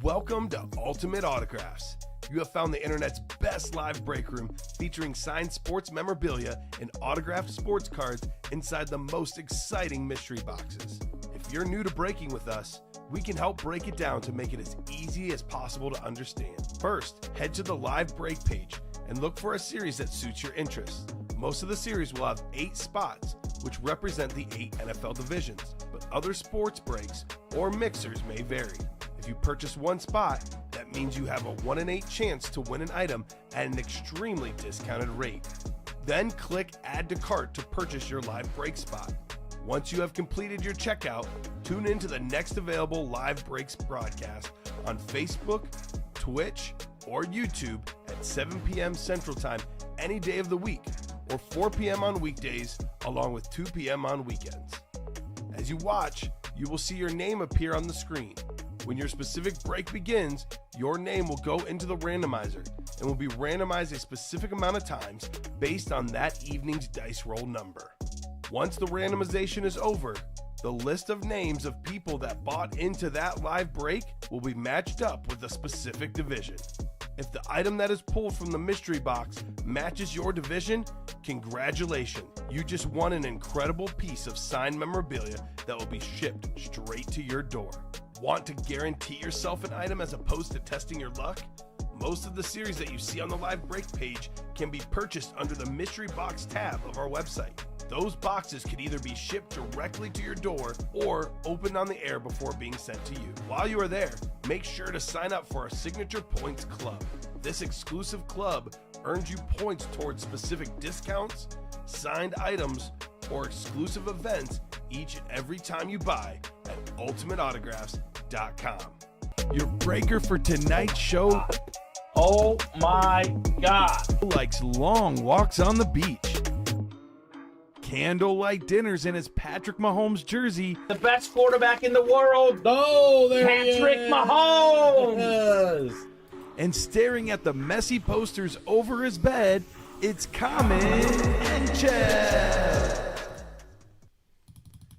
Welcome to Ultimate Autographs. You have found the internet's best live break room featuring signed sports memorabilia and autographed sports cards inside the most exciting mystery boxes. If you're new to breaking with us, we can help break it down to make it as easy as possible to understand. First, head to the live break page and look for a series that suits your interests. Most of the series will have 8 spots, which represent the 8 NFL divisions, but other sports breaks or mixers may vary. If you purchase one spot, that means you have a 1 in 8 chance to win an item at an extremely discounted rate. Then click Add to Cart to purchase your live break spot. Once you have completed your checkout, tune in to the next available live breaks broadcast on Facebook, Twitch, or YouTube at 7 p.m. Central Time any day of the week, or 4 p.m. on weekdays, along with 2 p.m. on weekends. As you watch, you will see your name appear on the screen. When your specific break begins, your name will go into the randomizer and will be randomized a specific amount of times based on that evening's dice roll number. Once the randomization is over, the list of names of people that bought into that live break will be matched up with a specific division. If the item that is pulled from the mystery box matches your division, congratulations, you just won an incredible piece of signed memorabilia that will be shipped straight to your door. Want to guarantee yourself an item as opposed to testing your luck? Most of the series that you see on the live break page can be purchased under the mystery box tab of our website. Those boxes could either be shipped directly to your door or opened on the air before being sent to you. While you are there, make sure to sign up for our Signature Points Club. This exclusive club earns you points towards specific discounts, signed items, or exclusive events each and every time you buy at ultimateautographs.com. Your breaker for tonight's show, oh my God, likes long walks on the beach, candlelight dinners in his Patrick Mahomes jersey, the best quarterback in the world. Oh, there Patrick he is. Mahomes. Yes. and staring at the messy posters over his bed, it's Kamen Entchev.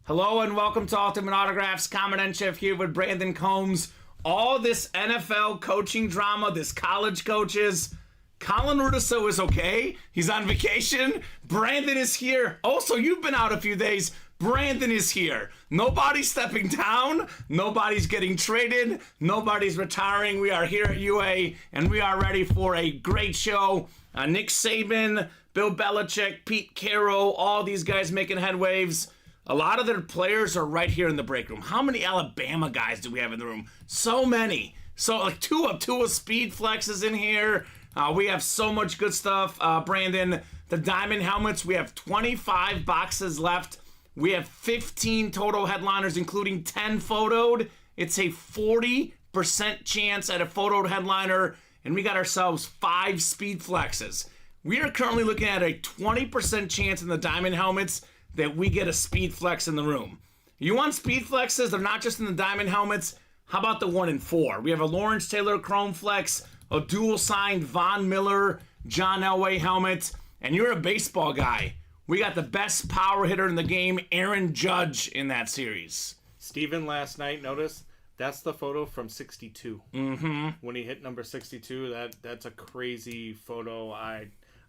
Hello and welcome to Ultimate Autographs. Kamen Entchev here with Brandon Combs. All this NFL coaching drama, this college coaches. Colin Rudiso is okay. He's on vacation. Brandon is here. Also, you've been out a few days. Brandon is here. Nobody's stepping down. Nobody's getting traded. Nobody's retiring. We are here at UA, and we are ready for a great show. Nick Saban, Bill Belichick, Pete Carroll, all these guys making headwaves. A lot of their players are right here in the break room. How many Alabama guys do we have in the room? So many. So like Tua Speed Flex is in here. We have so much good stuff. Brandon, the diamond helmets, we have 25 boxes left. We have 15 total headliners, including 10 photoed. It's a 40% chance at a photoed headliner, and we got ourselves 5 Speed Flexes. We are currently looking at a 20% chance in the diamond helmets that we get a Speed Flex in the room. You want Speed Flexes? They're not just in the diamond helmets. How about the 1 in 4? We have a Lawrence Taylor Chrome Flex, a dual signed Von Miller, John Elway helmet, and you're a baseball guy. We got the best power hitter in the game, Aaron Judge, in that series. Steven last night, notice, that's the photo from 62. Mm-hmm. When he hit number 62, that's a crazy photo.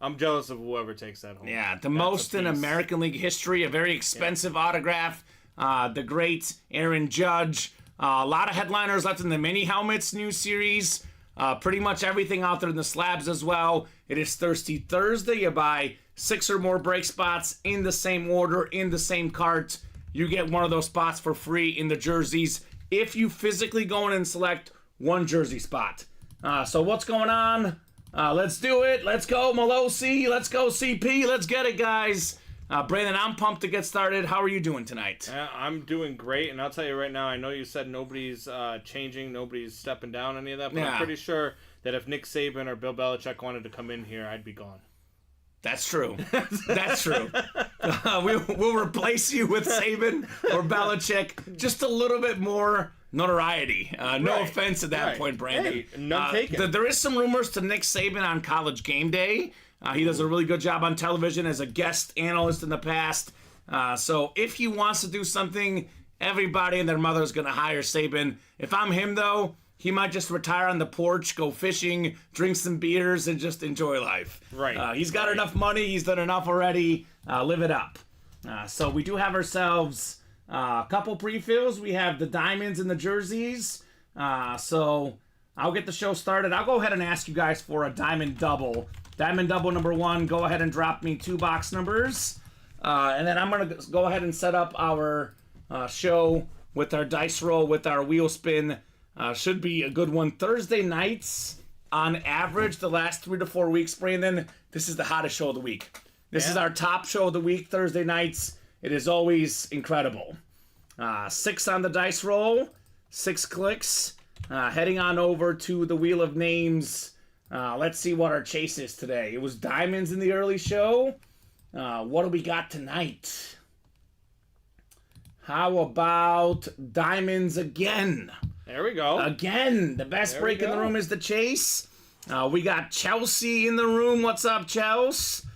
I'm jealous of whoever takes that home. Yeah, the most in American League history, a very expensive autograph. The great Aaron Judge. A lot of headliners left in the mini helmets new series. Pretty much everything out there in the slabs as well. It is Thirsty Thursday. You buy 6 or more break spots in the same order, in the same cart. You get one of those spots for free in the jerseys if you physically go in and select one jersey spot. So what's going on? Let's do it. Let's go, Malosi. Let's go, CP. Let's get it, guys. Brandon, I'm pumped to get started. How are you doing tonight? I'm doing great, and I'll tell you right now, I know you said nobody's changing, nobody's stepping down, any of that, but Yeah. I'm pretty sure that if Nick Saban or Bill Belichick wanted to come in here, I'd be gone. That's true. That's true. We'll replace you with Saban or Belichick. Just a little bit more notoriety. No offense at that point, Brandon. Hey, none taken. There is some rumors to Nick Saban on College Game Day. He does a really good job on television as a guest analyst in the past. So if he wants to do something, everybody and their mother is going to hire Saban. If I'm him, though, he might just retire on the porch, go fishing, drink some beers, and just enjoy life. Right. He's got enough money. He's done enough already. Live it up. So we do have ourselves a couple pre-fills. We have the diamonds and the jerseys. So I'll get the show started. I'll go ahead and ask you guys for a diamond double. Diamond double number 1, go ahead and drop me 2 box numbers. And then I'm going to go ahead and set up our show with our dice roll, with our wheel spin. Should be a good one. Thursday nights, on average, the last 3 to 4 weeks, Brandon, this is the hottest show of the week. This is our top show of the week, Thursday nights. It is always incredible. 6 on the dice roll, 6 clicks. Heading on over to the Wheel of Names. Let's see what our chase is today. It was diamonds in the early show. What do we got tonight? How about diamonds again? There we go. Again, the best break in the room is the chase. We got Chelsea in the room. What's up, Chelsea?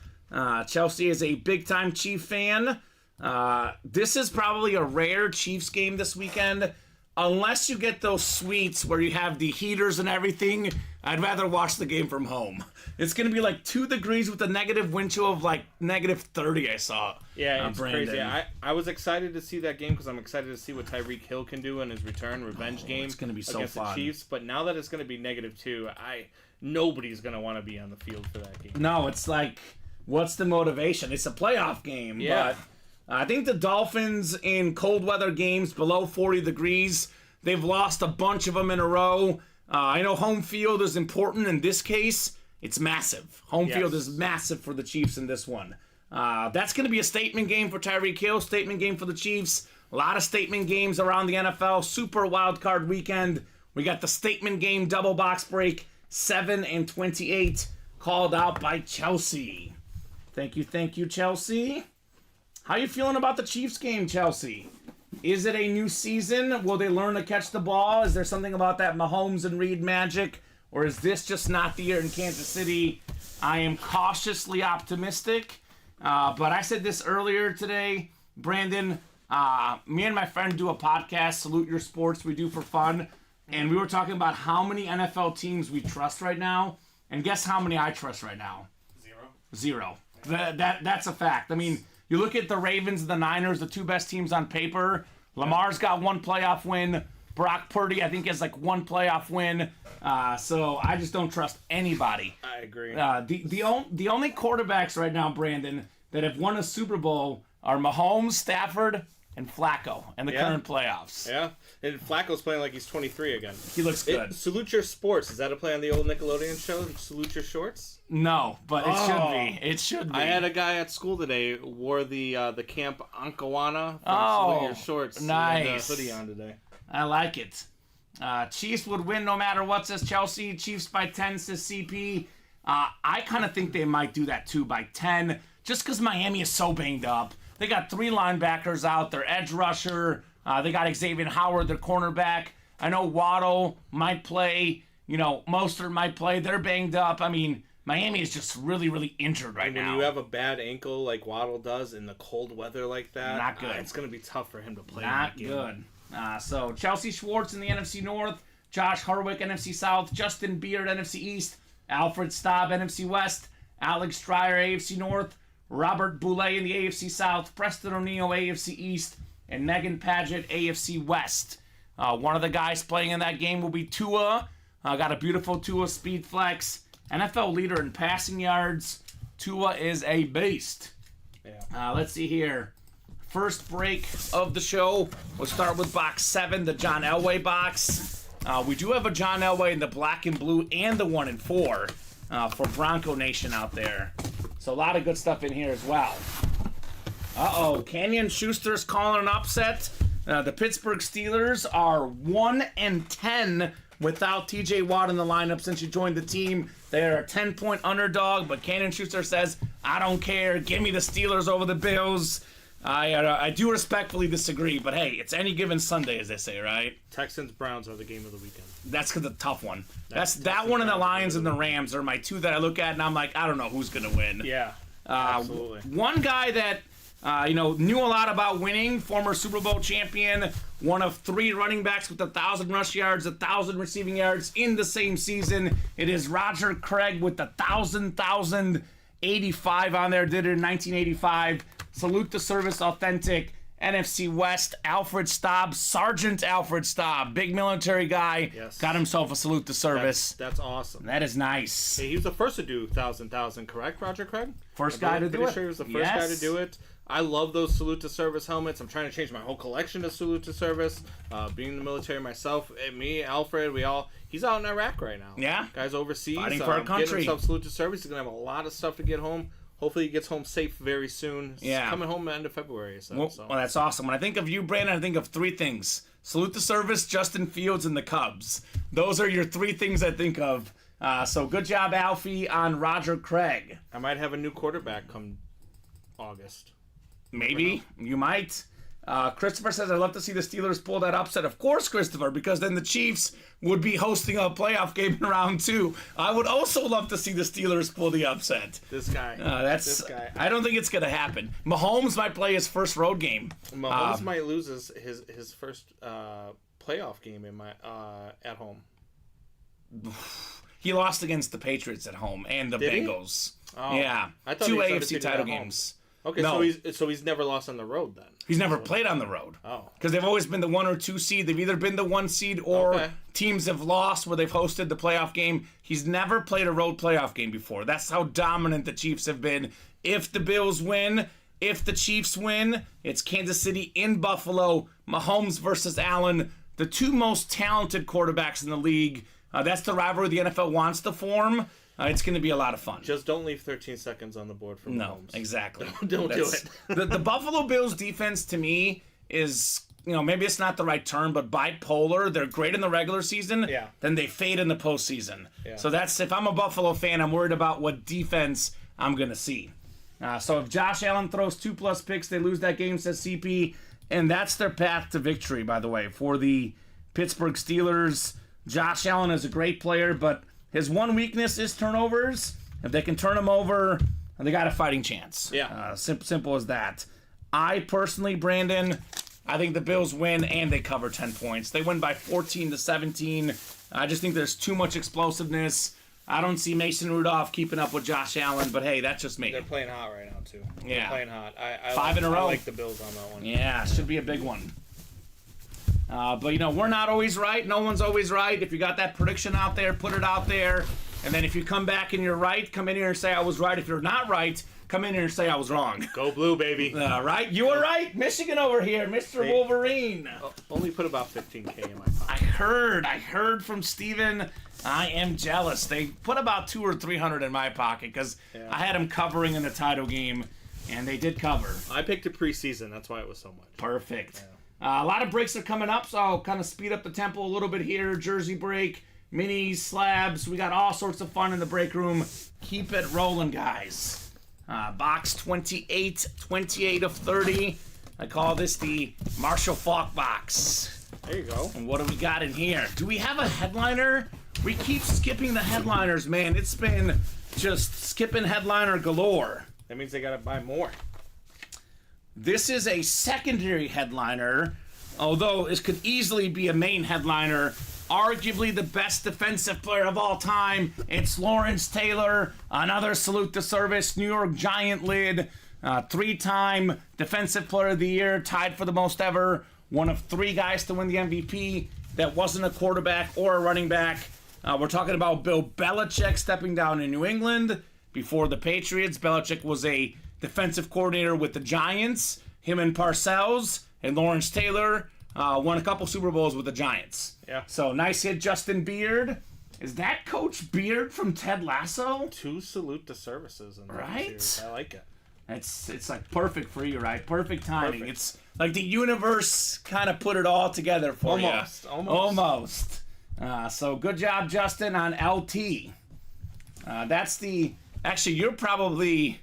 Chelsea is a big-time Chief fan. This is probably a rare Chiefs game this weekend. Unless you get those suites where you have the heaters and everything, I'd rather watch the game from home. It's going to be like 2 degrees with a negative wind chill of like negative 30, I saw. Yeah, it's crazy. I was excited to see that game because I'm excited to see what Tyreek Hill can do in his return revenge game. It's going to be so against fun. The Chiefs. But now that it's going to be -2, nobody's going to want to be on the field for that game. No, it's like, what's the motivation? It's a playoff game, yeah. But I think the Dolphins in cold weather games below 40 degrees, they've lost a bunch of them in a row. I know home field is important in this case. It's massive. Home field is massive for the Chiefs in this one. That's going to be a statement game for Tyreek Hill, statement game for the Chiefs. A lot of statement games around the NFL. Super wild card weekend. We got the statement game double box break, 7 and 28, called out by Chelsea. Thank you, Chelsea. How you feeling about the Chiefs game, Chelsea? Is it a new season? Will they learn to catch the ball? Is there something about that Mahomes and Reed magic? Or is this just not the year in Kansas City? I am cautiously optimistic. But I said this earlier today, Brandon. Me and my friend do a podcast, Salute Your Sports, we do for fun. And we were talking about how many NFL teams we trust right now. And guess how many I trust right now? 0. That's a fact. I mean, you look at the Ravens and the Niners, the 2 best teams on paper. Lamar's got 1 playoff win. Brock Purdy, I think, has like 1 playoff win. So I just don't trust anybody. I agree. The only quarterbacks right now, Brandon, that have won a Super Bowl are Mahomes, Stafford, and Flacco in the current playoffs. Yeah, and Flacco's playing like he's 23 again. He looks good. Salute Your Sports. Is that a play on the old Nickelodeon show? Salute Your Shorts? No, but it should be. It should be. I had a guy at school today wore the Camp Ankawana from Salute Your Shorts. Nice. He had a hoodie on today. I like it. Chiefs would win no matter what, says Chelsea. Chiefs by 10, says CP. I kind of think they might do that too, by 10, just because Miami is so banged up. They got 3 linebackers out, their edge rusher. They got Xavier Howard, their cornerback. I know Waddle might play. Mostert might play. They're banged up. I mean, Miami is just really, really injured right now. When you have a bad ankle like Waddle does in the cold weather like that, not good. It's going to be tough for him to play. Not good. So Chelsea Schwartz in the NFC North, Josh Harwick NFC South, Justin Beard NFC East, Alfred Staub NFC West, Alex Stryer AFC North, Robert Boulay in the AFC South, Preston O'Neill AFC East, and Megan Paget AFC West. One of the guys playing in that game will be Tua. Got a beautiful Tua speed flex. NFL leader in passing yards. Tua is a beast. Yeah. Let's see here. First break of the show. We'll start with box 7, the John Elway box. We do have a John Elway in the black and blue and the 1 and 4 for Bronco Nation out there. So a lot of good stuff in here as well. Canyon Schuster's calling an upset. The Pittsburgh Steelers are 1 and 10 without TJ Watt in the lineup since you joined the team. They're a 10-point underdog, but Canyon Schuster says, I don't care. Give me the Steelers over the Bills. I do respectfully disagree, but hey, it's any given Sunday, as they say, right? Texans-Browns are the game of the weekend. That's the tough one. That one and the Lions and the Rams are my 2 that I look at, and I'm like, I don't know who's going to win. Yeah, absolutely. One guy that Knew a lot about winning. Former Super Bowl champion, one of 3 running backs with 1,000 rush yards, 1,000 receiving yards in the same season. It is Roger Craig with 1,085 on there. Did it in 1985. Salute the service, authentic. NFC West, Alfred Staub, Sergeant Alfred Staub, big military guy, got himself a salute to service. That's awesome. That is nice. Hey, he was the first to do 1,000, correct, Roger Craig? First guy to do it. Sure he was the first guy to do it. I love those salute to service helmets. I'm trying to change my whole collection to salute to service. Being in the military myself, me, Alfred, he's out in Iraq right now. Yeah. Guys overseas. Fighting for our country. Getting himself salute to service. He's going to have a lot of stuff to get home. Hopefully he gets home safe very soon. He's coming home at the end of February. Well, that's awesome. When I think of you, Brandon, I think of 3 things. Salute the service, Justin Fields, and the Cubs. Those are your 3 things I think of. So good job, Alfie, on Roger Craig. I might have a new quarterback come August. Maybe. You might. Christopher says, I'd love to see the Steelers pull that upset. Of course, Christopher, because then the Chiefs would be hosting a playoff game in round 2. I would also love to see the Steelers pull the upset. This guy. This guy. I don't think it's going to happen. Mahomes might play his first road game. Mahomes might lose his first playoff game at home. He lost against the Patriots at home and the Bengals. Oh, yeah. 2 AFC title games. Okay, no. so he's never lost on the road then. He's never played on the road. Oh. Because they've always been the 1 or 2 seed. They've either been the 1 seed or teams have lost where they've hosted the playoff game. He's never played a road playoff game before. That's how dominant the Chiefs have been. If the Bills win, if the Chiefs win, it's Kansas City in Buffalo, Mahomes versus Allen, the 2 most talented quarterbacks in the league. That's the rivalry the NFL wants to form. It's going to be a lot of fun. Just don't leave 13 seconds on the board for Mahomes. No, exactly. Don't do it. the Buffalo Bills defense, to me, is, maybe it's not the right term, but bipolar. They're great in the regular season, then they fade in the postseason. Yeah. So that's, if I'm a Buffalo fan, I'm worried about what defense I'm going to see. So if Josh Allen throws 2+ picks, they lose that game, says CP. And that's their path to victory, by the way, for the Pittsburgh Steelers. Josh Allen is a great player, but his one weakness is turnovers. If they can turn him over, they got a fighting chance. Yeah. Simple as that. I personally, Brandon, I think the Bills win and they cover 10 points. They win by 14-17. I just think there's too much explosiveness. I don't see Mason Rudolph keeping up with Josh Allen, but hey, that's just me. They're playing hot right now, too. Yeah. They're playing hot. I 5 in a row. I like the Bills on that one. Yeah, should be a big one. But, we're not always right. No one's always right. If you got that prediction out there, put it out there. And then if you come back and you're right, come in here and say I was right. If you're not right, come in here and say I was wrong. Go blue, baby. Right? You were right. Michigan over here, Mr. Wolverine. Only put about 15K in my pocket. I heard from Steven. I am jealous. They put about 200 or 300 in my pocket because I had them covering in the title game, and they did cover. I picked a preseason. That's why it was so much. Perfect. Yeah. A lot of breaks are coming up, so I'll kind of speed up the tempo a little bit here. Jersey break, minis, slabs. We got all sorts of fun in the break room. Keep it rolling, guys. Box 28 of 30. I call this the Marshall Faulk box. There you go. And what do we got in here? Do we have a headliner? We keep skipping the headliners, man. It's been just skipping headliner galore. That means they got to buy more. This is a secondary headliner, although this could easily be a main headliner. Arguably the best defensive player of all time. It's Lawrence Taylor, another salute to service, New York Giant lid, 3-time Defensive Player of the Year, tied for the most ever. One of 3 guys to win the MVP that wasn't a quarterback or a running back. We're talking about Bill Belichick stepping down in New England. Before the Patriots, Belichick was a defensive coordinator with the Giants. Him and Parcells and Lawrence Taylor won a couple Super Bowls with the Giants. Yeah. So nice hit, Justin Beard. Is that Coach Beard from Ted Lasso? 2 salute to services in that series. I like it. It's like perfect for you, right? Perfect timing. Perfect. It's like the universe kind of put it all together for you. Almost. So good job, Justin, on LT. Actually,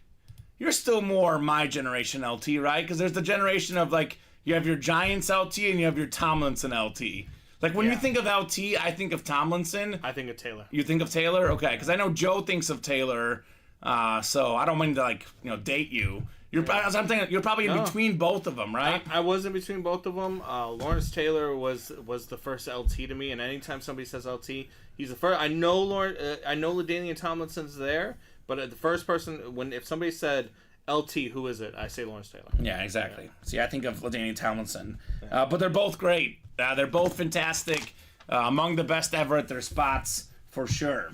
you're still more my generation LT, right? Because there's the generation of, like, you have your Giants LT and you have your Tomlinson LT. Like, when you think of LT, I think of Tomlinson. I think of Taylor. You think of Taylor? Okay, because I know Joe thinks of Taylor, so I don't mean to, date you. I'm thinking you're probably in between both of them, right? I was in between both of them. Lawrence Taylor was the first LT to me, and anytime somebody says LT, he's the first. I know LaDainian Tomlinson's there, but the first person if somebody said LT, who is it? I say Lawrence Taylor. Yeah, exactly. See, I think of LaDainian Tomlinson, but they're both great. They're both fantastic, among the best ever at their spots for sure.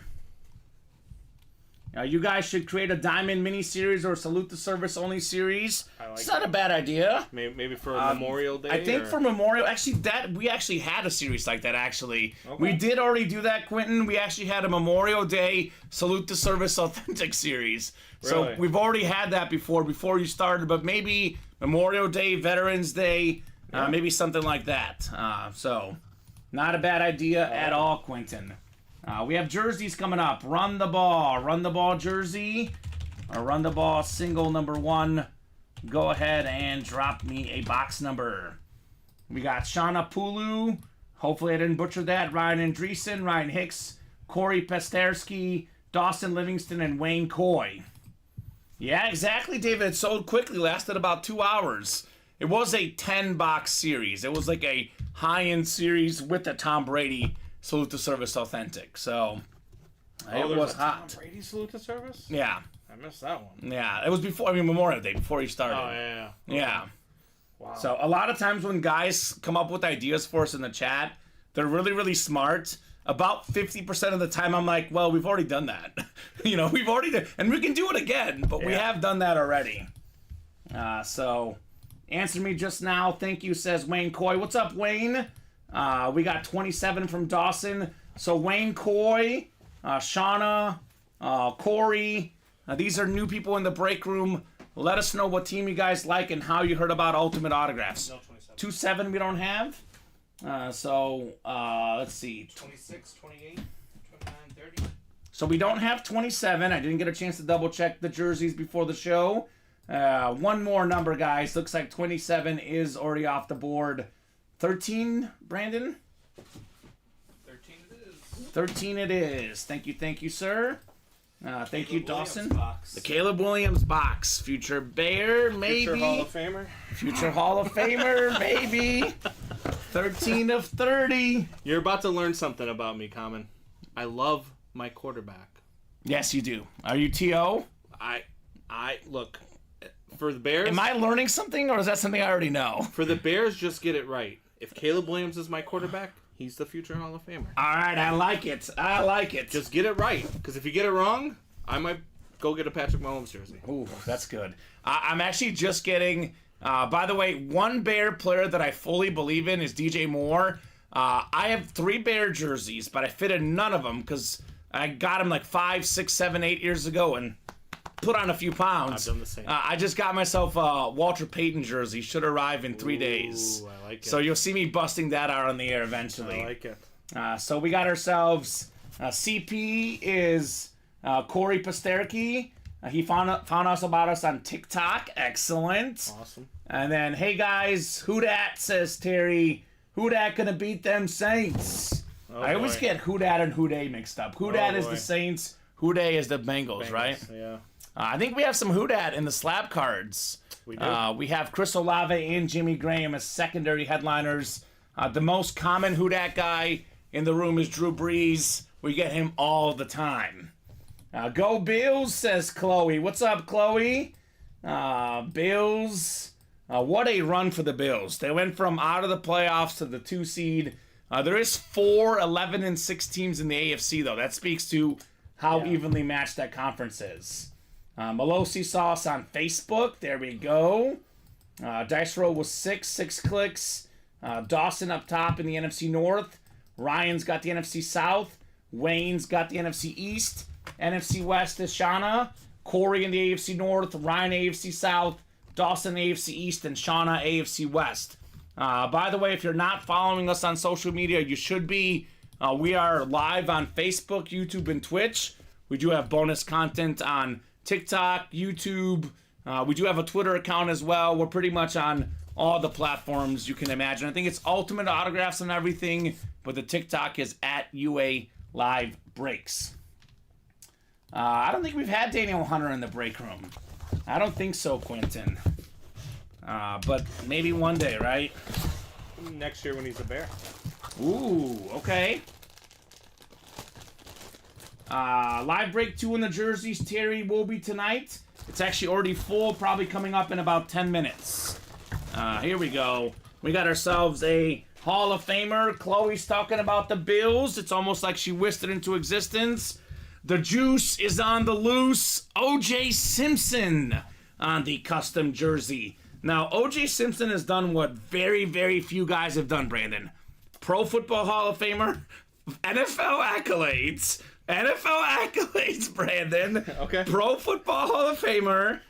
You guys should create a Diamond mini-series or Salute the Service only series. It's not a bad idea. Maybe for Memorial Day? I think for Memorial... Actually, we actually had a series like that, actually. Okay. We did already do that, Quentin. We actually had a Memorial Day Salute the Service Authentic series. Really? So we've already had that before you started, but maybe Memorial Day, Veterans Day, maybe something like that. So, not a bad idea at all, Quentin. We have jerseys coming up. Run the ball jersey, or run the ball single number 1. Go ahead and drop me a box number. We got Shauna Pulu. Hopefully I didn't butcher that. Ryan Andreessen, Ryan Hicks, Corey Pestersky, Dawson Livingston, and Wayne Coy. Yeah, exactly, David. It sold quickly. Lasted about 2 hours. It was a 10-box series. It was like a high-end series with the Tom Brady Salute to Service Authentic. So it was hot. Tom Brady Salute to Service? Yeah. I missed that one. Yeah, it was before Memorial Day, before he started. Oh, yeah. Okay. Yeah. Wow. So a lot of times when guys come up with ideas for us in the chat, they're really, really smart. About 50% of the time I'm like, well, we've already done that. We've already done, and we can do it again, but we have done that already. So answer me just now. Thank you, says Wayne Coy. What's up, Wayne? We got 27 from Dawson. So Wayne Coy, Shauna, Corey. These are new people in the break room. Let us know what team you guys like and how you heard about Ultimate Autographs. No, 27. 27 we don't have. Let's see. 26, 28, 29, 30. So we don't have 27. I didn't get a chance to double check the jerseys before the show. One more number, guys. Looks like 27 is already off the board. 13, Brandon? 13 it is. 13 it is. Thank you, sir. Thank you, Dawson. Box. The Caleb Williams box. Future Bear, maybe. Future Hall of Famer. Future Hall of Famer, maybe. 13 of 30. You're about to learn something about me, Kamen. I love my quarterback. Yes, you do. Are you T.O.? I look, for the Bears... Am I learning something, or is that something I already know? For the Bears, just get it right. If Caleb Williams is my quarterback, he's the future Hall of Famer. All right, I like it. Just get it right, because if you get it wrong, I might go get a Patrick Mahomes jersey. Ooh, that's good. I'm actually just getting... by the way, one Bear player that I fully believe in is DJ Moore. I have 3 Bear jerseys, but I fit in none of them because I got them like 5, 6, 7, 8 years ago and put on a few pounds. I've done the same. I just got myself a Walter Payton jersey. Should arrive in 3 days. I like it. So you'll see me busting that out on the air eventually. I like it. So we got ourselves CP is Corey Pasterky. He found us about us on TikTok. Excellent. Awesome. And then, hey guys, who dat, says Terry. Who dat gonna beat them Saints? I always get who dat and who dey mixed up. Who dat is the Saints. Who dey is the Bengals, right? Yeah. I think we have some who dat in the slab cards. We do. We have Chris Olave and Jimmy Graham as secondary headliners. The most common who dat guy in the room is Drew Brees. We get him all the time. Go Bills, says Chloe. What's up, Chloe? Bills. What a run for the Bills. They went from out of the playoffs to the 2 seed. There is 4 11-6 teams in the AFC, though. That speaks to how evenly matched that conference is. Melosi saw us on Facebook. There we go. Dice Roll was 6 clicks. Dawson up top in the NFC North. Ryan's got the NFC South. Wayne's got the NFC East. NFC West is Shauna. Corey in the AFC North. Ryan AFC South. Dawson AFC East. And Shauna AFC West. By the way, if you're not following us on social media, you should be. We are live on Facebook, YouTube, and Twitch. We do have bonus content on TikTok, YouTube. We do have a Twitter account as well. We're pretty much on all the platforms you can imagine. I think it's Ultimate Autographs and everything, but the TikTok is at UA Live Breaks. I don't think we've had Daniel Hunter in the break room. I don't think so, Quentin. But maybe one day, right? Next year when he's a Bear. Ooh, okay. Live break 2 in the jerseys, Terry, will be tonight. It's actually already full, probably coming up in about 10 minutes. Here we go. We got ourselves a Hall of Famer. Chloe's talking about the Bills. It's almost like she whisked it into existence. The juice is on the loose. O.J. Simpson on the custom jersey. Now, O.J. Simpson has done what very, very few guys have done, Brandon. Pro Football Hall of Famer, NFL accolades, Brandon. Okay. Pro Football Hall of Famer,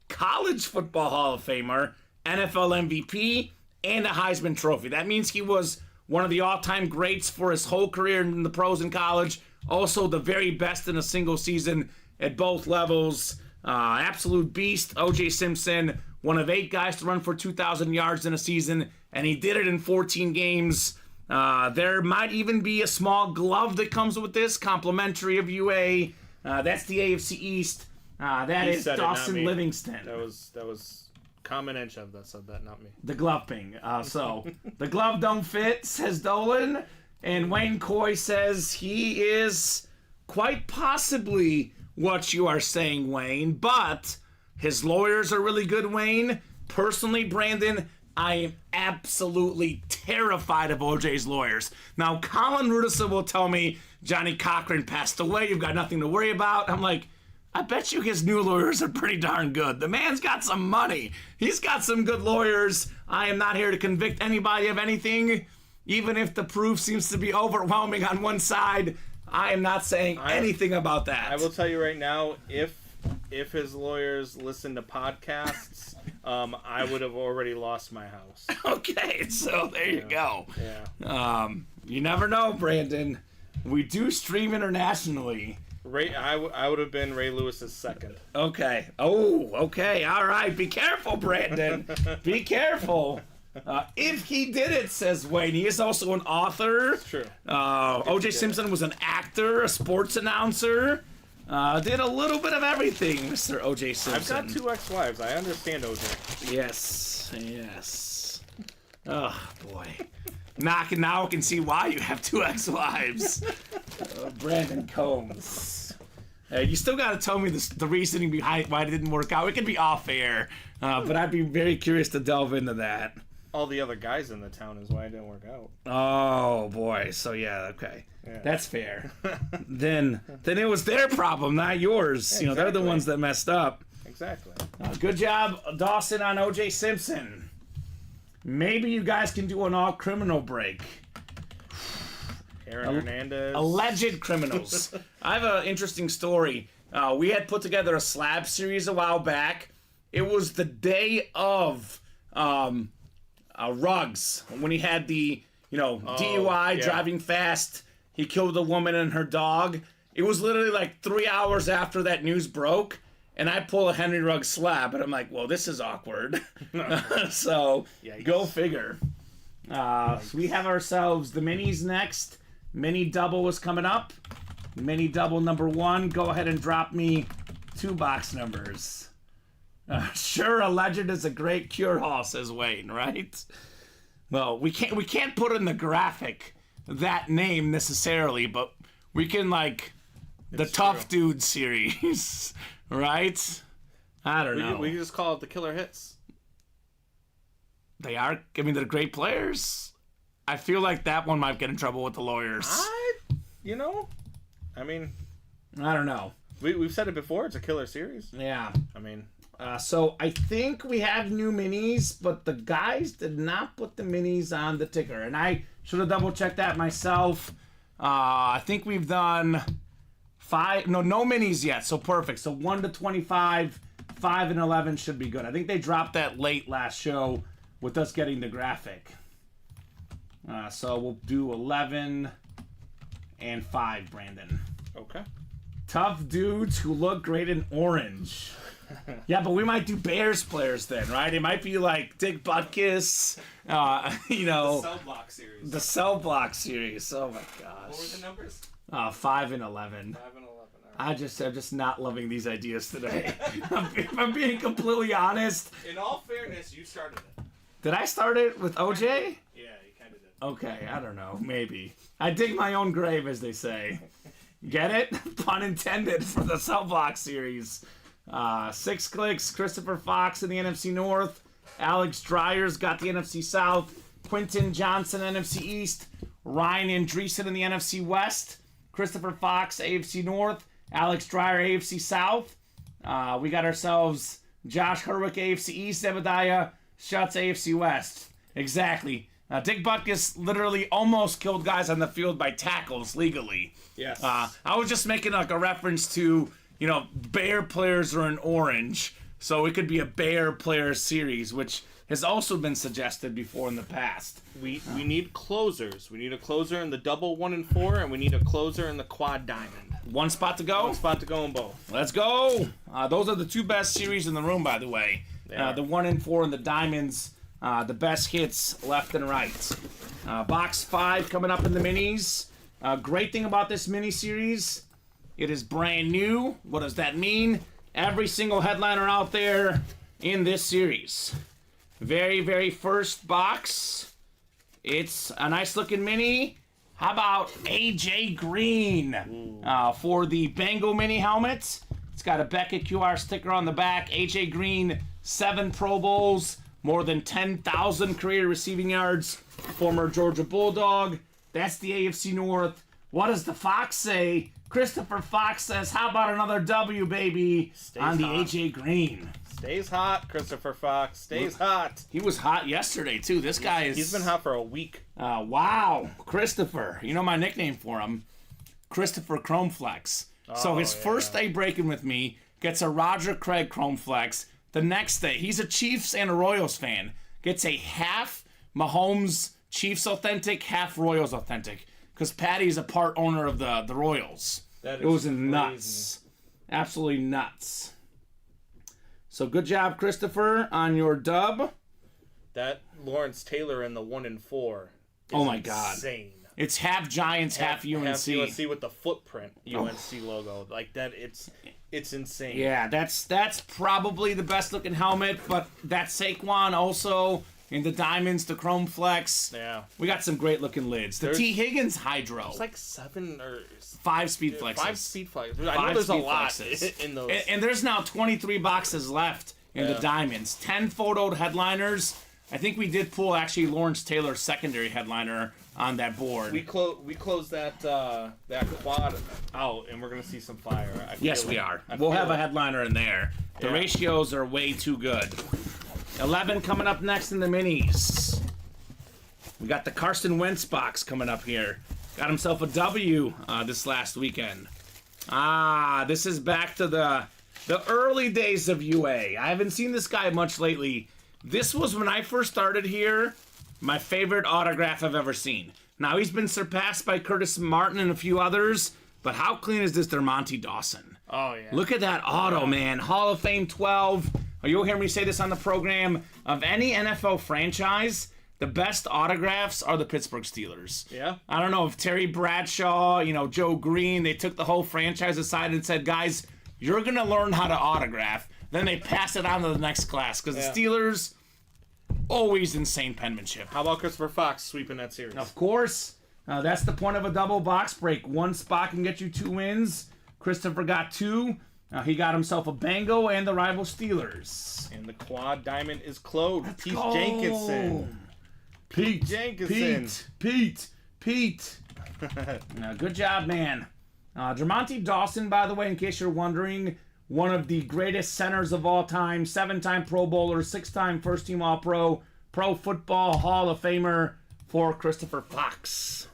College Football Hall of Famer, NFL MVP, and a Heisman Trophy. That means he was one of the all-time greats for his whole career in the pros and college. Also the very best in a single season at both levels. Absolute beast, O.J. Simpson. One of 8 guys to run for 2,000 yards in a season, and he did it in 14 games. There might even be a small glove that comes with this, complimentary of UA. That's the AFC East. That is Dawson Livingston. That was Kamen Entchev that said that, not me. The glove ping. So the glove don't fit, says Dolan, and Wayne Coy says he is quite possibly what you are saying, Wayne, but his lawyers are really good, Wayne. Personally, Brandon, I am absolutely terrified of OJ's lawyers. Now, Colin Rudisa will tell me Johnny Cochran passed away. You've got nothing to worry about. I'm like, I bet you his new lawyers are pretty darn good. The man's got some money. He's got some good lawyers. I am not here to convict anybody of anything. Even if the proof seems to be overwhelming on one side, I am not saying anything about that. I will tell you right now, if his lawyers listen to podcasts, I would have already lost my house. Okay, so there you go. Yeah. You never know, Brandon. We do stream internationally. I would have been Ray Lewis's second. Okay. Oh, okay. All right. Be careful, Brandon. Be careful. If he did it, says Wayne. He is also an author. It's true. O.J. Simpson was an actor, a sports announcer. Did a little bit of everything, Mr. O.J. Simpson. I've got 2 ex-wives. I understand O.J. Yes. Oh, boy. Now I can see why you have 2 ex-wives. Brandon Combs. You still got to tell me the reasoning behind why it didn't work out. It can be off air, but I'd be very curious to delve into that. All the other guys in the town is why it didn't work out. Oh, boy. So, yeah, okay. Yeah. That's fair. then it was their problem, not yours. Yeah, you know, they're the ones that messed up. Exactly. Good job, Dawson, on O.J. Simpson. Maybe you guys can do an all-criminal break. Aaron Hernandez. Alleged criminals. I have an interesting story. We had put together a slab series a while back. It was the day of Ruggs, when he had the DUI, driving fast. He killed a woman and her dog. It was literally like 3 hours after that news broke, and I pull a Henry Ruggs slab, and I'm like, well, this is awkward. So, Yikes. Go figure. So we have ourselves the minis next. Mini double is coming up. Mini double number 1. Go ahead and drop me 2 box numbers. Sure, alleged is a great cure all, says Wayne, right? Well, we can't put in the graphic that name necessarily, but we can the Tough Dude series, right? I don't know. We can just call it the Killer Hits. They are. I mean, they're great players. I feel like that one might get in trouble with the lawyers. I don't know. We've said it before. It's a killer series. Yeah. I mean. So I think we have new minis, but the guys did not put the minis on the ticker, and I should have double checked that myself. I think we've done 5. No minis yet. So perfect. So 1 to 25, 5 and 11 should be good. I think they dropped that late last show with us getting the graphic. So we'll do 11 and 5, Brandon. Okay. Tough dudes who look great in orange. Yeah, but we might do Bears players then, right? It might be like Dick Butkus, The cell block series. The cell block series. Oh my gosh. What were the numbers? 5 and 11. 5 and 11. All I'm just not loving these ideas today. If I'm being completely honest. In all fairness, you started it. Did I start it with OJ? Yeah, you kind of did. Okay, I don't know. Maybe. I dig my own grave, as they say. Get it? Pun intended for the Cell Block series. 6 clicks. Christopher Fox in the NFC North. Alex Dreyer's got the NFC South. Quentin Johnson, NFC East. Ryan Andreessen in the NFC West. Christopher Fox, AFC North. Alex Dreyer, AFC South. We got ourselves Josh Herwick, AFC East. Ebediah Schutz, AFC West. Exactly. Dick Butkus literally almost killed guys on the field by tackles legally. Yes. I was just making like a reference to, Bear players are in orange, so it could be a Bear player series, which has also been suggested before in the past. We need closers. We need a closer in the double 1 and 4, and we need a closer in the quad diamond. One spot to go? One spot to go in both. Let's go. Those are the 2 best series in the room, by the way. The 1 and 4 and the diamonds, the best hits left and right. Box 5 coming up in the minis. Great thing about this mini series, it is brand new. What does that mean? Every single headliner out there in this series. Very, very first box. It's a nice looking mini. How about AJ Green for the Bengal mini helmet? It's got a Beckett QR sticker on the back. AJ Green, 7 Pro Bowls, more than 10,000 career receiving yards. Former Georgia Bulldog. That's the AFC North. What does the Fox say? Christopher Fox says, how about another W, baby, on the AJ Green. Stays hot, Christopher Fox. Stays hot. He was hot yesterday, too. This guy is... He's been hot for a week. Wow. Christopher. You know my nickname for him? Christopher Chromeflex. So his first day breaking with me, gets a Roger Craig Chromeflex. The next day, he's a Chiefs and a Royals fan, gets a half Mahomes Chiefs authentic, half Royals authentic. Because Patty's a part owner of the Royals. That is it was crazy. Nuts. Absolutely nuts. So good job, Christopher, on your dub. That Lawrence Taylor in the 1 and 4 is oh my God. Insane. It's half Giants, half UNC. Half UNC with the footprint UNC logo. Like that, it's insane. Yeah, that's probably the best looking helmet, but that Saquon also in the diamonds, the Chrome Flex. Yeah. We got some great looking lids. The T. Higgins Hydro. It's like 7 or 5 speed flexes. 5 speed flexes. I know there's a lot in those. And there's now 23 boxes left in the diamonds. 10 photoed headliners. I think we did pull actually Lawrence Taylor's secondary headliner on that board. We closed that quad out, and we're gonna see some fire. Yes, we are. We'll have a headliner in there. The ratios are way too good. 11 coming up next in the minis. We got the Carson Wentz box coming up here. Got himself a W this last weekend. This is back to the early days of UA. I haven't seen this guy much lately. This was when I first started here, my favorite autograph I've ever seen. Now, he's been surpassed by Curtis Martin and a few others, but how clean is this Dermontti Dawson? Oh, yeah. Look at that auto, man. Hall of Fame 12. You'll hear me say this on the program. Of any NFL franchise, the best autographs are the Pittsburgh Steelers. Yeah. I don't know if Terry Bradshaw, Joe Green, they took the whole franchise aside and said, guys, you're going to learn how to autograph. Then they pass it on to the next class because the Steelers, always insane penmanship. How about Christopher Fox sweeping that series? Of course. That's the point of a double box break. One spot can get you 2 wins. Christopher got 2. He got himself a Bango and the rival Steelers. And the quad diamond is closed. Pete go. Jenkinson. Pete Jenkinson. Pete. Good job, man. Dermontti Dawson, by the way, in case you're wondering, one of the greatest centers of all time, 7-time Pro Bowler, 6-time first-team All-Pro, Pro Football Hall of Famer for Christopher Fox.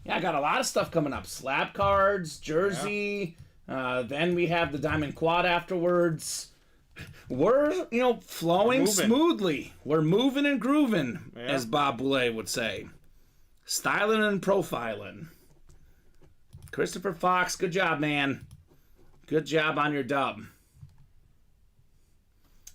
Yeah, I got a lot of stuff coming up. Slab cards, jersey. Then we have the Diamond Quad afterwards. We're, flowing smoothly. We're moving and grooving, as Bob Boulay would say. Styling and profiling. Christopher Fox, good job, man. Good job on your dub.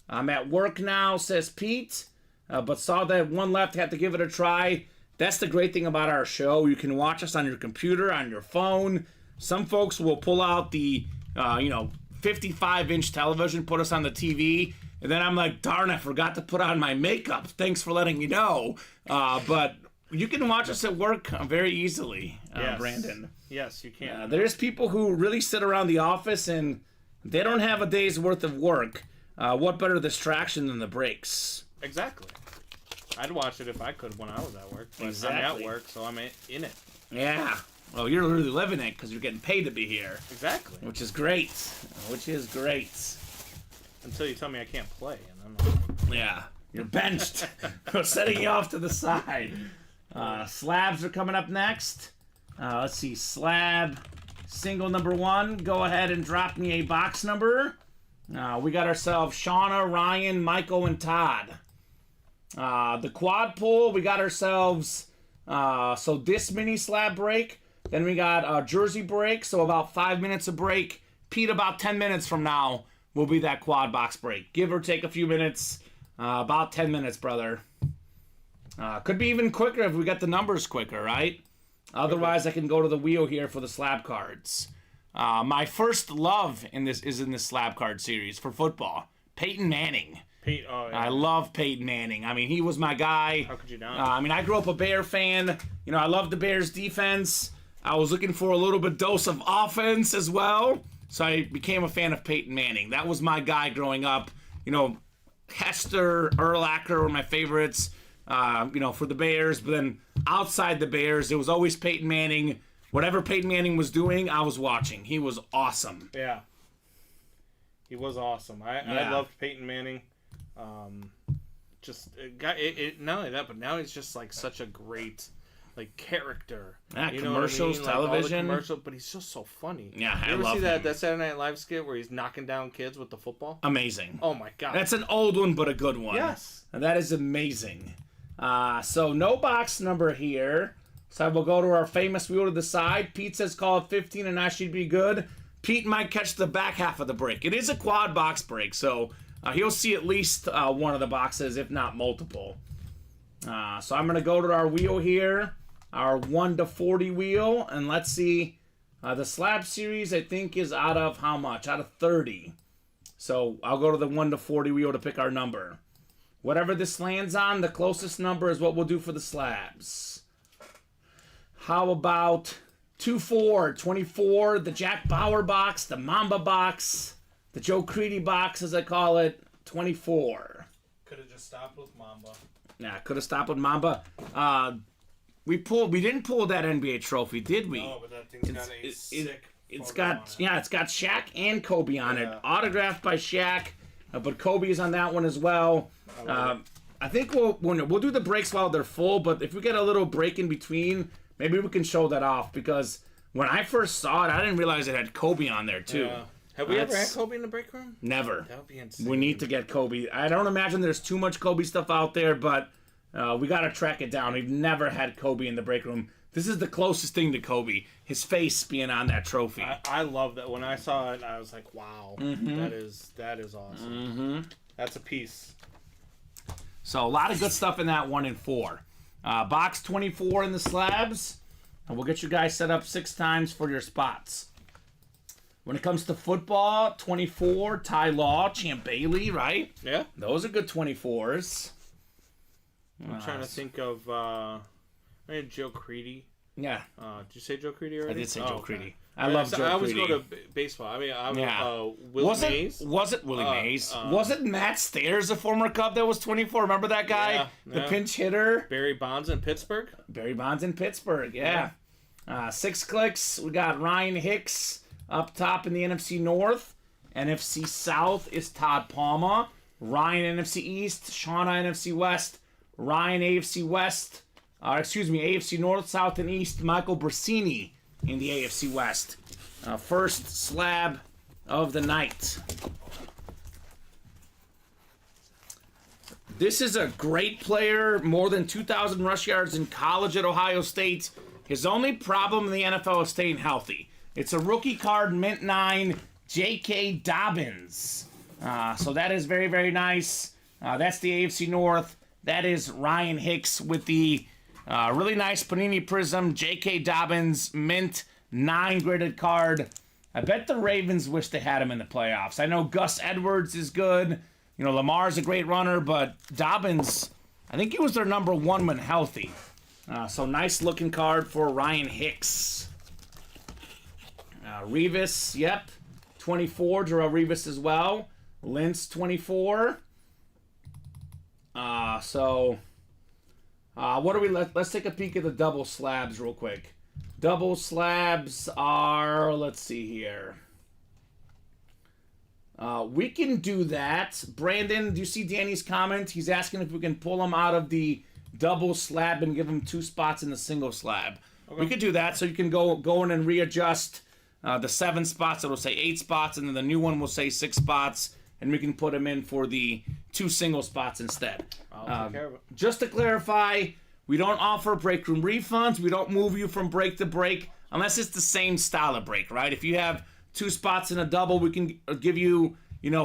I'm at work now, says Pete, but saw that one left, had to give it a try. That's the great thing about our show. You can watch us on your computer, on your phone. Some folks will pull out the, 55-inch television, put us on the TV, and then I'm like, darn, I forgot to put on my makeup. Thanks for letting me know. But you can watch us at work very easily, Brandon. Yes, you can. There's people who really sit around the office and they don't have a day's worth of work. What better distraction than the breaks? Exactly. I'd watch it if I could when I was at work. But Exactly. I'm at work, so I'm in it. Yeah. Well, you're really living it because you're getting paid to be here. Exactly. Which is great. Until you tell me I can't play, and I'm Yeah. You're benched. We're setting you off to the side. Slabs are coming up next. Let's see. Slab single number 1. Go ahead and drop me a box number. We got ourselves Shauna, Ryan, Michael, and Todd. The quad pull, we got ourselves so this mini slab break. Then we got a jersey break, so about 5 minutes of break. Pete, about 10 minutes from now will be that quad box break. Give or take a few minutes. About 10 minutes, brother. Could be even quicker if we get the numbers quicker, right? Otherwise, I can go to the wheel here for the slab cards. My first love in this slab card series for football. Peyton Manning. I love Peyton Manning. I mean, he was my guy. How could you not? I grew up a Bear fan. I love the Bears defense. I was looking for a little bit dose of offense as well. So I became a fan of Peyton Manning. That was my guy growing up. Hester, Urlacher were my favorites, for the Bears. But then outside the Bears, it was always Peyton Manning. Whatever Peyton Manning was doing, I was watching. He was awesome. Yeah. He was awesome. I loved Peyton Manning. Not only that, but now he's just like such a great character. Yeah, you commercials, know what I mean? television. But he's just so funny. Yeah, you I ever love see him. that Saturday Night Live skit where he's knocking down kids with the football? Amazing. Oh my god. That's an old one, but a good one. Yes. And that is amazing. So no box number here. So we'll go to our famous wheel to the side. Pete says call it 15 and I should be good. Pete might catch the back half of the break. It is a quad box break, so he'll see at least one of the boxes, if not multiple. So I'm going to go to our wheel here, our 1 to 40 wheel, and let's see. The slab series, I think, is out of how much? Out of 30. So I'll go to the 1 to 40 wheel to pick our number. Whatever this lands on, the closest number is what we'll do for the slabs. How about 2-4, 24, the Jack Bauer box, the Mamba box, the Joe Creedy box, as I call it, 24. Could have just stopped with Mamba. Yeah, could have stopped with Mamba. We didn't pull that NBA trophy, did we? No, but that thing's got a sick. It's photo got on it. it's got Shaq and Kobe on it, autographed by Shaq, but Kobe is on that one as well. I think we'll do the breaks while they're full, but if we get a little break in between, maybe we can show that off, because when I first saw it, I didn't realize it had Kobe on there too. Yeah. Have we ever had Kobe in the break room? Never. That would be insane. We need to get Kobe. I don't imagine there's too much Kobe stuff out there, but we got to track it down. We've never had Kobe in the break room. This is the closest thing to Kobe. His face being on that trophy. I love that. When I saw it, I was like, wow, that is awesome. That's a piece. So a lot of good stuff in that 1 and 4. Box 24 in the slabs. And we'll get you guys set up 6 times for your spots. When it comes to football, 24, Ty Law, Champ Bailey, right? Yeah. Those are good 24s. I'm trying to think of Joe Creedy. Yeah. Did you say Joe Creedy already? I did say Joe Creedy. Okay. I love Joe Creedy. I always go to baseball. I mean, Willie Mays. Was it Willie Mays? Was it Matt Stairs, a former Cub that was 24? Remember that guy? The pinch hitter? Barry Bonds in Pittsburgh. Yeah. 6 clicks. We got Ryan Hicks up top in the NFC North. NFC South is Todd Palma. Ryan NFC East. Shauna NFC West. Ryan AFC West. AFC North, South, and East. Michael Brasini in the AFC West. First slab of the night. This is a great player, more than 2,000 rush yards in college at Ohio State. His only problem in the NFL is staying healthy. It's a rookie card, mint 9, J.K. Dobbins. So that is very, very nice. That's the AFC North. That is Ryan Hicks with the really nice Panini Prism, J.K. Dobbins, mint 9 graded card. I bet the Ravens wish they had him in the playoffs. I know Gus Edwards is good. You know, Lamar's a great runner, but Dobbins, I think he was their number 1 when healthy. So nice looking card for Ryan Hicks. Revis, yep. 24, Darrelle Revis as well. Lentz, 24. What do we, let's take a peek at the double slabs real quick. Double slabs are, let's see here. We can do that. Brandon, do you see Danny's comment? He's asking if we can pull him out of the double slab and give him 2 spots in the single slab. Okay. We could do that, so you can go in and readjust the 7 spots. It'll say 8 spots, and then the new one will say 6 spots, and we can put him in for the 2 single spots instead. I'll take care of it. Just to clarify, we don't offer break room refunds. We don't move you from break to break unless it's the same style of break, right? If you have 2 spots in a double, we can give you,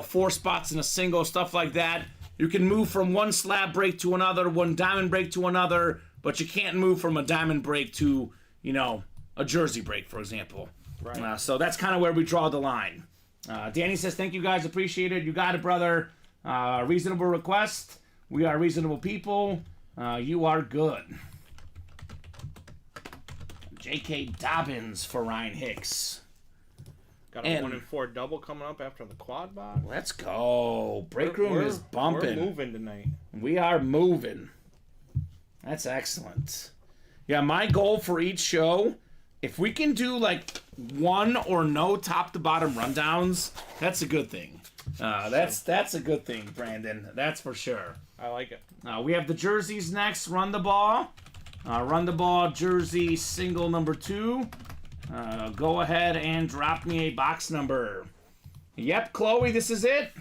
4 spots in a single, stuff like that. You can move from one slab break to another, one diamond break to another, but you can't move from a diamond break to, a jersey break, for example. Right. So that's kind of where we draw the line. Danny says, thank you guys, appreciate it. You got it, brother. Reasonable request. We are reasonable people. You are good. J.K. Dobbins for Ryan Hicks. Got a 1 and 4 double coming up after the quad box. Let's go. Break room is bumping. We're moving tonight. We are moving. That's excellent. Yeah, my goal for each show, if we can do like 1 or no top to bottom rundowns, that's a good thing. That's a good thing, Brandon. That's for sure. I like it. We have the jerseys next. Run the ball. Run the ball jersey single number 2. Go ahead and drop me a box number. Yep, Chloe, this is it.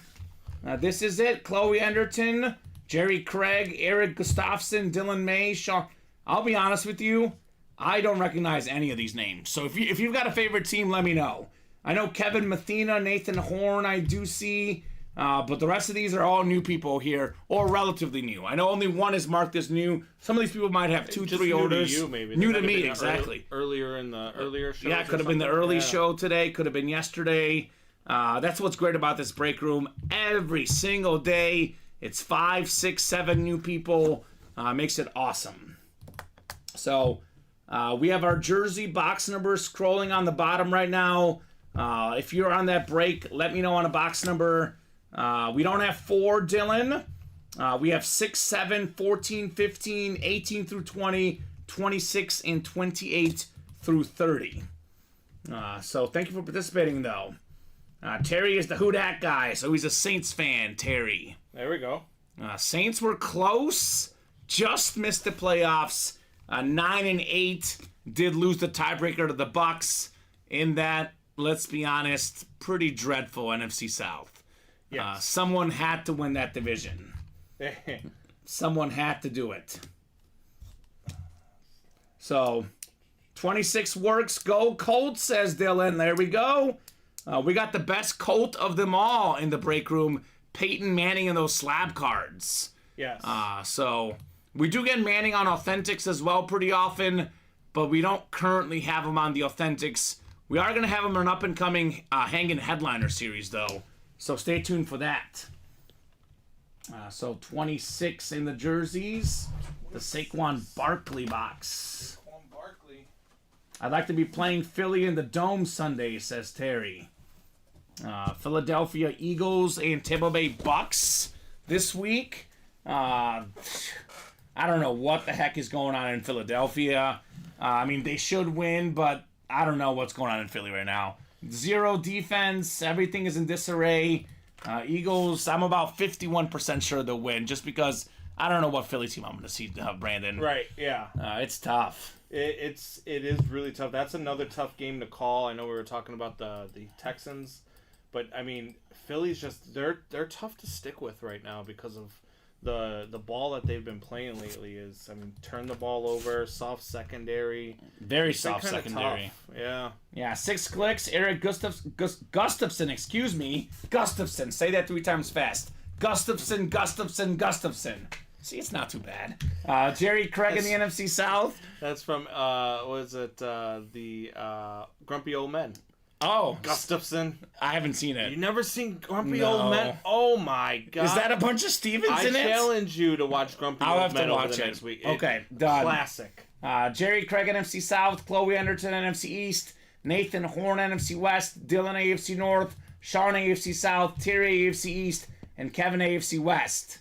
This is it. Chloe Enderton, Jerry Craig, Eric Gustafson, Dylan May, Sean. I'll be honest with you. I don't recognize any of these names. So if you've got a favorite team, let me know. I know Kevin Mathena, Nathan Horn, I do see. But the rest of these are all new people here, or relatively new. I know only one is marked as new. Some of these people might have 2, 3 orders. New to you, maybe. New to me, exactly. Earlier in the earlier show. Yeah, could have been the early show today. Could have been yesterday. That's what's great about this break room. Every single day, it's 5, 6, 7 new people. Makes it awesome. So we have our jersey box numbers scrolling on the bottom right now. If you're on that break, let me know on a box number. We don't have 4, Dylan. We have 6, 7, 14, 15, 18 through 20, 26, and 28 through 30. So thank you for participating, though. Terry is the Who Dat guy, so he's a Saints fan, Terry. There we go. Saints were close, just missed the playoffs. 9 and 8, did lose the tiebreaker to the Bucks in that, let's be honest, pretty dreadful NFC South. Yes. Someone had to win that division. Someone had to do it. So, 26 works. Go Colts, says Dylan. There we go. We got the best Colt of them all in the break room. Peyton Manning and those slab cards. Yes. So, we do get Manning on Authentics as well pretty often, but we don't currently have him on the Authentics. We are going to have him in an up-and-coming Hanging Headliner series, though. So stay tuned for that. So 26 in the jerseys. The Saquon Barkley box. Saquon Barkley. I'd like to be playing Philly in the Dome Sunday, says Terry. Philadelphia Eagles and Tampa Bay Bucks this week. I don't know what the heck is going on in Philadelphia. I mean, they should win, but I don't know what's going on in Philly right now. 0 defense. Everything is in disarray. Eagles, I'm about 51% sure they'll win just because I don't know what Philly team I'm going to see, Brandon. Right, yeah. It's tough. It is really tough. That's another tough game to call. I know we were talking about the Texans, but I mean, Philly's just they're tough to stick with right now because of the ball that they've been playing lately is, I mean, turn the ball over, soft secondary. Very soft secondary. Tough. Yeah. Yeah, 6 clicks. Eric Gustafson, excuse me. Gustafson. Say that 3 times fast. Gustafson. See, it's not too bad. Jerry Craig in the NFC South. That's from the Grumpy Old Men. Oh, Gustafson. I haven't seen it. You never seen Grumpy No. Old Men? Oh my god! Is that a bunch of Stevens in it? I challenge you to watch Grumpy I'll Old have Men to over watch the it. next week. Okay, done. Classic. Jerry Craig NFC South, Chloe Anderton NFC East, Nathan Horn NFC West, Dylan AFC North, Sean AFC South, Terry AFC East, and Kevin AFC West.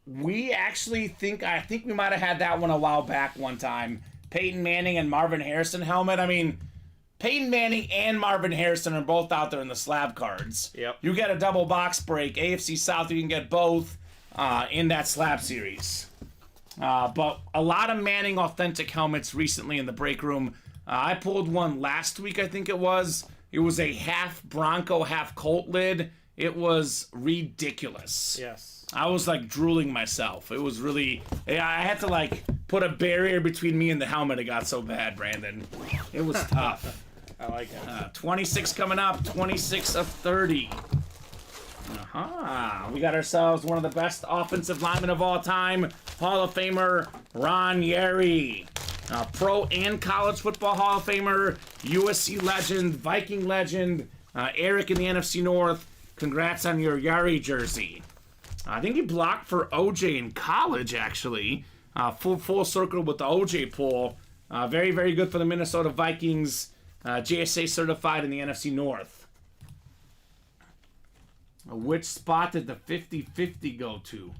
We actually I think we might have had that one a while back one time. Peyton Manning and Marvin Harrison helmet. I mean, Peyton Manning and Marvin Harrison are both out there in the slab cards. Yep. You get a double box break. AFC South, you can get both in that slab series. But a lot of Manning authentic helmets recently in the break room. I pulled one last week, I think it was. It was a half Bronco, half Colt lid. It was ridiculous. Yes. I was like drooling myself. It was really... I had to like put a barrier between me and the helmet. It got so bad, Brandon. It was tough. I like it. 26 coming up. 26 of 30. We got ourselves one of the best offensive linemen of all time, Hall of Famer Ron Yeri. Pro and college football Hall of Famer, USC legend, Viking legend, Eric in the NFC North. Congrats on your Yari jersey. I think he blocked for OJ in college, actually. Full circle with the OJ pull. Very, very good for the Minnesota Vikings. JSA certified in the NFC North. Which spot did the 50-50 go to?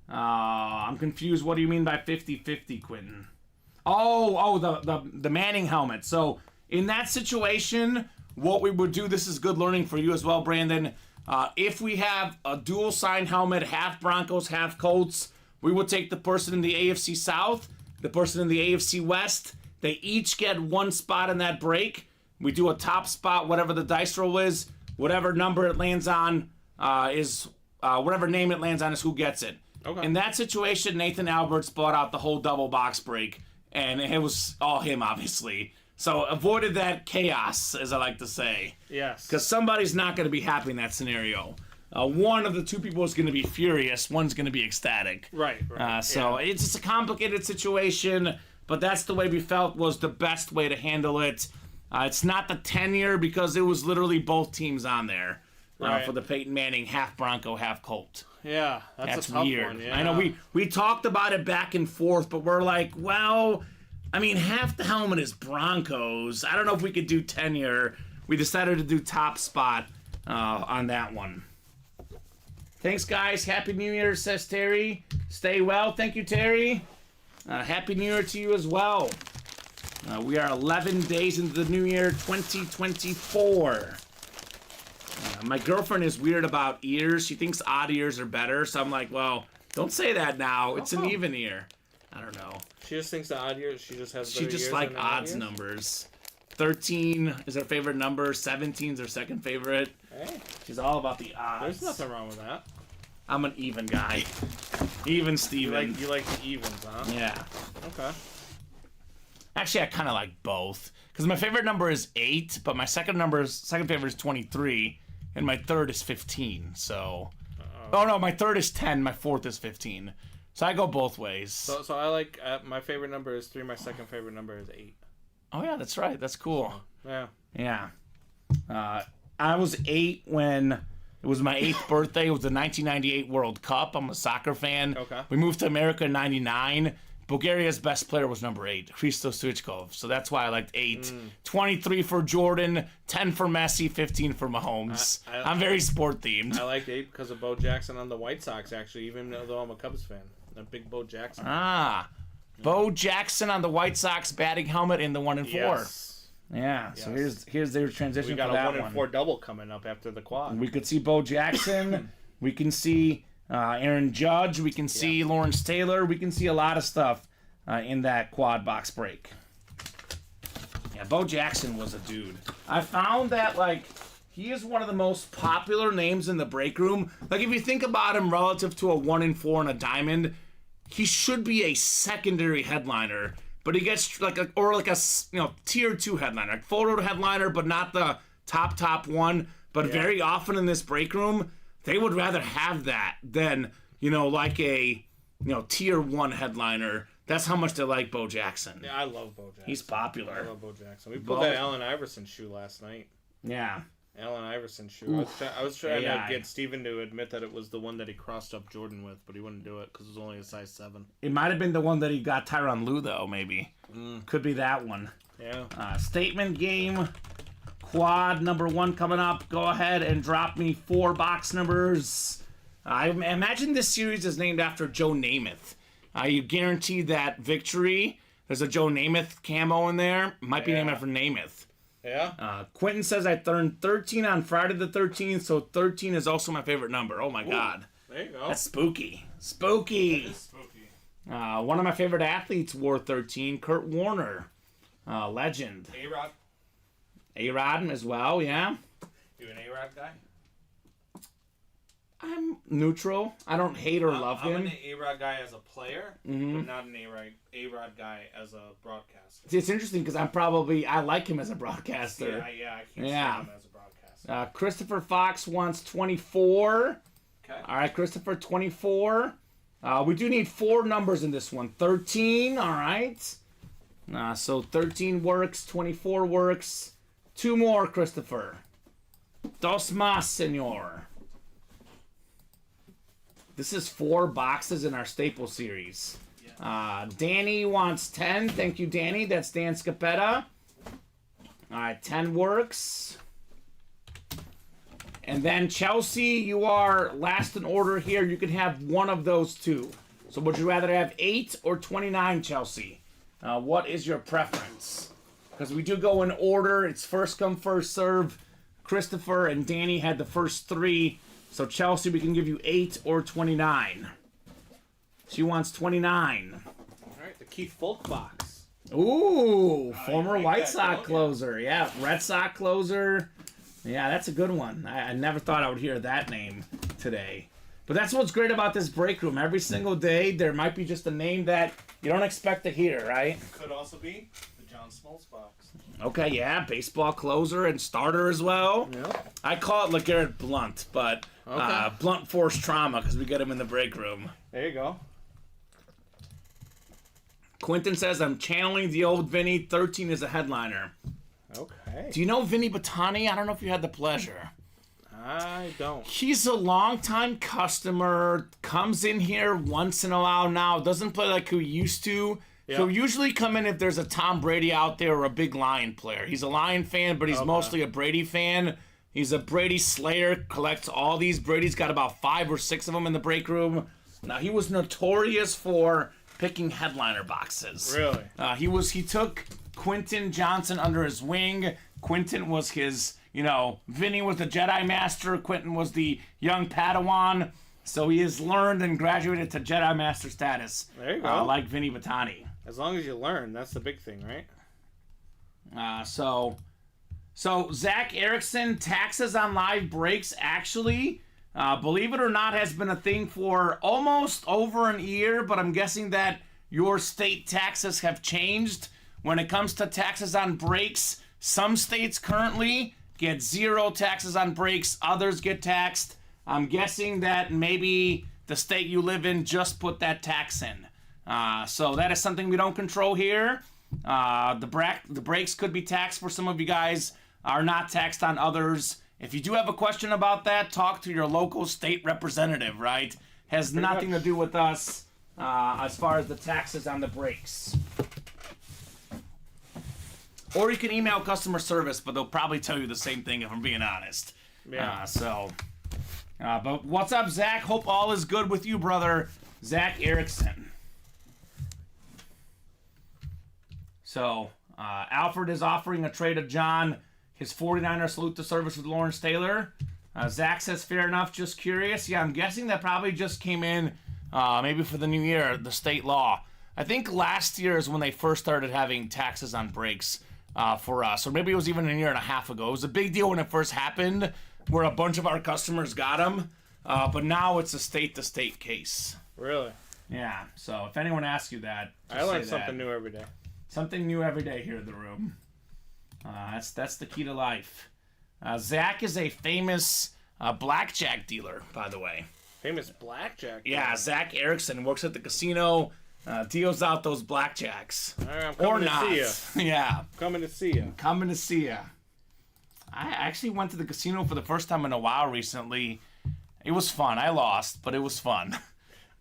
I'm confused. What do you mean by 50-50, Quentin? The Manning helmet. So in that situation, what we would do, this is good learning for you as well, Brandon. If we have a dual sign helmet, half Broncos, half Colts, we would take the person in the AFC South, the person in the AFC West. They each get one spot in that break. We do a top spot, whatever the dice roll is, whatever number it lands on whatever name it lands on is who gets it. Okay. In that situation, Nathan Alberts bought out the whole double box break, and it was all him, obviously. So avoided that chaos, as I like to say. Yes. Because somebody's not going to be happy in that scenario. One of the two people is going to be furious. One's going to be ecstatic. Right. It's just a complicated situation, but that's the way we felt was the best way to handle it. It's not the tenure because it was literally both teams on there for the Peyton Manning half Bronco, half Colt. Yeah, that's a tough weird. one. Yeah. I know we talked about it back and forth, but we're like, well, I mean, half the helmet is Broncos. I don't know if we could do tenure. We decided to do top spot on that one. Thanks, guys. Happy New Year, says Terry. Stay well. Thank you, Terry. Happy New Year to you as well. We are 11 days into the new year, 2024. My girlfriend is weird about ears. She thinks odd ears are better. So I'm like, well, don't say that now. It's an even ear. I don't know. She just thinks the odd years. She just has. She just like odds numbers. 13 is her favorite number. 17 is her second favorite. Hey, she's all about the odds. There's nothing wrong with that. I'm an even guy. Even Steven. You like the evens, huh? Yeah. Okay. Actually, I kind of like both. Because my favorite number is 8, but my second favorite is 23, and my third is 15. So, oh no, my third is 10, my fourth is 15. So I go both ways. So I like my favorite number is 3. My second favorite number is 8. Oh yeah, that's right. That's cool. Yeah. Yeah. I was 8 when it was my 8th birthday. It was the 1998 World Cup. I'm a soccer fan. Okay. We moved to America in 99. Bulgaria's best player was number 8, Hristo Stoichkov. So that's why I liked 8. 23 for Jordan, 10 for Messi, 15 for Mahomes. I'm very sport themed. I like 8 because of Bo Jackson on the White Sox, actually, even though I'm a Cubs fan. I'm a big Bo Jackson. Bo Jackson on the White Sox batting helmet in the 1 and 4. Yes. Yeah, so here's their transition we got for that 1 and 4 double coming up after the quad. We could see Bo Jackson. We can see Aaron Judge. We can see Lawrence Taylor. We can see a lot of stuff in that quad box break. Yeah, Bo Jackson was a dude. I found that, like, he is one of the most popular names in the break room. Like, if you think about him relative to a 1 and 4 and a diamond, he should be a secondary headliner. But he gets like a tier 2 headliner, like photo headliner, but not the top one. But very often in this break room, they would rather have that than like a tier 1 headliner. That's how much they like Bo Jackson. Yeah, I love Bo Jackson. He's popular. I love Bo Jackson. We pulled that Allen Iverson shoe last night. Yeah. Allen Iverson shoe. I was trying to get Steven to admit that it was the one that he crossed up Jordan with, but he wouldn't do it because it was only a size 7. It might have been the one that he got Tyronn Lue, though, maybe. Could be that one. Yeah. Statement game. Quad number 1 coming up. Go ahead and drop me 4 box numbers. I imagine this series is named after Joe Namath. You guarantee that victory. There's a Joe Namath camo in there. Might be named after Namath. Yeah. Quentin says I turned 13 on Friday the 13th, so 13 is also my favorite number. Oh my God. There you go. That's spooky. Spooky. That is spooky. One of my favorite athletes wore 13, Kurt Warner. Legend. A-Rod. A-Rod as well, yeah. You an A-Rod guy? I'm neutral. I don't hate or love I'm him. an A-Rod guy as a player, but not an A-Rod guy as a broadcaster. It's interesting because I like him as a broadcaster. I can't stand him as a broadcaster. Christopher Fox wants 24. Okay. All right, Christopher, 24. We do need 4 numbers in this one. 13, all right. So 13 works, 24 works. 2 more, Christopher. Dos más, senor. This is 4 boxes in our staple series. Danny wants 10. Thank you, Danny. That's Dan Scapetta. All right, 10 works. And then Chelsea, you are last in order here. You can have one of those 2. So would you rather have 8 or 29, Chelsea? What is your preference? Because we do go in order. It's first come, first serve. Christopher and Danny had the first 3. So Chelsea, we can give you 8 or 29. She wants 29. All right, the Keith Folk box. Ooh, former like White that, Sox don't you? closer. Yeah, Red Sox closer. Yeah, that's a good one. I never thought I would hear that name today. But that's what's great about this break room. Every single day, there might be just a name that you don't expect to hear, right? Could also be the John Smoltz box. Okay, yeah, baseball closer and starter as well. Yeah. I call it LeGarrette Blunt, but blunt force trauma because we get him in the break room. There you go. Quentin says, I'm channeling the old Vinny. 13 is a headliner. Okay. Do you know Vinny Battani? I don't know if you had the pleasure. I don't. He's a longtime customer, comes in here once in a while now, doesn't play like he used to. Yeah. He'll usually come in if there's a Tom Brady out there or a big Lion player. He's a Lion fan, but he's mostly a Brady fan. He's a Brady slayer, collects all these. Brady's got about 5 or 6 of them in the break room. Now, he was notorious for picking headliner boxes. Really? He took Quentin Johnson under his wing. Quentin was his, Vinny was the Jedi Master. Quentin was the young Padawan. So he has learned and graduated to Jedi Master status. There you go. Like Vinny Battani. As long as you learn, that's the big thing, right? So Zach Erickson, taxes on live breaks actually, believe it or not, has been a thing for almost over a year, but I'm guessing that your state taxes have changed. When it comes to taxes on breaks, some states currently get 0 taxes on breaks, others get taxed. I'm guessing that maybe the state you live in just put that tax in. So that is something we don't control here. The breaks could be taxed for some of you guys, are not taxed on others. If you do have a question about that, talk to your local state representative, right? Has nothing to do with us as far as the taxes on the breaks. Or you can email customer service, but they'll probably tell you the same thing if I'm being honest. Yeah. But what's up, Zach? Hope all is good with you, brother. Zach Erickson. So, Alfred is offering a trade of John, his 49er salute to service with Lawrence Taylor. Zach says, fair enough, just curious. Yeah, I'm guessing that probably just came in maybe for the new year, the state law. I think last year is when they first started having taxes on breaks for us. Or maybe it was even a year and a half ago. It was a big deal when it first happened, where a bunch of our customers got them. But now it's a state-to-state case. Really? Yeah, so if anyone asks you that, just I learn say something that. new every day. Something new every day here in the room. That's the key to life. Zach is a famous blackjack dealer, by the way. Famous blackjack. Yeah, Zach Erickson works at the casino, deals out those blackjacks. All right, I'm coming to see you. Yeah. Coming to see you. Coming to see ya. I actually went to the casino for the first time in a while recently. It was fun. I lost, but it was fun.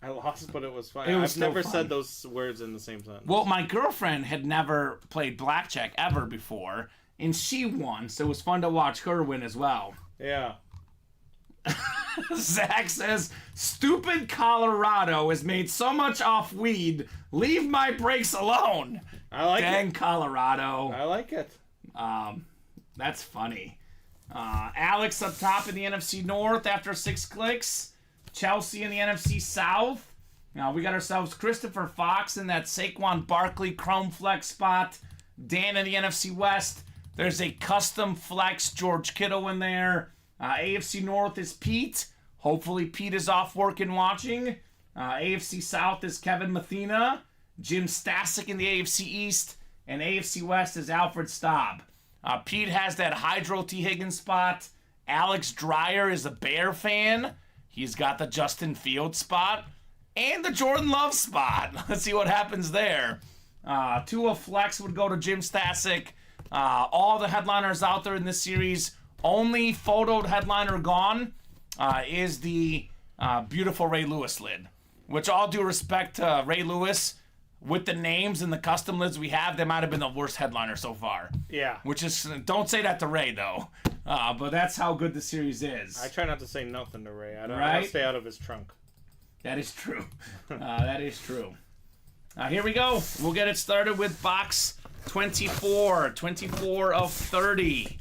I lost, but it was fun. It was I've never fun. said those words in the same sentence. Well, my girlfriend had never played blackjack ever before, and she won, so it was fun to watch her win as well. Yeah. Zach says, stupid Colorado has made so much off weed. Leave my breaks alone. I like Dang, it. Colorado. I like it. That's funny. Alex up top in the NFC North after 6 clicks. Chelsea in the NFC South. Now we got ourselves Christopher Fox in that Saquon Barkley Chrome Flex spot. Dan in the NFC West. There's a custom flex George Kittle in there. AFC North is Pete. Hopefully Pete is off work and watching. AFC South is Kevin Mathena. Jim Stasic in the AFC East. And AFC West is Alfred Staub. Pete has that Hydro T. Higgins spot. Alex Dreyer is a Bear fan. He's got the Justin Fields spot. And the Jordan Love spot. Let's see what happens there. Tua Flex would go to Jim Stasic. All the headliners out there in this series. Only photoed headliner gone is the beautiful Ray Lewis lid. Which, all due respect to Ray Lewis, with the names and the custom lids we have, they might have been the worst headliner so far. Yeah. Which is, don't say that to Ray, though. But that's how good the series is. I try not to say nothing to Ray. I don't Right? stay out of his trunk. That is true. That is true. Here we go. We'll get it started with box 24. 24 of 30.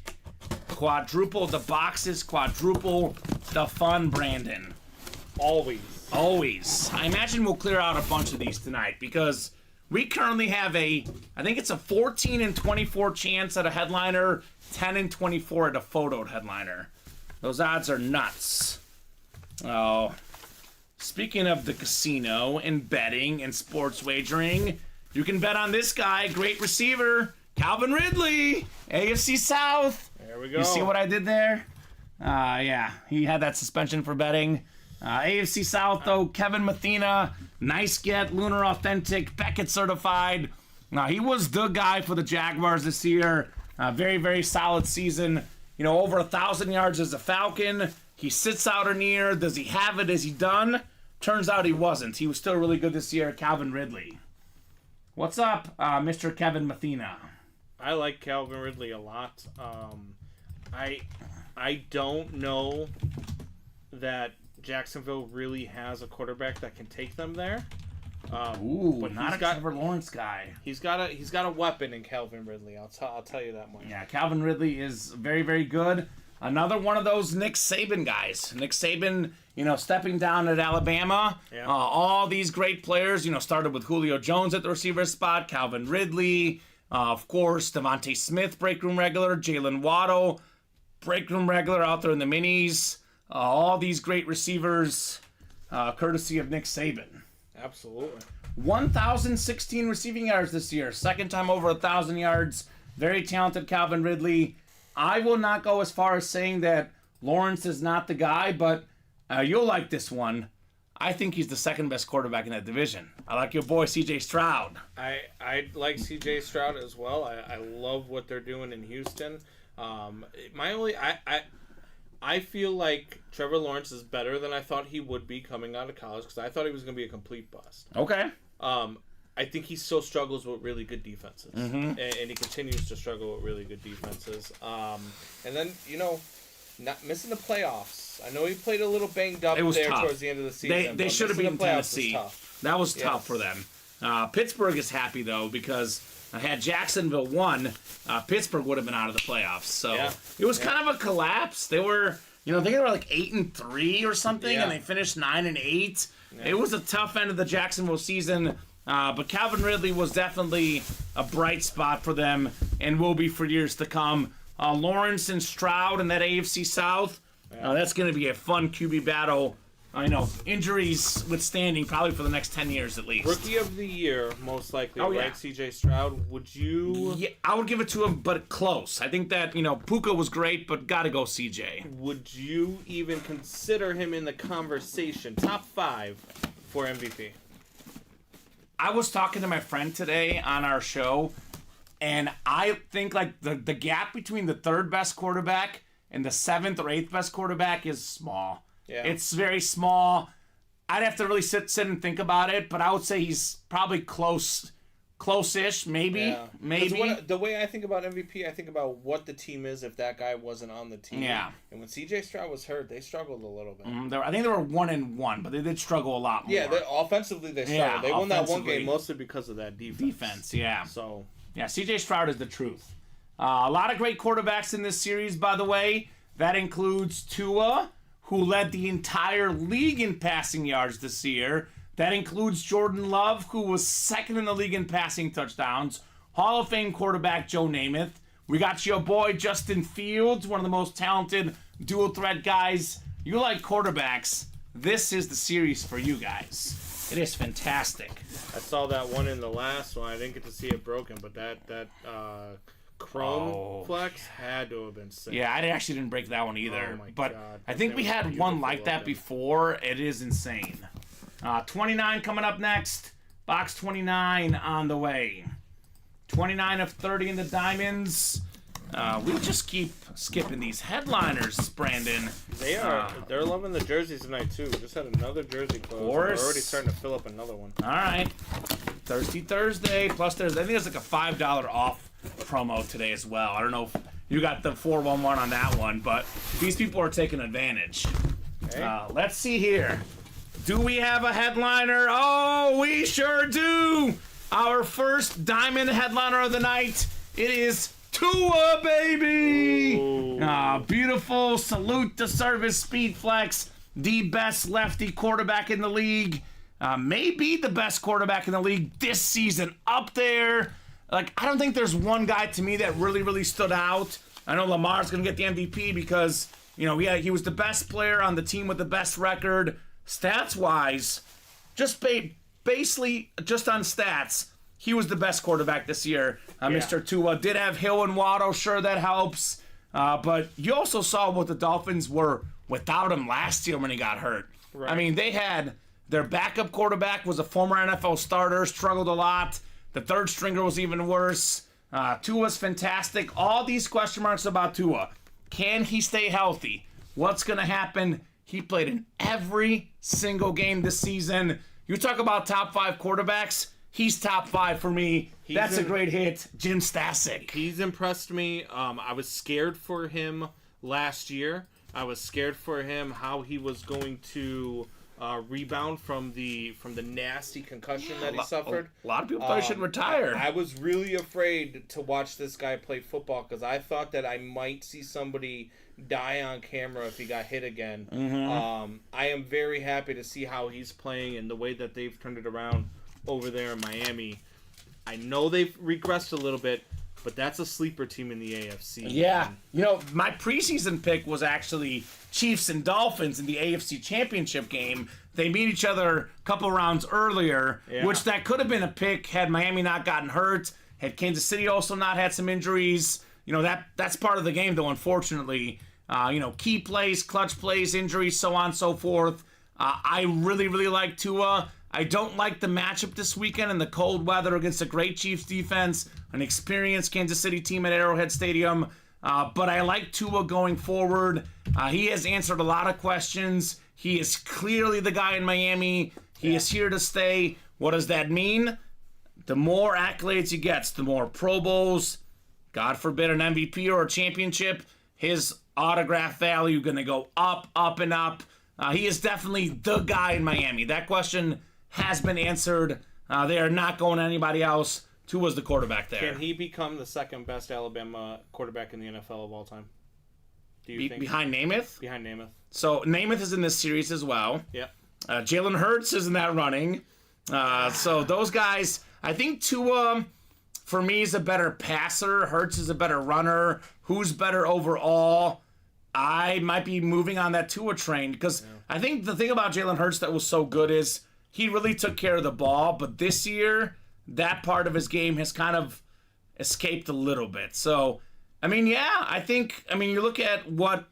Quadruple the boxes, quadruple the fun, Brandon. Always. Always. I imagine we'll clear out a bunch of these tonight because we currently have I think it's a 14 and 24 chance at a headliner, 10 and 24 at a photoed headliner. Those odds are nuts. Oh. Speaking of the casino and betting and sports wagering, you can bet on this guy, great receiver, Calvin Ridley, AFC South. There we go. You see what I did there? Yeah, he had that suspension for betting. AFC South, though, Kevin Mathena, nice get, Lunar Authentic, Beckett certified. He was the guy for the Jaguars this year. Very, very solid season. You know, over 1,000 yards as a Falcon. He sits out a year. Does he have it? Is he done? Turns out he wasn't. He was still really good this year, Calvin Ridley. What's up, Mr. Kevin Mathena? I like Calvin Ridley a lot. I don't know that Jacksonville really has a quarterback that can take them there. Ooh, but not a Trevor Lawrence guy. He's got a weapon in Calvin Ridley. I'll tell you that much. Yeah, Calvin Ridley is very, very good. Another one of those Nick Saban guys. Nick Saban, stepping down at Alabama. Yeah. All these great players, started with Julio Jones at the receiver spot, Calvin Ridley, of course, Devontae Smith, break room regular, Jalen Waddle, break room regular out there in the minis. All these great receivers, courtesy of Nick Saban. Absolutely. 1,016 receiving yards this year. Second time over 1,000 yards. Very talented Calvin Ridley. I will not go as far as saying that Lawrence is not the guy, but you'll like this one. I think he's the second best quarterback in that division. I like your boy C.J. Stroud. I like C.J. Stroud as well. I love what they're doing in Houston. I feel like Trevor Lawrence is better than I thought he would be coming out of college because I thought he was going to be a complete bust. Okay. I think he still struggles with really good defenses, Mm-hmm. and he continues to struggle with really good defenses. And then not missing the playoffs. I know he played a little banged up there tough. Towards the end of the season. They should have beaten Tennessee. That was Yes. tough for them. Pittsburgh is happy though because had Jacksonville won, Pittsburgh would have been out of the playoffs. So it was kind of a collapse. They were, I think they were like 8-3 or something, and they finished 9-8. Yeah. It was a tough end of the Jacksonville season. But Calvin Ridley was definitely a bright spot for them and will be for years to come. Lawrence and Stroud in that AFC South, that's going to be a fun QB battle injuries withstanding, probably for the next 10 years at least. Rookie of the year, most likely, Oh, yeah. right? C.J. Stroud. Would you? Yeah, I would give it to him, but close. I think that, Puka was great, but got to go CJ. Would you even consider him in the conversation? Top 5 for MVP. I was talking to my friend today on our show, and I think like the gap between the third best quarterback and the 7th or 8th best quarterback is small. Yeah. It's very small. I'd have to really sit and think about it, but I would say he's probably close-ish, maybe. Yeah. Maybe. The way I think about MVP, I think about what the team is if that guy wasn't on the team. Yeah. And when C.J. Stroud was hurt, they struggled a little bit. I think they were 1-1, but they did struggle a lot more. Yeah, offensively they struggled. Yeah, They won that one offensively. game mostly because of that defense. Defense, yeah. So Yeah, C.J. Stroud is the truth. A lot of great quarterbacks in this series, by the way. That includes Tua, who led the entire league in passing yards this year. That includes Jordan Love, who was second in the league in passing touchdowns. Hall of Fame quarterback Joe Namath. We got your boy Justin Fields, one of the most talented dual threat guys. You like quarterbacks, this is the series for you guys. It is fantastic. I saw that one in the last one. I didn't get to see it broken, but that Chrome flex had to have been sick. Yeah, I actually didn't break that one either. Oh my but God. I think we had one like that looking. before. It is insane. 29 coming up next. Box 29 on the way. 29 of 30 in the diamonds. We just keep skipping these headliners, Brandon. They're loving the jerseys tonight too. We just had another jersey close. We're already starting to fill up another one. All right. Thirsty Thursday. Plus, I think there's like a $5 off promo today as well. I don't know if you got the 411 on that one, but these people are taking advantage. Okay. Let's see here. Do we have a headliner? Oh, we sure do. Our first diamond headliner of the night. It is Tua, baby. Beautiful. Salute to Service Speed Flex. The best lefty quarterback in the league. Maybe the best quarterback in the league this season. Up there. Like, I don't think there's one guy to me that really, really stood out. I know Lamar's going to get the MVP because, he was the best player on the team with the best record. Stats-wise, just basically just on stats, he was the best quarterback this year. Mr. Tua did have Hill and Waddle. Sure, that helps. But you also saw what the Dolphins were without him last year when he got hurt. Right. I mean, they had their backup quarterback was a former NFL starter, struggled a lot. The third stringer was even worse. Tua's fantastic. All these question marks about Tua. Can he stay healthy? What's going to happen? He played in every single game this season. You talk about top 5 quarterbacks. He's top 5 for me. That's a great hit. Jim Stasic. He's impressed me. I was scared for him last year. I was scared for him how he was going to rebound from the nasty concussion that he suffered. A lot of people thought he should retire. I was really afraid to watch this guy play football because I thought that I might see somebody die on camera if he got hit again. I am very happy to see how he's playing and the way that they've turned it around over there in Miami. I know they've regressed a little bit, but that's a sleeper team in the AFC. Yeah. My preseason pick was actually Chiefs and Dolphins in the AFC Championship game. They meet each other a couple rounds earlier, which that could have been a pick had Miami not gotten hurt, had Kansas City also not had some injuries. That's part of the game, though, unfortunately. Key plays, clutch plays, injuries, so on and so forth. I really, really like Tua. I don't like the matchup this weekend in the cold weather against a great Chiefs defense, an experienced Kansas City team at Arrowhead Stadium. But I like Tua going forward. He has answered a lot of questions. He is clearly the guy in Miami. He is here to stay. What does that mean? The more accolades he gets, the more Pro Bowls, God forbid an MVP or a championship, his autograph value going to go up, up, and up. He is definitely the guy in Miami. That question has been answered. They are not going to anybody else. Tua's the quarterback there. Can he become the second best Alabama quarterback in the NFL of all time? Do you think? Behind Namath? Behind Namath. So Namath is in this series as well. Yep. Jalen Hurts is in that running. So those guys, I think Tua, for me, is a better passer. Hurts is a better runner. Who's better overall? I might be moving on that Tua train because I think the thing about Jalen Hurts that was so good is he really took care of the ball, but this year that part of his game has kind of escaped a little bit. So, I mean, you look at what,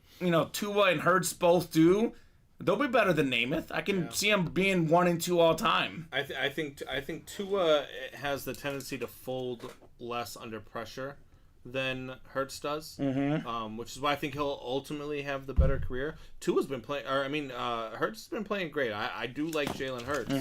Tua and Hurts both do, they'll be better than Namath. I can see them being 1 and 2 all time. I think Tua has the tendency to fold less under pressure than Hurts does, which is why I think he'll ultimately have the better career. Tua's been playing, Hurts has been playing great. I do like Jalen Hurts.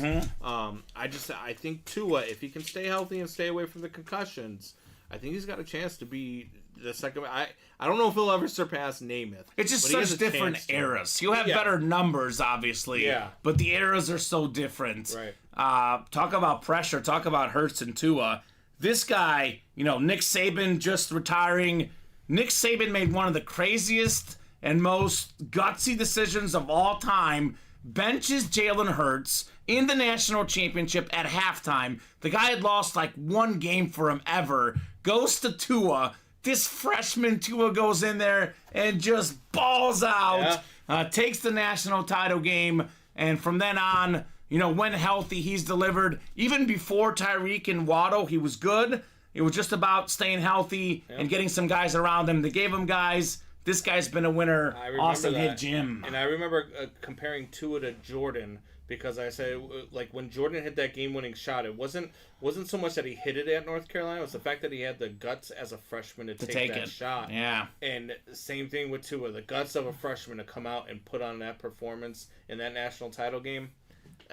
I think Tua, if he can stay healthy and stay away from the concussions, I think he's got a chance to be the second. I don't know if he'll ever surpass Namath. It's just such different eras. You have better numbers, obviously, but the eras are so different. Right. Talk about pressure. Talk about Hurts and Tua. This guy, Nick Saban just retiring. Nick Saban made one of the craziest and most gutsy decisions of all time. Benches Jalen Hurts in the national championship at halftime. The guy had lost like one game for him ever. Goes to Tua. This freshman Tua goes in there and just balls out. Takes the national title game. And from then on, when healthy, he's delivered. Even before Tyreek and Waddle, he was good. It was just about staying healthy and getting some guys around him. They gave him guys. This guy's been a winner. Awesome hit, Jim. And I remember comparing Tua to Jordan because I said, like, when Jordan hit that game-winning shot, it wasn't so much that he hit it at North Carolina. It was the fact that he had the guts as a freshman to take that shot. Yeah. And same thing with Tua. The guts of a freshman to come out and put on that performance in that national title game.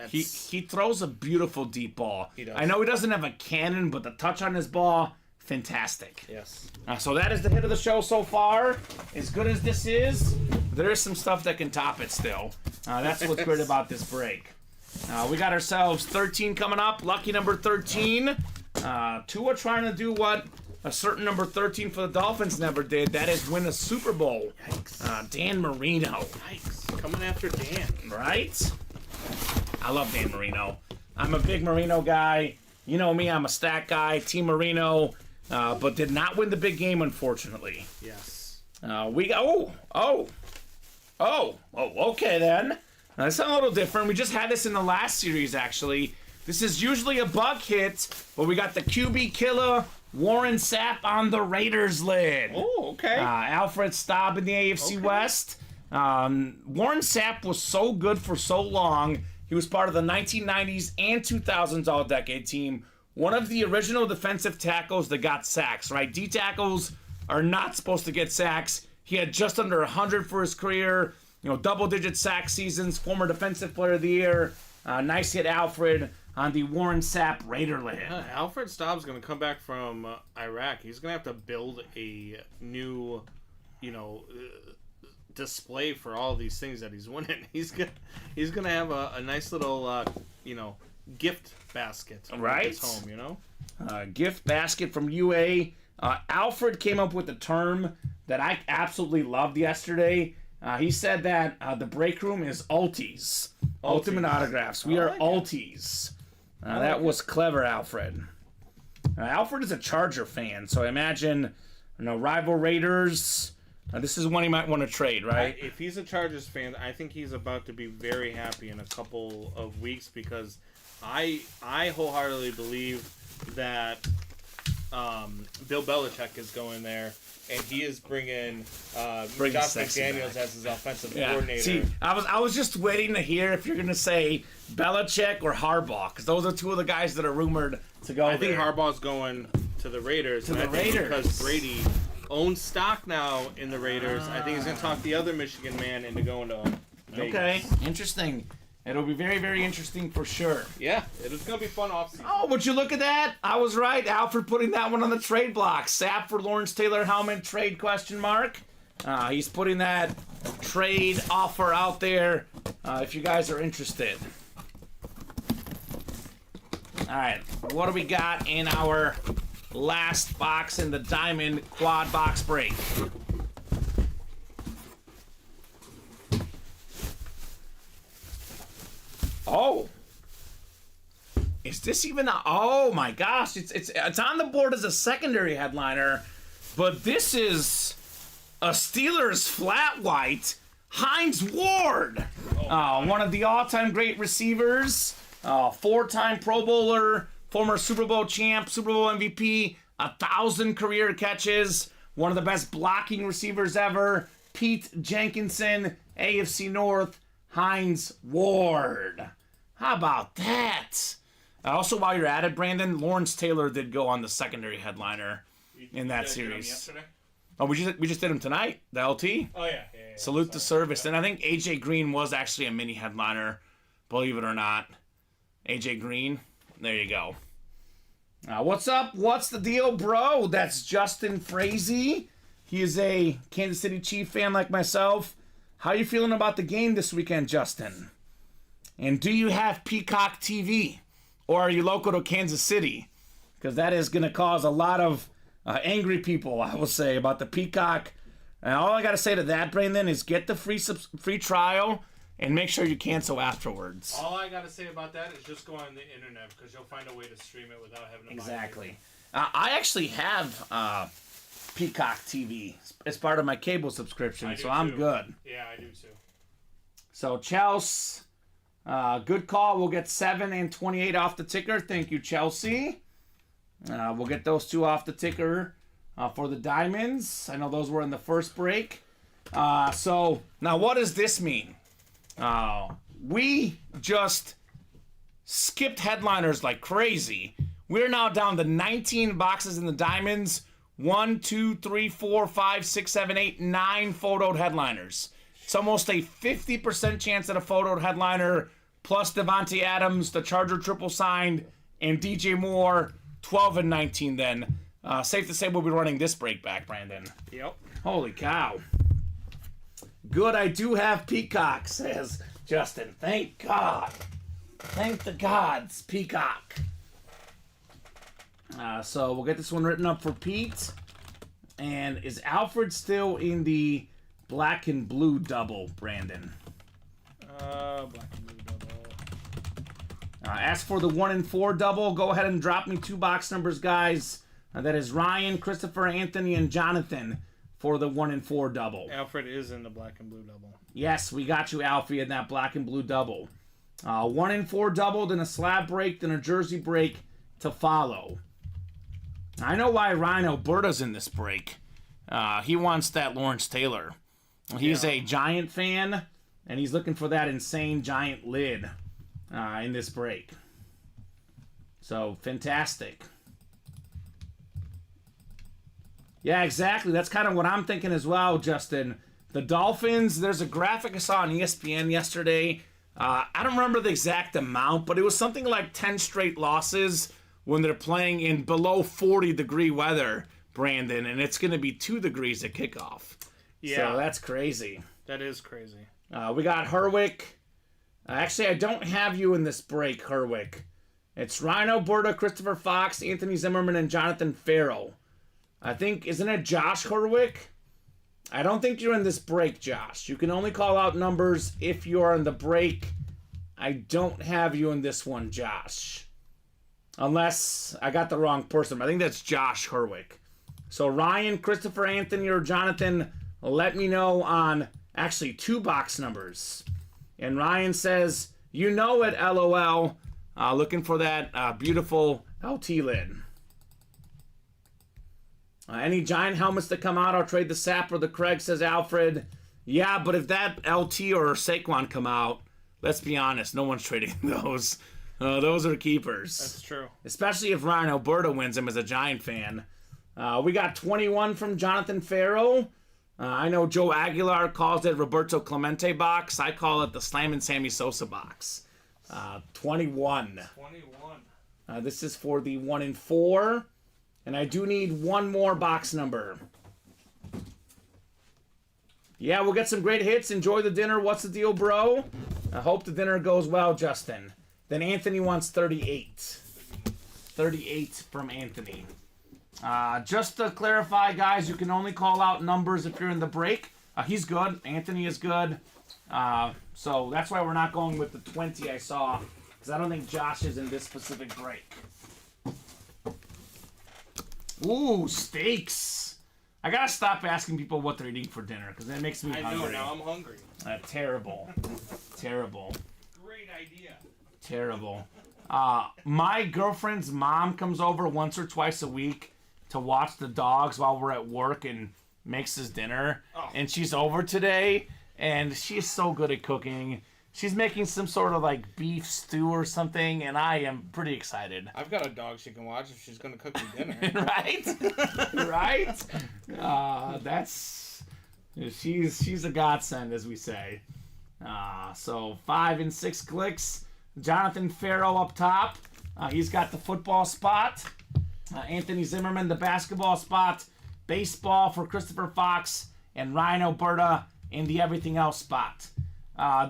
He throws a beautiful deep ball. He does. I know he doesn't have a cannon, but the touch on his ball, fantastic. Yes. So that is the hit of the show so far. As good as this is, there is some stuff that can top it still. That's what's great about this break. We got ourselves 13 coming up. Lucky number 13. Tua trying to do what a certain number 13 for the Dolphins never did. That is win a Super Bowl. Yikes. Dan Marino. Yikes. Coming after Dan. Right? I love Dan Marino. I'm a big Marino guy. You know me, I'm a stat guy. Team Marino, but did not win the big game, unfortunately. Yes. Okay then. It's a little different. We just had this in the last series, actually. This is usually a bug hit, but we got the QB killer, Warren Sapp, on the Raiders lid. Oh, okay. Alfred Staub in the AFC West. Warren Sapp was so good for so long. He was part of the 1990s and 2000s All-Decade team. One of the original defensive tackles that got sacks, right? D tackles are not supposed to get sacks. He had just under 100 for his career. Double-digit sack seasons. Former Defensive Player of the Year. Nice hit, Alfred, on the Warren Sapp Raider lid. Alfred Staub's going to come back from Iraq. He's going to have to build a new, display for all these things that he's winning. He's gonna have a nice little gift basket right at his home. Gift basket from UA. Alfred came up with a term that I absolutely loved yesterday. He said that the break room is Ulties. Ultimate autographs. We are Ulties. That was clever, Alfred. Alfred is a Charger fan, so I imagine rival Raiders. This is one he might want to trade, right? If he's a Chargers fan, I think he's about to be very happy in a couple of weeks because I wholeheartedly believe that Bill Belichick is going there, and he is bringing Josh McDaniels as his offensive coordinator. See, I was just waiting to hear if you're going to say Belichick or Harbaugh, because those are two of the guys that are rumored to go I think Harbaugh's going to the Raiders. Because Brady owns stock now in the Raiders. I think he's going to talk the other Michigan man into going to Vegas. Okay, interesting. It'll be very, very interesting for sure. Yeah, it's going to be fun offseason. Oh, would you look at that? I was right. Alfred putting that one on the trade block. Sapp for Lawrence Taylor helmet trade ? He's putting that trade offer out there if you guys are interested. All right, what do we got in our last box in the Diamond Quad Box break? Oh, is this even a? Oh my gosh, it's on the board as a secondary headliner, but this is a Steelers flat white, Hines Ward. One of the all-time great receivers, 4-time Pro Bowler, former Super Bowl champ, Super Bowl MVP, 1,000 career catches, one of the best blocking receivers ever, Pete Jenkinson, AFC North, Hines Ward. How about that? Also, while you're at it, Brandon, Lawrence Taylor did go on the secondary headliner in that series. Yesterday? Oh, we just did him tonight, the LT. Oh, yeah. Salute the service. And I think AJ Green was actually a mini headliner, believe it or not. AJ Green, there you go. What's up? What's the deal, bro? That's Justin Frazee. He is a Kansas City Chief fan like myself. How you feeling about the game this weekend, Justin? And do you have Peacock TV? Or are you local to Kansas City? Because that is going to cause a lot of angry people, I will say, about the Peacock. And all I got to say to that, Brandon, is get the free trial and make sure you cancel afterwards. All I got to say about that is just go on the internet because you'll find a way to stream it without having to Exactly. I actually have Peacock TV as part of my cable subscription, so I'm good. Yeah, I do too. So, Chelsea, good call. We'll get 7 and 28 off the ticker. Thank you, Chelsea. We'll get those 2 off the ticker for the Diamonds. I know those were in the first break. So, now what does this mean? We just skipped headliners like crazy. We're now down to 19 boxes in the Diamonds. 1, 2, 3, 4, 5, 6, 7, 8, 9 photoed headliners. It's almost a 50% chance at a photoed headliner, plus Devontae Adams, the Charger triple signed, and DJ Moore, 12 and 19 then. Safe to say we'll be running this break back, Brandon. Yep. Holy cow. Good, I do have Peacock, says Justin. Thank God. Thank the gods, Peacock. So we'll get this one written up for Pete. And is Alfred still in the black and blue double, Brandon? Black and blue double. As for the 1 and 4 double, go ahead and drop me 2 box numbers, guys. That is Ryan, Christopher, Anthony, and Jonathan for the 1 and 4 double. Alfred is in the black and blue double. Yes, we got you, Alfie, in that black and blue double. 1 and 4 double, then a slab break, then a jersey break to follow. I know why Ryan Alberta's in this break. He wants that Lawrence Taylor. He's a Giant fan, and he's looking for that insane Giant lid in this break. So, fantastic. Yeah, exactly. That's kind of what I'm thinking as well, Justin. The Dolphins, there's a graphic I saw on ESPN yesterday. I don't remember the exact amount, but it was something like 10 straight losses when they're playing in below 40-degree weather, Brandon, and it's going to be 2 degrees at kickoff. Yeah. So that's crazy. That is crazy. We got Herwick. Actually, I don't have you in this break, Herwick. It's Ryan Alberta, Christopher Fox, Anthony Zimmerman, and Jonathan Farrell. I think, isn't it Josh Herwick? I don't think you're in this break, Josh. You can only call out numbers if you're in the break. I don't have you in this one, Josh. Unless I got the wrong person. I think that's Josh Herwick. So Ryan, Christopher, Anthony, or Jonathan, let me know on actually 2 box numbers. And Ryan says, you know it, LOL. Looking for that beautiful LT lid. Any Giant helmets that come out, I'll trade the Sap or the Craig, says Alfred. Yeah, but if that LT or Saquon come out, let's be honest, no one's trading those. Those are keepers. That's true. Especially if Ryan Alberta wins him as a Giant fan. We got 21 from Jonathan Farrell. I know Joe Aguilar calls it Roberto Clemente box. I call it the Slammin' Sammy Sosa box. 21. 21. This is for the 1 and 4. And I do need 1 more box number. Yeah, we'll get some great hits. Enjoy the dinner. What's the deal, bro? I hope the dinner goes well, Justin. Then Anthony wants 38. 38 from Anthony. Just to clarify, guys, you can only call out numbers if you're in the break. He's good. Anthony is good. So that's why we're not going with the 20 I saw, because I don't think Josh is in this specific break. Ooh, steaks. I gotta stop asking people what they're eating for dinner because that makes me I hungry. know, now I'm hungry. Terrible. Terrible. Great idea. Terrible. My girlfriend's mom comes over once or twice a week to watch the dogs while we're at work and makes us dinner. Oh. And she's over today, and she's so good at cooking. She's making some sort of like beef stew or something, and I am pretty excited. I've got a dog she can watch if she's gonna cook me dinner. Right? Right? She's a godsend, as we say. So 5 and 6 clicks. Jonathan Farrow up top. He's got the football spot. Anthony Zimmerman, the basketball spot. Baseball for Christopher Fox. And Ryan Alberta in the everything else spot.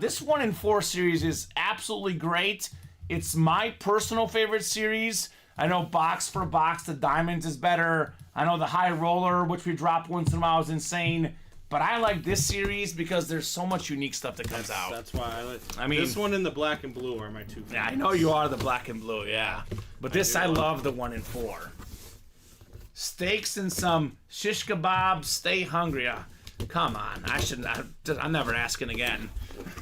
This 1 and 4 series is absolutely great. It's my personal favorite series. I know box for box, the Diamonds is better. I know the High Roller, which we drop once in a while, is insane. But I like this series because there's so much unique stuff that comes out. That's why I like. I mean, this one and the black and blue are my two favorites. Yeah, I know you are the black and blue, yeah. But this, I love the 1 and 4. Steaks and some shish kebab. Stay hungry. Come on, I'm never asking again.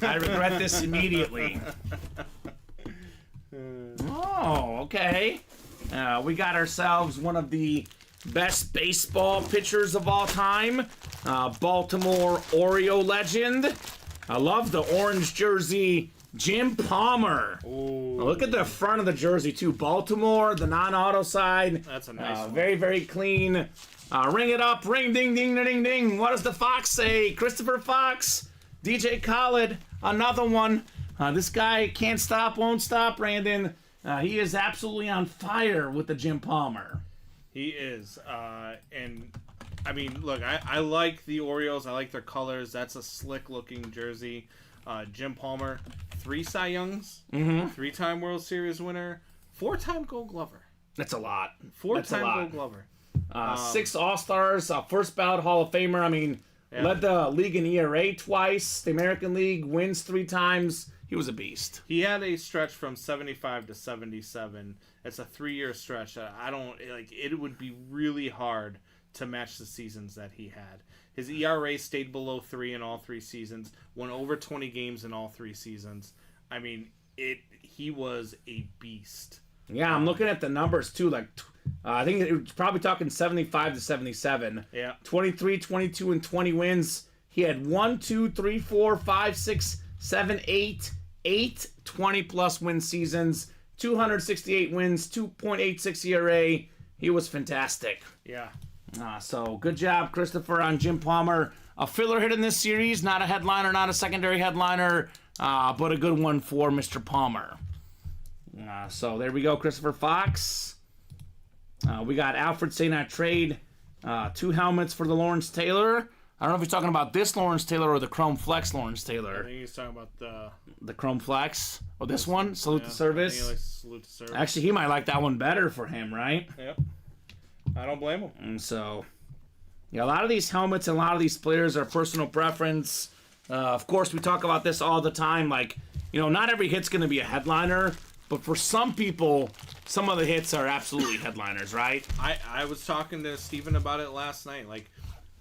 I regret this immediately. Oh, okay. We got ourselves one of the best baseball pitchers of all time. Baltimore Oriole legend. I love the orange jersey, Jim Palmer. Ooh. Look at the front of the jersey, too. Baltimore, the non-auto side. That's a nice one. Very, very clean. Ring it up. Ring, ding, ding, ding, ding. What does the Fox say? Christopher Fox. DJ Khaled. Another one. This guy can't stop, won't stop, Brandon. He is absolutely on fire with the Jim Palmer. He is. And, I mean, look, I like the Orioles. I like their colors. That's a slick-looking jersey. Jim Palmer, 3 Cy Youngs, 3-time World Series winner, 4-time Gold Glover. That's a lot. 4-time Gold Glover. 6 All-Stars, first ballot Hall of Famer. I mean, led the league in ERA twice, the American League, wins 3 times. He was a beast. He had a stretch from 75 to 77. It's a 3-year stretch. It would be really hard to match the seasons that he had. His ERA stayed below 3 in all 3 seasons, won over 20 games in all 3 seasons. I mean, he was a beast. Yeah, I'm looking at the numbers, too. Like, I think it was probably talking 75 to 77. Yeah. 23, 22, and 20 wins. He had 1, 2, 3, 4, 5, 6, 7, 8 20-plus win seasons, 268 wins, 2.86 ERA. He was fantastic. Yeah. So good job, Christopher, on Jim Palmer. A filler hit in this series, not a headliner, not a secondary headliner, but a good one for Mr. Palmer. So there we go, Christopher Fox. We got Alfred St. Trade, 2 helmets for the Lawrence Taylor. I don't know if he's talking about this Lawrence Taylor or the Chrome Flex Lawrence Taylor. I think he's talking about the Chrome Flex. Oh, this one? Salute to Service. I think he likes Salute to Service. Actually, he might like that one better for him, right? Yep. I don't blame him. And so, yeah, a lot of these helmets and a lot of these players are personal preference. Of course, we talk about this all the time. Like, not every hit's going to be a headliner, but for some people, some of the hits are absolutely headliners, right? I was talking to Steven about it last night. Like,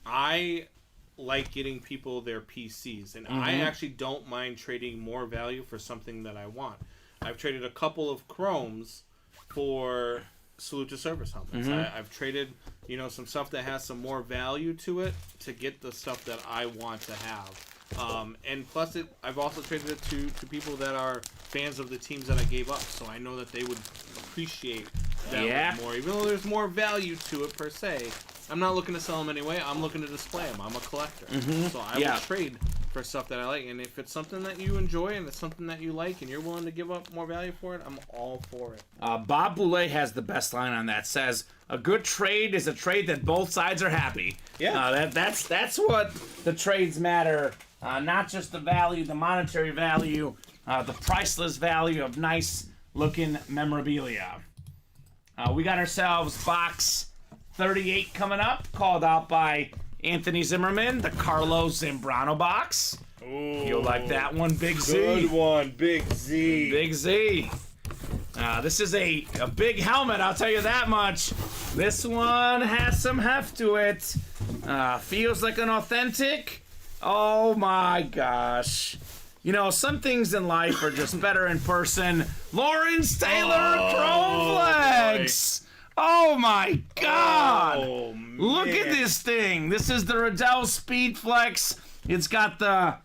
I like getting people their PCs, and I actually don't mind trading more value for something that I want. I've traded a couple of Chromes for Salute to Service helmets. I've traded, some stuff that has some more value to it to get the stuff that I want to have. And plus, I've also traded it to people that are fans of the teams that I gave up, so I know that they would appreciate that more. Even though there's more value to it per se, I'm not looking to sell them anyway. I'm looking to display them. I'm a collector, so I will trade for stuff that I like. And if it's something that you enjoy and it's something that you like and you're willing to give up more value for it, I'm all for it. Bob Boulay has the best line on that. Says, a good trade is a trade that both sides are happy. Yeah. That's what the trades matter. Not just the value, the monetary value, the priceless value of nice-looking memorabilia. We got ourselves box 38 coming up, called out by Anthony Zimmerman, the Carlos Zambrano box. Ooh, You'll like that one, Big Z. Good one, Big Z. Big Z. This is a big helmet, I'll tell you that much. This one has some heft to it. Feels like an authentic. Oh my gosh. You know, some things in life are just better in person. Lawrence Taylor Chrome Flex. Oh my God. Oh, Look at this thing. This is the Riddell Speed Flex. It's got the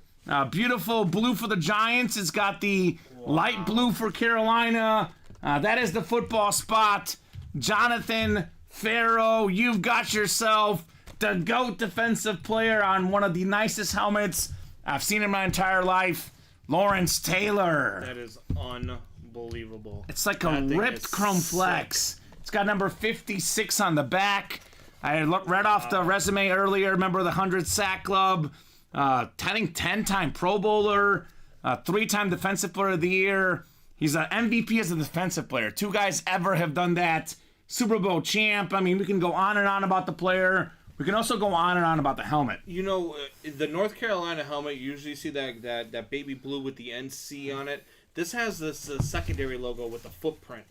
beautiful blue for the Giants. It's got the light blue for Carolina. That is the football spot. Jonathan Farrow, you've got yourself the GOAT defensive player on one of the nicest helmets I've seen in my entire life. Lawrence Taylor. That is unbelievable. It's like a ripped Chrome Flex. It's got number 56 on the back. I read off the resume earlier. Remember the 100 sack club. I think 10-time Pro Bowler. 3-time Defensive Player of the Year. He's an MVP as a defensive player. 2 guys ever have done that. Super Bowl champ. I mean, we can go on and on about the player. We can also go on and on about the helmet. You know, the North Carolina helmet, you usually see that baby blue with the NC on it. This has this secondary logo with the footprint.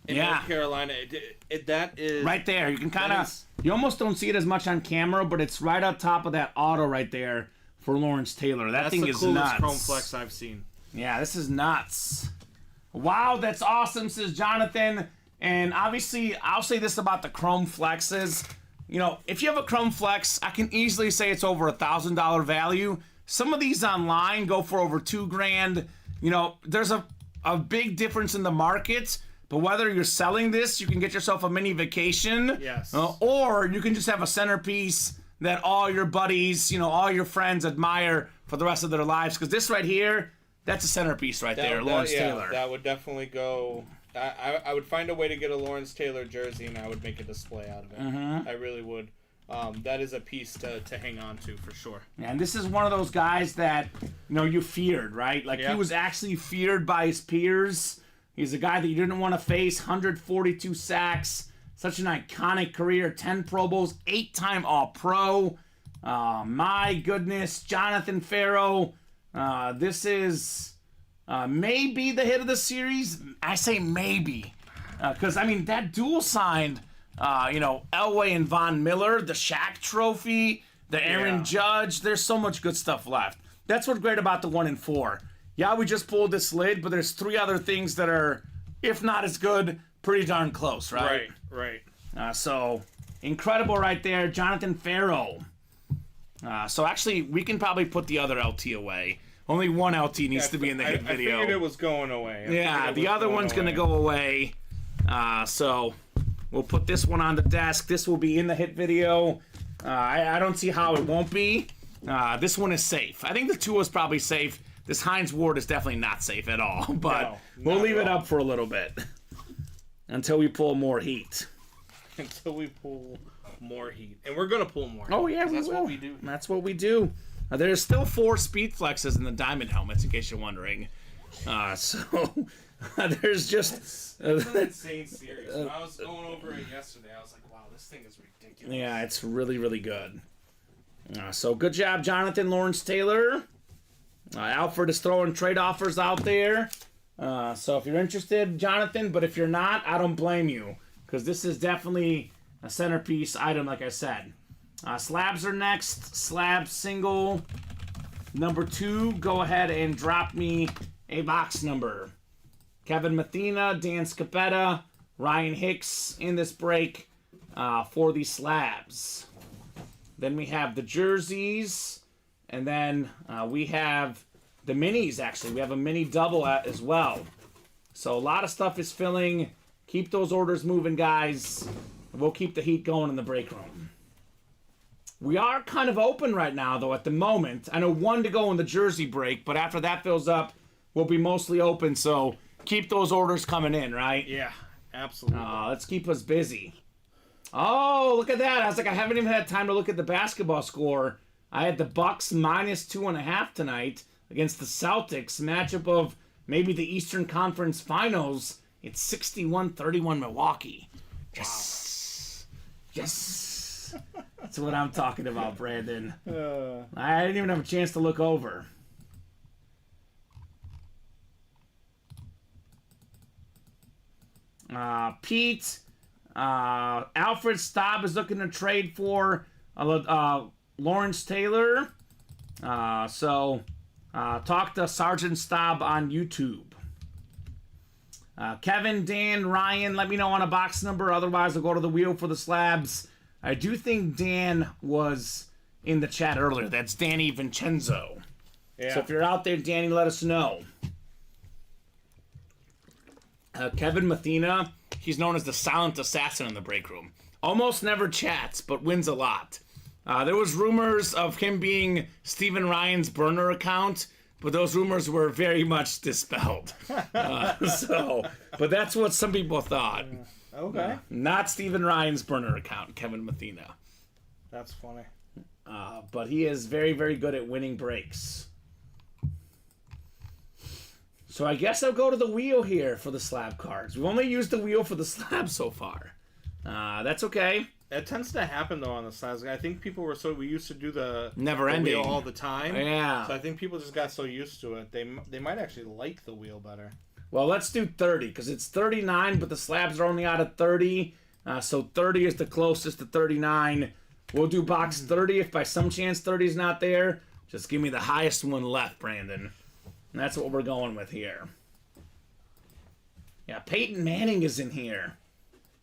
In North Carolina, that is... Right there. You can kind of... You almost don't see it as much on camera, but it's right up top of that auto right there for Lawrence Taylor. That thing is nuts. That's the coolest Chrome Flex I've seen. Yeah, this is nuts. Wow, that's awesome, says Jonathan. And obviously, I'll say this about the Chrome Flexes. You know, if you have a Chrome Flex, I can easily say it's over $1,000 value. Some of these online go for over $2,000. You know, there's a big difference in the market. But whether you're selling this, you can get yourself a mini vacation. Yes. Or you can just have a centerpiece that all your buddies, you know, all your friends admire for the rest of their lives. Because this right here, that's a centerpiece right there, Lawrence Taylor. That would definitely go... I would find a way to get a Lawrence Taylor jersey, and I would make a display out of it. Mm-hmm. I really would. That is a piece to hang on to, for sure. And this is one of those guys that, you know, you feared, right? Like, he was actually feared by his peers. He's a guy that you didn't want to face. 142 sacks. Such an iconic career. 10 Pro Bowls. 8-time All-Pro. My goodness. Jonathan Farrow. This is maybe the hit of the series. I say maybe. Because, I mean, that dual signed, you know, Elway and Von Miller, the Shaq Trophy, the Aaron Judge. There's so much good stuff left. That's what's great about the 1 and 4. Yeah, we just pulled this lid, but there's 3 other things that are, if not as good, pretty darn close, right? Right. So, incredible right there. Jonathan Farrow. So, actually, we can probably put the other LT away. Only one LT needs to be in the hit video. I figured it was going away. The other one's going to go away. So, we'll put this one on the desk. This will be in the hit video. I don't see how it won't be. This one is safe. I think the 2 is probably safe. This Hines Ward is definitely not safe at all. But we'll leave it up for a little bit. Until we pull more heat. Until we pull more heat. And we're going to pull more heat. Oh, yeah, that's what we do. That's what we do. There's still 4 speed flexes in the diamond helmets, in case you're wondering. So, there's just... It's an insane series. When I was going over it yesterday, I was like, wow, this thing is ridiculous. Yeah, it's really, really good. So, good job, Jonathan. Lawrence Taylor. Alfred is throwing trade offers out there. So, if you're interested, Jonathan, but if you're not, I don't blame you. Because this is definitely a centerpiece item, like I said. Slabs are next. Slab single number 2. Go ahead and drop me a box number. Kevin Mathena, Dan Scapetta, Ryan Hicks in this break for the slabs. Then we have the jerseys. And then we have the minis, actually. We have a mini double as well. So a lot of stuff is filling. Keep those orders moving, guys. We'll keep the heat going in the break room. We are kind of open right now, though, at the moment. I know 1 to go in the jersey break, but after that fills up, we'll be mostly open. So keep those orders coming in, right? Yeah, absolutely. Let's keep us busy. Oh, look at that. I was like, I haven't even had time to look at the basketball score. I had the Bucks minus 2.5 tonight against the Celtics. Matchup of maybe the Eastern Conference Finals. It's 61-31 Milwaukee. Yes. Yes. That's what I'm talking about, Brandon. I didn't even have a chance to look over. Pete, Alfred Staub is looking to trade for Lawrence Taylor. So talk to Sergeant Staub on YouTube. Kevin, Dan, Ryan, let me know on a box number. Otherwise, I'll go to the wheel for the slabs. I do think Dan was in the chat earlier. That's Danny Vincenzo. Yeah. So if you're out there, Danny, let us know. Kevin Mathena, he's known as the silent assassin in the break room. Almost never chats, but wins a lot. There was rumors of him being Stephen Ryan's burner account, but those rumors were very much dispelled. But that's what some people thought. Okay. Not Stephen Ryan's burner account, Kevin Mathena. That's funny. But he is very, very good at winning breaks. So I guess I'll go to the wheel here for the slab cards. We've only used the wheel for the slab so far. That's okay. It tends to happen though on the slabs. I think people were we used to do the Never-ending. wheel all the time. Yeah. So I think people just got so used to it. They might actually like the wheel better. Well, let's do 30 because it's 39, but the slabs are only out of 30. So 30 is the closest to 39. We'll do box 30 if by some chance 30 is not there. Just give me the highest one left, Brandon. And that's what we're going with here. Yeah, Peyton Manning is in here.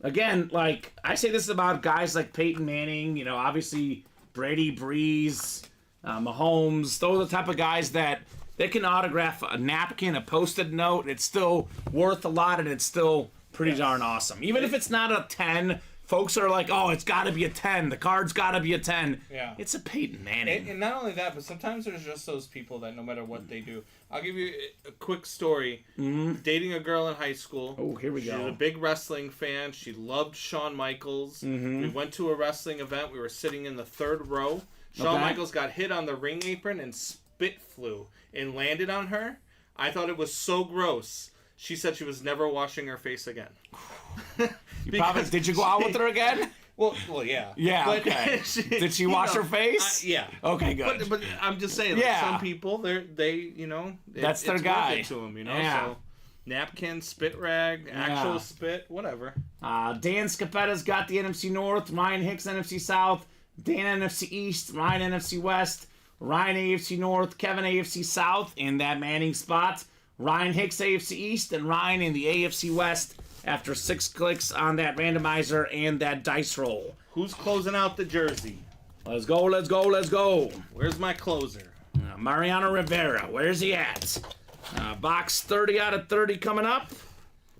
Again, like, I say this about guys like Peyton Manning, you know, obviously Brady, Breeze, Mahomes. Those are the type of guys that they can autograph a napkin, a Post-it note. It's still worth a lot, and it's still pretty darn awesome. Even if it's not a 10, folks are like, oh, it's got to be a 10. The card's got to be a 10. Yeah. It's a Peyton Manning. And not only that, but sometimes there's just those people that no matter what they do. I'll give you a quick story. Mm-hmm. Dating a girl in high school. Oh, here we go. She was a big wrestling fan. She loved Shawn Michaels. Mm-hmm. We went to a wrestling event. We were sitting in the third row. Shawn Michaels got hit on the ring apron and spit flew and landed on her. I thought it was so gross. She said she was never washing her face again. Did you go out with her again? Well, yeah. Yeah, but okay. Did she wash her face? Yeah. Okay, good. But I'm just saying, like, some people, they that's their it's guy. Worth it to them, Yeah. So, napkin, spit rag, actual spit, whatever. Dan Scapetta's got the NFC North. Ryan Hicks, NFC South. Dan, NFC East. Ryan, NFC West. Ryan, AFC North. Kevin, AFC South in that Manning spot. Ryan Hicks, AFC East. And Ryan in the AFC West after 6 clicks on that randomizer and that dice roll. Who's closing out the jersey? Let's go, let's go, let's go. Where's my closer? Mariano Rivera, where's he at? Box 30 out of 30 coming up.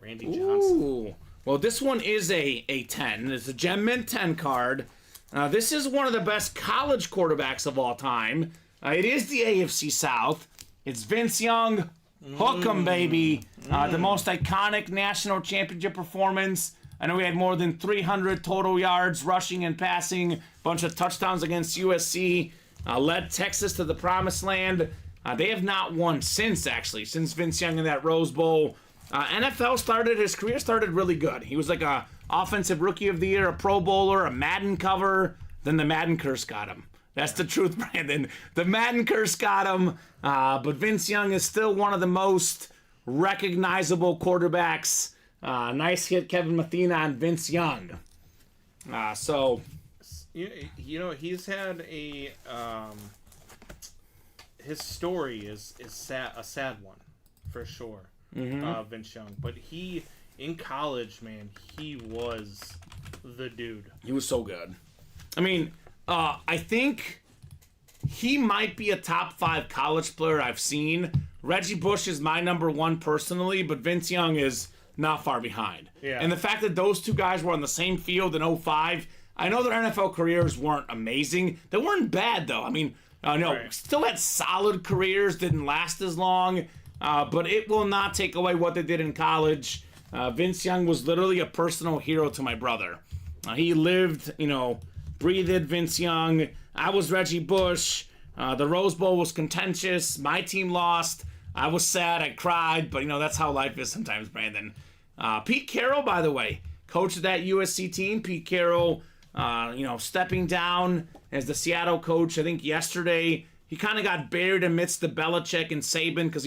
Randy Johnson. Ooh. Well, this one is a 10. It's a Gem Mint 10 card. This is one of the best college quarterbacks of all time. It is the AFC South. It's Vince Young. Hook 'em, baby. The most iconic national championship performance. I know he had more than 300 total yards, rushing and passing. Bunch of touchdowns against USC. Led Texas to the promised land. They have not won since Vince Young in that Rose Bowl. His career started really good. He was like a offensive rookie of the year, a Pro Bowler, a Madden cover. Then the Madden curse got him. That's the truth, Brandon. The Madden curse got him. But Vince Young is still one of the most recognizable quarterbacks. Nice hit, Kevin Mathena on Vince Young. You know, he's had a his story is a sad one for sure. Vince Young, but he in college, man, he was the dude. He was so good. I mean, I think he might be a top 5 college player I've seen. Reggie Bush is my number 1 personally, but Vince Young is not far behind. Yeah. And the fact that those two guys were on the same field in 05, I know their NFL careers weren't amazing. They weren't bad, though. I mean, still had solid careers, didn't last as long, but it will not take away what they did in college. Vince Young was literally a personal hero to my brother. He lived, breathed Vince Young. I was Reggie Bush. The Rose Bowl was contentious. My team lost. I was sad. I cried. But, that's how life is sometimes, Brandon. Pete Carroll, by the way, coach of that USC team. Pete Carroll, stepping down as the Seattle coach. I think yesterday he kind of got buried amidst the Belichick and Saban because,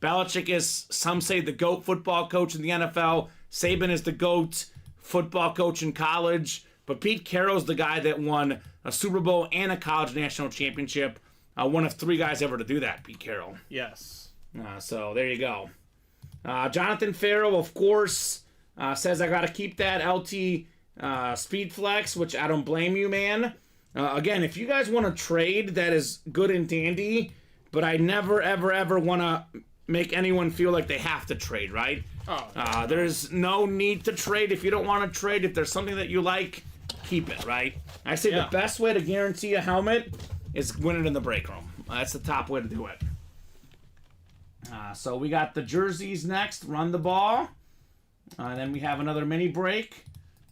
Belichick is, some say, the GOAT football coach in the NFL. Saban is the GOAT football coach in college, but Pete Carroll's the guy that won a Super Bowl and a college national championship. One of 3 guys ever to do that, Pete Carroll. Yes. So there you go. Jonathan Farrell, of course, says I got to keep that LT Speed Flex, which I don't blame you, man. Again, if you guys want to trade, that is good and dandy, but I never, ever, ever want to make anyone feel like they have to trade, right? There's no need to trade. If you don't want to trade, if there's something that you like, keep it, right? I say the best way to guarantee a helmet is win it in the break room. That's the top way to do it. So we got the jerseys next. Run the ball. Then we have another mini break.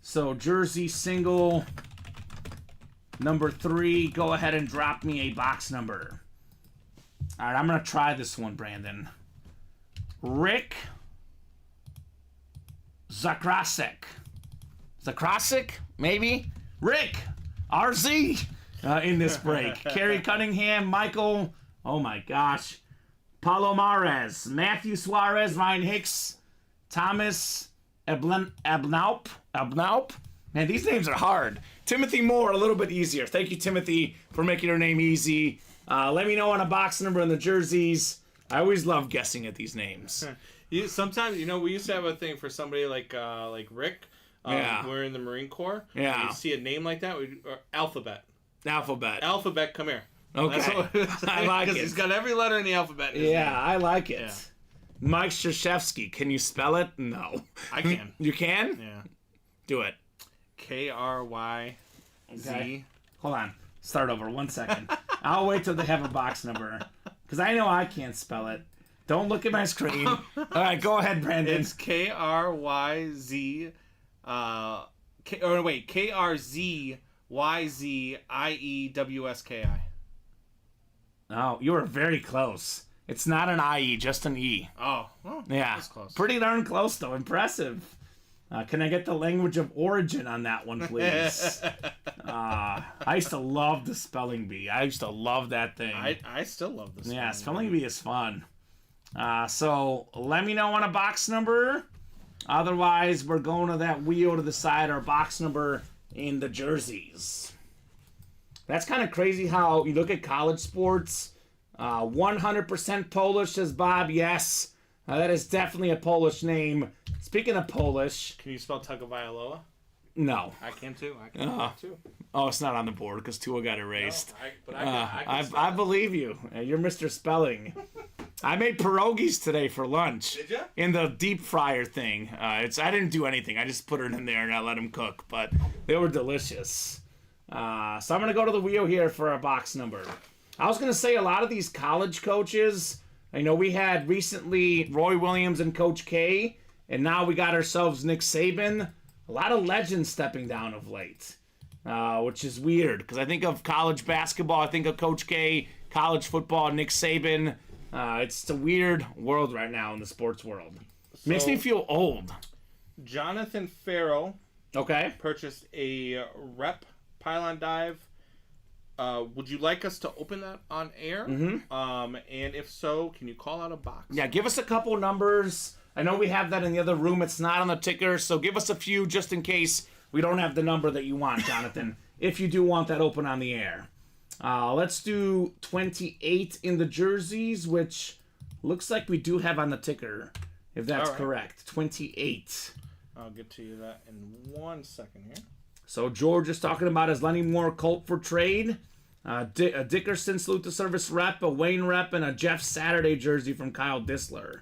So jersey single number 3. Go ahead and drop me a box number. All right, I'm going to try this one, Brandon. Rick Zakrasek. Zakrasek, maybe? Rick, RZ in this break. Kerry Cunningham, Michael, oh my gosh. Palomares, Matthew Suarez, Ryan Hicks, Thomas Abnaup. Man, these names are hard. Timothy Moore, a little bit easier. Thank you, Timothy, for making your name easy. Let me know on a box number in the jerseys. I always love guessing at these names. Sometimes, we used to have a thing for somebody like Rick. We're in the Marine Corps. Yeah. You see a name like that, Alphabet. Alphabet, come here. Okay. I like it. He's got every letter in the alphabet. I like it. Yeah. Mike Krzyzewski, can you spell it? No. I can. You can? Yeah. Do it. KRYZ. Okay. Hold on. Start over 1 second. I'll wait till they have a box number. Because I know I can't spell it. Don't look at my screen. All right, go ahead, Brandon. It's KRYZ. KRZYZIEWSKI. Oh, you were very close. It's not an IE, just an E. Oh, well, yeah. that's close. Pretty darn close, though. Impressive. Can I get the language of origin on that one, please? I used to love the spelling bee. I used to love that thing. I still love this. Yeah, spelling bee is fun. So let me know on a box number. Otherwise, we're going to that wheel to the side, our box number in the jerseys. That's kind of crazy how you look at college sports. 100% Polish, says Bob. Yes, that is definitely a Polish name. Speaking of Polish. Can you spell Tagovailoa? No. I can too. I can too. Oh, it's not on the board because Tua got erased. No, I believe you. You're Mr. Spelling. I made pierogies today for lunch. Did you? In the deep fryer thing. I didn't do anything. I just put it in there and I let them cook. But they were delicious. So I'm going to go to the wheel here for our box number. I was going to say a lot of these college coaches, we had recently Roy Williams and Coach K, and now we got ourselves Nick Saban. A lot of legends stepping down of late, which is weird because I think of college basketball, I think of Coach K, college football, Nick Saban. It's a weird world right now in the sports world. So, makes me feel old. Jonathan Farrell purchased a rep pylon dive. Would you like us to open that on air? Mm-hmm. And if so, can you call out a box? Yeah, give us a couple numbers. I know we have that in the other room. It's not on the ticker, so give us a few just in case we don't have the number that you want, Jonathan, if you do want that open on the air. Let's do 28 in the jerseys, which looks like we do have on the ticker, if that's correct. 28. I'll get to you that in 1 second here. So George is talking about his Lenny Moore Colt for trade. A Dickerson Salute to Service rep, a Wayne rep, and a Jeff Saturday jersey from Kyle Dissler.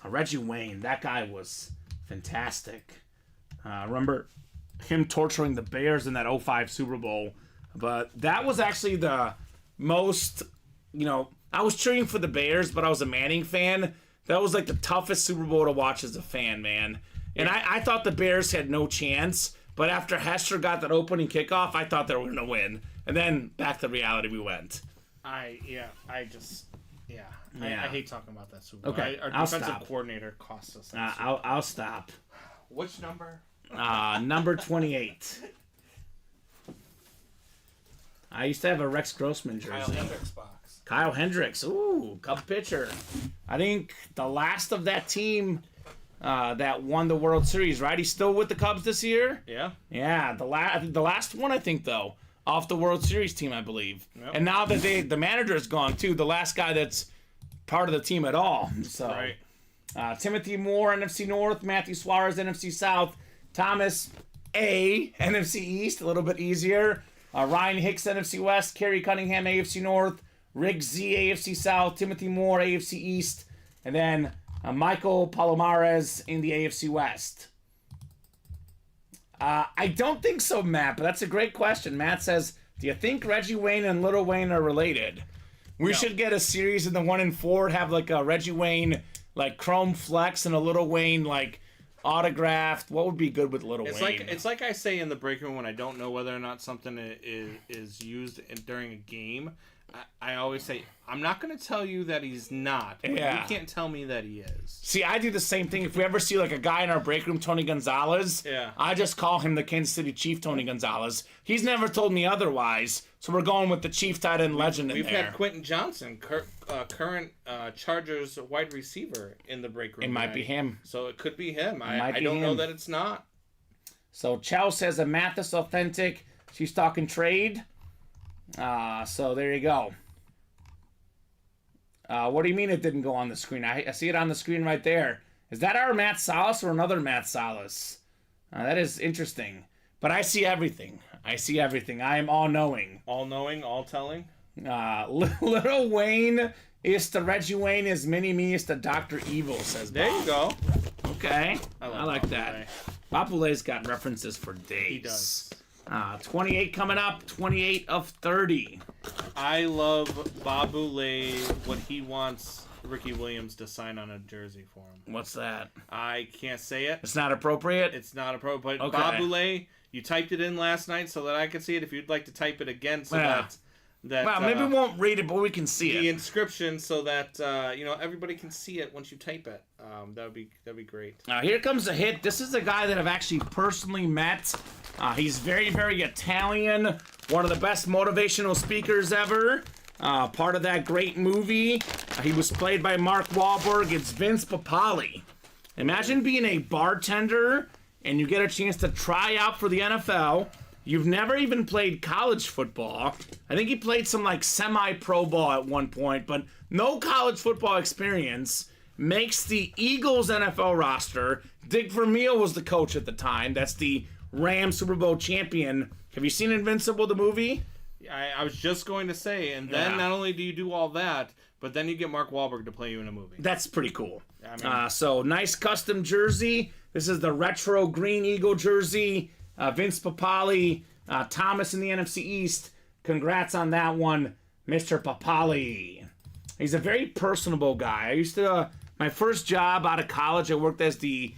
Reggie Wayne, that guy was fantastic. Remember him torturing the Bears in that 05 Super Bowl. But that was actually the most, I was cheering for the Bears, but I was a Manning fan. That was like the toughest Super Bowl to watch as a fan, man. And I thought the Bears had no chance. But after Hester got that opening kickoff, I thought they were going to win. And then back to reality we went. I hate talking about that Super Bowl. Okay, Our I'll defensive stop. coordinator cost us. I'll stop. Which number? Number 28. I used to have a Rex Grossman jersey. Kyle Hendricks box. Kyle Hendricks. Ooh, cup pitcher. I think the last of that team that won the World Series, right? He's still with the Cubs this year? Yeah. Yeah, the last one, I think, though, off the World Series team, I believe. Yep. And now that the manager's gone, too, the last guy that's part of the team at all. So, Right. Timothy Moore, NFC North, Matthew Suarez, NFC South, Thomas A, NFC East, a little bit easier. Ryan Hicks, NFC West, Kerry Cunningham, AFC North, Rick Z, AFC South, Timothy Moore, AFC East, and then Michael Palomares in the AFC West. I don't think so, Matt, but that's a great question. Matt says, do you think Reggie Wayne and Little Wayne are related? We should get a series in the 1 and 4, have like a Reggie Wayne like Chrome Flex and a Little Wayne like autographed. What would be good with Little Wayne? It's like I say in the break room when I don't know whether or not something is used during a game. I always say, I'm not going to tell you that he's not. But Yeah. You can't tell me that he is. See, I do the same thing. If we ever see like a guy in our break room, Tony Gonzalez, Yeah. I just call him the Kansas City Chief Tony Gonzalez. He's never told me otherwise, so we're going with the Chief tight end legend in We've there. had Quentin Johnson, current Chargers wide receiver, in the break room. It might tonight. be him. So it could be him. I might be don't know him. that it's not. So Chow says a Mathis authentic. She's talking trade. So there you go. What do you mean it didn't go on the screen? I see it on the screen right there. Is that our Matt Salas or another Matt Salas? That is interesting. But I see everything. I see everything. I am all-knowing. All-knowing, all-telling. Little Wayne is to Reggie Wayne is Mini-Me is to Dr. Evil, says Bob. There you go. Okay. I like Bob that. Boulay. Bobulay's got references for days. He does. 28 coming up. 28 of 30. I love Bob Boulay, what he wants Ricky Williams to sign on a jersey for him. What's that? I can't say it. It's not appropriate? It's not appropriate. But Okay. Bob Boulay, you typed it in last night so that I could see it. If you'd like to type it again so Yeah. that Well, maybe we won't read it, but we can see the it. inscription so that everybody can see it once you type it. That'd be great. Here comes a hit. This is a guy that I've actually personally met. He's very, very Italian. One of the best motivational speakers ever. Part of that great movie. He was played by Mark Wahlberg. It's Vince Papali. Imagine being a bartender and you get a chance to try out for the NFL. You've never even played college football. I think he played some like semi-pro ball at one point, but no college football experience. Makes the Eagles NFL roster. Dick Vermeil was the coach at the time. That's the Rams Super Bowl champion. Have you seen Invincible, the movie? I was just going to say, and then Yeah. not only do you do all that, but then you get Mark Wahlberg to play you in a movie. That's pretty cool. I mean- So nice custom jersey. This is the retro green Eagle jersey. Vince Papali, Thomas in the NFC East. Congrats on that one, Mr. Papali. He's a very personable guy. I used to, my first job out of college, I worked as the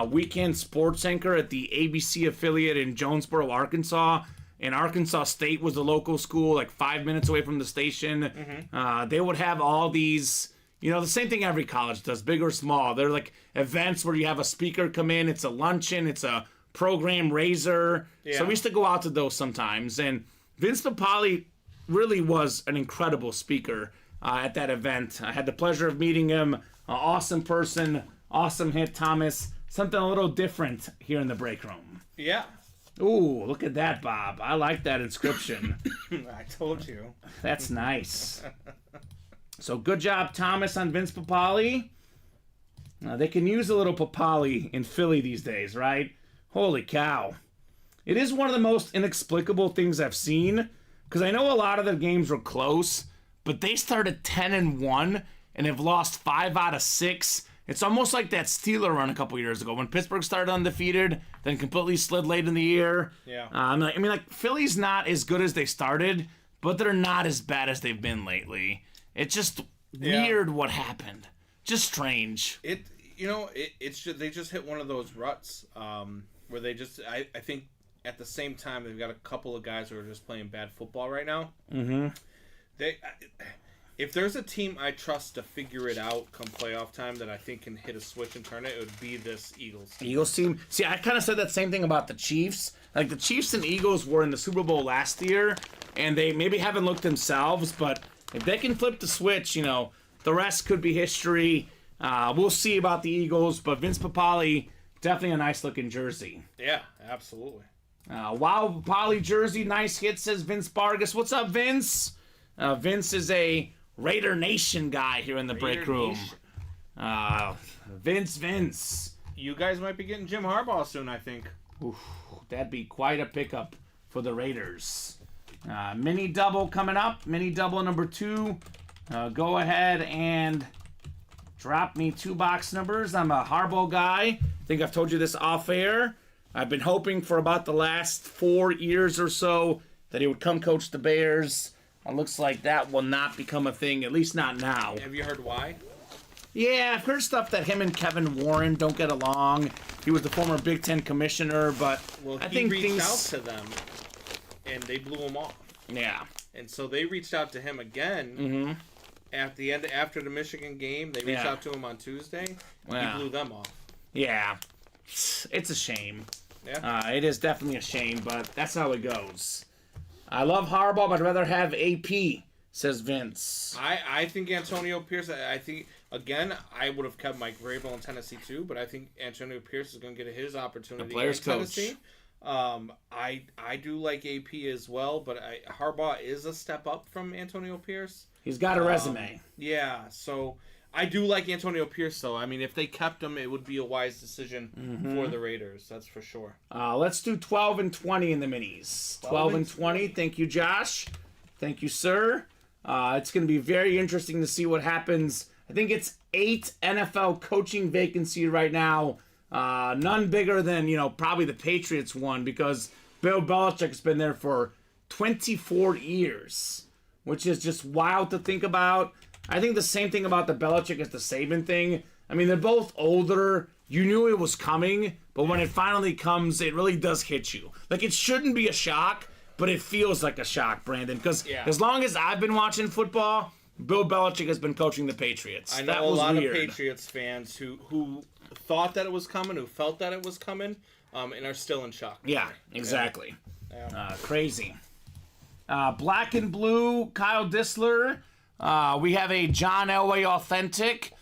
weekend sports anchor at the ABC affiliate in Jonesboro, Arkansas. And Arkansas State was the local school, like 5 minutes away from the station. They would have all these, the same thing every college does, big or small. They're like events where you have a speaker come in. It's a luncheon. It's a program raiser. So we used to go out to those sometimes. And Vince Papali really was an incredible speaker at that event. I had the pleasure of meeting him. Awesome person. Awesome hit, Thomas. Something a little different here in the break room. Yeah. Ooh, look at that, Bob. I like that inscription. I told you. That's nice. So good job, Thomas, on Vince Papali. They can use a little Papali in Philly these days, right? Holy cow. It is one of the most inexplicable things I've seen, because I know a lot of the games were close, but they started 10-1 and have lost 5 out of 6. It's almost like that Steeler run a couple years ago when Pittsburgh started undefeated, then completely slid late in the year. Yeah. Philly's not as good as they started, but they're not as bad as they've been lately. It's just weird what happened. Just strange. It's just, they just hit one of those ruts where they just I think at the same time they've got a couple of guys who are just playing bad football right now. Mm-hmm. If there's a team I trust to figure it out come playoff time that I think can hit a switch and turn it, it would be this Eagles team. Eagles team. See, I kind of said that same thing about the Chiefs. Like, the Chiefs and Eagles were in the Super Bowl last year, and they maybe haven't looked themselves, but if they can flip the switch, the rest could be history. We'll see about the Eagles, but Vince Papale, definitely a nice-looking jersey. Yeah, absolutely. Wow, Papale jersey, nice hit, says Vince Vargas. What's up, Vince? Vince is a Raider Nation guy here in the break room. Vince. You guys might be getting Jim Harbaugh soon, I think. Oof, that'd be quite a pickup for the Raiders. Mini double coming up. Mini double number 2. Go ahead and drop me 2 box numbers. I'm a Harbaugh guy. I think I've told you this off air. I've been hoping for about the last 4 years or so that he would come coach the Bears. It looks like that will not become a thing, at least not now. Have you heard why? Yeah, I've heard stuff that him and Kevin Warren don't get along. He was the former Big Ten commissioner, but Well, I he think reached out to them, and they blew him off. Yeah. And so they reached out to him again at the end after the Michigan game. They reached out to him on Tuesday. Yeah. He blew them off. Yeah. It's a shame. Yeah. It is definitely a shame, but that's how it goes. I love Harbaugh, but I'd rather have AP, says Vince. I think Antonio Pierce, I think, again, I would have kept Mike Vrabel in Tennessee too, but I think Antonio Pierce is going to get his opportunity in Tennessee. I do like AP as well, but Harbaugh is a step up from Antonio Pierce. He's got a resume. Yeah, so I do like Antonio Pierce, though. I mean, if they kept him, it would be a wise decision for the Raiders. That's for sure. Let's do 12 and 20 in the minis. 12 and 20. Thank you, Josh. Thank you, sir. It's going to be very interesting to see what happens. I think it's 8 NFL coaching vacancy right now. None bigger than, probably the Patriots one, because Bill Belichick's been there for 24 years, which is just wild to think about. I think the same thing about the Belichick as the Saban thing. I mean, they're both older. You knew it was coming, but when it finally comes, it really does hit you. Like, it shouldn't be a shock, but it feels like a shock, Brandon, because as long as I've been watching football, Bill Belichick has been coaching the Patriots. I know a lot of Patriots fans who thought that it was coming, who felt that it was coming, and are still in shock. Yeah, exactly. Yeah. Crazy. Black and blue, Kyle Dissler. We have a John Elway authentic.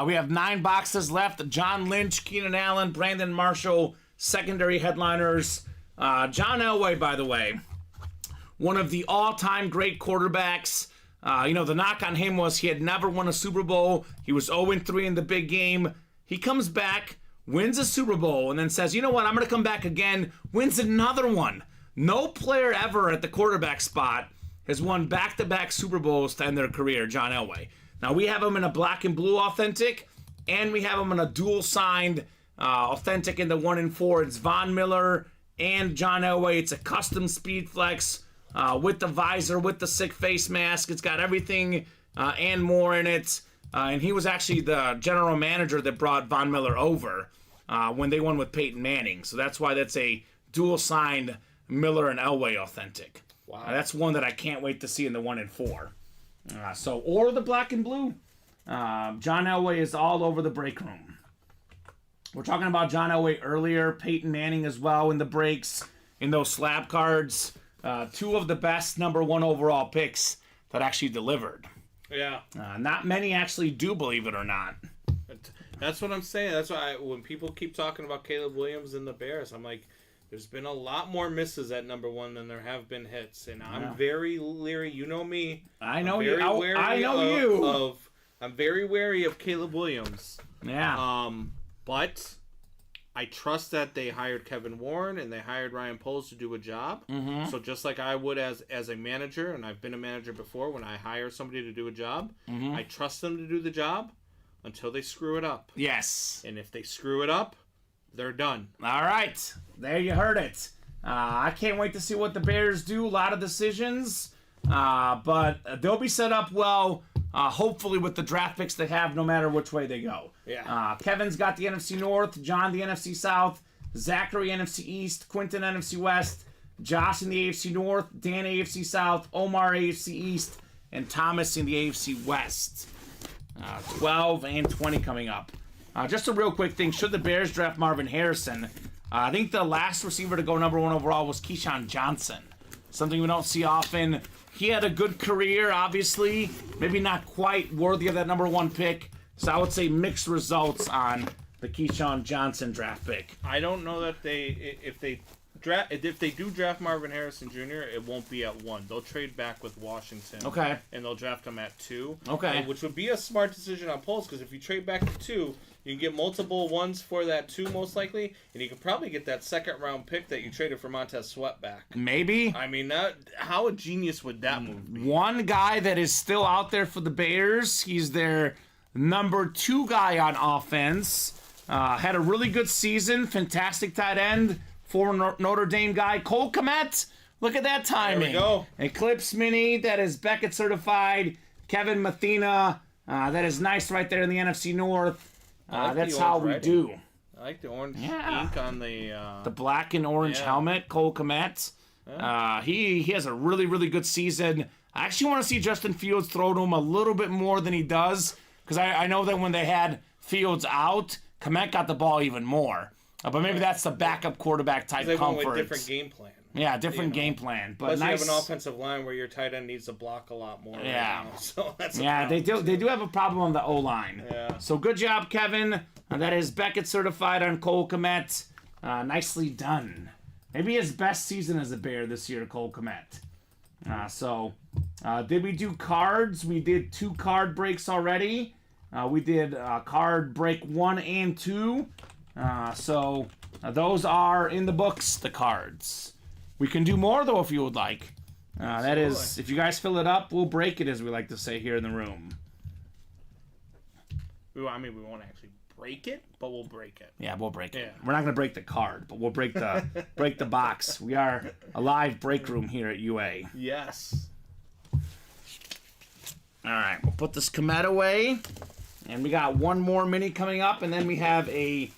We have 9 boxes left. John Lynch, Keenan Allen, Brandon Marshall, secondary headliners. John Elway, by the way, one of the all-time great quarterbacks. The knock on him was he had never won a Super Bowl. He was 0-3 in the big game. He comes back, wins a Super Bowl, and then says, you know what, I'm going to come back again, wins another one. No player ever at the quarterback spot has won back-to-back Super Bowls to end their career, John Elway. Now, we have him in a black and blue authentic, and we have him in a dual-signed authentic in the 1 and 4. It's Von Miller and John Elway. It's a custom Speed Flex with the visor, with the sick face mask. It's got everything and more in it. And he was actually the general manager that brought Von Miller over when they won with Peyton Manning. So that's why that's a dual-signed Miller and Elway authentic. Wow. That's one that I can't wait to see in the 1 and 4. Or the black and blue. John Elway is all over the break room. We're talking about John Elway earlier, Peyton Manning as well in the breaks, in those slab cards. 2 of the best number 1 overall picks that actually delivered. Yeah. Not many actually do, believe it or not. That's what I'm saying. That's why when people keep talking about Caleb Williams and the Bears, I'm like, there's been a lot more misses at number 1 than there have been hits, and I'm very leery. You know me. I know you. I know you. I'm very wary of Caleb Williams. Yeah. But I trust that they hired Kevin Warren and they hired Ryan Poles to do a job. Mm-hmm. So just like I would as a manager, and I've been a manager before, when I hire somebody to do a job, I trust them to do the job until they screw it up. Yes. And if they screw it up, they're done. All right. There you heard it. I can't wait to see what the Bears do. A lot of decisions. But they'll be set up well, hopefully with the draft picks they have, no matter which way they go. Yeah. Kevin's got the NFC North, John the NFC South, Zachary NFC East, Quentin NFC West, Josh in the AFC North, Dan AFC South, Omar AFC East, and Thomas in the AFC West. 12 and 20 coming up. Just a real quick thing. Should the Bears draft Marvin Harrison, I think the last receiver to go number 1 overall was Keyshawn Johnson. Something we don't see often. He had a good career, obviously. Maybe not quite worthy of that number 1 pick. So I would say mixed results on the Keyshawn Johnson draft pick. I don't know that if they do draft Marvin Harrison Jr., it won't be at 1. They'll trade back with Washington. Okay. And they'll draft him at 2. Okay. Which would be a smart decision on polls, because if you trade back to 2, you can get multiple ones for that 2 most likely, and you can probably get that second round pick that you traded for Montez Sweat back. Maybe. I mean, how genius would that move be? One guy that is still out there for the Bears, he's their number 2 guy on offense. Had a really good season, fantastic tight end, former Notre Dame guy, Cole Kmet. Look at that timing. There we go. Eclipse Mini, that is Beckett certified. Kevin Mathena, that is nice right there in the NFC North. That's how we do. I like the orange ink on the black and orange helmet, Cole Kmet. He has a really, really good season. I actually want to see Justin Fields throw to him a little bit more than he does, because I know that when they had Fields out, Kmet got the ball even more. But maybe that's the backup quarterback type they comfort. went with different game plan. Yeah, different game plan. But Plus nice. you have an offensive line where your tight end needs to block a lot more. Yeah. Right now, so that's They do have a problem on the O-line. Yeah. So good job, Kevin. That is Beckett certified on Cole Kmet. Nicely done. Maybe his best season as a Bear this year, Cole Kmet. Did we do cards? We did 2 card breaks already. We did card break 1 and 2. Those are in the books, the cards. We can do more, though, if you would like. That is, if you guys fill it up, we'll break it, as we like to say here in the room. We won't actually break it, but we'll break it. Yeah, we'll break it. Yeah. We're not going to break the card, but we'll break the break the box. We are a live break room here at UA. Yes. All right, we'll put this Komet away. And we got one more mini coming up, and then we have a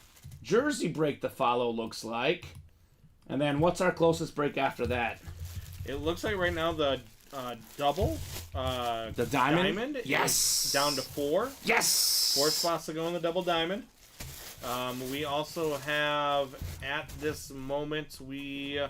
jersey break to follow, looks like. And then what's our closest break after that? It looks like right now the double. The diamond? Yes. Is down to 4. Yes. 4 spots to go in the double diamond. We also have, at this moment, we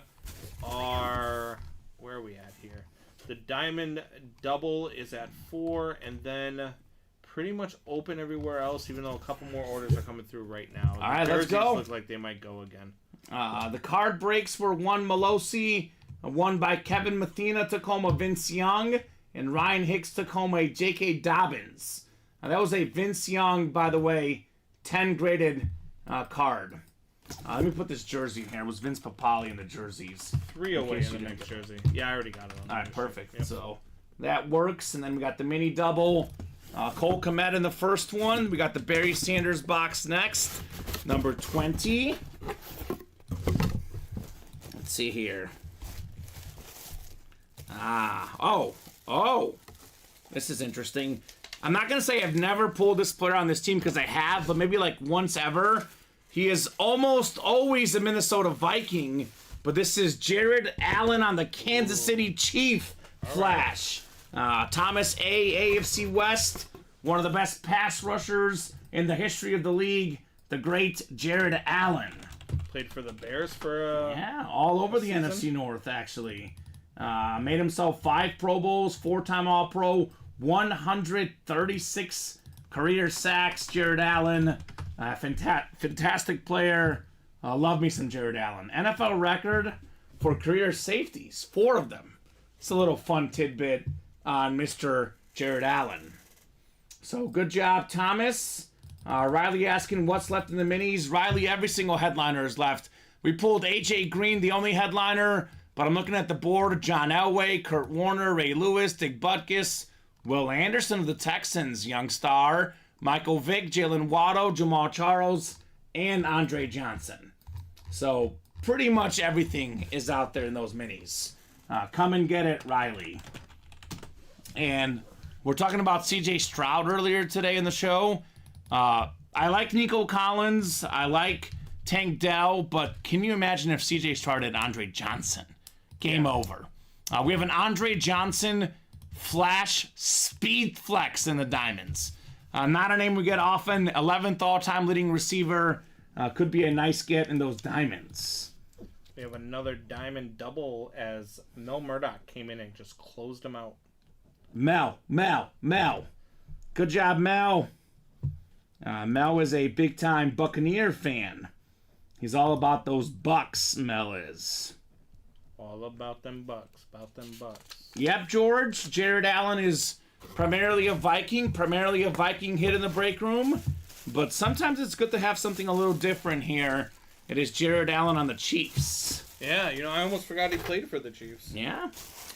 are... Where are we at here? The diamond double is at 4, and then pretty much open everywhere else, even though a couple more orders are coming through right now. All right, let's go. Look like they might go again. The card breaks were one Melosi, one by Kevin Mathena took home a Vince Young, and Ryan Hicks took home a J.K. Dobbins. That was a Vince Young, by the way, 10 graded card. Let me put this jersey in here. It was Vince Papali in the jerseys. 3 away in the next jersey. Yeah, I already got it on. All right, perfect. Yep. So that works. And then we got the mini double. Cole Kmet in the first one. We got the Barry Sanders box next. Number 20. Let's see here. Oh. This is interesting. I'm not going to say I've never pulled this player on this team, because I have, but maybe like once ever. He is almost always a Minnesota Viking, but this is Jared Allen on the Kansas City Chief flash. Thomas AFC West, one of the best pass rushers in the history of the league, the great Jared Allen. Played for the Bears for all over the season. NFC North, actually. Made himself 5 Pro Bowls, 4-time All-Pro, 136 career sacks. Jared Allen, fantastic player. Love me some Jared Allen. NFL record for career safeties, 4 of them. It's a little fun tidbit on Mr. Jared Allen. So good job, Thomas. Riley asking what's left in the minis. Riley, every single headliner is left. We pulled AJ Green, the only headliner, but I'm looking at the board. John Elway, Kurt Warner, Ray Lewis, Dick Butkus, Will Anderson of the Texans, young star, Michael Vick, Jalen Waddle, Jamal Charles, and Andre Johnson. So pretty much everything is out there in those minis. Come and get it, Riley. And we're talking about C.J. Stroud earlier today in the show. I like Nico Collins. I like Tank Dell. But can you imagine if C.J. Stroud had Andre Johnson? Game over. We have an Andre Johnson flash speed flex in the diamonds. Not a name we get often. 11th all-time leading receiver. Could be a nice get in those diamonds. We have another diamond double as Mel Murdoch came in and just closed him out. Mel. Good job, Mel. Mel is a big-time Buccaneer fan. He's all about those Bucks, Mel is. All about them Bucks. About them Bucks. Yep, George. Jared Allen is primarily a Viking hit in the break room. But sometimes it's good to have something a little different here. It is Jared Allen on the Chiefs. Yeah, I almost forgot he played for the Chiefs. Yeah.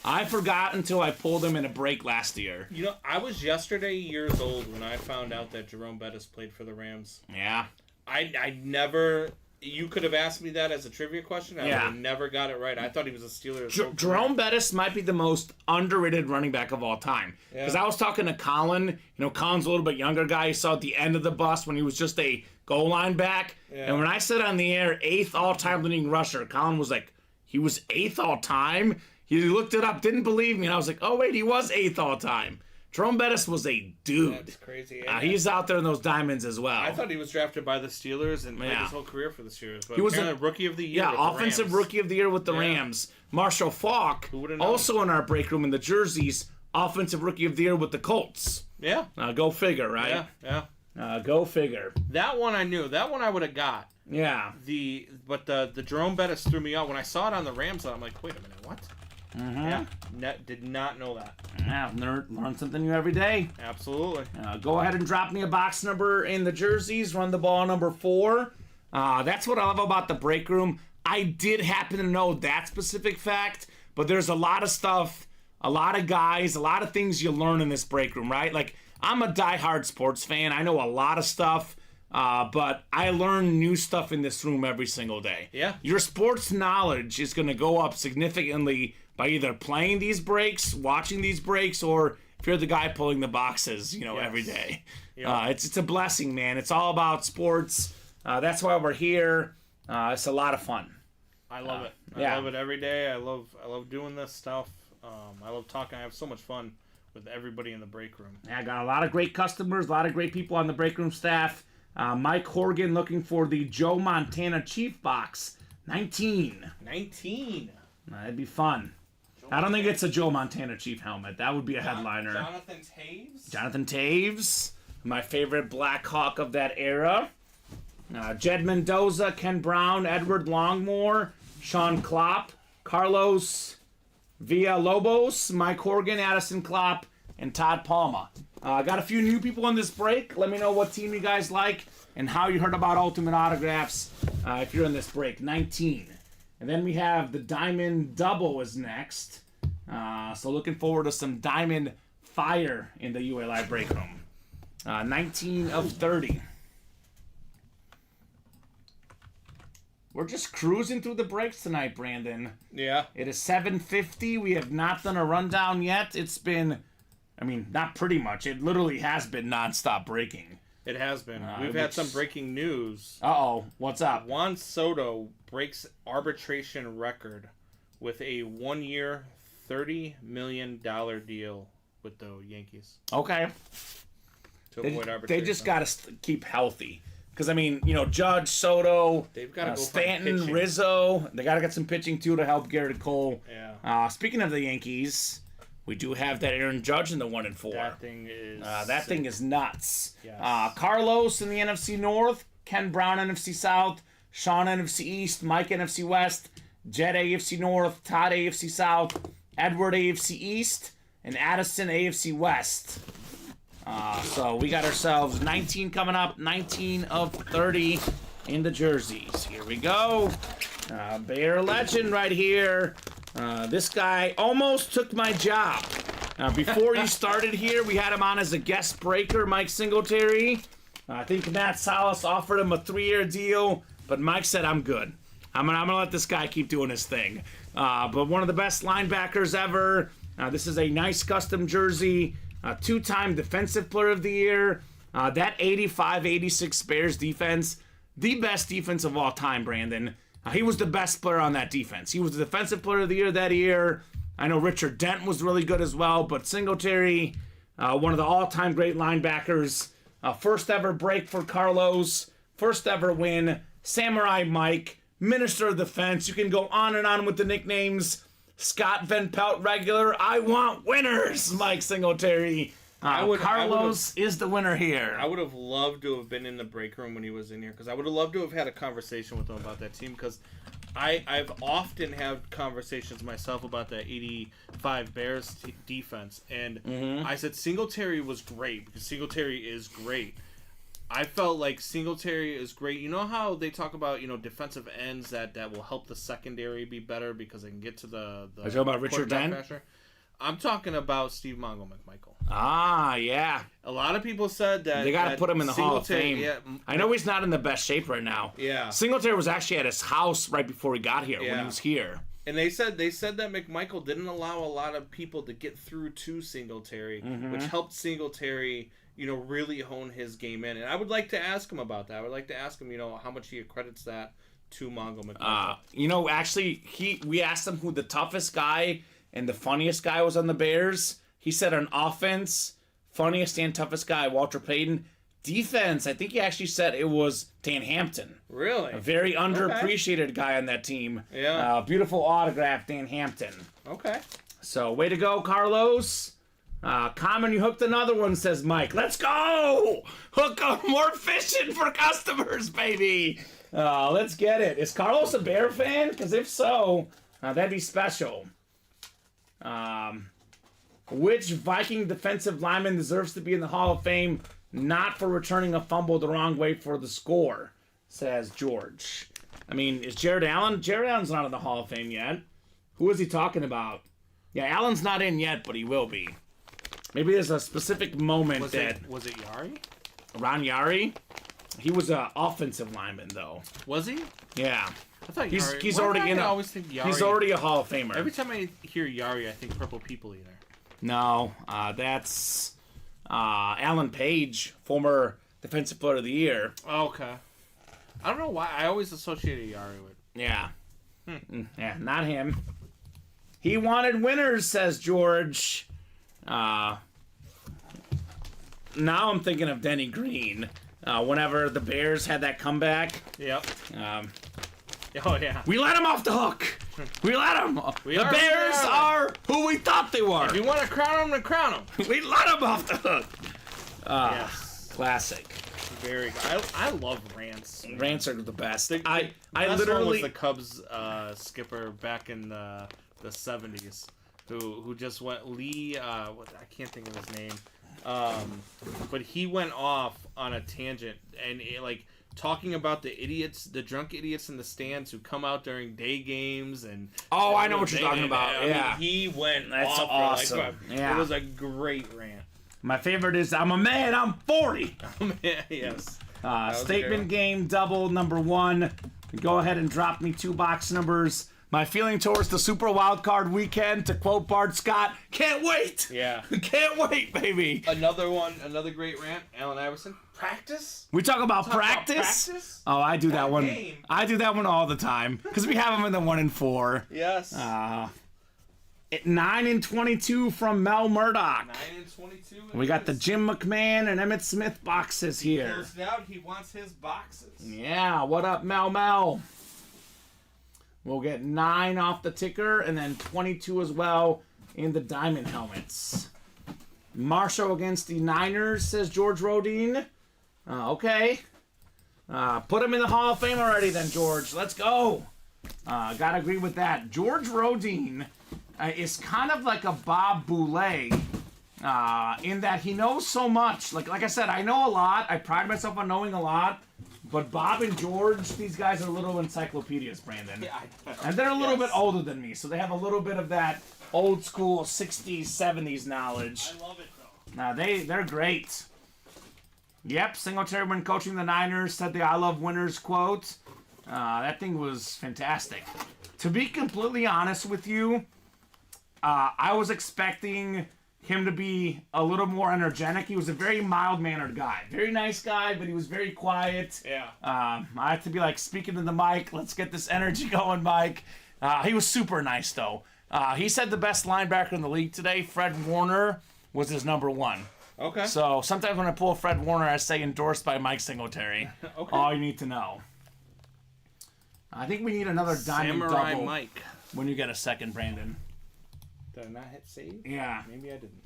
I forgot until I pulled him in a break last year. I was yesterday years old when I found out that Jerome Bettis played for the Rams. Yeah. I never... You could have asked me that as a trivia question. I would have never got it right. I thought he was a Steeler. Jerome Bettis might be the most underrated running back of all time. Because I was talking to Colin. Colin's a little bit younger guy. He saw at the end of the bus when he was just a goal line back. Yeah. And when I said on the air, 8th all-time leading rusher, Colin was like, he was 8th all-time? He looked it up, didn't believe me. And I was like, oh, wait, he was 8th all-time. Jerome Bettis was a dude. That's crazy. He's out there in those diamonds as well. I thought he was drafted by the Steelers and played his whole career for the Steelers. But he was a Rookie of the Year with offensive the Rams. Rookie of the Year with the Rams. Marshall Faulk, also in our break room in the jerseys, Offensive Rookie of the Year with the Colts. Yeah. Go figure, right? Yeah. Go figure. That one I knew. That one I would have got. Yeah. But the Jerome Bettis threw me out. When I saw it on the Rams, I'm like, wait a minute, what? Mm-hmm. Yeah, did not know that. Yeah, learn something new every day. Absolutely. Go ahead and drop me a box number in the jerseys. Run the ball number 4. That's what I love about the break room. I did happen to know that specific fact, but there's a lot of stuff, a lot of guys, a lot of things you learn in this break room, right? Like, I'm a diehard sports fan. I know a lot of stuff, but I learn new stuff in this room every single day. Yeah. Your sports knowledge is going to go up significantly by either playing these breaks, watching these breaks, or if you're the guy pulling the boxes, every day. Yep. It's a blessing, man. It's all about sports. That's why we're here. It's a lot of fun. I love it. I love it every day. I love doing this stuff. I love talking. I have so much fun with everybody in the break room. Yeah, I got a lot of great customers, a lot of great people on the break room staff. Mike Horgan looking for the Joe Montana Chief box. 19. 19. That'd be fun. I don't think it's a Joe Montana Chief helmet. That would be a headliner. Jonathan Taves? Jonathan Taves. My favorite Black Hawk of that era. Jed Mendoza, Ken Brown, Edward Longmore, Sean Klopp, Carlos Villalobos, Mike Horgan, Addison Klopp, and Todd Palma. Got a few new people on this break. Let me know what team you guys like and how you heard about Ultimate Autographs if you're in this break. 19. And then we have the Diamond Double is next. So looking forward to some Diamond Fire in the UA Live break room. 19 of 30. We're just cruising through the breaks tonight, Brandon. Yeah. It is 7:50. We have not done a rundown yet. It's been, not pretty much. It literally has been nonstop breaking. It has been. We've had some breaking news. Uh-oh. What's up? Juan Soto breaks arbitration record with a 1-year, $30 million deal with the Yankees. Okay. To avoid arbitration. They just got to keep healthy. Because, Judge, Soto, they've got to go Stanton, Rizzo. They got to get some pitching, too, to help Garrett Cole. Yeah. Speaking of the Yankees, we do have that Aaron Judge in the 1-4. That thing is thing is nuts. Yes. Carlos in the NFC North, Ken Brown NFC South, Sean NFC East, Mike NFC West, Jed AFC North, Todd AFC South, Edward AFC East, and Addison AFC West. So we got ourselves 19 coming up, 19 of 30 in the jerseys. Here we go. Bear legend right here. This guy almost took my job. Before he started here, we had him on as a guest breaker, Mike Singletary. I think Matt Salas offered him a 3-year deal, but Mike said, I'm good. I'm gonna let this guy keep doing his thing. But one of the best linebackers ever. This is a nice custom jersey. 2-time Defensive Player of the Year. That 85-86 Bears defense, the best defense of all time, Brandon. He was the best player on that defense. He was the Defensive Player of the Year that year. I know Richard Dent was really good as well, but Singletary, one of the all-time great linebackers. First ever break for Carlos. First ever win. Samurai Mike. Minister of Defense. You can go on and on with the nicknames. Scott Van Pelt regular. I want winners, Mike Singletary. Carlos is the winner here. I would have loved to have been in the break room when he was in here because I would have loved to have had a conversation with him about that team because I've often had conversations myself about that 85 Bears defense, and I said Singletary was great because Singletary is great. I felt like Singletary is great. You know how they talk about, defensive ends that will help the secondary be better because they can get to the Are you talking about Richard Dent? I'm talking about Steve Mongo McMichael. Ah, yeah. A lot of people said that they got to put him in the Hall of Fame. Yeah, I know he's not in the best shape right now. Yeah. Singletary was actually at his house right before he got here when he was here. And they said that McMichael didn't allow a lot of people to get through to Singletary, which helped Singletary, really hone his game in. And I would like to ask him about that. I would like to ask him, how much he accredits that to Mongo McMichael. Actually, we asked him who the toughest guy and the funniest guy was on the Bears. He said on offense, funniest and toughest guy, Walter Payton. Defense, I think he actually said it was Dan Hampton. Really? A very underappreciated guy on that team. Yeah. Beautiful autograph, Dan Hampton. Okay. So, way to go, Carlos. Kamen, you hooked another one, says Mike. Let's go! Hook up more fishing for customers, baby! Let's get it. Is Carlos a Bear fan? Because if so, that'd be special. Which Viking defensive lineman deserves to be in the Hall of Fame, not for returning a fumble the wrong way for the score, says George. I mean, is Jared Allen? Jared Allen's not in the Hall of Fame yet. Who is he talking about? Yeah, Allen's not in yet, but he will be. Maybe there's a specific moment was it Yari? Ron Yari? He was an offensive lineman, though. Was he? Yeah. I thought he's Yari... already in. I always think Yari... He's already a Hall of Famer. Every time I hear Yari, I think Purple People Eater. No, that's Alan Page, former Defensive Player of the Year. Oh, okay. I don't know why. I always associated Yari with... Yeah. Yeah, not him. He wanted winners, says George. Now I'm thinking of Denny Green. Whenever the Bears had that comeback. Yep. Oh, yeah. We let him off the hook. We let him. The Bears are who we thought they were. If you want to crown them, then crown them. We let him off the hook. Yes. Classic. Very good. I love rants. Rants are the best. I literally one was the Cubs skipper back in the 70s who just went Lee. I can't think of his name. But he went off on a tangent and talking about the drunk idiots in the stands who come out during day games and. Oh, I know what you're talking about. Yeah, he went. That's off awesome. It was a great rant. My favorite is I'm a man. I'm 40. Yes. Statement game double number 1. Go ahead and drop me 2 box numbers. My feeling towards the Super Wildcard Weekend, to quote Bart Scott, can't wait! Yeah. Can't wait, baby! Another great rant, Allen Iverson. Practice? We talk about practice? Oh, I do that one. Game. I do that one all the time, because we have them in the 1 and 4. Yes. 9 and 22 from Mel Murdoch. 9 and 22. We got the Jim McMahon and Emmett Smith boxes here. Closed out, he wants his boxes. Yeah, what up, Mel? We'll get 9 off the ticker, and then 22 as well in the diamond helmets. Marshall against the Niners, says George Rodine. Okay. Put him in the Hall of Fame already then, George. Let's go. Gotta agree with that. George Rodine is kind of like a Bob Boulay in that he knows so much. Like I said, I know a lot. I pride myself on knowing a lot. But Bob and George, these guys are little encyclopedias, Brandon. Yeah, and they're a little bit older than me, so they have a little bit of that old school 60s, 70s knowledge. I love it, though. Now, they're great. Yep, Singletary, when coaching the Niners, said the I love winners quote. That thing was fantastic. To be completely honest with you, I was expecting him to be a little more energetic. He was a very mild-mannered guy. Very nice guy, but he was very quiet. Yeah. I had to be speaking to the mic. Let's get this energy going, Mike. He was super nice, though. He said the best linebacker in the league today, Fred Warner, was his number 1. Okay. So sometimes when I pull Fred Warner, I say endorsed by Mike Singletary. Okay. All you need to know. I think we need another diamond Samurai double Mike. when you get a second, Brandon. Did I not hit save? Yeah. Maybe I didn't.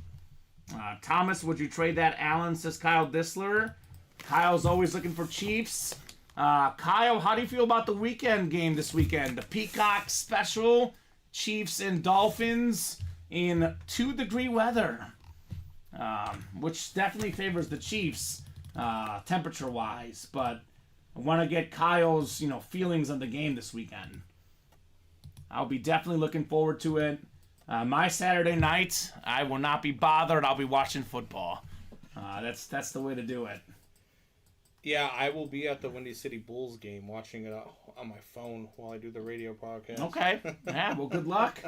Thomas, would you trade that Allen, says Kyle Disler. Kyle's always looking for Chiefs. Kyle, how do you feel about the weekend game this weekend? The Peacock special, Chiefs and Dolphins in 2-degree weather, which definitely favors the Chiefs temperature-wise. But I want to get Kyle's feelings on the game this weekend. I'll be definitely looking forward to it. My Saturday night, I will not be bothered. I'll be watching football. That's the way to do it. Yeah, I will be at the Windy City Bulls game watching it on my phone while I do the radio podcast. Okay. Yeah, well, good luck.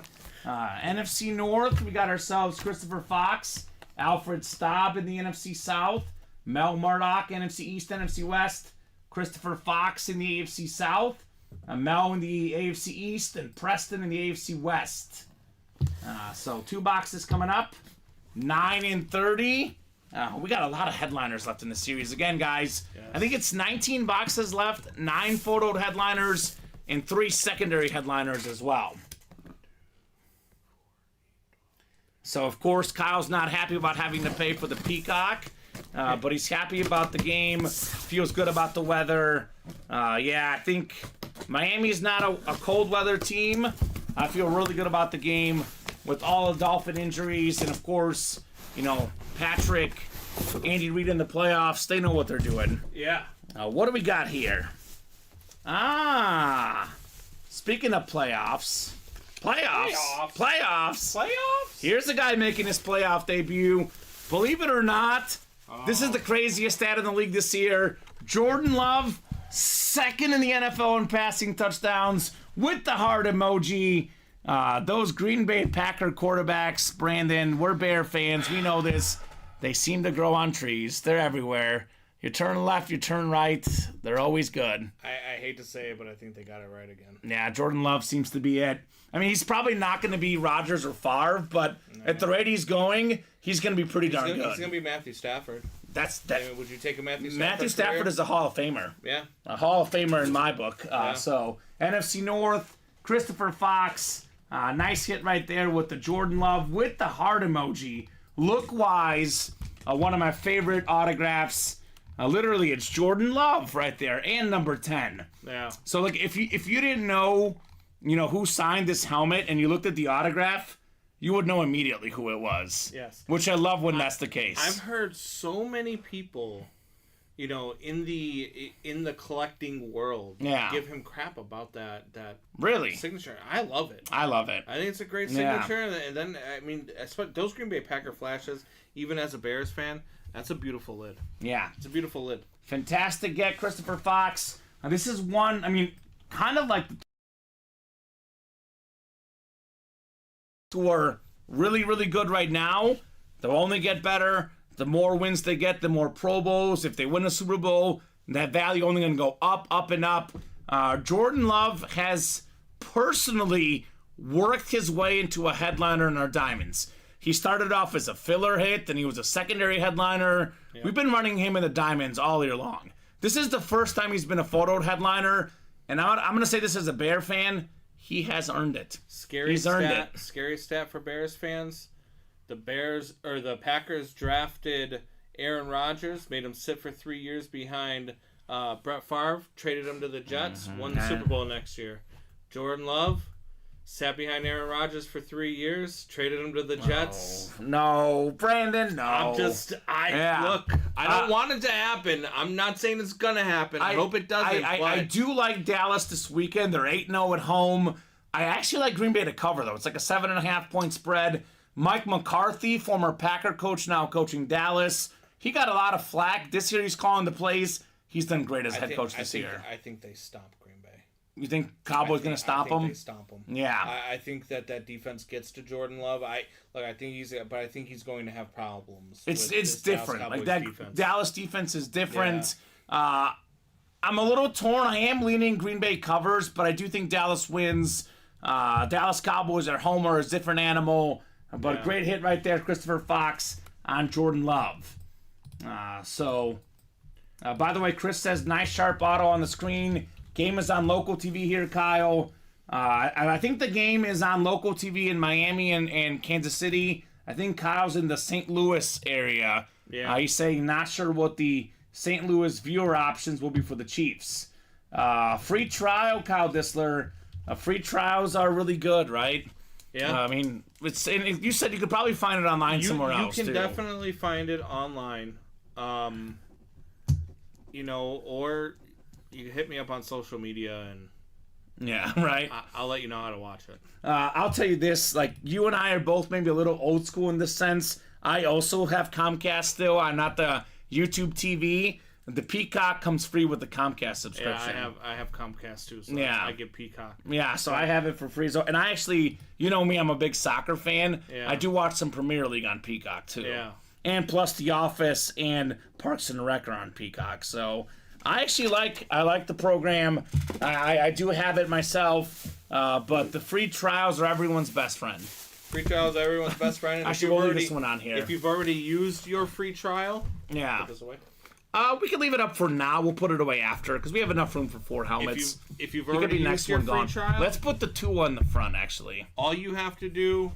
NFC North, we got ourselves Christopher Fox, Alfred Staub in the NFC South, Mel Murdoch, NFC East, NFC West, Christopher Fox in the AFC South, Mel in the AFC East, and Preston in the AFC West. So 2 boxes coming up, 9 and 30. We got a lot of headliners left in the series. Again, guys, yes. I think it's 19 boxes left, 9 photoed headliners, and 3 secondary headliners as well. So, of course, Kyle's not happy about having to pay for the Peacock, but he's happy about the game, feels good about the weather. Yeah, I think Miami's not a cold weather team. I feel really good about the game with all the Dolphin injuries, and, of course, Patrick, Andy Reid in the playoffs, they know what they're doing. Yeah. What do we got here? Speaking of playoffs. Here's a guy making his playoff debut. Believe it or not, this is the craziest stat in the league this year. Jordan Love, 2nd in the NFL in passing touchdowns with the heart emoji. Those Green Bay Packer quarterbacks, Brandon, we're Bear fans. We know this. They seem to grow on trees. They're everywhere. You turn left, you turn right. They're always good. I hate to say it, but I think they got it right again. Yeah, Jordan Love seems to be it. I mean, he's probably not going to be Rodgers or Favre, but at the rate he's going, he's going to be pretty darn good. He's going to be Matthew Stafford. Would you take a Matthew Stafford? Matthew Stafford is a Hall of Famer. Yeah. A Hall of Famer in my book. So, NFC North, Christopher Fox. Nice hit right there with the Jordan Love with the heart emoji. Look-wise, one of my favorite autographs. Literally, it's Jordan Love right there, and number 10. Yeah. So, if you didn't know, who signed this helmet, and you looked at the autograph, you would know immediately who it was. Yes. Which I love when that's the case. I've heard so many people, in the collecting world, give him crap about that really signature. I love it. I love it. I think it's a great signature, and then those Green Bay Packer flashes, even as a Bears fan, that's a beautiful lid. Yeah, it's a beautiful lid. Fantastic get, Christopher Fox. This is one. Kind of like who are really, really good right now. They'll only get better. The more wins they get, the more Pro Bowls. If they win a Super Bowl, that value only going to go up, up, and up. Jordan Love has personally worked his way into a headliner in our Diamonds. He started off as a filler hit, then he was a secondary headliner. Yep. We've been running him in the Diamonds all year long. This is the first time he's been a photoed headliner, and I'm going to say this as a Bear fan. He has earned it. He's earned it. Scary stat for Bears fans. The Packers drafted Aaron Rodgers, made him sit for 3 years behind Brett Favre, traded him to the Jets, won the Super Bowl next year. Jordan Love sat behind Aaron Rodgers for 3 years, traded him to the Jets. No, Brandon, no. Look, I don't want it to happen. I'm not saying it's going to happen. I hope it doesn't. I do like Dallas this weekend. They're 8-0 at home. I actually like Green Bay to cover, though. It's like a 7.5-point spread. Mike McCarthy, former Packer coach, now coaching Dallas. He got a lot of flack. This year he's calling the plays. He's done great as head coach this year. I think they stomp Green Bay. You think Cowboys going to stop him? I think they stomp him. Yeah. I think that defense gets to Jordan Love. I think he's going to have problems. It's different. Like that defense. Dallas defense is different. Yeah. I'm a little torn. I am leaning Green Bay covers, but I do think Dallas wins. Dallas Cowboys at home are a different animal. But a great hit right there, Christopher Fox on Jordan Love. By the way, Chris says, nice sharp auto on the screen. Game is on local TV here, Kyle. I think the game is on local TV in Miami and Kansas City. I think Kyle's in the St. Louis area. Yeah. He's saying not sure what the St. Louis viewer options will be for the Chiefs. Free trial, Kyle Disler. Free trials are really good, right? Yeah. I mean, and you said you could probably find it online somewhere else, You can too. definitely find it online. Or you can hit me up on social media and Yeah, right. I'll let you know how to watch it. I'll tell you this, like, you and I are both maybe a little old school in this sense. I also have Comcast still. I'm not the YouTube TV. The Peacock comes free with the Comcast subscription. Yeah, I have Comcast too, so Yeah. I get Peacock. Yeah, so I have it for free. So, and I actually, you know me, I'm a big soccer fan. Yeah. I do watch some Premier League on Peacock too. Yeah. And plus The Office and Parks and Rec are on Peacock. So I actually like the program. I do have it myself, but the free trials are everyone's best friend. Free trial is everyone's best friend. And Actually, we'll leave this one on here. If you've already used your free trial, Yeah. put this away. We can leave it up for now. We'll put it away after because we have enough room for 4 helmets. If you've It could already be next used your one free gone. trial, Let's put the 2 on the front, actually. all you have to do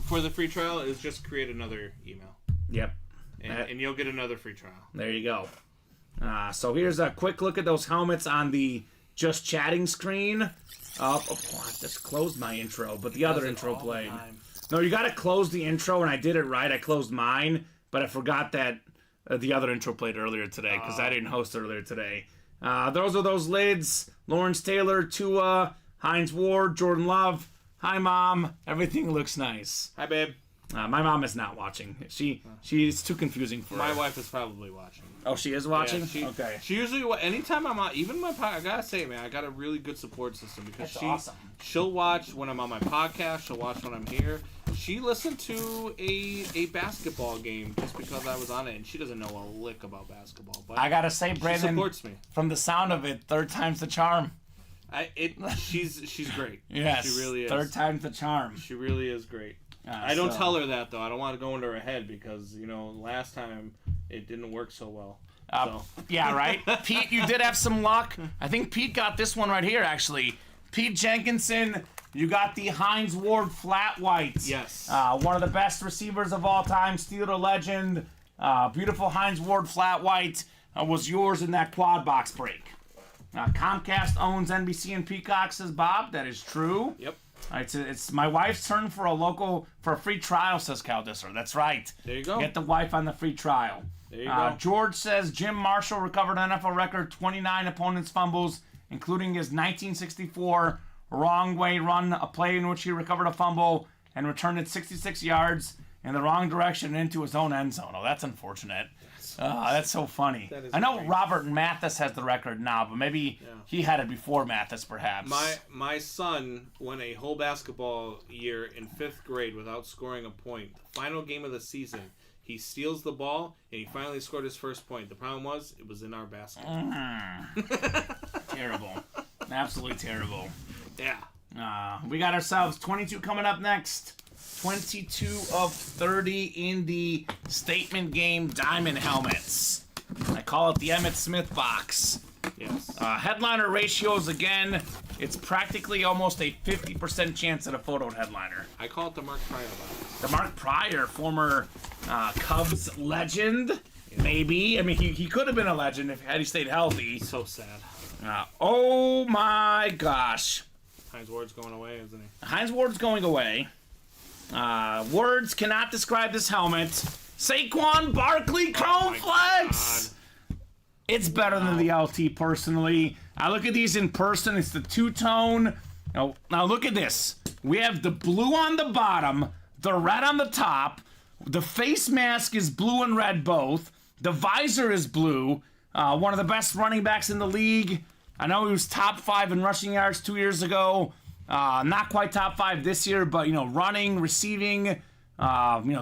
for the free trial is just create another email, Yep. and you'll get another free trial. There you go. So here's a quick look at those helmets on the just chatting screen. I just closed my intro, but the other intro played. No, you got to close the intro, and I did it right. I closed mine, but I forgot that the other intro played earlier today because I didn't host earlier today. Those are those lids. Lawrence Taylor, Tua, Hines Ward, Jordan Love. Hi, Mom. Everything looks nice. Hi, babe. My mom is not watching. She's too confusing for My her. wife is probably watching. Oh, she is watching? Yeah, Okay. She usually, anytime I'm on, even my podcast, I gotta say, man, I got a really good support system because That's awesome. she'll watch when I'm on my podcast. She'll watch when I'm here. She listened to a basketball game just because I was on it, and she doesn't know a lick about basketball. But I gotta say, she Brandon, supports me. from the sound of it, third time's the charm. She's great. Yes, she really is. Third time's the charm. She really is great. I don't tell her that though. I don't want to go into her head because last time it didn't work so well. Yeah, right? Pete, you did have some luck. I think Pete got this one right here, actually. Pete Jenkinson, you got the Hines Ward flat white. Yes. One of the best receivers of all time, Steeler legend. Beautiful Hines Ward flat white was yours in that quad box break. Comcast owns NBC and Peacock, says Bob. That is true. Yep. It's my wife's turn for a free trial, says Cal Disser. That's right. There you go. Get the wife on the free trial. There you go. George says Jim Marshall recovered an NFL record 29 opponents' fumbles, including his 1964 wrong way run, a play in which he recovered a fumble and returned it 66 yards in the wrong direction into his own end zone. Oh, that's unfortunate. That's so funny. That is I know great. Robert Mathis has the record now, but maybe he had it before Mathis, perhaps. My son won a whole basketball year in 5th grade without scoring a point. The final game of the season, he steals the ball and he finally scored his first point. The problem was it was in our basket. Terrible. Absolutely terrible. Yeah. We got ourselves 22 coming up next. 22 of 30 in the statement game diamond helmets. I call it the Emmitt Smith box. Yes. Headliner ratios, again, it's practically almost a 50% chance at a photoed headliner. I call it the Mark Pryor box. The Mark Pryor, former Cubs legend, maybe. I mean, he could have been a legend had he stayed healthy. So sad. Oh my gosh. Hines Ward's going away, isn't he? Hines Ward's going away. Words cannot describe this helmet. Saquon Barkley Chrome Flex. It's better than the LT, personally. I look at these in person. It's the two-tone. Now look at this. We have the blue on the bottom, the red on the top. The face mask is blue and red both. The visor is blue. One of the best running backs in the league. I know he was top 5 in rushing yards 2 years ago. Not quite top 5 this year, but running, receiving.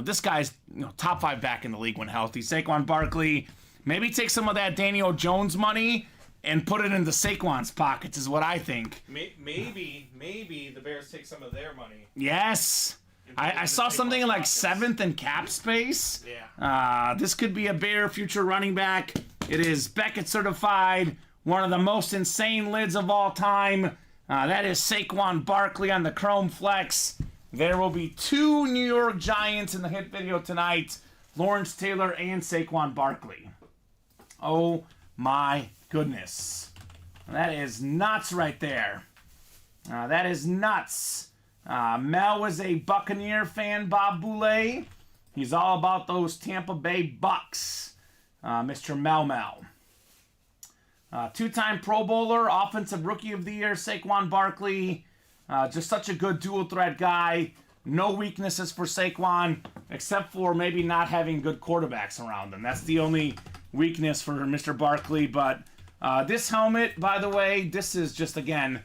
This guy's top 5 back in the league when healthy. Saquon Barkley. Maybe take some of that Daniel Jones money and put it into Saquon's pockets is what I think. Maybe the Bears take some of their money. Yes. I saw something like 7th in cap space. Yeah. This could be a Bear future running back. It is Beckett certified. One of the most insane lids of all time. That is Saquon Barkley on the Chrome Flex. there will be 2 New York Giants in the hit video tonight, Lawrence Taylor and Saquon Barkley. Oh my goodness. That is nuts right there. That is nuts. Mel is a Buccaneer fan, Bob Boulay. He's all about those Tampa Bay Bucks. Mr. Mel. 2-time Pro Bowler, Offensive Rookie of the Year, Saquon Barkley. Just such a good dual threat guy. No weaknesses for Saquon, except for maybe not having good quarterbacks around him. That's the only weakness for Mr. Barkley. But this helmet, by the way, this is just, again,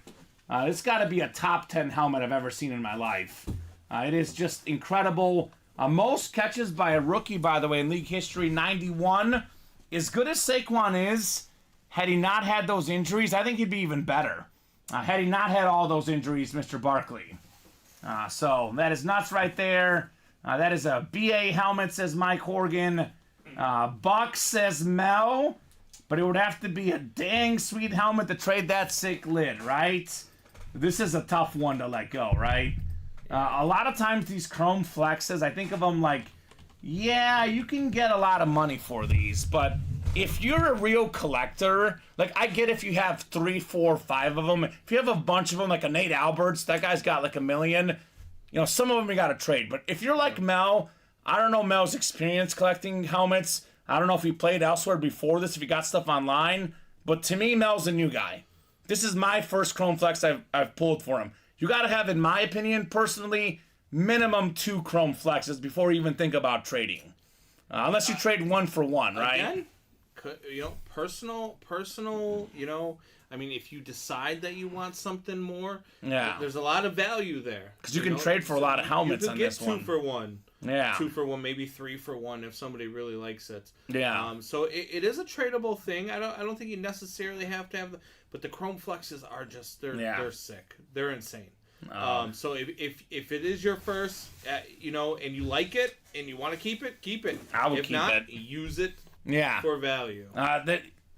it's got to be a top 10 helmet I've ever seen in my life. It is just incredible. Most catches by a rookie, by the way, in league history, 91. As good as Saquon is, had he not had those injuries, I think he'd be even better. Had he not had all those injuries, Mr. Barkley. So that is nuts right there. That is a BA helmet, says Mike Horgan. Buck says Mel. But it would have to be a dang sweet helmet to trade that sick lid, right? This is a tough one to let go, right? A lot of times these chrome flexes, I think of them like, yeah, you can get a lot of money for these, but if you're a real collector, like I get if you have 3, 4, 5 of them. If you have a bunch of them, like a Nate Alberts, that guy's got like 1 million. You know, some of them you got to trade. But if you're like Mel, I don't know Mel's experience collecting helmets. I don't know if he played elsewhere before this, if he got stuff online. But to me, Mel's a new guy. This is my first chrome flex I've pulled for him. You got to have, in my opinion, personally, minimum 2 chrome flexes before you even think about trading. Unless you trade 1 for 1, right? Again, you know, personal, you know, I mean, if you decide that you want something more, there's a lot of value there. Because you can trade for a lot of helmets on this one. You could get 2 for 1. Yeah. 2 for 1, maybe 3 for 1 if somebody really likes it. Yeah. So it is a tradable thing. I don't think you necessarily have to have but the chrome flexes are just they're sick. They're insane. So if it is your first, you know, and you like it and you want to keep it, keep it. I will if keep not, it. Use it. Yeah. For value.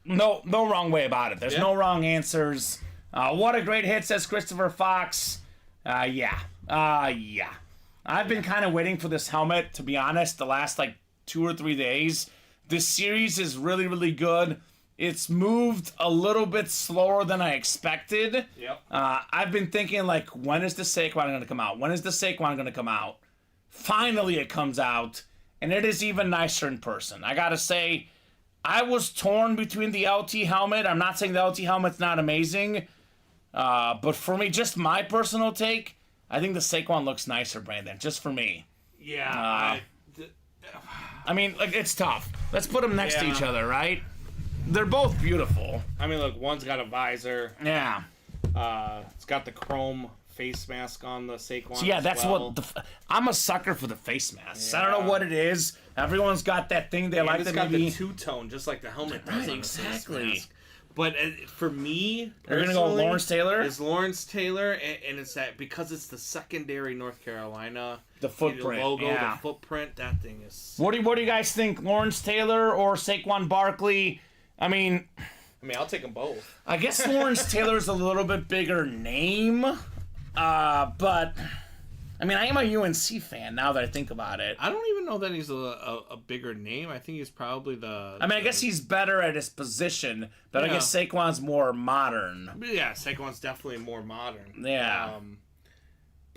No wrong way about it. There's no wrong answers. What a great hit, says Christopher Fox. Yeah. I've been kind of waiting for this helmet, to be honest, the last like 2 or 3 days. This series is really, really good. It's moved a little bit slower than I expected. Yep. I've been thinking, like, when is the Saquon going to come out? When is the Saquon going to come out? Finally, it comes out, and it is even nicer in person. I got to say, I was torn between the LT helmet. I'm not saying the LT helmet's not amazing, but for me, just my personal take, I think the Saquon looks nicer, Brandon, just for me. Yeah. I mean, like, it's tough. Let's put them next to each other, right? They're both beautiful. I mean, look, one's got a visor. Yeah. It's got the chrome face mask on the Saquon. So yeah, that's well. what I'm a sucker for the face masks. I don't know what it is. Everyone's got that thing they like. It's that got maybe the two-tone, just like the helmet does right, on the face exactly. mask. But for me, you're gonna go Lawrence Taylor. It's Lawrence Taylor, and it's that because it's the secondary North Carolina. The footprint, the logo, the footprint. That thing is. What do you guys think? Lawrence Taylor or Saquon Barkley? I mean, I'll take them both. I guess Lawrence Taylor's a little bit bigger name, but I mean, I am a UNC fan now that I think about it. I don't even know that he's a bigger name. I think he's probably I guess he's better at his position, but I guess Saquon's more modern. Yeah, Saquon's definitely more modern. Yeah.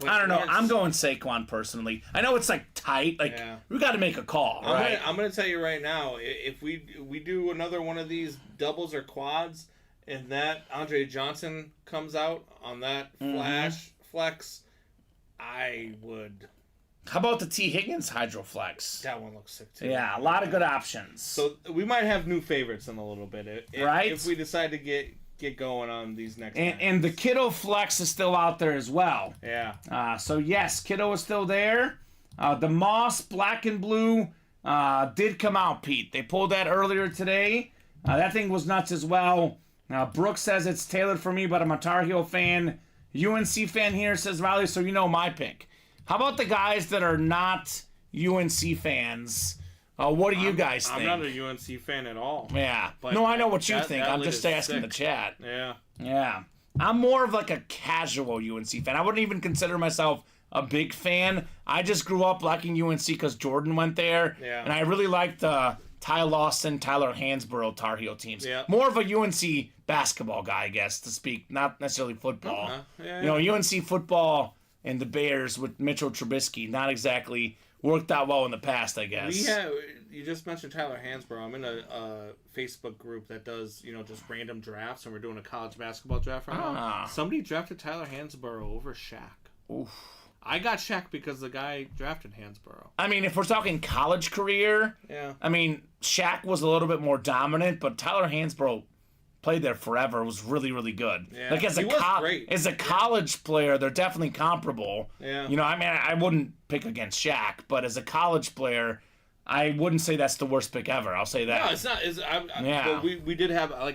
I don't know. I'm going Saquon personally. I know it's like tight. Like we got to make a call, right? I'm gonna tell you right now. If we do another one of these doubles or quads, and that Andre Johnson comes out on that flex, I would. How about the T. Higgins Hydroflex? That one looks sick too. Yeah, a lot of good options. So we might have new favorites in a little bit, right? If we decide to get going on these next. And the Kiddo Flex is still out there as well. Yeah. So yes, Kiddo is still there. The Moss Black and Blue did come out, Pete. They pulled that earlier today. That thing was nuts as well. Brooks says it's tailored for me, but I'm a Tar Heel fan. UNC fan here, says Riley, so you know my pick. How about the guys that are not UNC fans? What do you guys think? I'm not a UNC fan at all. Yeah. No, I know what you think. I'm just asking the chat. Yeah. Yeah. I'm more of like a casual UNC fan. I wouldn't even consider myself a big fan. I just grew up liking UNC because Jordan went there. Yeah. And I really liked the Ty Lawson, Tyler Hansborough Tar Heel teams. Yeah. More of a UNC basketball guy, I guess, to speak, not necessarily football. UNC football and the Bears with Mitchell Trubisky, not exactly worked out well in the past, I guess. You just mentioned Tyler Hansborough. I'm in a Facebook group that does, just random drafts, and we're doing a college basketball draft right now. Somebody drafted Tyler Hansborough over Shaq. Oof. I got Shaq because the guy drafted Hansborough. I mean, if we're talking college career, I mean, Shaq was a little bit more dominant, but Tyler Hansborough played there forever. Was really, really good. Yeah. Like as a college player, they're definitely comparable. Yeah. I mean, I wouldn't pick against Shaq, but as a college player, I wouldn't say that's the worst pick ever. I'll say that. No, it's not. But we did have I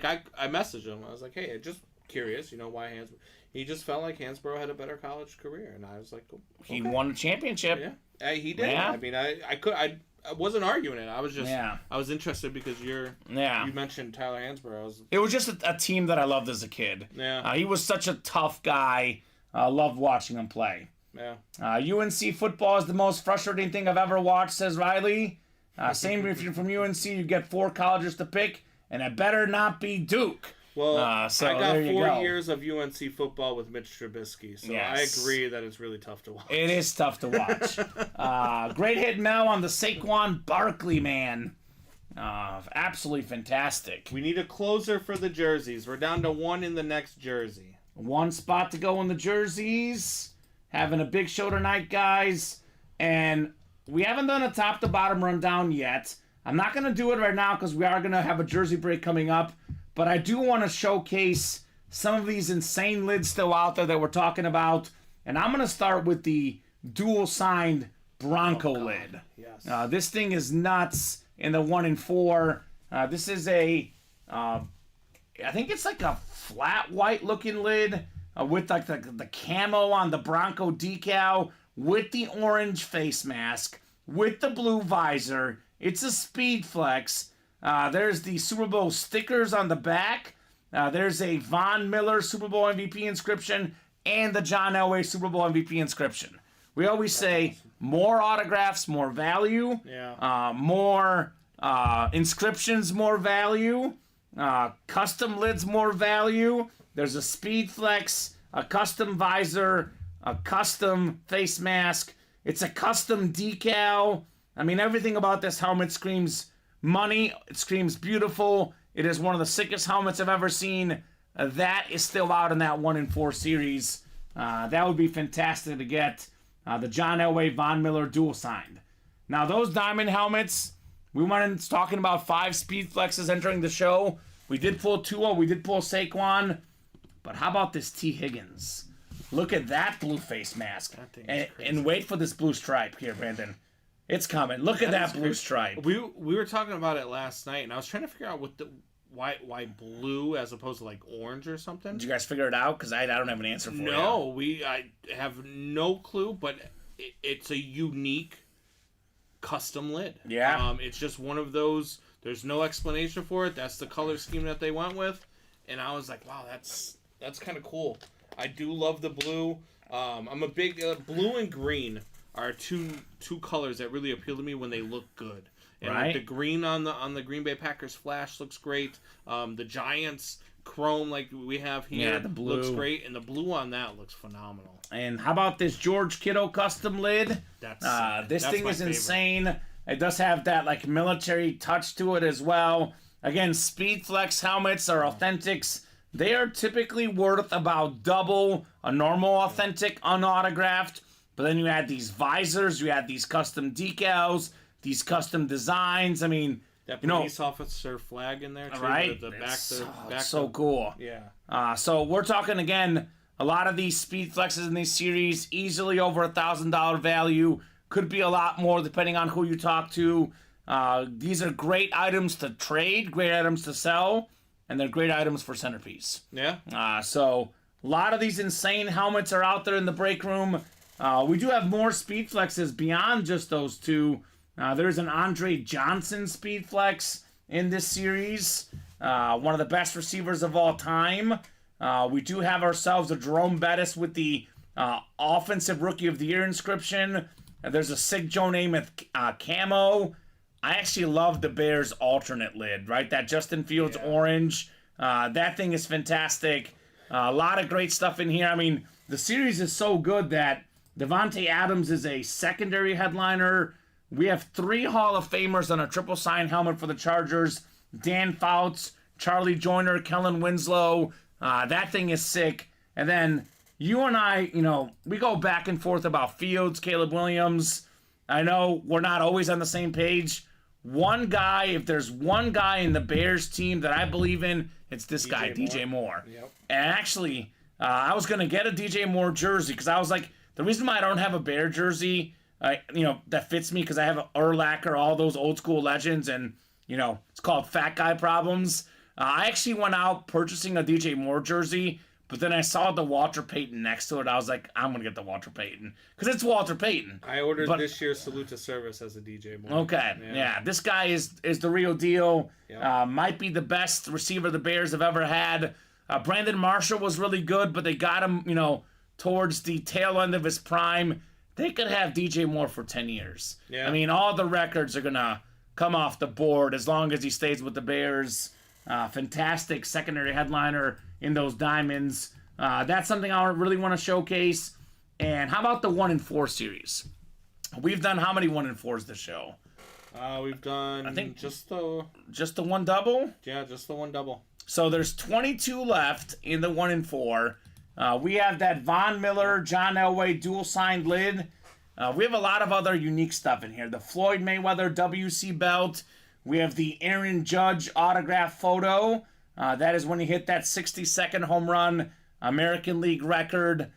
messaged him. I was like, hey, just curious, why Hansborough. He just felt like Hansborough had a better college career, and I was like, okay. He won a championship. Yeah, he did. Yeah. I mean, I wasn't arguing it. I was just I was interested because you mentioned Tyler Hansborough. It was just a team that I loved as a kid. Yeah. He was such a tough guy. I loved watching him play. Yeah. UNC football is the most frustrating thing I've ever watched, says Riley. Same if you're from UNC, you get 4 colleges to pick, and it better not be Duke. Well, I got 4 go. years of UNC football with Mitch Trubisky, so Yes. I agree that it's really tough to watch. It is tough to watch. Great hit, Mel, on the Saquon Barkley man. Absolutely fantastic. We need a closer for the jerseys. We're down to 1 in the next jersey. 1 spot to go in the jerseys. Having a big show tonight, guys. And we haven't done a top-to-bottom rundown yet. I'm not going to do it right now because we are going to have a jersey break coming up. But I do want to showcase some of these insane lids still out there that we're talking about. And I'm going to start with the dual-signed Bronco lid. Yes. This thing is nuts in the 1 in 4. This is I think it's like a flat white-looking lid with like the camo on the Bronco decal, with the orange face mask, with the blue visor. It's a speed flex. There's the Super Bowl stickers on the back. There's a Von Miller Super Bowl MVP inscription and the John Elway Super Bowl MVP inscription. We always say more autographs, more value. Yeah. More inscriptions, more value. Custom lids, more value. There's a speed flex, a custom visor, a custom face mask. It's a custom decal. I mean, everything about this helmet screams money. It screams beautiful. It is one of the sickest helmets I've ever seen. That is still out in that 1 in 4 series. That would be fantastic to get. The John Elway Von Miller dual signed. Now those diamond helmets, we went in talking about 5 speed flexes entering the show. We did pull Tua, we did pull Saquon. But how about this T. Higgins? Look at that blue face mask. And wait for this blue stripe here, Brandon. It's coming. Look at that blue stripe. We were talking about it last night, and I was trying to figure out why blue as opposed to like orange or something. Did you guys figure it out? Because I don't have an answer for you. No, I have no clue, but it's a unique custom lid. Yeah. It's just one of those. There's no explanation for it. That's the color scheme that they went with, and I was like, wow, that's kind of cool. I do love the blue. I'm a big blue and green are two colors that really appeal to me when they look good. And right. Like the green on the Green Bay Packers flash looks great. The Giants chrome like we have here the blue looks great, and the blue on that looks phenomenal. And how about this George Kittle custom lid? This thing is insane. It does have that like military touch to it as well. Again, Speed Flex helmets are authentics. They are typically worth about double a normal authentic unautographed. But then you add these visors, you add these custom decals, these custom designs. I mean, that police officer flag in there too, right? So cool. Yeah. So we're talking again. A lot of these speed flexes in these series easily over $1,000 value. Could be a lot more depending on who you talk to. These are great items to trade, great items to sell, and they're great items for centerpiece. Yeah. So a lot of these insane helmets are out there in the break room. We do have more speed flexes beyond just those 2. There's an Andre Johnson speed flex in this series. One of the best receivers of all time. We do have ourselves a Jerome Bettis with the Offensive Rookie of the Year inscription. There's a sick Joe Namath camo. I actually love the Bears alternate lid, right? That Justin Fields orange. That thing is fantastic. A lot of great stuff in here. I mean, the series is so good that Devontae Adams is a secondary headliner. We have 3 Hall of Famers on a triple sign helmet for the Chargers. Dan Fouts, Charlie Joyner, Kellen Winslow. That thing is sick. And then you and I, we go back and forth about Fields, Caleb Williams. I know we're not always on the same page. One guy, if there's one guy in the Bears team that I believe in, it's this guy, DJ Moore. Yep. And actually, I was going to get a DJ Moore jersey because I was like, the reason why I don't have a Bear jersey, that fits me because I have Urlacher, all those old school legends, and, it's called fat guy problems. I actually went out purchasing a DJ Moore jersey, but then I saw the Walter Payton next to it. I was like, I'm going to get the Walter Payton because it's Walter Payton. I ordered this year's Salute to Service as a DJ Moore. Okay, yeah. This guy is the real deal. Yep. Might be the best receiver the Bears have ever had. Brandon Marshall was really good, but they got him, towards the tail end of his prime. They could have DJ Moore for 10 years. Yeah. I mean, all the records are going to come off the board as long as he stays with the Bears. Fantastic secondary headliner in those diamonds. That's something I really want to showcase. And how about the 1-4 series? We've done how many 1-4s this show? We've done, I think just the one double. Yeah, just the one double. So there's 22 left in the 1-4. We have that Von Miller, John Elway dual signed lid. We have a lot of other unique stuff in here. The Floyd Mayweather WC belt. We have the Aaron Judge autograph photo. That is when he hit that 60-second home run, American League record.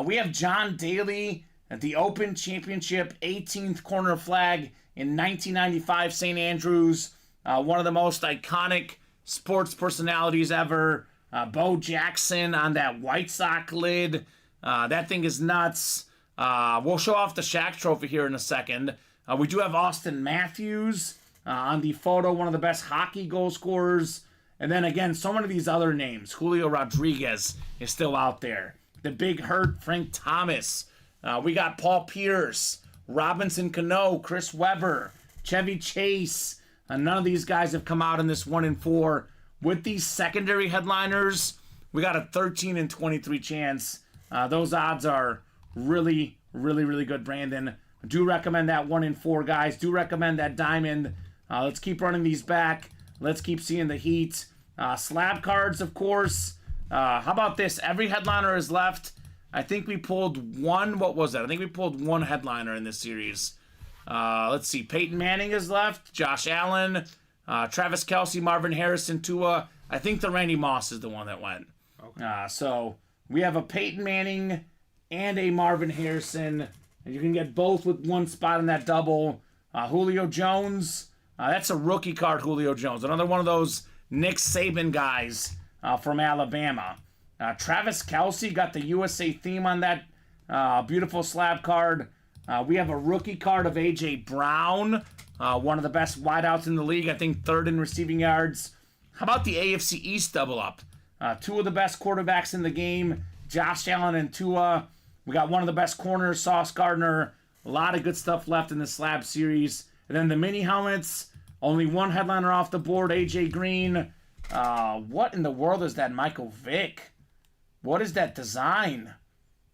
We have John Daly at the Open Championship 18th corner flag in 1995 St. Andrews. One of the most iconic sports personalities ever. Bo Jackson on that White Sox lid. That thing is nuts. We'll show off the Shaq trophy here in a second. We do have Austin Matthews on the photo, one of the best hockey goal scorers. And then again, so many of these other names. Julio Rodriguez is still out there. The Big Hurt, Frank Thomas. We got Paul Pierce, Robinson Cano, Chris Webber, Chevy Chase. None of these guys have come out in this 1-4. With these secondary headliners, we got a 13 and 23 chance. Those odds are really, really, really good, Brandon. I do recommend that 1-4, guys. Do recommend that diamond. Let's keep running these back. Let's keep seeing the heat. Slab cards, of course. How about this? Every headliner is left. I think we pulled one. What was that? I think we pulled one headliner in this series. Let's see. Peyton Manning is left. Josh Allen. Travis Kelce, Marvin Harrison, Tua. I think the Randy Moss is the one that went. Okay. So we have a Peyton Manning and a Marvin Harrison. And you can get both with one spot in that double. Julio Jones. That's a rookie card, Julio Jones. Another one of those Nick Saban guys from Alabama. Travis Kelce got the USA theme on that beautiful slab card. We have a rookie card of A.J. Brown, one of the best wideouts in the league. I think third in receiving yards. How about the AFC East double up? Two of the best quarterbacks in the game, Josh Allen and Tua. We got one of the best corners, Sauce Gardner. A lot of good stuff left in the slab series. And then the mini helmets, only one headliner off the board, A.J. Green. What in the world is that Michael Vick? What is that design?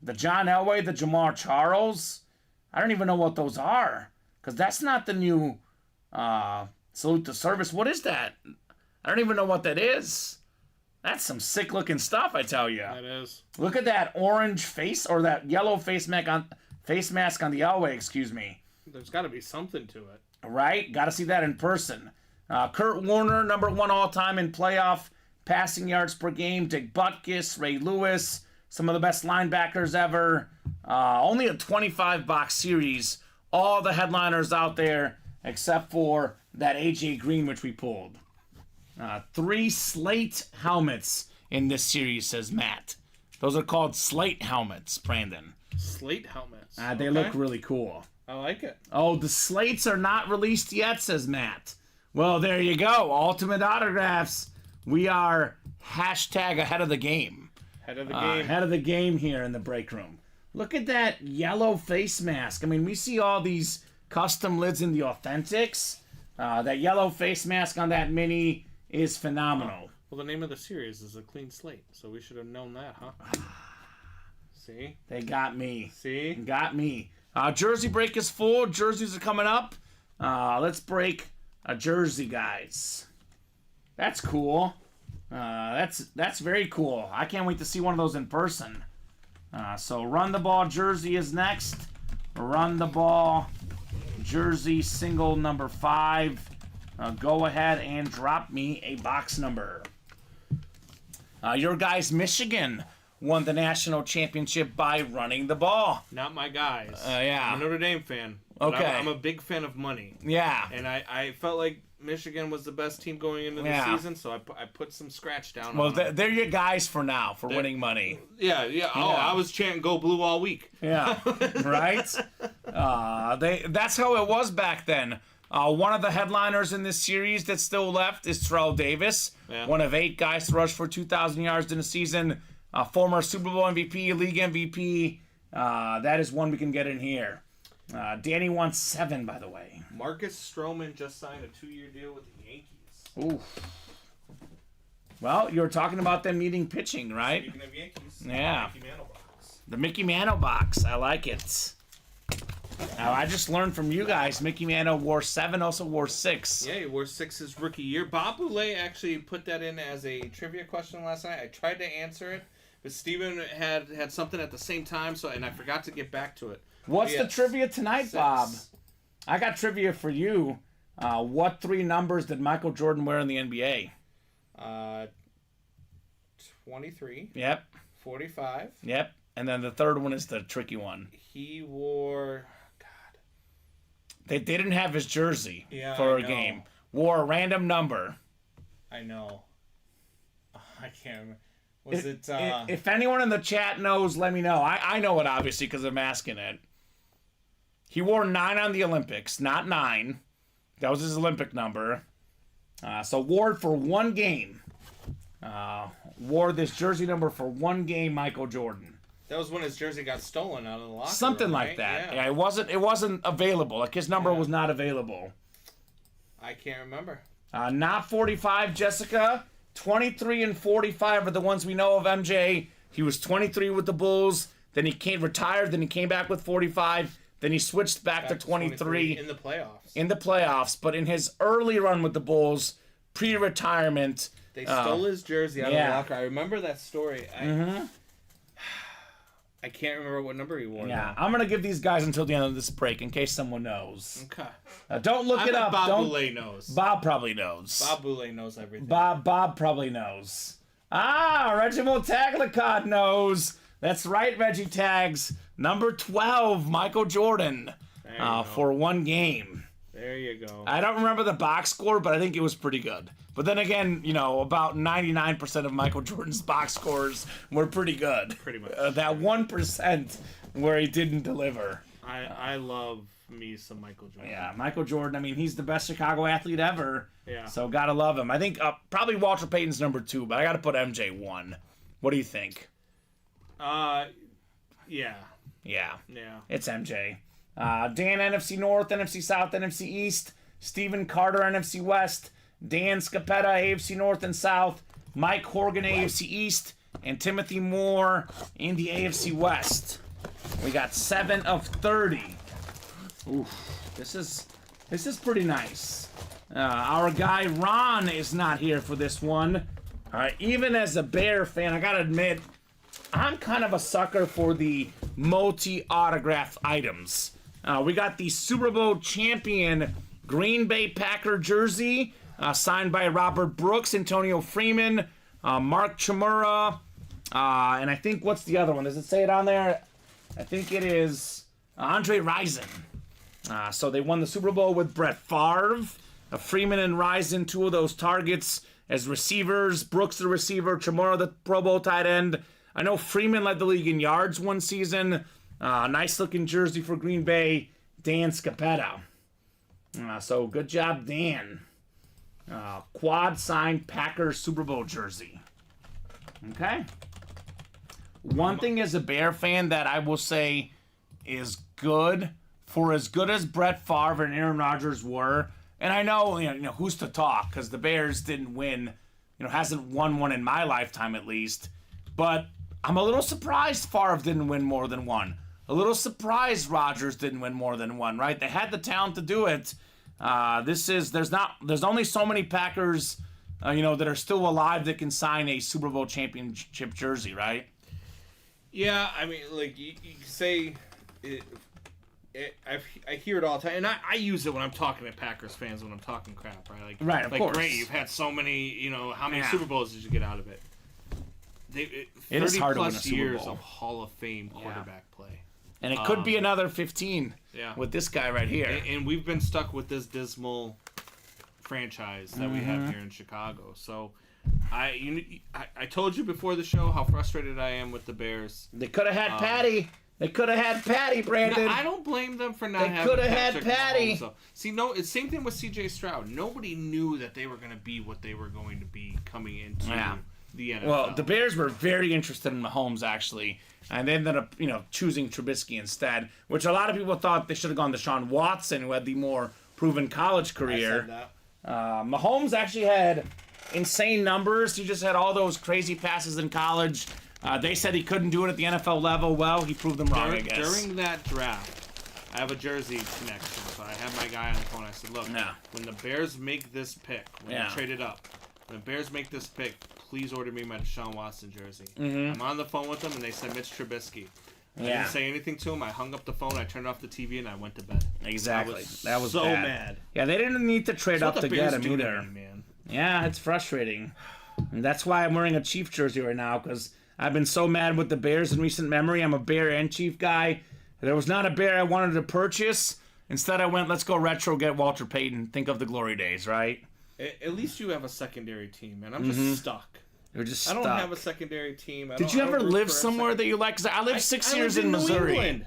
The John Elway, the Jamar Charles? I don't even know what those are. Because that's not the new Salute to Service. What is that? I don't even know what that is. That's some sick looking stuff, I tell you. That is. Look at that orange face, or that yellow face mask on the Elway, excuse me. There's got to be something to it. Right? Got to see that in person. Kurt Warner, number one all-time in playoff passing yards per game. Dick Butkus, Ray Lewis, some of the best linebackers ever. Only a 25-box series. All the headliners out there except for that A.J. Green, which we pulled. 3 slate helmets in this series, says Matt. Those are called slate helmets, Brandon. Slate helmets. They look really cool. I like it. Oh, the slates are not released yet, says Matt. Well, there you go. Ultimate Autographs. We are # ahead of the game. Head of the game. Ahead of the game here in the break room. Look at that yellow face mask. I mean, we see all these custom lids in the Authentics. That yellow face mask on that mini is phenomenal. Well, the name of the series is A Clean Slate, so we should have known that, huh? See? They got me. See? Got me. Jersey break is full. Jerseys are coming up. Let's break a jersey, guys. That's cool. That's very cool. I can't wait to see one of those in person. So Run the Ball jersey is next. Run the Ball jersey single number 5. Go ahead and drop me a box number. Your guys, Michigan, won the national championship by running the ball. Not my guys. Yeah. I'm a Notre Dame fan. Okay. I'm a big fan of money. Yeah. And I felt like Michigan was the best team going into the season, so I put some scratch down on them. They're your guys for now, for winning money. Yeah. Oh, I was chanting "Go Blue" all week. Yeah, right? That's how it was back then. One of the headliners in this series that's still left is Terrell Davis, one of 8 guys to rush for 2,000 yards in a season, former Super Bowl MVP, league MVP. That is one we can get in here. Danny wants 7, by the way. Marcus Stroman just signed a 2-year deal with the Yankees. Ooh. Well, you were talking about them needing pitching, right? Speaking of Yankees, Yeah. Mickey Mantle box. The Mickey Mantle box. I like it. Now, I just learned from you guys, Mickey Mantle wore 7, also wore 6. Yeah, he wore 6 his rookie year. Bob Boulay actually put that in as a trivia question last night. I tried to answer it, but Steven had something at the same time, and I forgot to get back to it. What's the trivia tonight, 6. Bob? I got trivia for you. What 3 numbers did Michael Jordan wear in the NBA? 23. Yep. 45. Yep. And then the third one is the tricky one. He wore... They didn't have his jersey I for a know. game. Wore a random number. I know. I can't remember. Was it... If anyone in the chat knows, let me know. I know it, obviously, because I'm asking it. He wore 9 on the Olympics, not 9. That was his Olympic number. So wore it for 1 game. Wore this jersey number for 1 game, Michael Jordan. That was when his jersey got stolen out of the locker Something room, like right? that. Yeah. It wasn't available. Like, his number was not available. I can't remember. Not 45, Jessica. 23 and 45 are the ones we know of MJ. He was 23 with the Bulls. Then he retired. Then he came back with 45. Then he switched back to 23 in the playoffs. In the playoffs. But in his early run with the Bulls, pre-retirement, They stole his jersey out of the locker. I remember that story. I can't remember what number he wore. Yeah, I'm going to give these guys until the end of this break in case someone knows. Okay. Don't look it up. Bob Boulay knows. Bob probably knows. Bob Boulay knows everything. Bob probably knows. Reginald Taglicott knows. That's right, Reggie Tags. Number 12, Michael Jordan, for 1 game. There you go. I don't remember the box score, but I think it was pretty good. But then again, about 99% of Michael Jordan's box scores were pretty good. Pretty much. That 1% where he didn't deliver. I love me some Michael Jordan. Yeah, Michael Jordan, he's the best Chicago athlete ever. Yeah. So gotta love him. I think probably Walter Payton's number 2, but I gotta put MJ 1. What do you think? Yeah. Yeah. Yeah. It's MJ. Dan, NFC North, NFC South, NFC East. Stephen Carter, NFC West. Dan Scapetta, AFC North and South. Mike Horgan, AFC East. And Timothy Moore in the AFC West. We got 7 of 30. Oof. This is pretty nice. Our guy Ron is not here for this one. Even as a Bear fan, I gotta admit, I'm kind of a sucker for the multi-autograph items. We got the Super Bowl champion Green Bay Packer jersey, signed by Robert Brooks, Antonio Freeman, Mark Chmura, and I think, what's the other one? Does it say it on there? I think it is Andre Rison. So they won the Super Bowl with Brett Favre. Freeman and Rison, 2 of those targets as receivers. Brooks the receiver, Chmura the Pro Bowl tight end. I know Freeman led the league in yards 1 season. Nice looking jersey for Green Bay. Dan Scapetta. So good job, Dan. Quad signed Packers Super Bowl jersey. Okay. one thing as a Bear fan that I will say is good, for as good as Brett Favre and Aaron Rodgers were, and I know, who's to talk, because the Bears didn't win, hasn't won one in my lifetime at least, but I'm a little surprised Favre didn't win more than one. A little surprised Rodgers didn't win more than one, right? They had the talent to do it. There's only so many Packers, that are still alive that can sign a Super Bowl championship jersey, right? Yeah, I mean, like you say, I hear it all the time, and I use it when I'm talking to Packers fans when I'm talking crap, right? Like, right, of course. Great, you've had so many, how many Super Bowls did you get out of it? It is hard to win a 30+ Super years Bowl. of Hall of Fame quarterback play. And it could be another 15 with this guy right here. And we've been stuck with this dismal franchise that we have here in Chicago. So I told you before the show how frustrated I am with the Bears. They could have had Patty. They could have had Patty, Brandon. No, I don't blame them for not having They could have had Patty. Mahomes, see, no, it's same thing with C.J. Stroud. Nobody knew that they were going to be what they were going to be coming into the NFL. Well, the Bears were very interested in Mahomes, actually, and they ended up, choosing Trubisky instead, which a lot of people thought they should have gone to Deshaun Watson, who had the more proven college career. I said that. Mahomes actually had insane numbers. He just had all those crazy passes in college. They said he couldn't do it at the NFL level. Well, he proved them wrong, I guess. During that draft, I have a jersey connection, so I had my guy on the phone. I said, look, when the Bears make this pick, when they trade it up, when the Bears make this pick, please order me my Deshaun Watson jersey. I'm on the phone with them, and they said Mitch Trubisky. I didn't say anything to him. I hung up the phone, I turned off the TV, and I went to bed. Exactly. That was so bad. mad. Yeah, they didn't need to trade up to get him either. Me, man. Yeah, it's frustrating. And that's why I'm wearing a Chief jersey right now, because I've been so mad with the Bears in recent memory. I'm a Bear and Chief guy. There was not a Bear I wanted to purchase. Instead, I went, let's go retro, get Walter Payton. Think of the glory days, right? At least you have a secondary team, man. I'm just stuck. You're just I stuck. don't have a secondary team. Did you ever live somewhere that you like? Because I lived 6 years in Missouri. New England.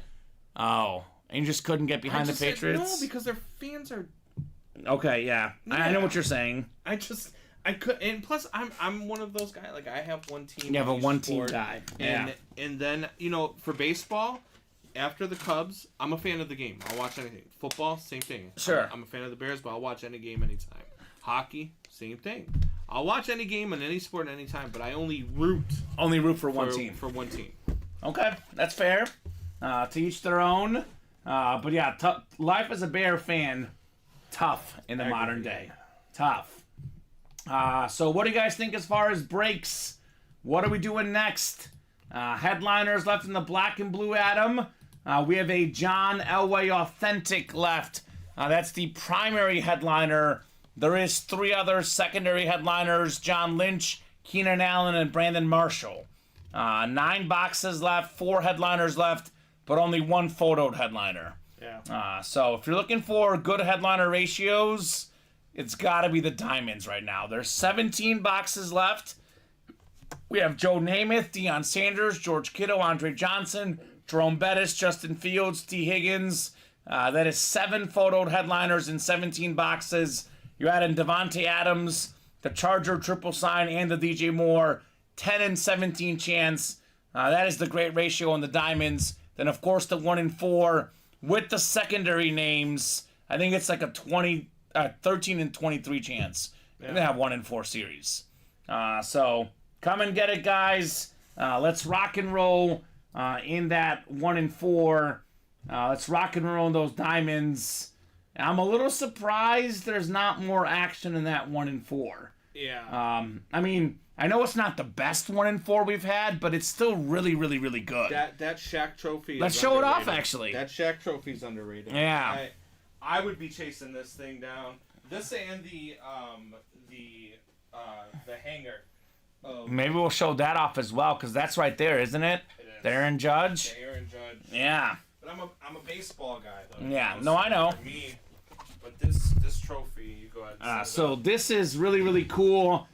Oh, and you just couldn't get behind the Patriots? No, because their fans are... Okay, yeah. I know what you're saying. I could, and plus I'm one of those guys. Like, I have one team. You have a one-team guy. And then for baseball, after the Cubs, I'm a fan of the game. I'll watch anything. Football, same thing. Sure. I'm a fan of the Bears, but I'll watch any game anytime. Hockey, same thing. I'll watch any game in any sport anytime, but I only root for one team. For one team. Okay, that's fair. To each their own. But yeah, life as a Bear fan, tough in the modern day. Tough. So what do you guys think as far as breaks? What are we doing next? Headliners left in the black and blue, Adam. We have a John Elway Authentic left. That's the primary headliner. There is 3 other secondary headliners: John Lynch, Keenan Allen, and Brandon Marshall. 9 boxes left, 4 headliners left, but only 1 photoed headliner. Yeah. So if you're looking for good headliner ratios, it's got to be the Diamonds right now. There's 17 boxes left. We have Joe Namath, Deion Sanders, George Kittle, Andre Johnson, Jerome Bettis, Justin Fields, T. Higgins. That is 7 photoed headliners in 17 boxes. You add in Devontae Adams, the Charger triple sign, and the DJ Moore. 10 and 17 chance. That is the great ratio on the Diamonds. Then, of course, the 1 and 4 with the secondary names. I think it's like a 13 and 23 chance. Yeah. They have 1 and 4 series. So come and get it, guys. Let's rock and roll in that 1 and 4. Let's rock and roll in those Diamonds. I'm a little surprised there's not more action in that 1 and 4. Yeah. I mean, I know it's not the best 1 and 4 we've had, but it's still really, really, really good. That Shaq trophy. Let's show it off, actually. That Shaq trophy's underrated. Yeah. I would be chasing this thing down. This and the hanger. Maybe we'll show that off as well, because that's right there, isn't it? It is. The Aaron Judge. The Aaron Judge. Yeah. But I'm a baseball guy though. Yeah. No, I know. For me, but this trophy, you go ahead. So this is really, really cool.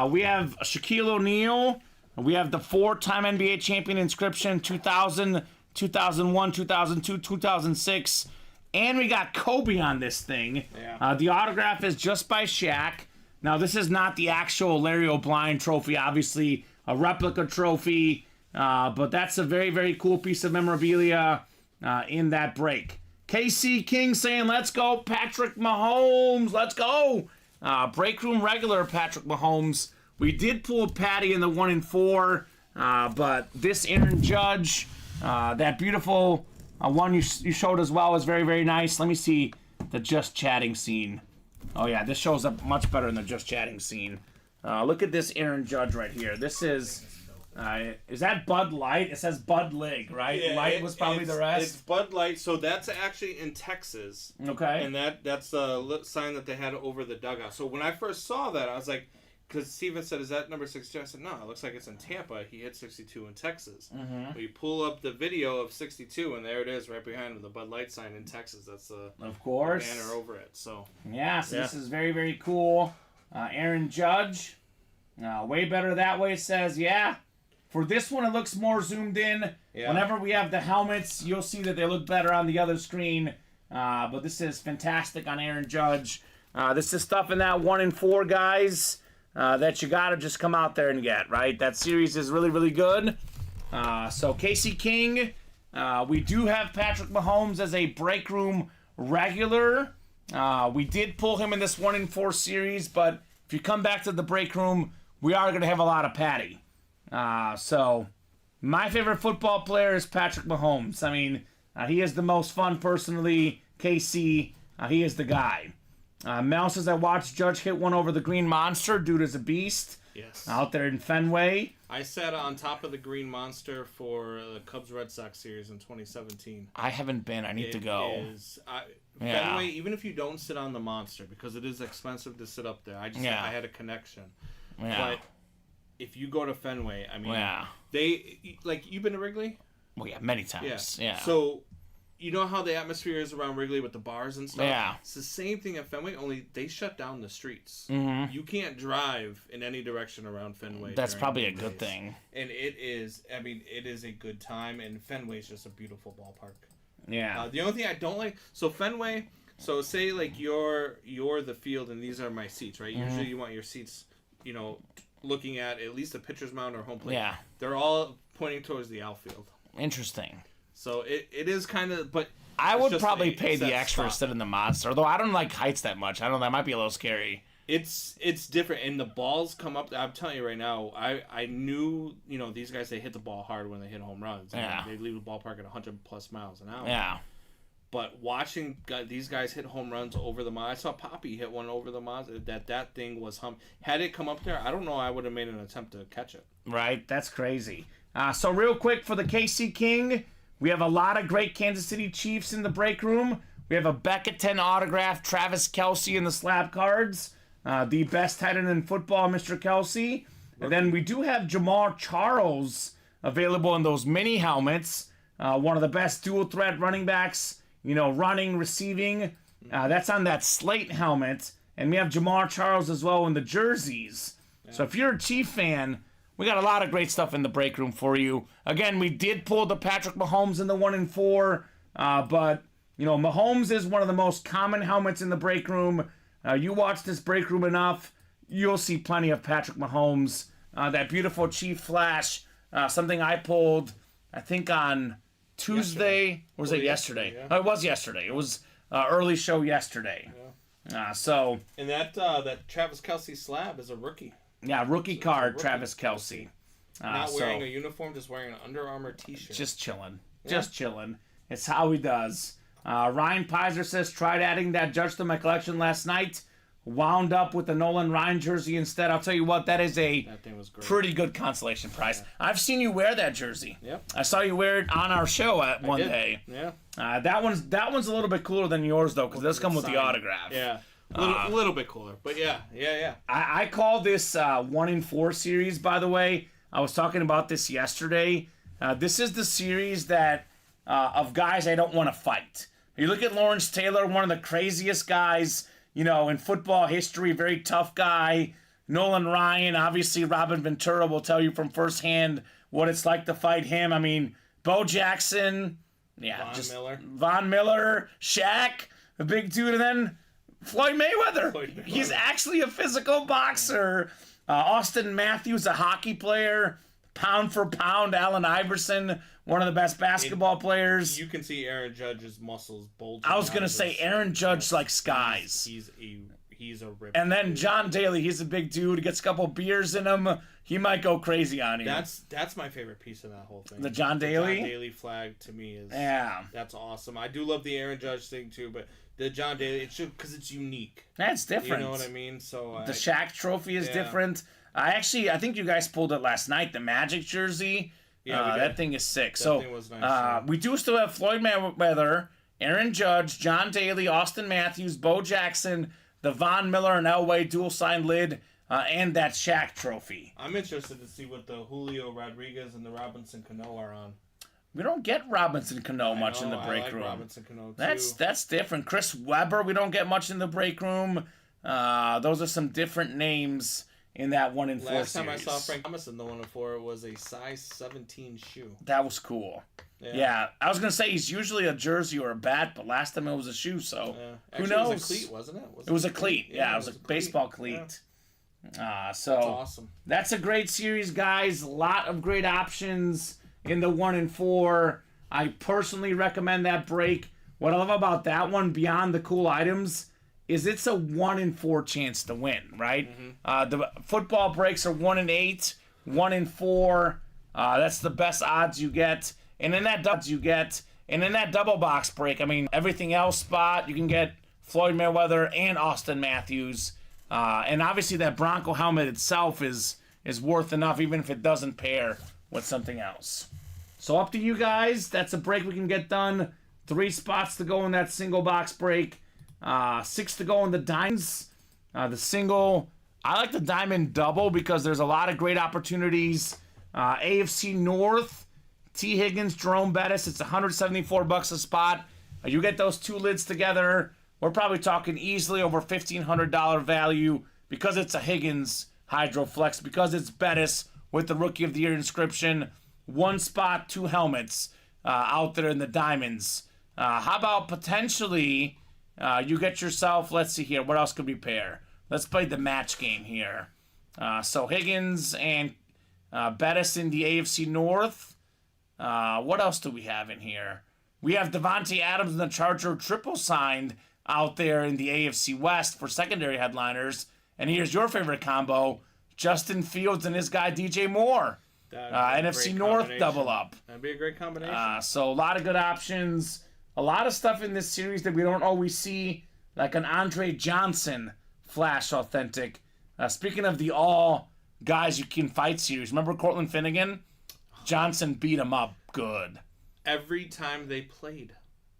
We have Shaquille O'Neal. We have the 4-time NBA champion inscription, 2000, 2001, 2002, 2006. And we got Kobe on this thing. Yeah. The autograph is just by Shaq. Now, this is not the actual Larry O'Brien trophy, obviously a replica trophy. But that's a very, very cool piece of memorabilia in that break. KC King saying, let's go, Patrick Mahomes. Let's go. Break room regular Patrick Mahomes. We did pull a Patty in the 1 and 4, but this Aaron Judge, that beautiful one you showed as well is very, very nice. Let me see the just chatting scene. Oh yeah, this shows up much better than the just chatting scene. Look at this Aaron Judge right here. This is that Bud Light? It says Bud Lig, right? Yeah, Light was probably the rest. It's Bud Light, so that's actually in Texas. Okay. And that's the sign that they had over the dugout. So when I first saw that, I was like, because Steven said, is that number 62? I said, no, it looks like it's in Tampa. He hit 62 in Texas. Mm-hmm. But you pull up the video of 62, and there it is right behind him, the Bud Light sign in Texas. That's the of course banner over it. So yeah, this is very, very cool. Aaron Judge, way better that way, says, yeah. For this one, it looks more zoomed in. Yeah. Whenever we have the helmets, you'll see that they look better on the other screen. But this is fantastic on Aaron Judge. This is stuff in that 1 and 4, guys. That you gotta just come out there and get, right? That series is really, really good. So Casey King, we do have Patrick Mahomes as a break room regular. We did pull him in this 1 and 4 series, but if you come back to the break room, we are gonna have a lot of Patty. So my favorite football player is Patrick Mahomes. I mean, he is the most fun personally. KC, he is the guy. Mel says, I watched Judge hit one over the Green Monster. Dude is a beast. Yes. Out there in Fenway. I sat on top of the Green Monster for the Cubs-Red Sox series in 2017. I haven't been. I need to go. Fenway, even if you don't sit on the Monster, because it is expensive to sit up there. I had a connection. Yeah. But if you go to Fenway, I mean, they, like, you've been to Wrigley? Well, yeah, many times. Yeah. So, you know how the atmosphere is around Wrigley with the bars and stuff? Yeah. It's the same thing at Fenway, only they shut down the streets. Mm-hmm. You can't drive in any direction around Fenway. That's probably a good thing. And it is a good time, and Fenway's just a beautiful ballpark. Yeah. The only thing I don't like, so Fenway, so say like you're the field and these are my seats, right? Mm-hmm. Usually you want your seats, looking at least the pitcher's mound or home plate. Yeah. They're all pointing towards the outfield. Interesting. So it is kind of, but I would probably pay the extra to sit in the Monster, although I don't like heights that much. I don't know, that might be a little scary. It's different, and the balls come up. I'm telling you right now, I knew, these guys, they hit the ball hard when they hit home runs. Yeah. They leave the ballpark at 100+ miles an hour. Yeah. But watching these guys hit home runs over the miles, I saw Poppy hit one over the miles. That thing was Had it come up there, I don't know, I would have made an attempt to catch it. Right, that's crazy. So real quick for the KC King, we have a lot of great Kansas City Chiefs in the break room. We have a Beckett 10 autograph, Travis Kelce in the slab cards. The best tight end in football, Mr. Kelce. And then we do have Jamal Charles available in those mini helmets. One of the best dual threat running backs, running, receiving. That's on that slate helmet. And we have Jamal Charles as well in the jerseys. Yeah. So if you're a Chief fan, we got a lot of great stuff in the break room for you. Again, we did pull the Patrick Mahomes in the 1 and 4, but Mahomes is one of the most common helmets in the break room. You watch this break room enough, you'll see plenty of Patrick Mahomes. That beautiful Chief flash, something I pulled, I think on Tuesday. Or was it yesterday? Yeah. Oh, it was yesterday. It was early show yesterday. Yeah. And that Travis Kelce slab is a rookie. Yeah, rookie card, Travis Kelce. Not wearing a uniform, just wearing an Under Armour t-shirt. Just chilling. Yeah. Just chilling. It's how he does. Ryan Pizer says, tried adding that Judge to my collection last night. Wound up with the Nolan Ryan jersey instead. I'll tell you what, that thing was pretty good consolation prize. Yeah. I've seen you wear that jersey. Yep. I saw you wear it on our show one day. Yeah. That one's a little bit cooler than yours, though, because it does come with the autograph. Yeah. A little bit cooler, but yeah. I call this 1 in 4 series, by the way. I was talking about this yesterday. This is the series that of guys I don't want to fight. You look at Lawrence Taylor, one of the craziest guys, in football history, very tough guy. Nolan Ryan, obviously Robin Ventura will tell you from firsthand what it's like to fight him. I mean, Bo Jackson, Von Miller, Shaq, the big dude, and then Floyd Mayweather. He's actually a physical boxer. Austin Matthews, a hockey player. pound for pound, Allen Iverson, one of the best basketball players. You can see Aaron Judge's muscles bulging. I was gonna say Aaron Judge like skies. He's a rip. And then John Daly, he's a big dude. He gets a couple beers in him. He might go crazy on you. That's my favorite piece of that whole thing. The John Daly? The John Daly flag to me is that's awesome. I do love the Aaron Judge thing too, but the John Daly, it should, because it's unique. That's different. You know what I mean? So the Shaq trophy is different. I think you guys pulled it last night. The Magic jersey. Yeah, that thing is sick. That thing was nice, we do still have Floyd Mayweather, Aaron Judge, John Daly, Austin Matthews, Bo Jackson, the Von Miller and Elway dual sign lid, and that Shaq trophy. I'm interested to see what the Julio Rodriguez and the Robinson Cano are on. We don't get Robinson Cano much in the break room. Robinson Cano too. That's different. Chris Webber, we don't get much in the break room. Those are some different names in that 1 in 4 Last series. time I saw Frank Thomas in the 1 in 4, it was a size 17 shoe. That was cool. Yeah, I was gonna say he's usually a jersey or a bat, but last time it was a shoe. So who knows? It was a cleat, wasn't it? It was a cleat. Yeah, it was a baseball cleat. So that's awesome. That's a great series, guys. A lot of great options in the 1 in 4. I personally recommend that break. What I love about that one, beyond the cool items, is it's a 1 in 4 chance to win, right? Mm-hmm. The football breaks are 1 in 8, 1 in 4. That's the best odds you get. And in that double box break, I mean, everything else spot, you can get Floyd Mayweather and Austin Matthews. And obviously that Bronco helmet itself is worth enough, even if it doesn't pair with something else. So up to you guys. That's a break we can get done. 3 spots to go in that single box break. 6 to go in the diamonds. The single, I like the diamond double because there's a lot of great opportunities. AFC North, T. Higgins, Jerome Bettis, it's $174 a spot. You get those 2 lids together, we're probably talking easily over $1,500 value because it's a Higgins Hydroflex, because it's Bettis with the Rookie of the Year inscription. 1 spot, 2 helmets out there in the diamonds. How about potentially you get yourself, let's see here, what else could we pair? Let's play the match game here. So Higgins and Bettis in the AFC North. What else do we have in here? We have Devontae Adams and the Charger triple signed out there in the AFC West for secondary headliners. And here's your favorite combo, Justin Fields and his guy DJ Moore. NFC North double up. That'd be a great combination. So a lot of good options. A lot of stuff in this series that we don't always see, like an Andre Johnson Flash Authentic. Speaking of the all guys you can fight series, remember Cortland Finnegan? Johnson beat him up good. Every time they played.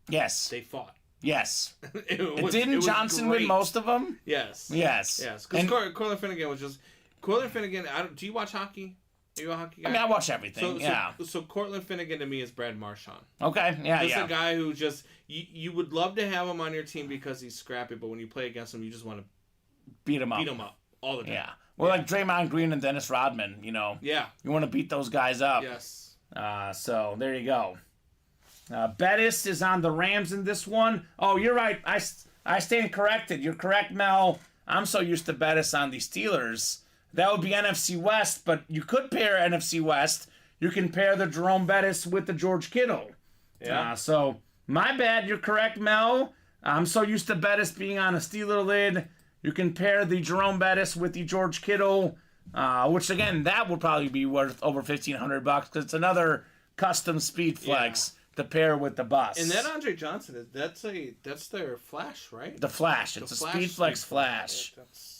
Yes. They fought. Yes. Didn't Johnson win most of them? Yes. Yes. Yes. Because Cortland Finnegan was just... Cortland Finnegan, do you watch hockey? Are you a hockey guy? I mean, I watch everything, So Cortland Finnegan to me is Brad Marchand. Okay, yeah. He's a guy who just... You would love to have him on your team because he's scrappy, but when you play against him, you just want to... Beat him up all the time. Yeah. Well, like Draymond Green and Dennis Rodman, you know. Yeah. You want to beat those guys up. Yes. So, there you go. Bettis is on the Rams in this one. Oh, you're right. I stand corrected. You're correct, Mel. I'm so used to Bettis on the Steelers. That would be NFC West, but you could pair NFC West. You can pair the Jerome Bettis with the George Kittle. Yeah. So, my bad. You're correct, Mel. I'm so used to Bettis being on a Steeler lid. You can pair the Jerome Bettis with the George Kittle, which, again, that would probably be worth over $1,500 because it's another custom speed flex to pair with the bus. And that Andre Johnson, that's their Flash, right? The Flash. It's a Speed Flex Flash.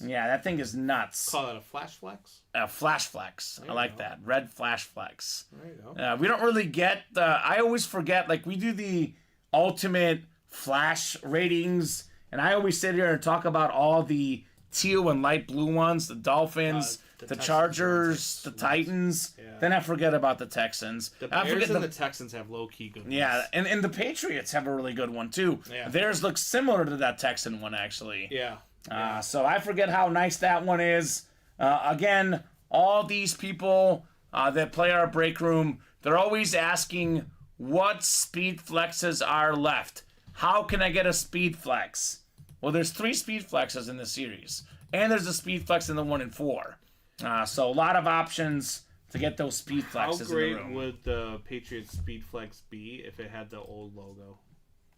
Yeah, that thing is nuts. Call it a Flash Flex? Flash Flex. I like that. Red Flash Flex. There you go. We don't really get I always forget, like, we do the ultimate Flash ratings, and I always sit here and talk about all the teal and light blue ones, the Dolphins, the Chargers, the Titans. Yeah. Then I forget about the Texans. The Bears and the Texans have low-key good ones. Yeah, and the Patriots have a really good one, too. Yeah. Theirs looks similar to that Texan one, actually. Yeah. So I forget how nice that one is. Again, all these people that play our break room, they're always asking what speed flexes are left. How can I get a speed flex? Well, there's 3 speed flexes in this series, and there's a speed flex in the 1 in 4. So a lot of options to get those speed How flexes in the great room. would the Patriots Speed Flex be if it had the old logo?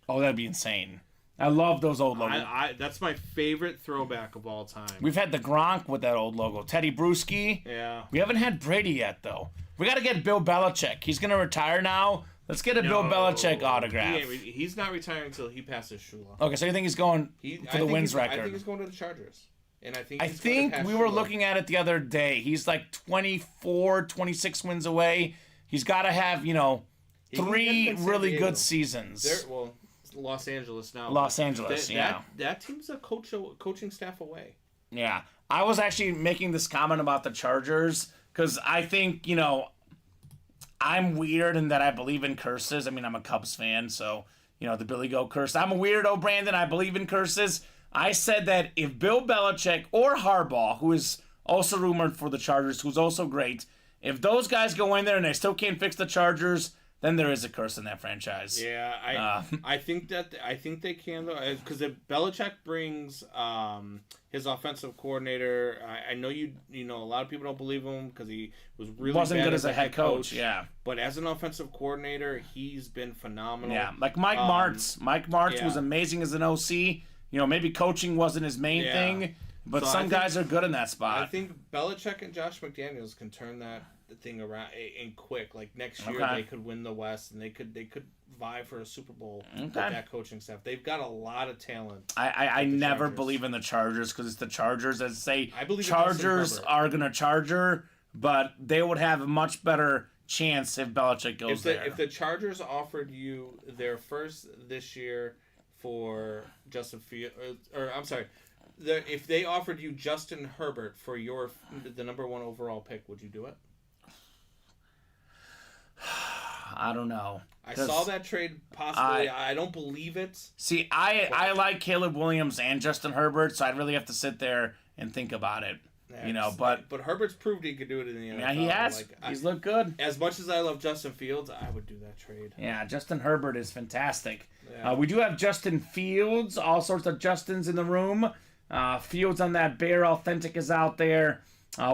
Oh, that'd be insane. I love those old logos. That's my favorite throwback of all time. We've had the Gronk with that old logo. Teddy Bruschi. Yeah. We haven't had Brady yet, though. We got to get Bill Belichick. He's going to retire now. Let's get a Bill Belichick autograph. He's not retiring until he passes Shula. Okay, so you think he's going for the wins I record? think he's going to the Chargers. And I think we were looking at it the other day. He's like 24, 26 wins away. He's got to have, He can three get San really Diego. good seasons. Los Angeles now. Los Angeles, yeah. That team's a coaching staff away. Yeah. I was actually making this comment about the Chargers because I think, I'm weird in that I believe in curses. I mean, I'm a Cubs fan, so, the Billy Goat curse. I'm a weirdo, Brandon. I believe in curses. I said that if Bill Belichick or Harbaugh, who is also rumored for the Chargers, who's also great, if those guys go in there and they still can't fix the Chargers, then there is a curse in that franchise. Yeah, I think they can though, because if Belichick brings his offensive coordinator, I know a lot of people don't believe him because he was really wasn't bad good as a head coach. Yeah, but as an offensive coordinator, he's been phenomenal. Yeah, like Mike Martz. Mike Martz was amazing as an OC. Maybe coaching wasn't his main thing, but so some guys are good in that spot. I think Belichick and Josh McDaniels can turn that thing around in quick. Like next year, they could win the West and they could vie for a Super Bowl with that coaching staff. They've got a lot of talent. I never believe in the Chargers because it's the Chargers. As say, I believe Chargers are gonna Charger, but they would have a much better chance if Belichick goes there. If the Chargers offered you their first this year for Justin Fields, or I'm sorry, if they offered you Justin Herbert for the number 1 overall pick, would you do it? I don't know. I saw that trade possibly. I don't believe it. See, I like Caleb Williams and Justin Herbert, so I'd really have to sit there and think about it. But Herbert's proved he could do it in the NFL. Yeah, he has. He's looked good. As much as I love Justin Fields, I would do that trade. Yeah, Justin Herbert is fantastic. Yeah. We do have Justin Fields, all sorts of Justins in the room. Fields on that Bear Authentic is out there.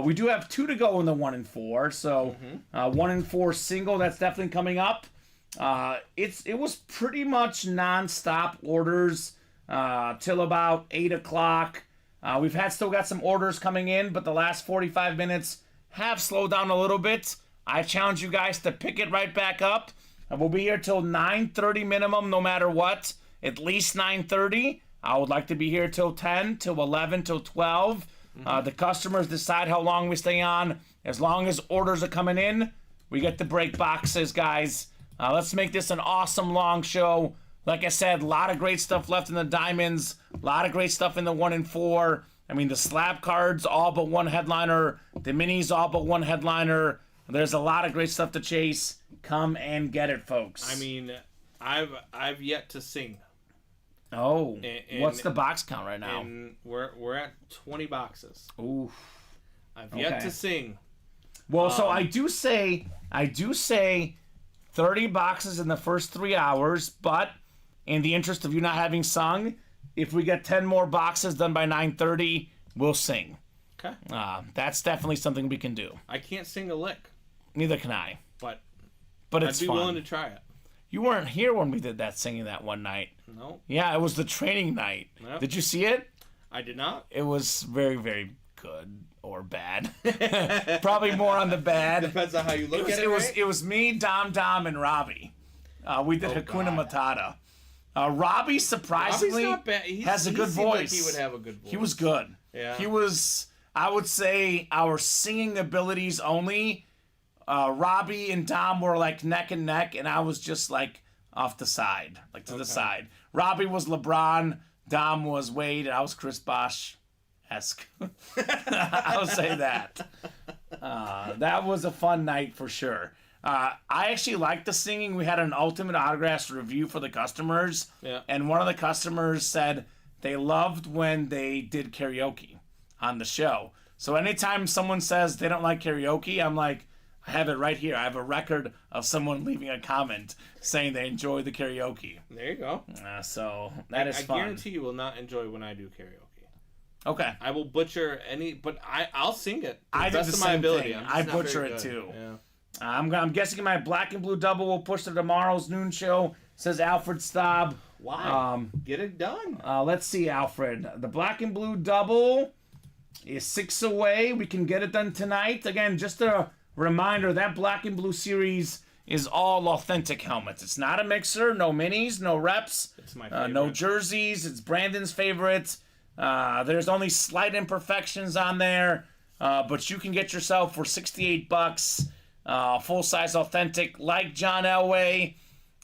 We do have 2 to go in the 1 and 4, so 1 and 4 single, that's definitely coming up. It was pretty much non-stop orders till about 8 o'clock. We've still got some orders coming in, but the last 45 minutes have slowed down a little bit. I challenge you guys to pick it right back up. We'll be here till 9:30 minimum, no matter what. At least 9:30. I would like to be here till 10, till 11, till 12. The customers decide how long we stay on. As long as orders are coming in, we get to break boxes, guys. Let's make this an awesome long show. Like I said, a lot of great stuff left in the diamonds. A lot of great stuff in the 1 and 4. I mean, the slab cards, all but one headliner. The minis, all but one headliner. There's a lot of great stuff to chase. Come and get it, folks. I mean, I've yet to sing. Oh, what's the box count right now? And we're at 20 boxes. Ooh, I've yet to sing. Well, so I do say 30 boxes in the first 3 hours, but in the interest of you not having sung, if we get 10 more boxes done by 9:30, we'll sing. Okay. That's definitely something we can do. I can't sing a lick. Neither can I. But it's I'd be fun. willing to try it. You weren't here when we did that singing that one night. No. Yeah, it was the training night. Yep. Did you see it? I did not. It was very, very good or bad. Probably more on the bad. Depends on how you look at it. It was me, Dom, and Robbie. We did Hakuna Matata. Robbie surprisingly not bad. has a good voice. Like he would have a good voice. He was good. Yeah. He was. I would say our singing abilities only. Robbie and Dom were like neck and neck, and I was just like off the side, like to the side. Robbie was LeBron, Dom was Wade, and I was Chris Bosh-esque. I'll say that. That was a fun night for sure. I actually liked the singing. We had an Ultimate Autographs review for the customers, and one of the customers said they loved when they did karaoke on the show. So anytime someone says they don't like karaoke, I'm like, I have it right here. I have a record of someone leaving a comment saying they enjoy the karaoke. There you go. So that is fun. I guarantee you will not enjoy when I do karaoke. Okay. I will butcher but I'll sing it. I do best the of my same ability. thing. I'm just I not butcher very it good. too. Yeah. I'm guessing my black and blue double will push to tomorrow's noon show. Says Alfred Staub. Why? Get it done. Let's see, Alfred. The black and blue double is 6 away. We can get it done tonight. Again, just a reminder, that black and blue series is all authentic helmets. It's not a mixer, no minis, no reps, It's my favorite. no jerseys. It's Brandon's favorite. There's only slight imperfections on there, but you can get yourself for $68, full-size authentic, like John Elway.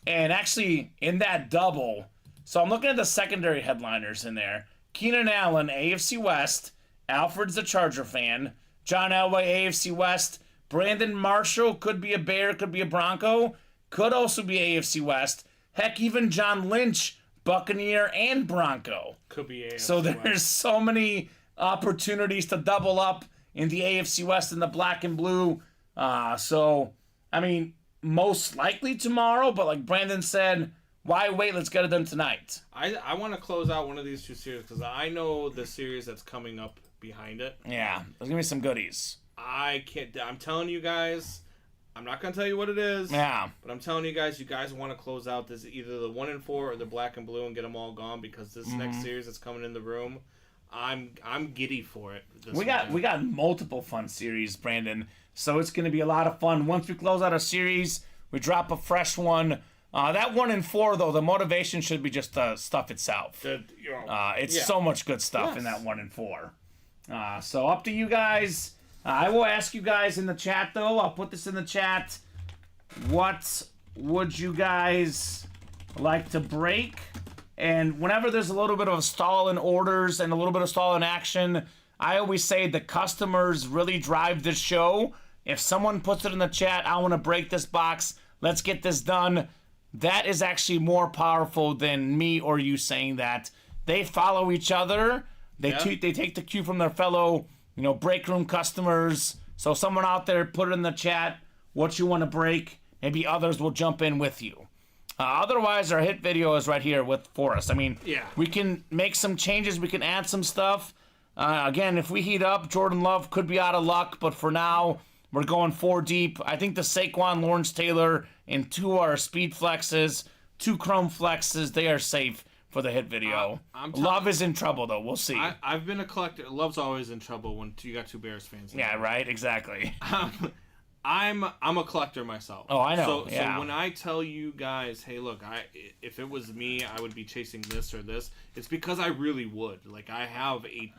And actually, in that double, so I'm looking at the secondary headliners in there. Keenan Allen, AFC West. Alfred's the Charger fan. John Elway, AFC West. Brandon Marshall could be a Bear, could be a Bronco. Could also be AFC West. Heck, even John Lynch, Buccaneer and Bronco. Could be AFC So there's West. so many opportunities to double up in the AFC West in the black and blue. So, I mean, most likely tomorrow, but like Brandon said, why wait? Let's get it done tonight. I want to close out one of these two series because I know the series that's coming up behind it. Yeah, there's going to be some goodies. I can't. I'm telling you guys. I'm not gonna tell you what it is. Yeah. But I'm telling you guys want to close out this either the 1 and 4 or the black and blue and get them all gone because this next series that's coming in the room, I'm giddy for it. We got multiple fun series, Brandon. So it's going to be a lot of fun. Once we close out a series, we drop a fresh one. That 1 and 4 though, the motivation should be just the stuff itself. It's so much good stuff in that 1 and 4. So up to you guys. I will ask you guys in the chat, though. I'll put this in the chat. What would you guys like to break? And whenever there's a little bit of a stall in orders and a little bit of stall in action, I always say the customers really drive this show. If someone puts it in the chat, I want to break this box, let's get this done, that is actually more powerful than me or you saying that. They follow each other. They take the cue from their fellow break room customers. So someone out there, put it in the chat what you want to break. Maybe others will jump in with you. Otherwise, our hit video is right here for us. I mean, we can make some changes. We can add some stuff. Again, if we heat up, Jordan Love could be out of luck. But for now, we're going 4 deep. I think the Saquon, Lawrence Taylor, and 2 are speed flexes, 2 chrome flexes. They are safe for the hit video. Love is in trouble, though. We'll see. I've been a collector. Love's always in trouble when you got 2 Bears fans. Yeah, right? Exactly. I'm a collector myself. Oh, I know. So when I tell you guys, hey, look, if it was me, I would be chasing this or this. It's because I really would. Like, I have a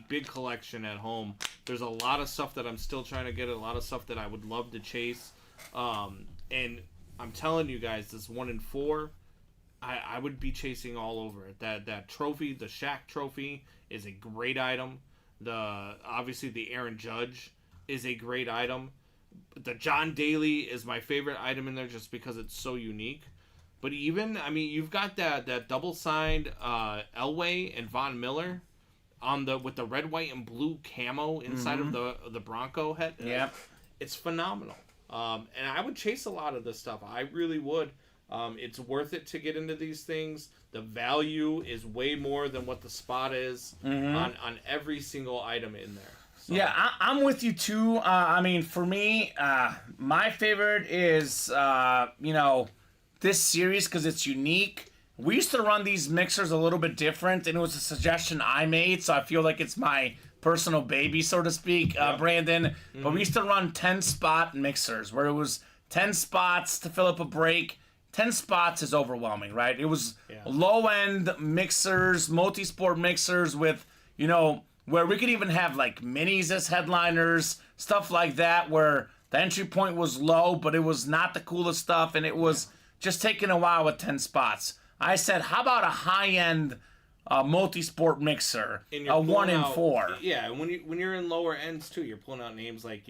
big collection at home. There's a lot of stuff that I'm still trying to get. A lot of stuff that I would love to chase. And I'm telling you guys, this 1 and 4. I would be chasing all over it. That trophy, the Shaq trophy, is a great item. Obviously the Aaron Judge is a great item. The John Daly is my favorite item in there just because it's so unique. But even, I mean, you've got that double signed Elway and Von Miller with the red, white, and blue camo inside of the Bronco head. Yeah, it's phenomenal. And I would chase a lot of this stuff. I really would. It's worth it to get into these things. The value is way more than what the spot is on every single item in there. So. Yeah, I'm with you too. I mean, for me, my favorite is, this series because it's unique. We used to run these mixers a little bit different, and it was a suggestion I made, so I feel like it's my personal baby, so to speak, Brandon. Mm-hmm. But we used to run 10-spot mixers, where it was 10 spots to fill up a break. 10 spots is overwhelming, right? It was low-end mixers, multi-sport mixers with, where we could even have like minis as headliners, stuff like that, where the entry point was low, but it was not the coolest stuff, and it was just taking a while with 10 spots. I said, how about a high-end multi-sport mixer, a 1 and 4? Yeah, and when you're in lower ends, too, you're pulling out names like,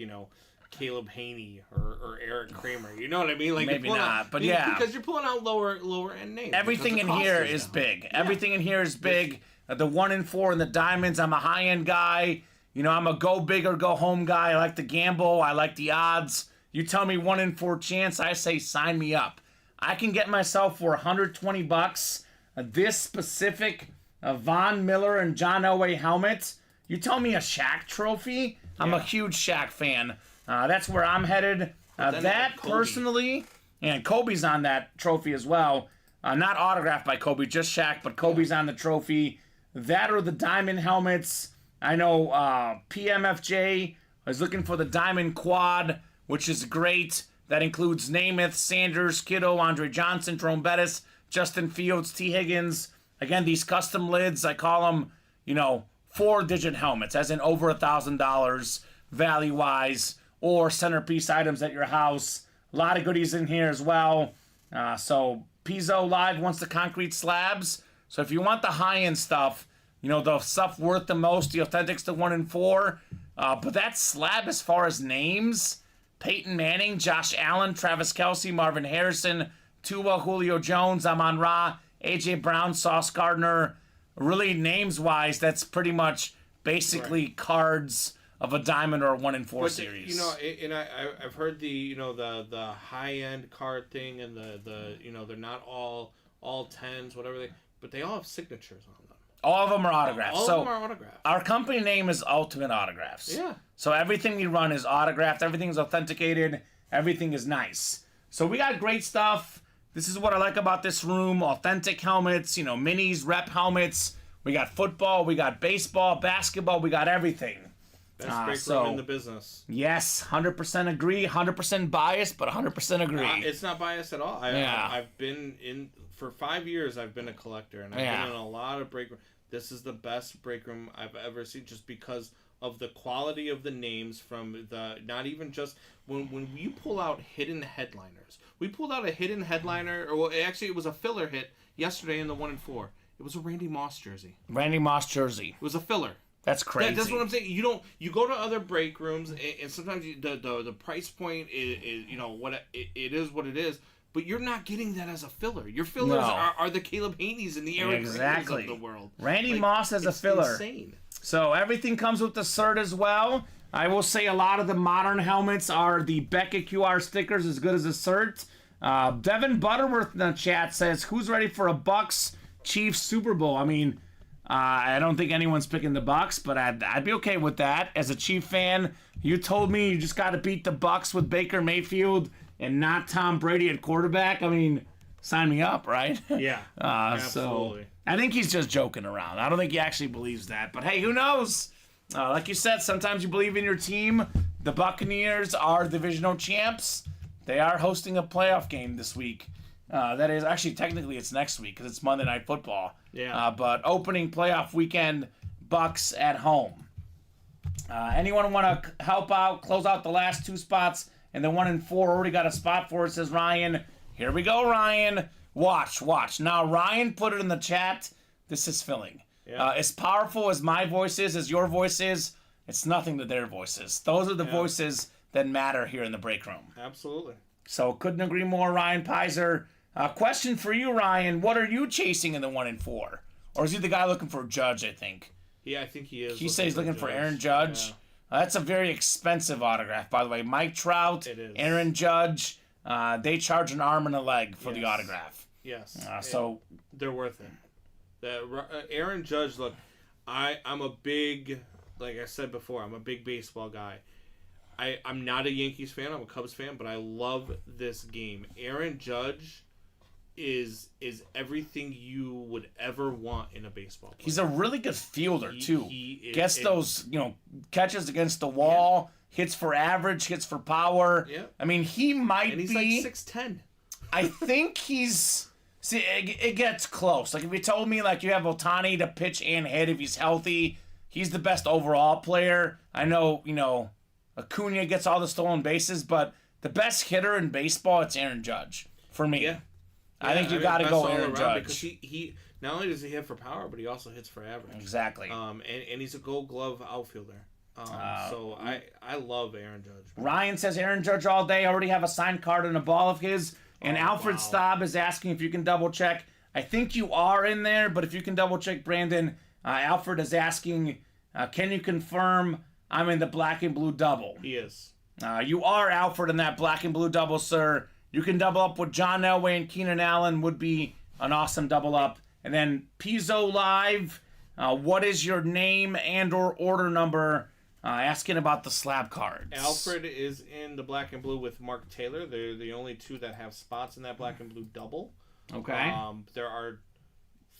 Caleb Haney or Eric Kramer. You know what I mean? Like maybe not, but yeah. Because you're pulling out lower end names. Everything in here is big. Everything in here is big. The 1 and 4 and the diamonds, I'm a high-end guy. I'm a go big or go home guy. I like to gamble. I like the odds. You tell me 1 in 4 chance, I say sign me up. I can get myself for $120 this specific Von Miller and John Elway helmet. You tell me a Shaq trophy? I'm a huge Shaq fan. That's where I'm headed. That personally, and Kobe's on that trophy as well. Not autographed by Kobe, just Shaq, but Kobe's on the trophy. That or the diamond helmets. I know PMFJ is looking for the diamond quad, which is great. That includes Namath, Sanders, Kittle, Andre Johnson, Jerome Bettis, Justin Fields, T. Higgins. Again, these custom lids, I call them, 4-digit helmets, as in over $1,000 value-wise, or centerpiece items at your house. A lot of goodies in here as well. So Pizzo Live wants the concrete slabs. So if you want the high-end stuff, the stuff worth the most, the Authentics to 1 and 4. But that slab as far as names, Peyton Manning, Josh Allen, Travis Kelce, Marvin Harrison, Tua, Julio Jones, Amon-Ra, A.J. Brown, Sauce Gardner. Really, names-wise, that's pretty much basically cards of a diamond or a 1 and 4 series. And I've heard the high-end card thing, and the they're not all 10s, whatever but they all have signatures on them. All of them are autographs. All of them are autographed. Our company name is Ultimate Autographs. Yeah. So everything we run is autographed. Everything is authenticated. Everything is nice. So we got great stuff. This is what I like about this room. Authentic helmets, minis, rep helmets. We got football. We got baseball, basketball. We got everything. Best break room in the business. Yes, 100% agree. 100% biased, but 100% agree. It's not biased at all. I've been in... For 5 years, I've been a collector, and I've been in a lot of break rooms. This is the best break room I've ever seen, just because of the quality of the names from the... Not even just... When you pull out hidden headliners. We pulled out a hidden headliner, actually it was a filler hit yesterday in the 1 and 4. It was a Randy Moss jersey. Randy Moss jersey. It was a filler. That's crazy. That's what I'm saying. You go to other break rooms, and sometimes the price point is what it is what it is. But you're not getting that as a filler. Your fillers are the Caleb Haney's and the Eric Grahams of the world. Randy Moss as a filler. Insane. So everything comes with the cert as well. I will say a lot of the modern helmets are the Beckett QR stickers, as good as a cert. Devin Butterworth in the chat says, "Who's ready for a Bucks Chiefs Super Bowl?" I mean, I don't think anyone's picking the Bucks, but I'd be okay with that. As a Chief fan, you told me you just got to beat the Bucks with Baker Mayfield and not Tom Brady at quarterback. I mean, sign me up, right? Yeah, absolutely. So I think he's just joking around. I don't think he actually believes that. But hey, who knows? Like you said, sometimes you believe in your team. The Buccaneers are divisional champs. They are hosting a playoff game this week. That is actually, technically, it's next week because it's Monday Night Football. Yeah. But opening playoff weekend, Bucks at home. Anyone want to help out, close out the last 2 spots? And the 1 and 4 already got a spot for it, says Ryan. Here we go, Ryan. Watch. Now, Ryan put it in the chat. This is filling. Yeah. As powerful as my voice is, as your voice is, it's nothing to their voices. Those are the voices that matter here in the break room. Absolutely. So couldn't agree more, Ryan Pizer. Question for you, Ryan. What are you chasing in the 1 and 4? Or is he the guy looking for Judge, I think? Yeah, I think he is. He says he's looking for Aaron Judge. Yeah. That's a very expensive autograph, by the way. Mike Trout, Aaron Judge, they charge an arm and a leg for the autograph. Yes. So they're worth it. Aaron Judge, look, I'm a big, like I said before, I'm a big baseball guy. I'm not a Yankees fan. I'm a Cubs fan, but I love this game. Aaron Judge is everything you would ever want in a baseball player. He's a really good fielder, too. Gets those, catches against the wall, hits for average, hits for power. Yeah. I mean, he might and he's be... like 6'10". I think he's... See, it gets close. Like, if you told me, like, you have Ohtani to pitch and hit if he's healthy, he's the best overall player. I know, Acuna gets all the stolen bases, but the best hitter in baseball, it's Aaron Judge, for me. Yeah. I think you got to go Aaron Judge. Because he not only does he hit for power, but he also hits for average. Exactly. And he's a Gold Glove outfielder. So I love Aaron Judge. Ryan says Aaron Judge all day. I already have a signed card and a ball of his. And Alfred Staub is asking if you can double check. I think you are in there, but if you can double check, Brandon, Alfred is asking, can you confirm I'm in the black and blue double? He is. You are Alfred in that black and blue double, sir. You can double up with John Elway and Keenan Allen would be an awesome double up. And then Pizzo Live, what is your name and or order number? Asking about the slab cards. Alfred is in the black and blue with Mark Taylor. They're the only two that have spots in that black and blue double. Okay. There are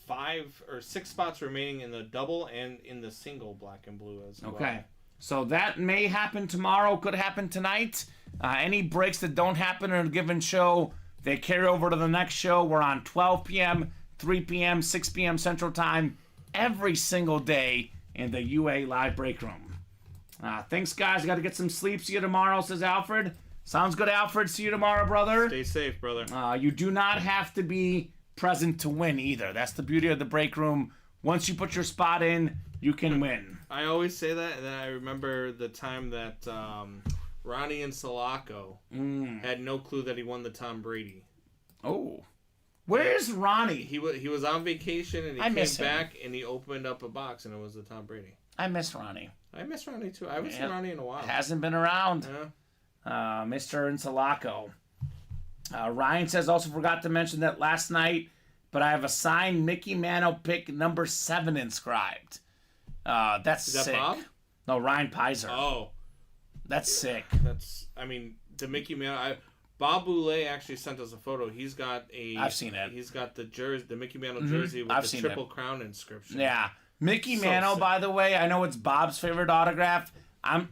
5 or 6 spots remaining in the double and in the single black and blue as well. Okay. So that may happen tomorrow, could happen tonight. Any breaks that don't happen in a given show, they carry over to the next show. We're on 12 p.m., 3 p.m., 6 p.m. Central Time every single day in the UA Live Break Room. Thanks, guys. Got to get some sleep. See you tomorrow, says Alfred. Sounds good, Alfred. See you tomorrow, brother. Stay safe, brother. You do not have to be present to win either. That's the beauty of the break room. Once you put your spot in, you can win. I always say that, and then I remember the time that Ronnie and Sulaco had no clue that he won the Tom Brady. Oh. Where's Ronnie? He was on vacation, and he came back, and he opened up a box, and it was the Tom Brady. I miss Ronnie. I miss Ronnie, too. I haven't seen Ronnie in a while. Hasn't been around. Yeah. Mr. Insalaco. Ryan says, also forgot to mention that last night, but I have a signed Mickey Mantle pick number 7 inscribed. That's Is that sick. Bob? No, Ryan Pizer. Oh. That's sick. The Mickey Mantle... Bob Boulay actually sent us a photo. He's got I've seen it. He's got the jersey, the Mickey Mantle jersey with the Triple Crown inscription. Yeah. Mickey Mantle, by the way, I know it's Bob's favorite autograph. I'm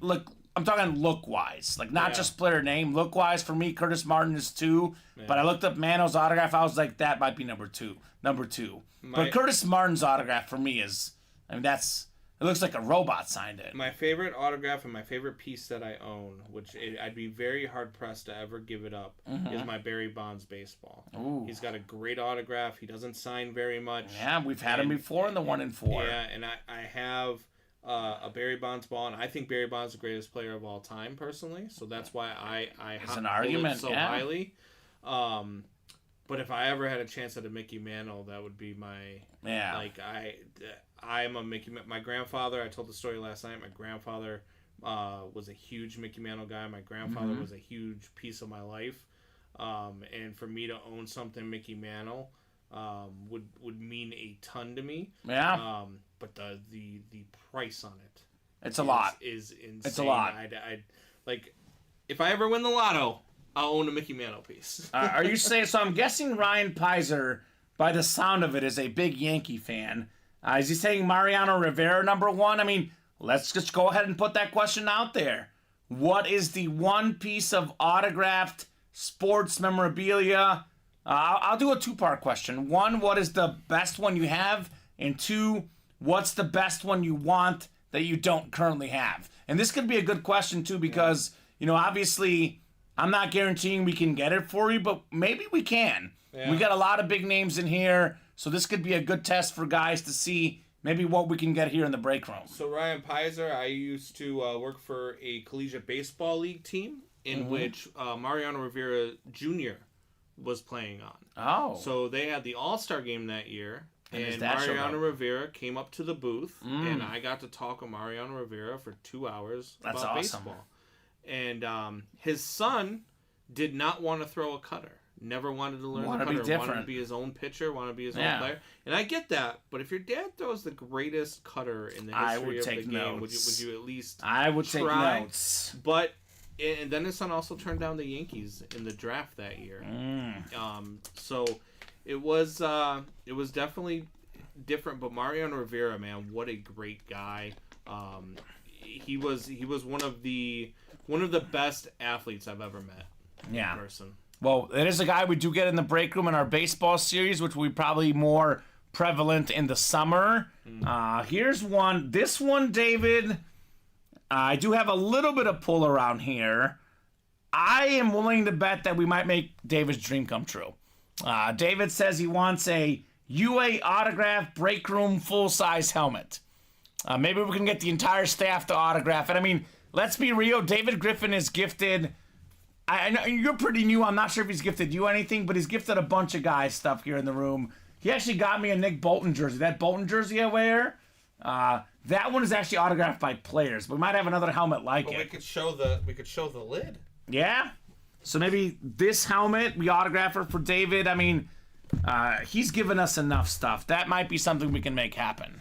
talking look-wise. Like, not just player name. Look-wise, for me, Curtis Martin is 2. Yeah. But I looked up Mantle's autograph. I was like, that might be number 2. But Curtis Martin's autograph, for me, is... it looks like a robot signed it. My favorite autograph and my favorite piece that I own, I'd be very hard-pressed to ever give it up, is my Barry Bonds baseball. Ooh. He's got a great autograph. He doesn't sign very much. Yeah, we've had him before in the 1 and 4. Yeah, and I have a Barry Bonds ball, and I think Barry Bonds is the greatest player of all time, personally. So that's why I it's an argument so highly. But if I ever had a chance at a Mickey Mantle, that would be my... Yeah. Like, I'm a Mickey... My grandfather, I told the story last night, my grandfather was a huge Mickey Mantle guy. My grandfather was a huge piece of my life. And for me to own something Mickey Mantle would mean a ton to me. Yeah. But the price on it... It's a lot. ...is insane. It's a lot. I'd like, if I ever win the lotto... I'll own a Mickey Mantle piece. Are you saying... So I'm guessing Ryan Pizer, by the sound of it, is a big Yankee fan. Is he saying Mariano Rivera number 1? I mean, let's just go ahead and put that question out there. What is the one piece of autographed sports memorabilia? I'll do a 2-part question. 1, what is the best one you have? And 2, what's the best one you want that you don't currently have? And this could be a good question, too, because, obviously... I'm not guaranteeing we can get it for you, but maybe we can. Yeah. We got a lot of big names in here, so this could be a good test for guys to see maybe what we can get here in the break room. So Ryan Pizer, I used to work for a collegiate baseball league team in which Mariano Rivera Jr. was playing on. Oh. So they had the All-Star game that year, and Mariano Rivera came up to the booth, and I got to talk with Mariano Rivera for 2 hours about baseball. And his son did not want to throw a cutter. Never wanted to learn the cutter. Wanted to be his own pitcher. Wanted to be his own player. And I get that. But if your dad throws the greatest cutter in the history of the game, would you at least I would try? Take notes. But and then his son also turned down the Yankees in the draft that year. So it was definitely different. But Mariano Rivera, man, what a great guy. He was one of the best athletes I've ever met. Yeah. In person. Well, it is a guy we do get in the break room in our baseball series, which will be probably more prevalent in the summer. Here's one. This one, David, I do have a little bit of pull around here. I am willing to bet that we might make David's dream come true. David says he wants a UA autograph break room full-size helmet. Maybe we can get the entire staff to autograph it. I mean, let's be real. David Griffin is gifted. I know you're pretty new. I'm not sure if he's gifted you anything, but he's gifted a bunch of guys stuff here in the room. He actually got me a Nick Bolton jersey. That Bolton jersey I wear, that one is actually autographed by players. We might have another helmet like it. We could show the lid. Yeah. So maybe this helmet we autograph it for David. I mean, He's given us enough stuff. That might be something we can make happen.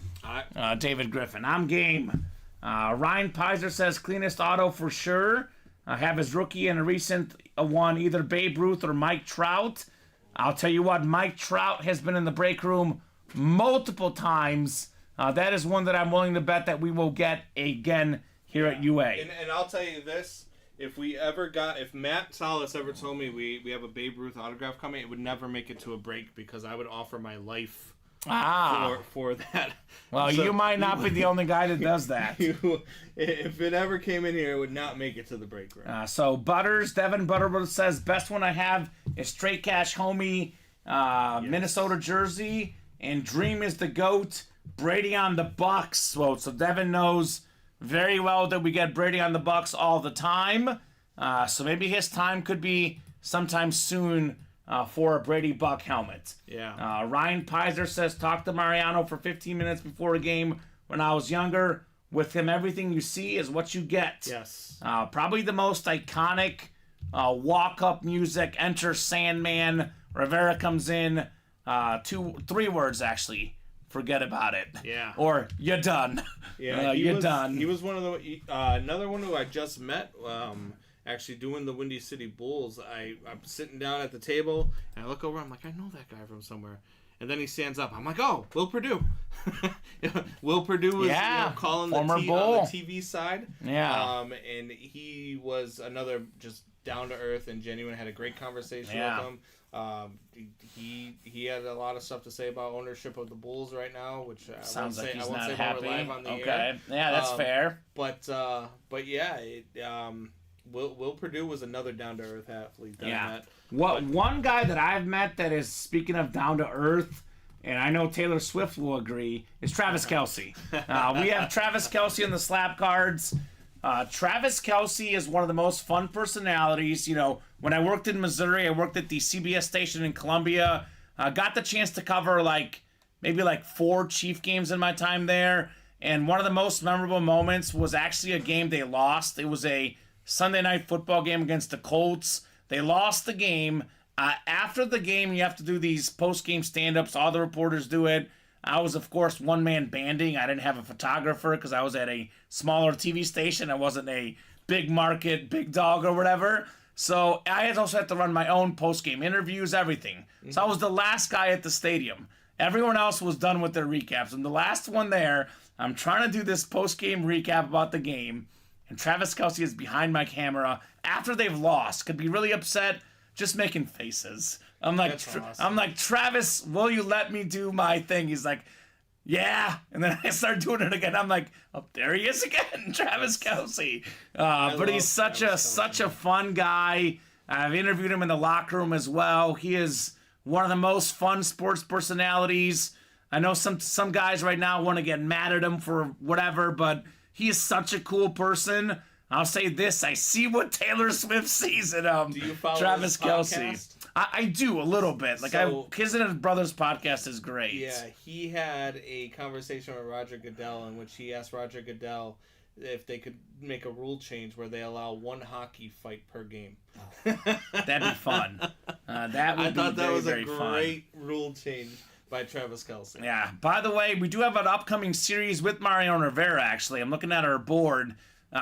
David Griffin, I'm game. Ryan Pizer says cleanest auto for sure. Have his rookie and a recent one, either Babe Ruth or Mike Trout. I'll tell you what, Mike Trout has been in the break room multiple times. That is one that I'm willing to bet that we will get again here at UA. And I'll tell you this, if Matt Salas ever told me we have a Babe Ruth autograph coming, it would never make it to a break because I would offer my life for that. Well, so, you might not be the only guy that does that. If it ever came in here, it would not make it to the break room. So Devin Butterworth says, best one I have is Straight Cash Homie, Minnesota jersey, and Dream is the GOAT, Brady on the Bucks. So Devin knows very well that we get Brady on the Bucks all the time. So maybe his time could be sometime soon for a Brady Buck helmet. Yeah. Ryan Pizer says, talk to Mariano for 15 minutes before a game when I was younger. With him, everything you see is what you get. Yes. Probably the most iconic walk-up music. Enter Sandman. Rivera comes in. 3 words, actually. Forget about it. Yeah. Or you're done. Yeah, you're done. He was one of the another one who I just met. Actually doing the Windy City Bulls. I'm sitting down at the table and I look over. I'm like, I know that guy from somewhere. And then he stands up. I'm like, oh, Will Perdue. Will Perdue was calling on the TV side. Yeah. And he was another just down to earth and genuine. Had a great conversation with him. He had a lot of stuff to say about ownership of the Bulls right now, which sounds like he's I won't not say happy. live on the okay, air. Yeah, that's fair. But yeah, Will Perdue was another down to earth athlete. One guy that I've met that is, speaking of down to earth, and I know Taylor Swift will agree, is Travis Kelce. We have Travis Kelce in the slap cards. Travis Kelce is one of the most fun personalities. You know, when I worked in Missouri, I worked at the CBS station in Columbia. Got the chance to cover maybe 4 Chief games in my time there. And one of the most memorable moments was actually a game they lost. It was a Sunday night football game against the Colts. They lost the game. After the game, you have to do these post-game stand-ups. All the reporters do it. I was, of course, one-man banding. I didn't have a photographer because I was at a smaller TV station. I wasn't a big market, big dog or whatever. So I also had to run my own post-game interviews, everything. Mm-hmm. So I was the last guy at the stadium. Everyone else was done with their recaps. I'm the last one there. I'm trying to do this post-game recap about the game. And Travis Kelce is behind my camera after they've lost. Could be really upset, just making faces. I'm like, awesome. Travis, will you let me do my thing? He's like, yeah. And then I start doing it again. I'm like, oh, there he is again, Travis Kelce. But he's such a fun guy. I've interviewed him in the locker room as well. He is one of the most fun sports personalities. I know some guys right now want to get mad at him for whatever, but he is such a cool person. I'll say this: I see what Taylor Swift sees in him. Do you follow Travis his Kelce? I do a little bit. His and his brother's podcast is great. Yeah, he had a conversation with Roger Goodell in which he asked Roger Goodell if they could make a rule change where they allow 1 hockey fight per game. That'd be fun. I thought that was a great rule change by Travis Kelce. Yeah. By the way, we do have an upcoming series with Mariano Rivera, actually. I'm looking at our board.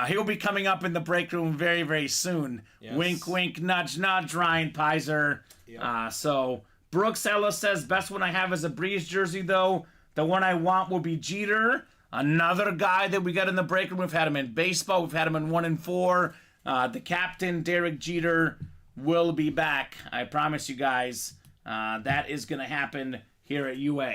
He'll be coming up in the break room very, very soon. Yes. Wink, wink, nudge, nudge, Ryan Pizer. Yep. So Brooks Ellis says, best one I have is a Breeze jersey, though. The one I want will be Jeter. Another guy that we got in the break room. We've had him in baseball. We've had him in 1 and 4. The captain, Derek Jeter, will be back. I promise you guys that is going to happen here at UA.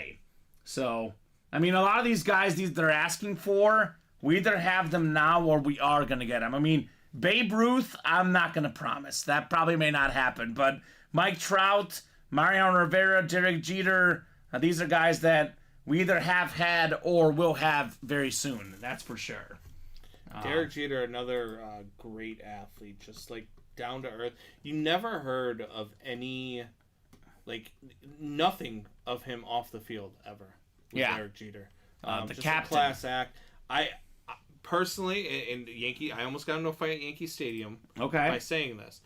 So, I mean, a lot of these guys they're asking for, we either have them now or we are going to get them. I mean, Babe Ruth, I'm not going to promise. That probably may not happen. But Mike Trout, Mariano Rivera, Derek Jeter, these are guys that we either have had or will have very soon. That's for sure. Derek Jeter, another great athlete, just down to earth. You never heard of any, nothing of him off the field ever with Derek Jeter. The just captain. A class act. I personally, in Yankee, I almost got into a fight at Yankee Stadium by saying this.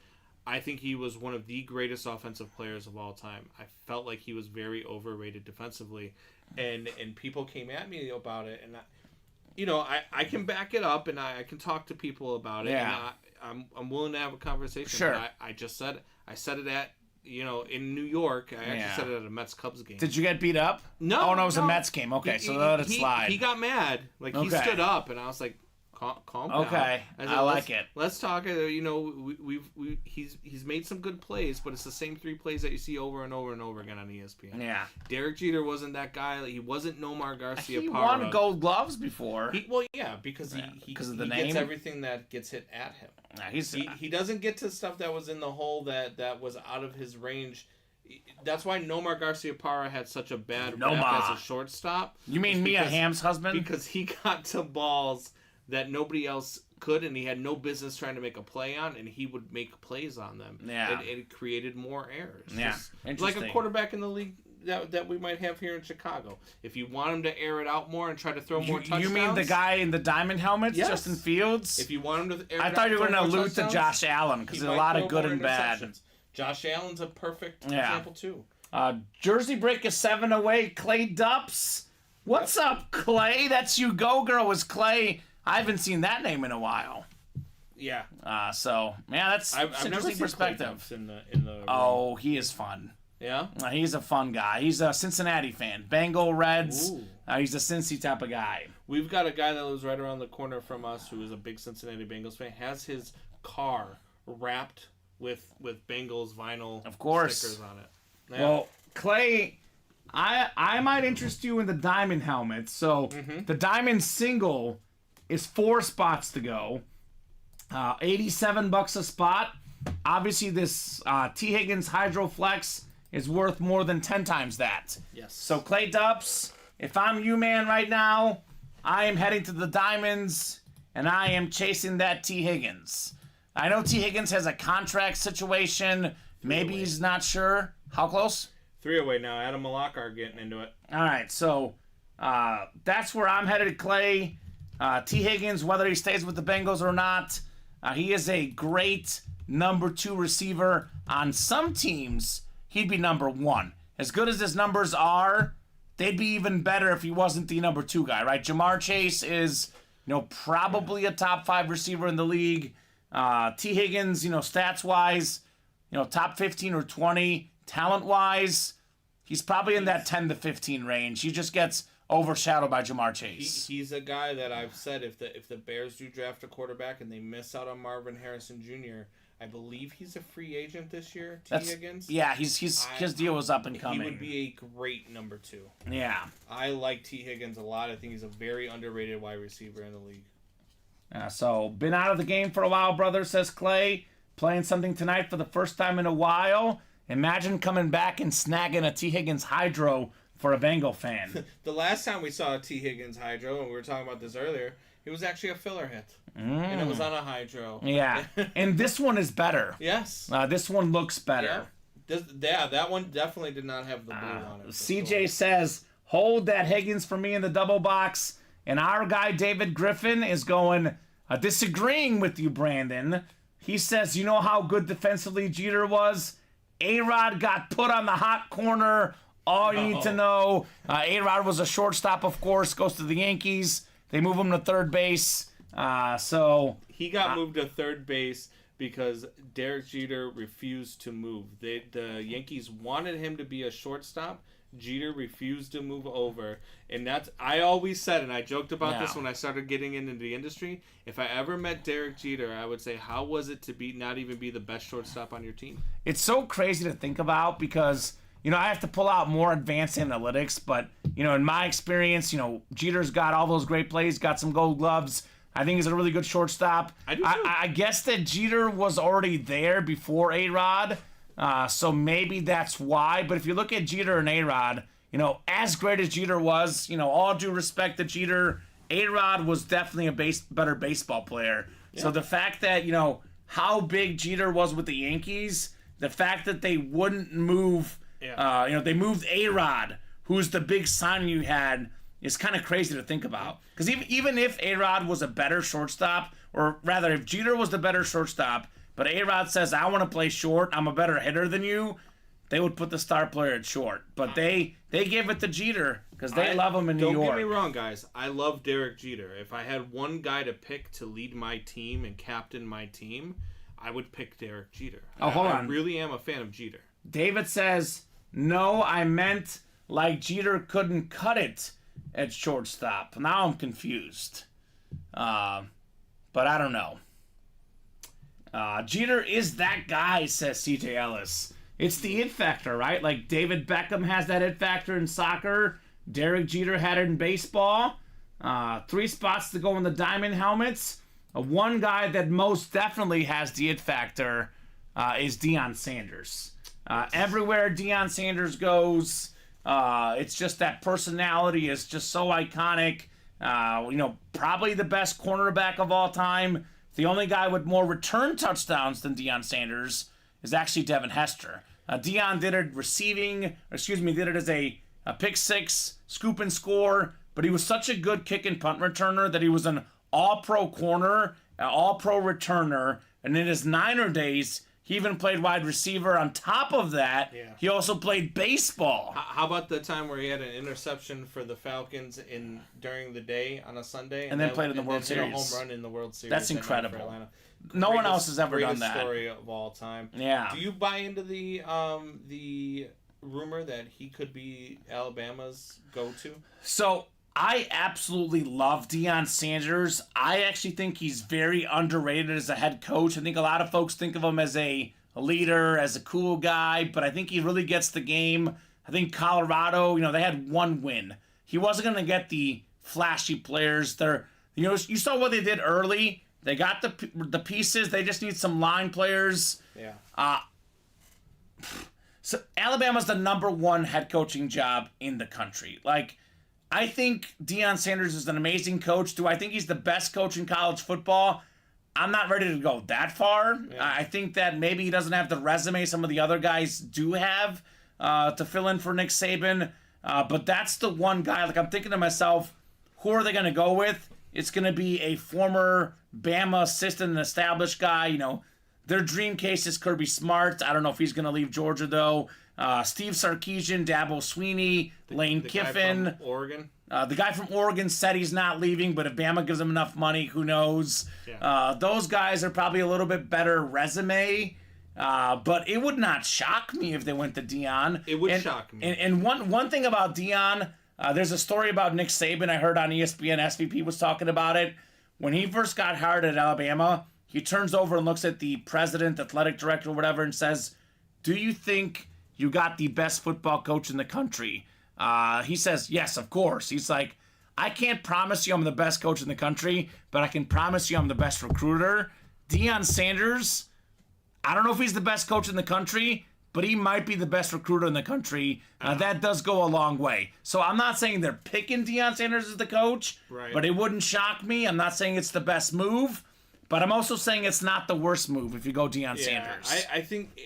I think he was one of the greatest offensive players of all time. I felt like he was very overrated defensively, and people came at me about it, and I can back it up, and I can talk to people about it. Yeah. And I'm willing to have a conversation. Sure. But I said it at in New York. I actually said it at a Mets Cubs game. Did you get beat up? No. Oh no, it was a Mets game. Okay, so let it slide. He got mad. Like he stood up, and I was like, calm down. Okay, I like it. Let's talk. He's made some good plays, but it's the same 3 plays that you see over and over and over again on ESPN. Yeah. Derek Jeter wasn't that guy. He wasn't Nomar Garcia. He won Gold Gloves before. Because he of the he name. gets everything that gets hit at him. He doesn't get to stuff that was in the hole that was out of his range. That's why Nomar Garciaparra had such a bad rap as a shortstop. You mean Mia Hamm's husband? Because he got to balls that nobody else could, and he had no business trying to make a play on, and he would make plays on them. Yeah. It created more errors. Yeah. Like a quarterback in the league that we might have here in Chicago. If you want him to air it out more and try to throw more touchdowns. You mean the guy in the diamond helmets, Yes. Justin Fields? If you want him to air it I out, thought you were throw going to more allude to touchdowns, Josh Allen, because he there's a might lot throw of good more and bad. interceptions. Josh Allen's a perfect example, too. Jersey Break is 7 away. Clay Dups. What's up, Clay? That's you go, girl, was Clay. I haven't seen that name in a while. Yeah. That's I've interesting never seen perspective. Clay in the Oh, he is fun. Yeah? He's a fun guy. He's a Cincinnati fan. Bengal Reds. Ooh. He's a Cincy type of guy. We've got a guy that lives right around the corner from us who is a big Cincinnati Bengals fan. Has his car wrapped with Bengals vinyl stickers on it. Yeah. Well, Clay, I might interest you in the diamond helmet. So the diamond single is 4 spots to go. $87 a spot. Obviously, this T. Higgins Hydro Flex is worth more than 10 times that. Yes. So Clay Dups, if I'm you, man, right now, I am heading to the diamonds, and I am chasing that T. Higgins. I know T. Higgins has a contract situation. Maybe he's not sure. How close? 3 away now. Adam Malakar getting into it. All right, so that's where I'm headed, Clay. T. Higgins, whether he stays with the Bengals or not, he is a great number 2 receiver. On some teams, he'd be number 1. As good as his numbers are, they'd be even better if he wasn't the number 2 guy, right? Jamar Chase is, probably a top 5 receiver in the league. T. Higgins, stats-wise, top 15 or 20. Talent-wise, he's probably in that 10 to 15 range. He just gets overshadowed by Jamar Chase. He's a guy that I've said if the Bears do draft a quarterback and they miss out on Marvin Harrison Jr., I believe he's a free agent this year. Higgins. Yeah, his deal was up and coming. He would be a great number 2. Yeah. I like T. Higgins a lot. I think he's a very underrated wide receiver in the league. So, been out of the game for a while, brother, says Clay. Playing something tonight for the first time in a while. Imagine coming back and snagging a T. Higgins Hydro for a Bengal fan. The last time we saw a T. Higgins Hydro, and we were talking about this earlier, it was actually a filler hit. And it was on a Hydro. Yeah. And this one is better. Yes. This one looks better. Yeah, that one definitely did not have the blue on it. CJ says, hold that Higgins for me in the double box. And our guy, David Griffin, is going, disagreeing with you, Brandon. He says, you know how good defensively Jeter was? A-Rod got put on the hot corner. All you need to know. A-Rod was a shortstop, of course, goes to the Yankees. They move him to third base. He got moved to third base because Derek Jeter refused to move. The Yankees wanted him to be a shortstop. Jeter refused to move over. And that's, I always said, and I joked about this when I started getting into the industry, if I ever met Derek Jeter, I would say, how was it to be not even be the best shortstop on your team? It's so crazy to think about because, I have to pull out more advanced analytics, but, in my experience, Jeter's got all those great plays, got some gold gloves. I think he's a really good shortstop. I do too. I guess that Jeter was already there before A-Rod, so maybe that's why. But if you look at Jeter and A-Rod, as great as Jeter was, all due respect to Jeter, A-Rod was definitely a better baseball player. Yeah. So the fact that, how big Jeter was with the Yankees, the fact that they wouldn't move, they moved A-Rod, who's the big sign you had, is kind of crazy to think about. Because even if A-Rod was a better shortstop, or rather if Jeter was the better shortstop, But A-Rod says, I want to play short. I'm a better hitter than you. They would put the star player at short. But they give it to Jeter because they love him in New York. Don't get me wrong, guys. I love Derek Jeter. If I had one guy to pick to lead my team and captain my team, I would pick Derek Jeter. Oh, hold on. I really am a fan of Jeter. David says, no, I meant like Jeter couldn't cut it at shortstop. Now I'm confused. But I don't know. Jeter is that guy, says CJ Ellis. It's the it factor, right? Like David Beckham has that it factor in soccer. Derek Jeter had it in baseball. 3 spots to go in the diamond helmets. One guy that most definitely has the it factor is Deion Sanders. Everywhere Deion Sanders goes, it's just that personality is just so iconic. Probably the best cornerback of all time. The only guy with more return touchdowns than Deion Sanders is actually Devin Hester. Deion did it did it as a pick six, scoop and score, but he was such a good kick and punt returner that he was an all-pro corner, an all-pro returner, and in his Niner days, he even played wide receiver. On top of that, he also played baseball. How about the time where he had an interception for the Falcons during the day on a Sunday? And then played in the World Series. Hit a home run in the World Series. That's incredible. No one else has ever done that. Greatest story of all time. Yeah. Do you buy into the rumor that he could be Alabama's go-to? So I absolutely love Deion Sanders. I actually think he's very underrated as a head coach. I think a lot of folks think of him as a leader, as a cool guy, but I think he really gets the game. I think Colorado, they had 1 win. He wasn't going to get the flashy players. You saw what they did early. They got the pieces. They just need some line players. Yeah. So Alabama's the number 1 head coaching job in the country. I think Deion Sanders is an amazing coach. Do I think he's the best coach in college football? I'm not ready to go that far. Yeah. I think that maybe he doesn't have the resume some of the other guys do have to fill in for Nick Saban. But that's the one guy. I'm thinking to myself, who are they going to go with? It's going to be a former Bama assistant, an established guy. Their dream case is Kirby Smart. I don't know if he's going to leave Georgia, though. Steve Sarkisian, Dabo Sweeney, Lane Kiffin. Guy from Oregon. The guy from Oregon said he's not leaving, but if Bama gives him enough money, who knows? Yeah. Those guys are probably a little bit better resume, but it would not shock me if they went to Deion. It would shock me. And one thing about Deion, there's a story about Nick Saban I heard on ESPN. SVP was talking about it. When he first got hired at Alabama, he turns over and looks at the president, athletic director, whatever, and says, "Do you think you got the best football coach in the country?" He says, "Yes, of course." He's like, "I can't promise you I'm the best coach in the country, but I can promise you I'm the best recruiter." Deion Sanders, I don't know if he's the best coach in the country, but he might be the best recruiter in the country. That does go a long way. So I'm not saying they're picking Deion Sanders as the coach, right, but it wouldn't shock me. I'm not saying it's the best move, but I'm also saying it's not the worst move if you go Deion Sanders. I think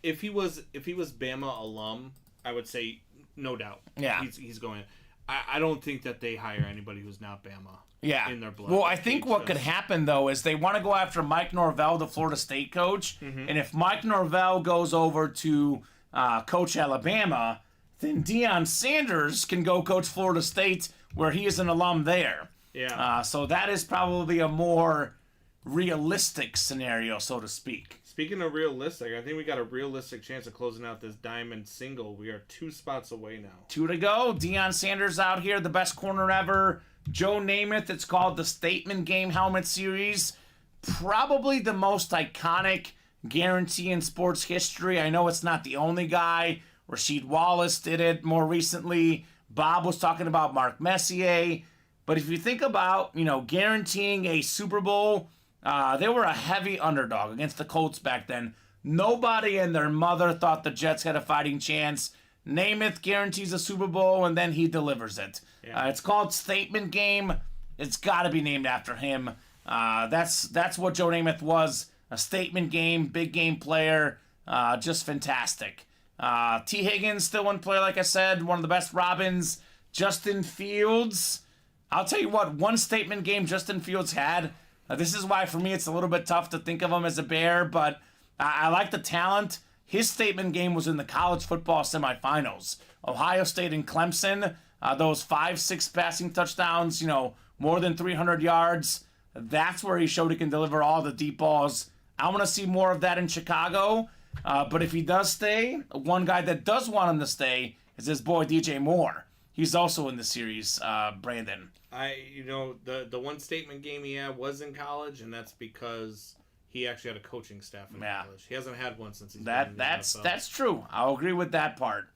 if he was Bama alum, I would say no doubt. Yeah, he's going. I don't think that they hire anybody who's not Bama. Yeah. In their blood. Well, I think what could happen though is they want to go after Mike Norvell, the Florida State coach, and if Mike Norvell goes over to coach Alabama, then Deion Sanders can go coach Florida State, where he is an alum there. Yeah. So that is probably a more realistic scenario, so to speak. Speaking of realistic, I think we got a realistic chance of closing out this diamond single. We are 2 spots away now. 2 to go. Deion Sanders out here, the best corner ever. Joe Namath, it's called the Statement Game Helmet Series. Probably the most iconic guarantee in sports history. I know it's not the only guy. Rasheed Wallace did it more recently. Bob was talking about Mark Messier. But if you think about, guaranteeing a Super Bowl, they were a heavy underdog against the Colts back then. Nobody and their mother thought the Jets had a fighting chance. Namath guarantees a Super Bowl, and then he delivers it. Yeah. It's called Statement Game. It's got to be named after him. That's what Joe Namath was, a statement game, big game player, just fantastic. T. Higgins, still one player, like I said, one of the best Robins. Justin Fields, I'll tell you what, one statement game Justin Fields had, This is why, for me, it's a little bit tough to think of him as a Bear, but I like the talent. His statement game was in the college football semifinals. Ohio State and Clemson, those 5-6 passing touchdowns, more than 300 yards. That's where he showed he can deliver all the deep balls. I want to see more of that in Chicago. But if he does stay, one guy that does want him to stay is his boy DJ Moore. He's also in the series, Brandon. The one statement game he had was in college, and that's because he actually had a coaching staff in college. He hasn't had one since he's been in the NFL. That's true. I'll agree with that part.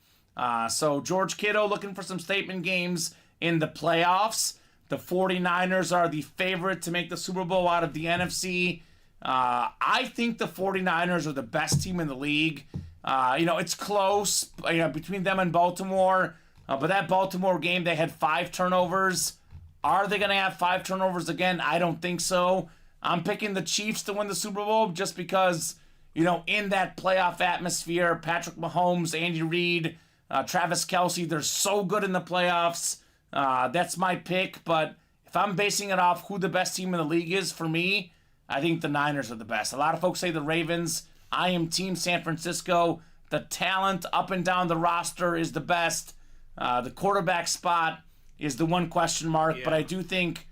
So George Kittle looking for some statement games in the playoffs. The 49ers are the favorite to make the Super Bowl out of the NFC. I think the 49ers are the best team in the league. It's close between them and Baltimore. But that Baltimore game, they had 5 turnovers. Are they going to have 5 turnovers again? I don't think so. I'm picking the Chiefs to win the Super Bowl just because, in that playoff atmosphere, Patrick Mahomes, Andy Reid, Travis Kelce, they're so good in the playoffs. That's my pick. But if I'm basing it off who the best team in the league is, for me, I think the Niners are the best. A lot of folks say the Ravens. I am Team San Francisco. The talent up and down the roster is the best. The quarterback spot is the one question mark, but I do think,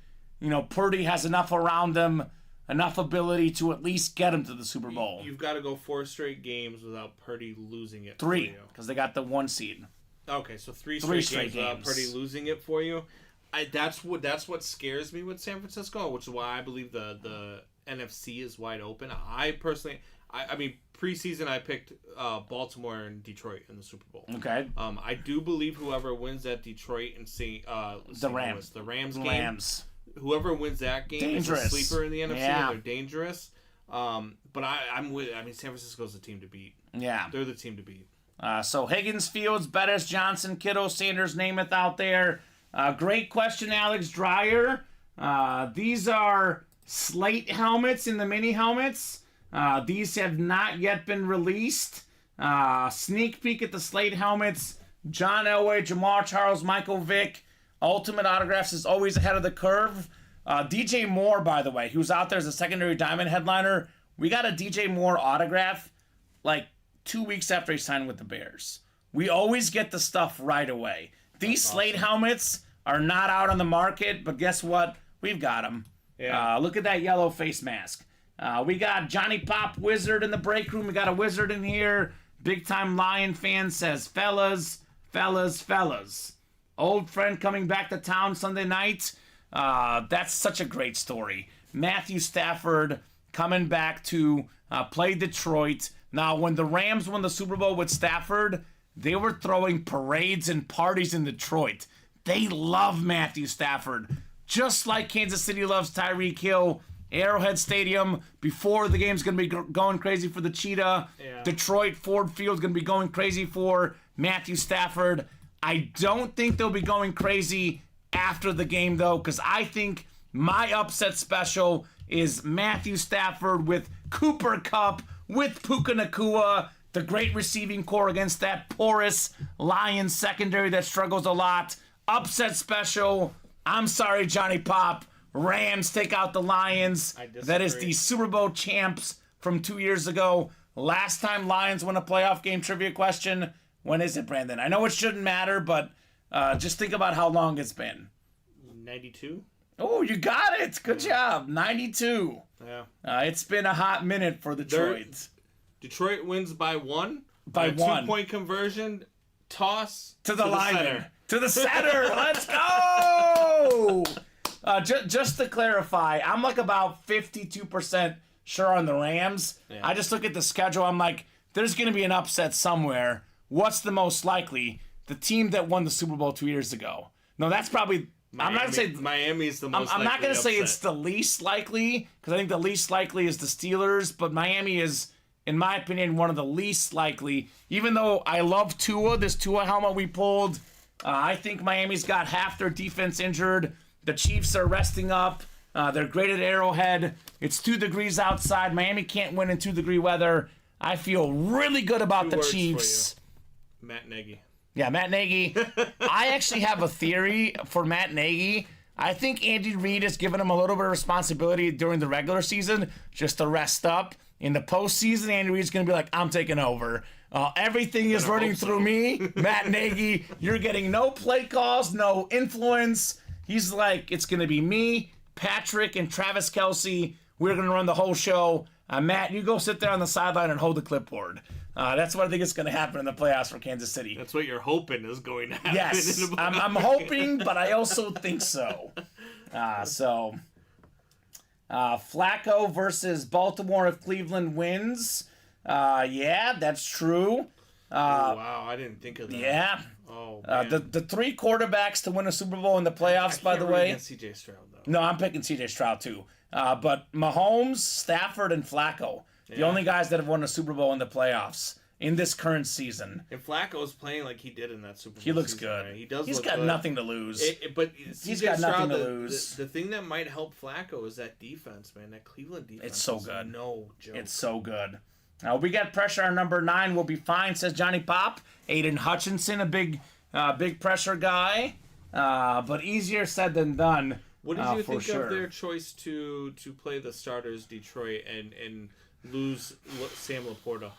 Purdy has enough around him, enough ability to at least get him to the Super Bowl. You've got to go 4 straight games without Purdy losing it. 3, because they got the 1 seed. Okay, so 3 straight games without Purdy losing it for you. That's what scares me with San Francisco, which is why I believe the NFC is wide open. I personally, preseason I picked Baltimore and Detroit in the Super Bowl. Okay. I do believe whoever wins that Detroit and the Rams game, whoever wins that game dangerous. Is a sleeper in the NFC. Yeah. They're dangerous. But San Francisco's the team to beat. Yeah. They're the team to beat. So Higgins, Fields, Bettis, Johnson, Kittle, Sanders, Namath out there. Great question, Alex Dreyer. These are slate helmets in the mini helmets. These have not yet been released. Sneak peek at the slate helmets. John Elway, Jamar Charles, Michael Vick. Ultimate Autographs is always ahead of the curve. DJ Moore, by the way, who's out there as a secondary diamond headliner. We got a DJ Moore autograph like 2 weeks after he signed with the Bears. We always get the stuff right away. These slate helmets are not out on the market, but guess what? We've got them. Yeah. Look at that yellow face mask. We got Johnny Pop Wizard in the break room. We got a wizard in here. Big time Lion fan says, fellas. Old friend coming back to town Sunday night. That's such a great story. Matthew Stafford coming back to play Detroit. Now, when the Rams won the Super Bowl with Stafford, they were throwing parades and parties in Detroit. They love Matthew Stafford. Just like Kansas City loves Tyreek Hill. Arrowhead Stadium, before the game's going to be going crazy for the Cheetah. Yeah. Detroit, Ford Field's going to be going crazy for Matthew Stafford. I don't think they'll be going crazy after the game, though, because I think my upset special is Matthew Stafford with Cooper Kupp, with Puka Nacua, the great receiving core against that porous Lions secondary that struggles a lot. Upset special. I'm sorry, Johnny Pop. Rams take out the Lions. That is the Super Bowl champs from 2 years ago. Last time Lions won a playoff game, trivia question. When is it, Brandon? I know it shouldn't matter, but just think about how long it's been. 92? Oh, you got it. Good job. 92. Yeah. It's been a hot minute for Detroit. Detroit wins by 1. By 1. 2-point conversion. Toss. To the lineman. To the center. Let's go! Just to clarify, I'm like about 52% sure on the Rams. Yeah. I just look at the schedule. I'm like, there's going to be an upset somewhere. What's the most likely? The team that won the Super Bowl 2 years ago. No, that's probably... I'm not going to say... Miami's the most likely. I'm not going to say it's the least likely, because I think the least likely is the Steelers, but Miami is, in my opinion, one of the least likely. Even though I love Tua, this Tua helmet we pulled, I think Miami's got half their defense injured. The Chiefs are resting up. They're great at Arrowhead. It's 2 degrees outside. Miami can't win in 2-degree weather. I feel really good about the Chiefs. Matt Nagy. Yeah, Matt Nagy. I actually have a theory for Matt Nagy. I think Andy Reid has given him a little bit of responsibility during the regular season just to rest up. In the postseason, Andy Reid's going to be like, I'm taking over. Everything is running through me. Matt Nagy, you're getting no play calls, no influence. He's like, it's going to be me, Patrick, and Travis Kelce. We're going to run the whole show. Matt, you go sit there on the sideline and hold the clipboard. That's what I think is going to happen in the playoffs for Kansas City. That's what you're hoping is going to happen. Yes, I'm hoping, but I also think so. Flacco versus Baltimore if Cleveland wins. Yeah, that's true. Wow, I didn't think of that. Yeah. Oh, man. The 3 quarterbacks to win a Super Bowl in the playoffs, by the way. Against CJ Stroud, though. No, I'm picking CJ Stroud, too. But Mahomes, Stafford, and Flacco, the only guys that have won a Super Bowl in the playoffs in this current season. And Flacco's playing like he did in that Super Bowl. He looks season, good. right? He does. He's look got good. nothing to lose. But He's got nothing to lose. The thing that might help Flacco is that defense, man. That Cleveland defense. It's so good. No joke. It's so good. We got pressure on number 9. We'll be fine, says Johnny Pop. Aiden Hutchinson, a big pressure guy. But easier said than done. What did you think sure. of their choice to play the starters Detroit and lose Sam Laporta?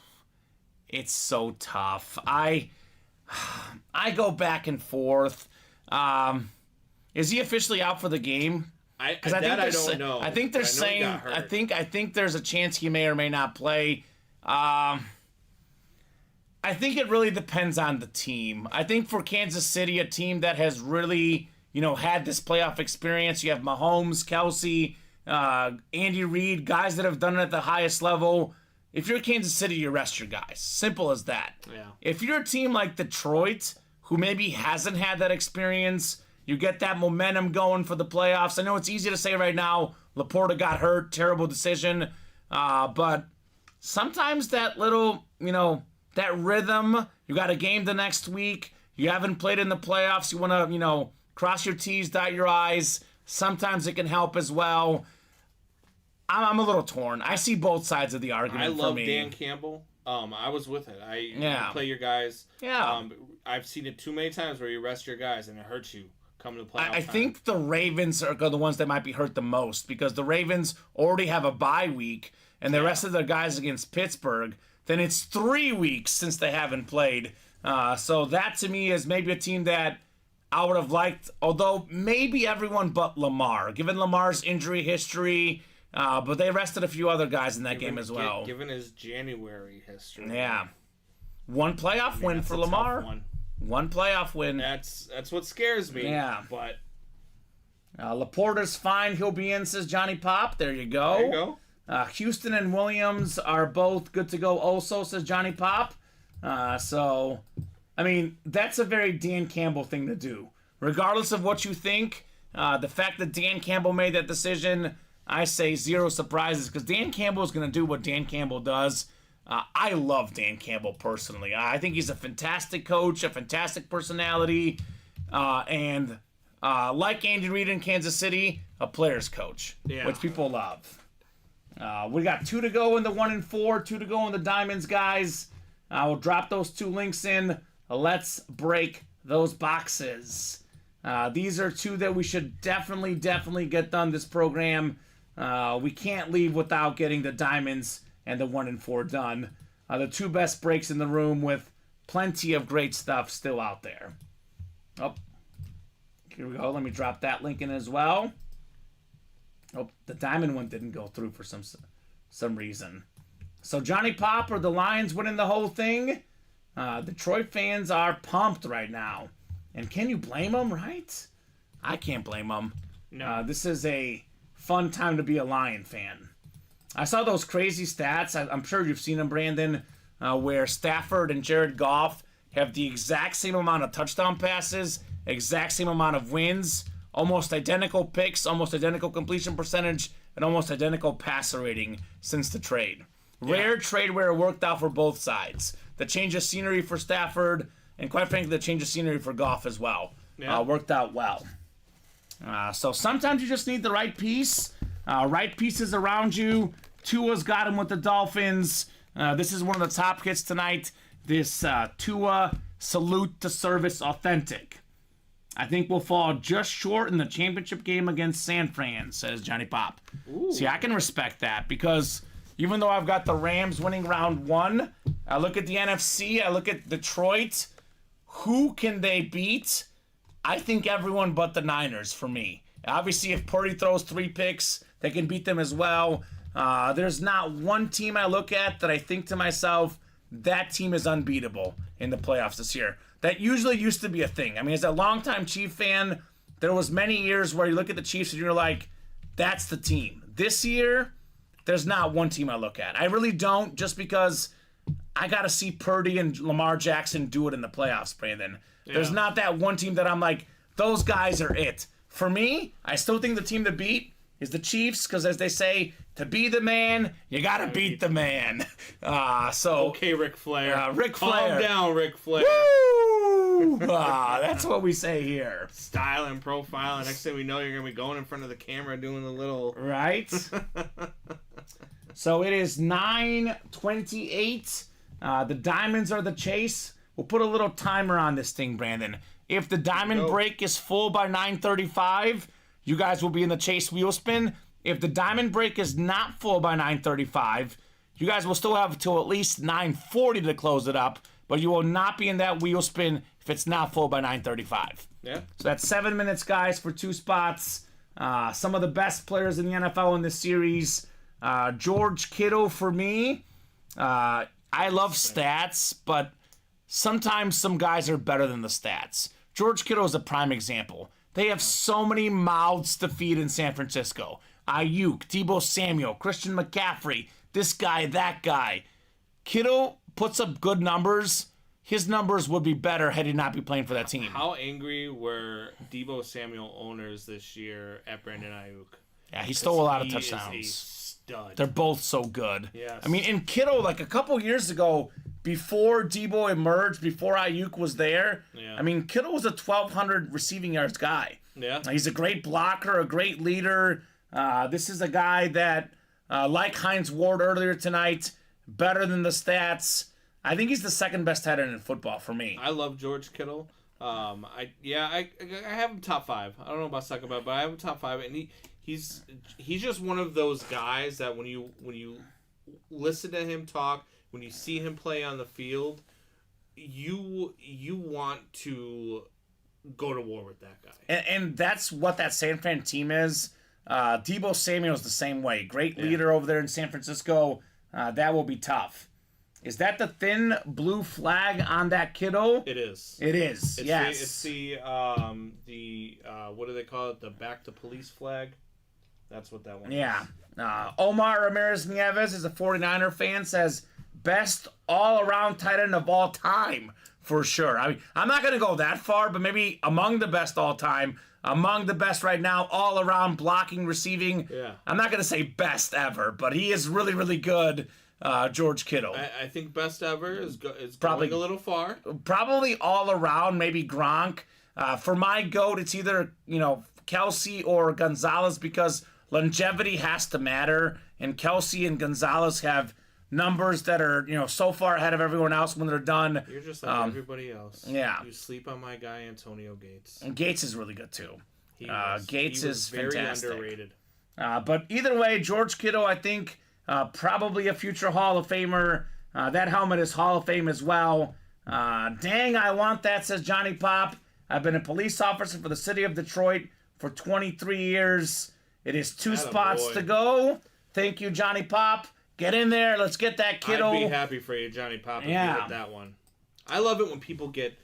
It's so tough. I go back and forth. Is he officially out for the game? I don't know. I think they're saying. I think there's a chance he may or may not play. I think it really depends on the team. I think for Kansas City, a team that has really, had this playoff experience, you have Mahomes, Kelce, Andy Reid, guys that have done it at the highest level. If you're Kansas City, you rest your guys. Simple as that. Yeah. If you're a team like Detroit, who maybe hasn't had that experience, you get that momentum going for the playoffs. I know it's easy to say right now, Laporta got hurt, terrible decision. But sometimes that little, that rhythm, you got a game the next week, you haven't played in the playoffs, you want to, cross your T's, dot your I's. Sometimes it can help as well. I'm a little torn. I see both sides of the argument. I love for me. Dan Campbell. I was with it. You play your guys. Yeah. I've seen it too many times where you rest your guys and it hurts you coming to playoff I think the Ravens are the ones that might be hurt the most because the Ravens already have a bye week and the rest of their guys against Pittsburgh. Then it's 3 weeks since they haven't played. So that to me is maybe a team that I would have liked, although maybe everyone but Lamar, given Lamar's injury history. But they rested a few other guys in that game as well. Given his January history. Yeah. One playoff win for Lamar. One playoff win. That's what scares me. Yeah. But Laporta's fine. He'll be in, says Johnny Pop. There you go. There you go. Houston and Williams are both good to go also, says Johnny Pop. So, I mean, that's a very Dan Campbell thing to do. Regardless of what you think, the fact that Dan Campbell made that decision, I say zero surprises because Dan Campbell is going to do what Dan Campbell does. I love Dan Campbell personally. I think he's a fantastic coach, a fantastic personality, and like Andy Reid in Kansas City, a player's coach, which people love. We got 2 to go in the 1 and 4, 2 to go in the Diamonds, guys. We'll drop those 2 links in. Let's break those boxes. These are 2 that we should definitely get done this program. We can't leave without getting the Diamonds and the 1 and 4 done. The 2 best breaks in the room with plenty of great stuff still out there. Oh, here we go. Let me drop that link in as well. Oh, the Diamond one didn't go through for some reason. So Johnny Pop or the Lions winning the whole thing. Detroit fans are pumped right now. And can you blame them, right? I can't blame them. No. This is a fun time to be a Lion fan. I saw those crazy stats. I'm sure you've seen them, Brandon, where Stafford and Jared Goff have the exact same amount of touchdown passes, exact same amount of wins, almost identical picks, almost identical completion percentage, and almost identical passer rating since the trade. Rare trade where it worked out for both sides. The change of scenery for Stafford, and quite frankly, the change of scenery for Goff as well. Worked out well. So sometimes you just need the right piece. Right pieces around you. Tua's got him with the Dolphins. This is one of the top hits tonight. This Tua Salute to Service Authentic. I think we'll fall just short in the championship game against San Fran, says Johnny Pop. Ooh. See, I can respect that because even though I've got the Rams winning round 1, I look at the NFC, I look at Detroit. Who can they beat? I think everyone but the Niners for me. Obviously, if Purdy throws 3 picks, they can beat them as well. There's not one team I look at that I think to myself, that team is unbeatable in the playoffs this year. That usually used to be a thing. I mean, as a longtime Chief fan, there was many years where you look at the Chiefs and you're like, that's the team. This year, there's not one team I look at. I really don't, just because I got to see Purdy and Lamar Jackson do it in the playoffs, Brandon. Yeah. There's not that one team that I'm like, those guys are it. For me, I still think the team to beat is the Chiefs, because as they say, to be the man, you got to beat the man. Okay, Ric Flair. Ric Flair. Calm down, Ric Flair. Woo! That's what we say here. Style and profile. And next thing we know, you're going to be going in front of the camera doing the little... Right? So it is 9:28. The Diamonds are the chase. We'll put a little timer on this thing, Brandon. If the diamond break is full by 9:35, you guys will be in the chase wheel spin. If the diamond break is not full by 9:35, you guys will still have till at least 9:40 to close it up, but you will not be in that wheel spin if it's not full by 9:35. Yeah. So that's 7 minutes, guys, for 2 spots. Some of the best players in the NFL in this series. George Kittle for me. I love stats, but sometimes some guys are better than the stats. George Kittle is a prime example. They have so many mouths to feed in San Francisco. Ayuk, Deebo Samuel, Christian McCaffrey, this guy, that guy. Kittle puts up good numbers. His numbers would be better had he not be playing for that team. How angry were Deebo Samuel owners this year at Brandon Ayuk? Yeah, he stole a lot of He touchdowns. is a stud. They're both so good. Yes. I mean, and Kittle, like a couple years ago, before Deebo emerged, before Ayuk was there, Yeah. I mean, Kittle was a 1,200 receiving yards guy. Yeah. He's a great blocker, a great leader. This is a guy that, like Hines Ward earlier tonight, better than the stats. I think he's the second best tight end in football for me. I love George Kittle. I have him top 5. I don't know about second, but I have him top 5, and he's just one of those guys that when you listen to him talk, when you see him play on the field, you want to go to war with that guy. And that's what that San Fran team is. Deebo Samuel's the same way. Great leader over there in San Francisco. That will be tough. Is that the thin blue flag on that Kittle? It is. It is. Yes. It's the what do they call it? The back to police flag. That's what that one is. Yeah. Omar Ramirez Nieves is a 49er fan, says best all-around tight end of all time for sure. I mean, I'm not going to go that far, but maybe among the best all time, among the best right now, all around blocking, receiving. Yeah. I'm not going to say best ever, but he is really, really good. George Kittle. I think best ever is Probably going a little far. Probably all around, maybe Gronk. For my GOAT, it's either, Kelsey or Gonzalez, because longevity has to matter, and Kelsey and Gonzalez have numbers that are, so far ahead of everyone else when they're done. You're just like everybody else. Yeah. You sleep on my guy Antonio Gates. And Gates is really good too. Gates he was is very fantastic. underrated. But either way, George Kittle, I think, probably a future Hall of Famer. That helmet is Hall of Fame as well. Dang, I want that, says Johnny Pop. I've been a police officer for the city of Detroit for 23 years. It is 2 spots to go. Thank you, Johnny Pop. Get in there. Let's get that Kittle. I'd be happy for you, Johnny Pop, if you hit that one. I love it when people get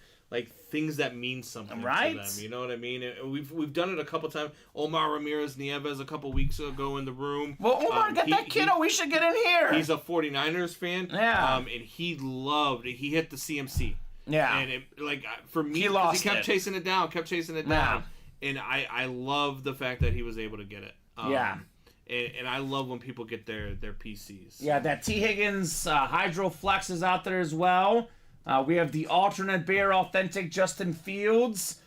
things that mean something to them. You know what I mean? We've done it a couple times. Omar Ramirez Nieves a couple weeks ago in the room. Well, Omar, get that Kittle. We should get in here. He's a 49ers fan. Yeah. And he loved it. He hit the CMC. Yeah. And for me, he kept chasing it down. And I love the fact that he was able to get it. Yeah. And I love when people get their PCs. Yeah, that T. Higgins Hydro Flex is out there as well. We have the alternate Bear Authentic Justin Fields.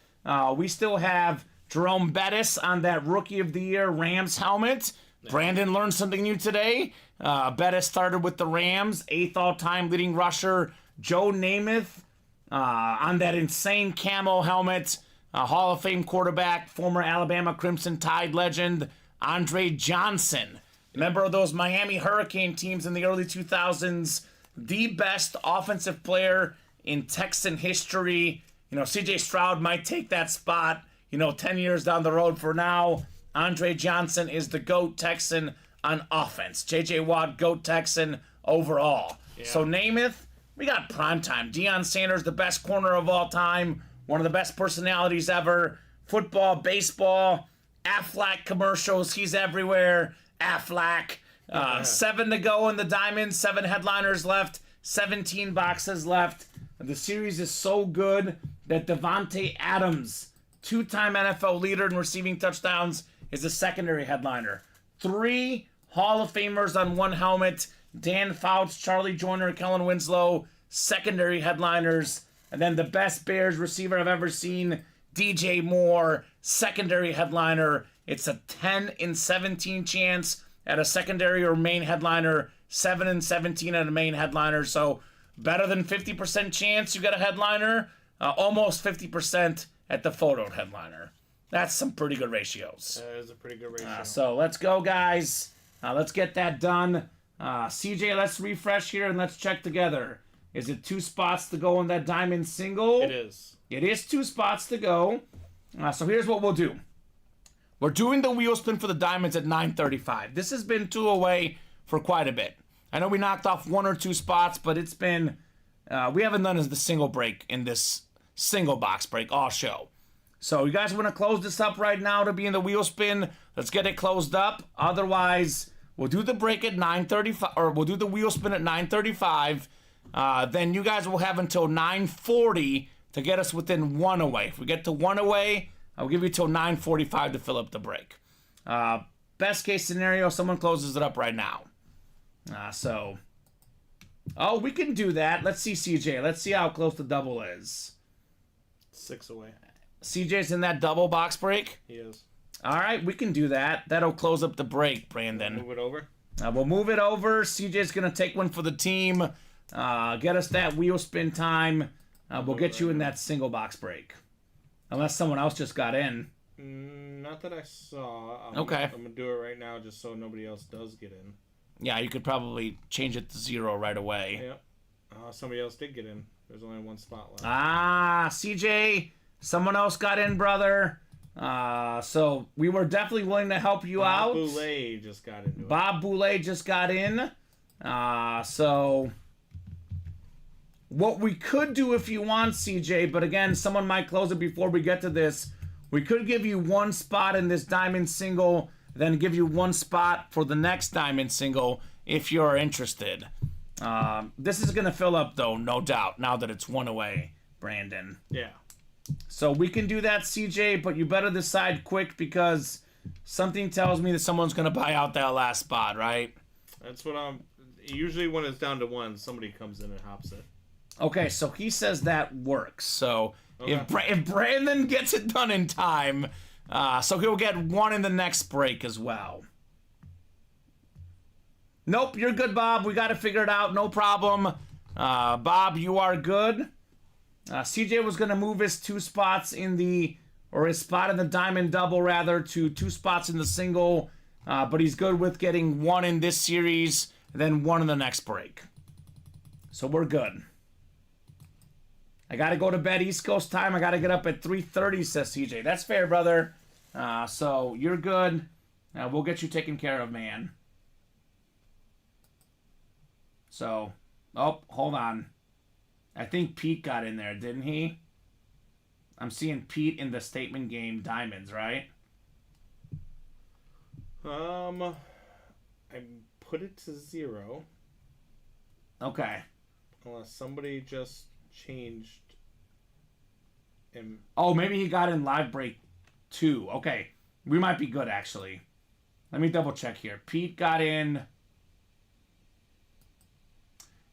We still have Jerome Bettis on that Rookie of the Year Rams helmet. Brandon learned something new today. Bettis started with the Rams, 8th all-time leading rusher. Joe Namath on that insane camo helmet. Hall of Fame quarterback, former Alabama Crimson Tide legend, Andre Johnson. Member of those Miami Hurricane teams in the early 2000s. The best offensive player in Texan history. C.J. Stroud might take that spot, 10 years down the road. For now, Andre Johnson is the GOAT Texan on offense. J.J. Watt, GOAT Texan overall. Yeah. So Namath, we got primetime. Deion Sanders, the best corner of all time. One of the best personalities ever. Football, baseball, Aflac commercials. He's everywhere. Aflac. 7 to go in the Diamond. 7 headliners left. 17 boxes left. The series is so good that Devontae Adams, 2-time NFL leader in receiving touchdowns, is a secondary headliner. 3 Hall of Famers on 1 helmet. Dan Fouts, Charlie Joyner, Kellen Winslow, secondary headliners. And then the best Bears receiver I've ever seen, DJ Moore, secondary headliner. It's a 10 in 17 chance at a secondary or main headliner, 7 in 17 at a main headliner. So better than 50% chance you get a headliner, almost 50% at the photo headliner. That's some pretty good ratios. That is a pretty good ratio. So let's go, guys. Let's get that done. CJ, let's refresh here and let's check together. Is it 2 spots to go on that Diamond single? It is. It is 2 spots to go. So here's what we'll do. We're doing the wheel spin for the Diamonds at 9:35. This has been 2 away for quite a bit. I know we knocked off 1 or 2 spots, but it's been... we haven't done the single break in this single box break all show. So you guys want to close this up right now to be in the wheel spin? Let's get it closed up. Otherwise, we'll do the break at 9:35, or we'll do the wheel spin at 9:35. Then you guys will have until 9:40 to get us within 1 away. If we get to 1 away, I'll give you till 9:45 to fill up the break. Best case scenario, someone closes it up right now. Oh, we can do that. Let's see, CJ. Let's see how close the double is. 6 away. CJ's in that double box break? He is. All right, we can do that. That'll close up the break, Brandon. Move it over? We'll move it over. CJ's going to take one for the team. Get us that wheel spin time. We'll get you in that single box break. Unless someone else just got in. Not that I saw. Okay. I'm going to do it right now just so nobody else does get in. Yeah, you could probably change it to 0 right away. Yep. Somebody else did get in. There's only 1 spot left. CJ, someone else got in, brother. So we were definitely willing to help you out. Bob Boulay just got into it. Bob Boulay just got in. So what we could do if you want, CJ, but again, someone might close it before we get to this. We could give you 1 spot in this Diamond single, then give you 1 spot for the next Diamond single if you're interested. This is going to fill up, though, no doubt, now that it's 1 away, Brandon. Yeah. So we can do that, CJ, but you better decide quick because something tells me that someone's going to buy out that last spot, right? That's what I'm... Usually when it's down to 1, somebody comes in and hops it. Okay, so he says that works. So Okay. if Brandon gets it done in time, so he'll get 1 in the next break as well. Nope, you're good, Bob. We got to figure it out. No problem. Bob, you are good. CJ was going to move his 2 spots in the, or his spot in the Diamond double, rather, to 2 spots in the single. But he's good with getting 1 in this series, and then 1 in the next break. So we're good. I got to go to bed East Coast time. I got to get up at 3:30, says CJ. That's fair, brother. So you're good. We'll get you taken care of, man. So, hold on. I think Pete got in there, didn't he? I'm seeing Pete in the statement game Diamonds, right? I put it to 0. Okay. Unless somebody just changed him. Oh, maybe he got in live break 2. Okay. We might be good, actually. Let me double check here. Pete got in.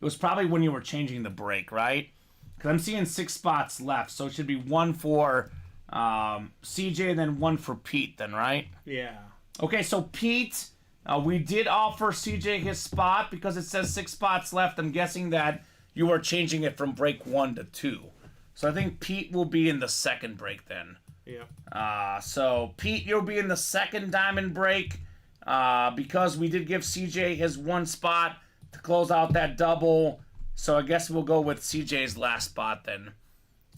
It was probably when you were changing the break, right? Because I'm seeing 6 spots left, so it should be 1 for CJ and then 1 for Pete then, right? Yeah. Okay, so Pete, we did offer CJ his spot because it says 6 spots left. I'm guessing that you are changing it from break 1 to 2. So I think Pete will be in the second break then. Yeah. So Pete, you'll be in the second diamond break because we did give CJ his one spot to close out that double. So I guess we'll go with CJ's last spot then,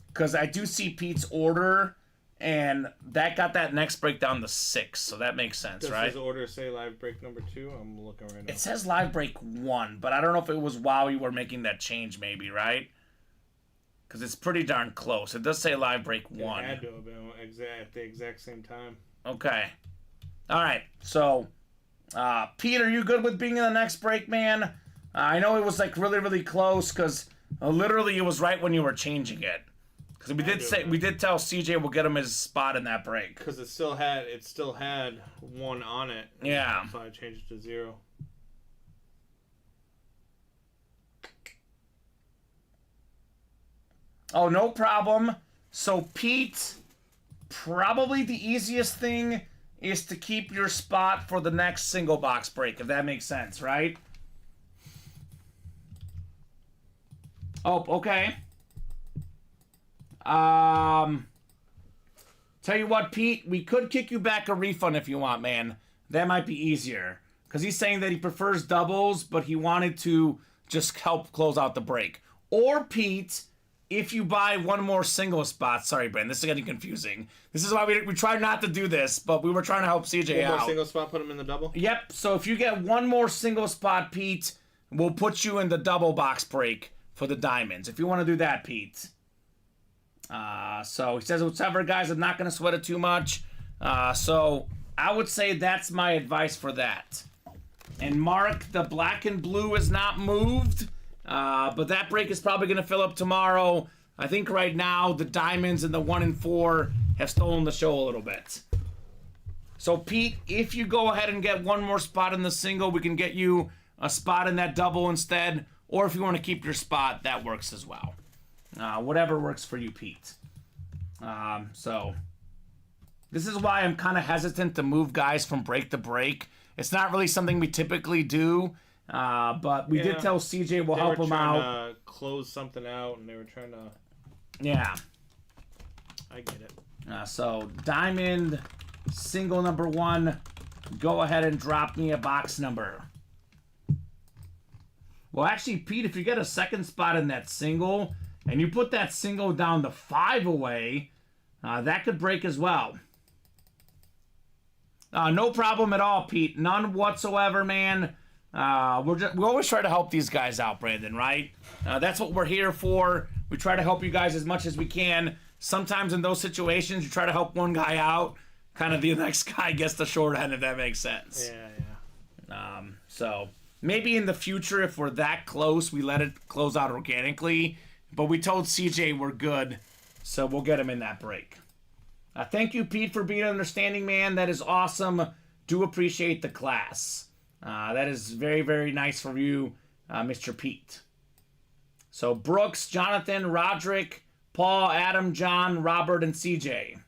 because I do see Pete's order, and that got that next break down to 6, so that makes sense, right? Does his order say live break number 2? I'm looking right now. It says live break 1, but I don't know if it was while you were making that change, maybe, right? Because it's pretty darn close. It does say live break 1. It had to have been at the exact same time. Okay. All right. So, Pete, are you good with being in the next break, man? I know it was like really, really close because literally it was right when you were changing it. Because we did tell CJ we'll get him his spot in that break. Because it still had 1 on it. Yeah. So I changed it to 0. Oh, no problem. So, Pete, probably the easiest thing is to keep your spot for the next single box break, if that makes sense, right? Oh, okay. Tell you what, Pete, we could kick you back a refund if you want, man. That might be easier. Because he's saying that he prefers doubles, but he wanted to just help close out the break. Or, Pete, if you buy one more single spot, sorry, Brandon, this is getting confusing. This is why we try not to do this, but we were trying to help CJ out. One more single spot, put him in the double? Yep, so if you get one more single spot, Pete, we'll put you in the double box break for the diamonds. If you want to do that, Pete. So he says, whatever, guys, I'm not going to sweat it too much. So I would say that's my advice for that. And Mark, the black and blue is not moved. But that break is probably going to fill up tomorrow. I think right now the diamonds and the 1 and 4 have stolen the show a little bit. So Pete, if you go ahead and get one more spot in the single, we can get you a spot in that double instead. Or if you want to keep your spot, that works as well. Whatever works for you, Pete. So this is why I'm kind of hesitant to move guys from break to break. It's not really something we typically do. But we did tell CJ we'll help him out. They were trying to close something out, and they were trying to... Yeah. I get it. So, diamond, single number 1. Go ahead and drop me a box number. Well, actually, Pete, if you get a second spot in that single, and you put that single down to 5 away, that could break as well. No problem at all, Pete. None whatsoever, man. We always try to help these guys out, Brandon, right? That's what we're here for. We try to help you guys as much as we can. Sometimes in those situations, you try to help one guy out. Kind of the next guy gets the short end, if that makes sense. Yeah. So maybe in the future, if we're that close, we let it close out organically. But we told CJ we're good, so we'll get him in that break. Thank you, Pete, for being understanding, man. That is awesome. Do appreciate the class. That is very, very nice for you, Mr. Pete. So Brooks, Jonathan, Roderick, Paul, Adam, John, Robert, and CJ.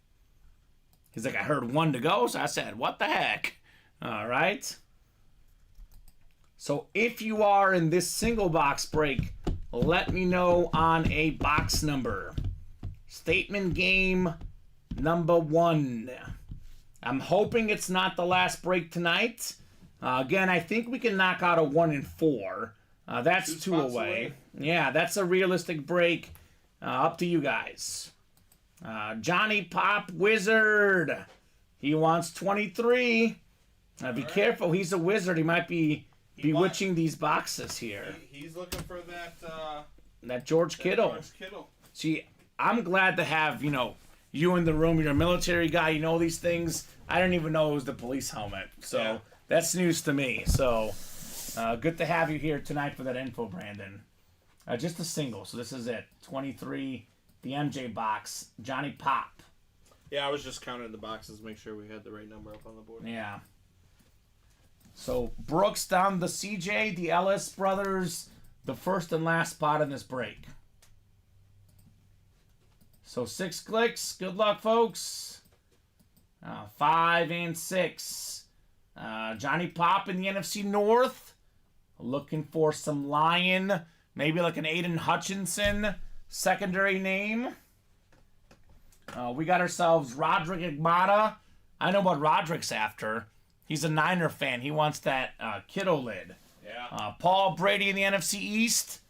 He's like, I heard 1 to go, so I said, what the heck? All right. So if you are in this single box break, let me know on a box number. Statement game number 1. I'm hoping it's not the last break tonight. Again, I think we can knock out a 1 and 4. That's 2 away. Yeah, that's a realistic break. Up to you guys. Johnny Pop Wizard. He wants 23. Be careful. He's a wizard. He might be bewitching these boxes here. He's looking for that George Kittle. See, I'm glad to have, you in the room. You're a military guy. You know these things. I didn't even know it was the police helmet. So... Yeah. That's news to me, so good to have you here tonight for that info, Brandon. Just a single, so this is it. 23, the MJ box, Johnny Pop. Yeah, I was just counting the boxes to make sure we had the right number up on the board. Yeah. So Brooks down the CJ, the Ellis brothers, the first and last spot in this break. So 6 clicks. Good luck, folks. 5 and 6. Johnny Pop in the NFC North. Looking for some Lion. Maybe like an Aiden Hutchinson secondary name. We got ourselves Roderick Igmata. I know what Roderick's after. He's a Niner fan. He wants that Kittle lid. Yeah. Paul Brady in the NFC East.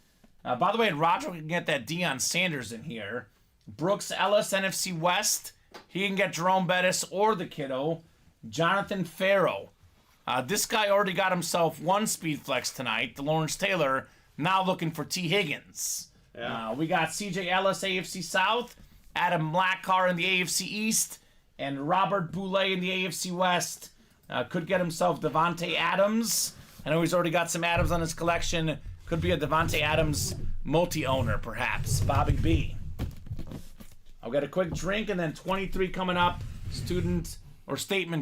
By the way, Roderick can get that Deion Sanders in here. Brooks Ellis, NFC West. He can get Jerome Bettis or the Kittle. Jonathan Farrow. This guy already got himself one speed flex tonight. The Lawrence Taylor. Now looking for T. Higgins. Yeah. We got C.J. Ellis, AFC South. Adam Blackcar in the AFC East. And Robert Boulay in the AFC West. Could get himself Devontae Adams. I know he's already got some Adams on his collection. Could be a Devontae Adams multi-owner, perhaps. Bobby B. I'll get a quick drink, and then 23 coming up. Statement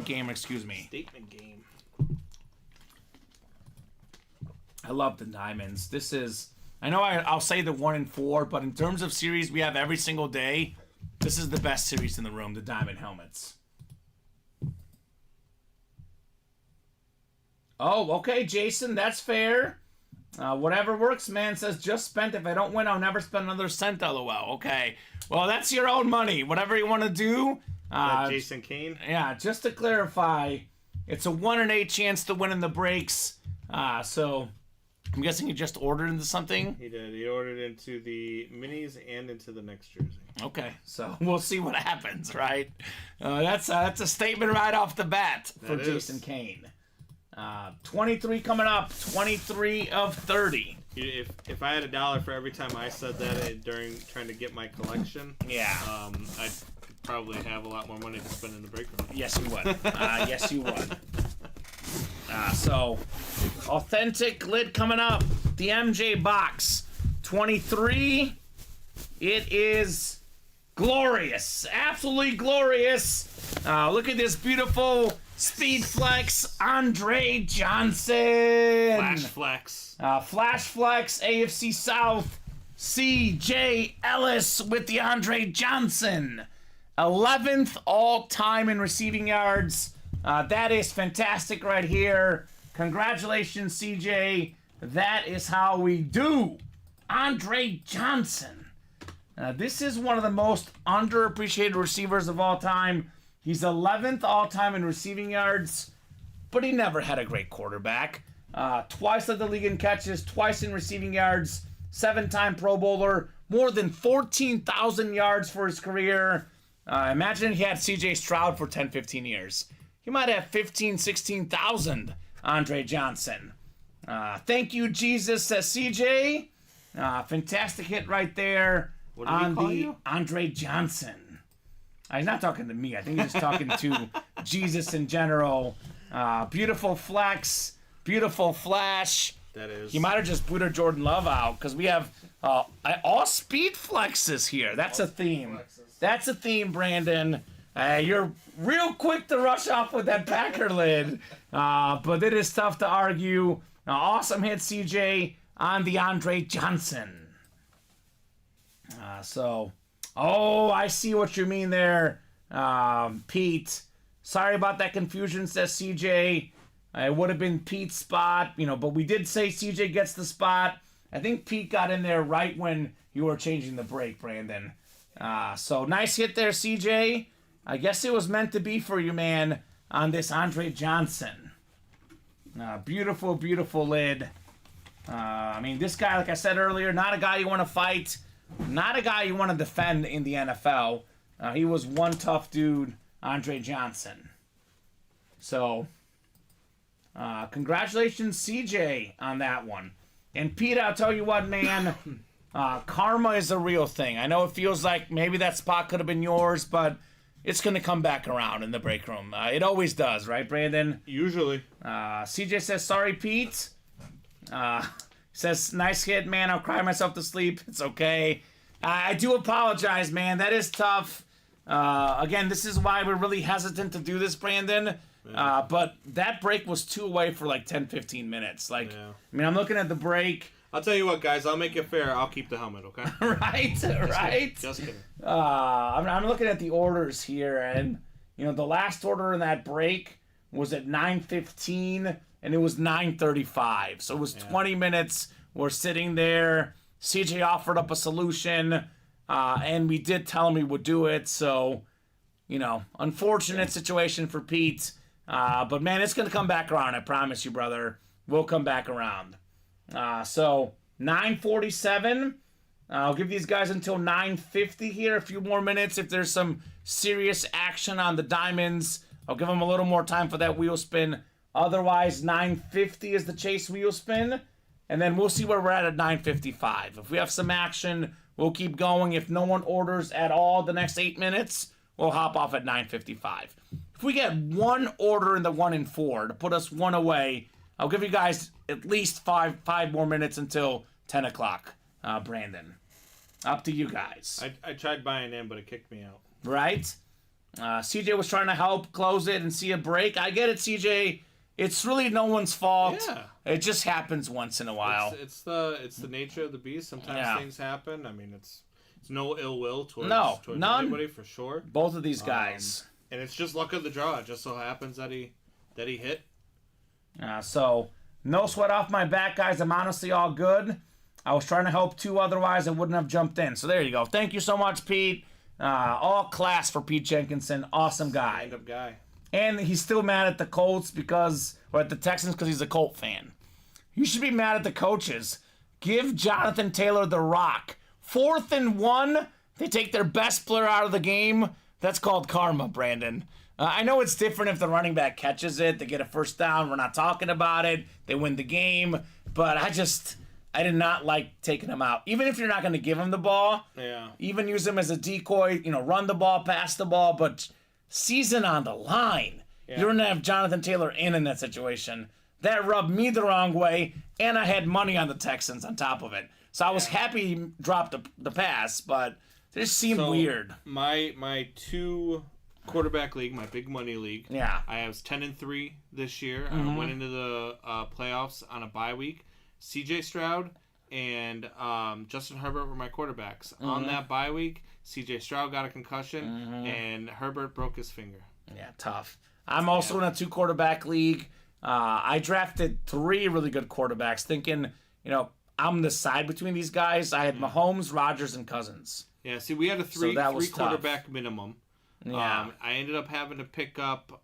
game, excuse me. Statement game. I love the diamonds. This is... I know I'll say the 1 and 4, but in terms of series we have every single day, this is the best series in the room, the diamond helmets. Oh, okay, Jason, that's fair. Whatever works, man. Says, just spent. If I don't win, I'll never spend another cent, LOL. Okay. Well, that's your own money. Whatever you want to do. Jason Kane? Yeah, just to clarify, it's a 1 in 8 chance to win in the breaks. So, I'm guessing you just ordered into something? He did. He ordered into the minis and into the next jersey. Okay, so we'll see what happens, right? That's a statement right off the bat for Jason Kane. 23 coming up, 23 of 30. If I had $1 for every time I said that during trying to get my collection, yeah, I'd probably have a lot more money to spend in the break room. Yes, you would. Yes, you would. So, authentic lid coming up. The MJ box, 23. It is glorious, absolutely glorious. Look at this beautiful Speed Flex, Andre Johnson. Flash Flex. Flash Flex, AFC South, C.J. Ellis with the Andre Johnson. 11th all-time in receiving yards. That is fantastic right here. Congratulations, C.J. That is how we do. Andre Johnson. This is one of the most underappreciated receivers of all time. He's 11th all-time in receiving yards, but he never had a great quarterback. Twice led the league in catches, twice in receiving yards, 7-time Pro Bowler, more than 14,000 yards for his career. Imagine he had C.J. Stroud for 10, 15 years. He might have 15, 16,000, Andre Johnson. Thank you, Jesus, says C.J. Fantastic hit right there on the Andre Johnson. He's not talking to me. I think he's just talking to Jesus in general. Beautiful flex. Beautiful flash. That is. He might have just booted Jordan Love out because we have all speed flexes here. That's a theme. That's a theme, Brandon. You're real quick to rush off with that Packer lid. But it is tough to argue. Awesome hit, CJ, on the Andre Johnson. Oh, I see what you mean there, Pete. Sorry about that confusion, says CJ. It would have been Pete's spot, but we did say CJ gets the spot. I think Pete got in there right when you were changing the break, Brandon. So nice hit there, CJ. I guess it was meant to be for you, man, on this Andre Johnson. Beautiful, beautiful lid. This guy, like I said earlier, not a guy you want to fight. Not a guy you want to defend in the NFL. He was one tough dude, Andre Johnson. So, congratulations, CJ, on that one. And Pete, I'll tell you what, man, karma is a real thing. I know it feels like maybe that spot could have been yours, but it's going to come back around in the break room. It always does, right, Brandon? Usually. CJ says, sorry, Pete. Says, nice hit, man. I'll cry myself to sleep. It's okay. I do apologize, man. That is tough. Again, this is why we're really hesitant to do this, Brandon. But that break was 2 away for like 10, 15 minutes. I'm looking at the break. I'll tell you what, guys. I'll make it fair. I'll keep the helmet, okay? Right? Just kidding. I'm looking at the orders here, and, the last order in that break was at 9:15, and it was 9:35. So it was 20 minutes. We're sitting there. CJ offered up a solution. and we did tell him we would do it. So, unfortunate situation for Pete. But man, it's gonna come back around. I promise you, brother. We'll come back around. So 9:47. I'll give these guys until 9:50 here. A few more minutes if there's some serious action on the diamonds. I'll give them a little more time for that wheel spin. Otherwise, 9:50 is the chase wheel spin. And then we'll see where we're at 9:55. If we have some action, we'll keep going. If no one orders at all the next 8 minutes, we'll hop off at 9:55. If we get one order in the 1 and 4 to put us one away, I'll give you guys at least five more minutes until 10 o'clock, Brandon. Up to you guys. I tried buying in, but it kicked me out. Right? CJ was trying to help close it and see a break. I get it, CJ. It's really no one's fault. Yeah. It just happens once in a while. It's the nature of the beast. Sometimes things happen. I mean, it's no ill will towards none. anybody for sure. Both of these guys. And it's just luck of the draw. It just so happens that he hit. So no sweat off my back, guys. I'm honestly all good. I was trying to help too, otherwise I wouldn't have jumped in. So there you go. Thank you so much, Pete. All class for Pete Jenkinson. Awesome guy. Stand-up guy. And he's still mad at the Colts or at the Texans because he's a Colt fan. You should be mad at the coaches. Give Jonathan Taylor the rock. 4th and 1, they take their best player out of the game. That's called karma, Brandon. I know it's different if the running back catches it. They get a first down. We're not talking about it. They win the game. But I did not like taking him out. Even if you're not going to give him the ball. Yeah. Even use him as a decoy. Run the ball, pass the ball. But season on the line. Yeah. You're going to have Jonathan Taylor in that situation. That rubbed me the wrong way. And I had money on the Texans on top of it. So I was happy he dropped the pass. But it just seemed weird. My 2 quarterback league, my big money league. Yeah. I was 10-3 this year. I went into the playoffs on a bye week. CJ Stroud and Justin Herbert were my quarterbacks. On that bye week, CJ Stroud got a concussion and Herbert broke his finger. Yeah, tough. I'm also in a 2 quarterback league. I drafted 3 really good quarterbacks, thinking, I'm the side between these guys. I had Mahomes, Rodgers, and Cousins. Yeah, see, we had a 3 quarterback minimum. Yeah. I ended up having to pick up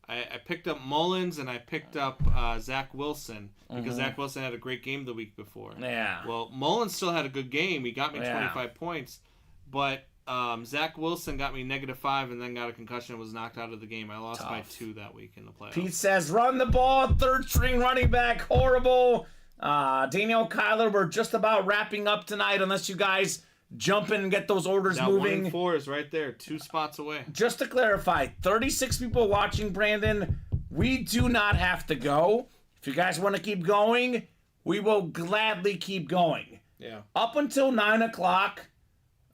I picked up Mullins and I picked up Zach Wilson because Zach Wilson had a great game the week before. Yeah. Well, Mullins still had a good game. He got me 25 points, but Zach Wilson got me -5 and then got a concussion and was knocked out of the game. I lost by 2 that week in the playoffs. Pete says, run the ball, 3rd string running back, horrible. Daniel Kyler, we're just about wrapping up tonight unless you guys jump in and get those orders moving. 1 and 4 is right there, 2 spots away. Just to clarify, 36 people watching, Brandon. We do not have to go. If you guys want to keep going, we will gladly keep going. Yeah. Up until 9 o'clock,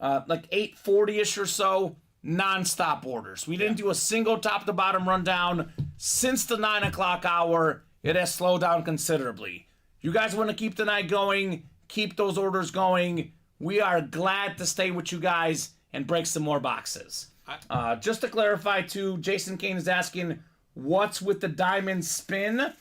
like 8:40-ish or so, non-stop orders. We didn't do a single top-to-bottom rundown since the 9 o'clock hour. It has slowed down considerably. You guys want to keep the night going, keep those orders going. We are glad to stay with you guys and break some more boxes. Just to clarify, too, Jason Kane is asking, what's with the diamond spin?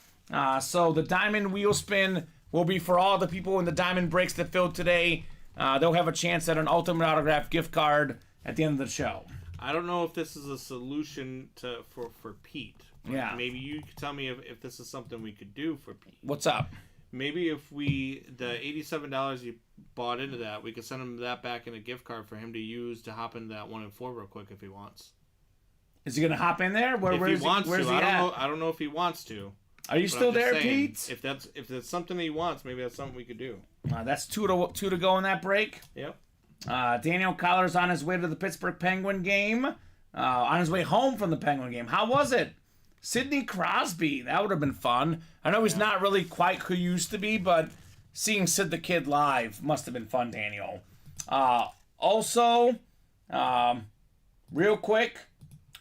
So the diamond wheel spin will be for all the people in the diamond breaks that filled today. They'll have a chance at an Ultimate Autograph gift card at the end of the show. I don't know if this is a solution for Pete. Yeah. Maybe you could tell me if this is something we could do for Pete. What's up? Maybe if the $87 you bought into that, we could send him that back in a gift card for him to use to hop into that 1 and 4 real quick if he wants. Is he gonna hop in there? Where's he at? I don't know if he wants to. Are you still there, saying, Pete? If that's something he wants, maybe that's something we could do. That's two to go in that break. Yep. Daniel Collar's on his way to the Pittsburgh Penguin game. On his way home from the Penguin game. How was it? Sidney Crosby. That would have been fun. I know he's not really quite who he used to be, but seeing Sid the Kid live must have been fun, Daniel. Also, real quick,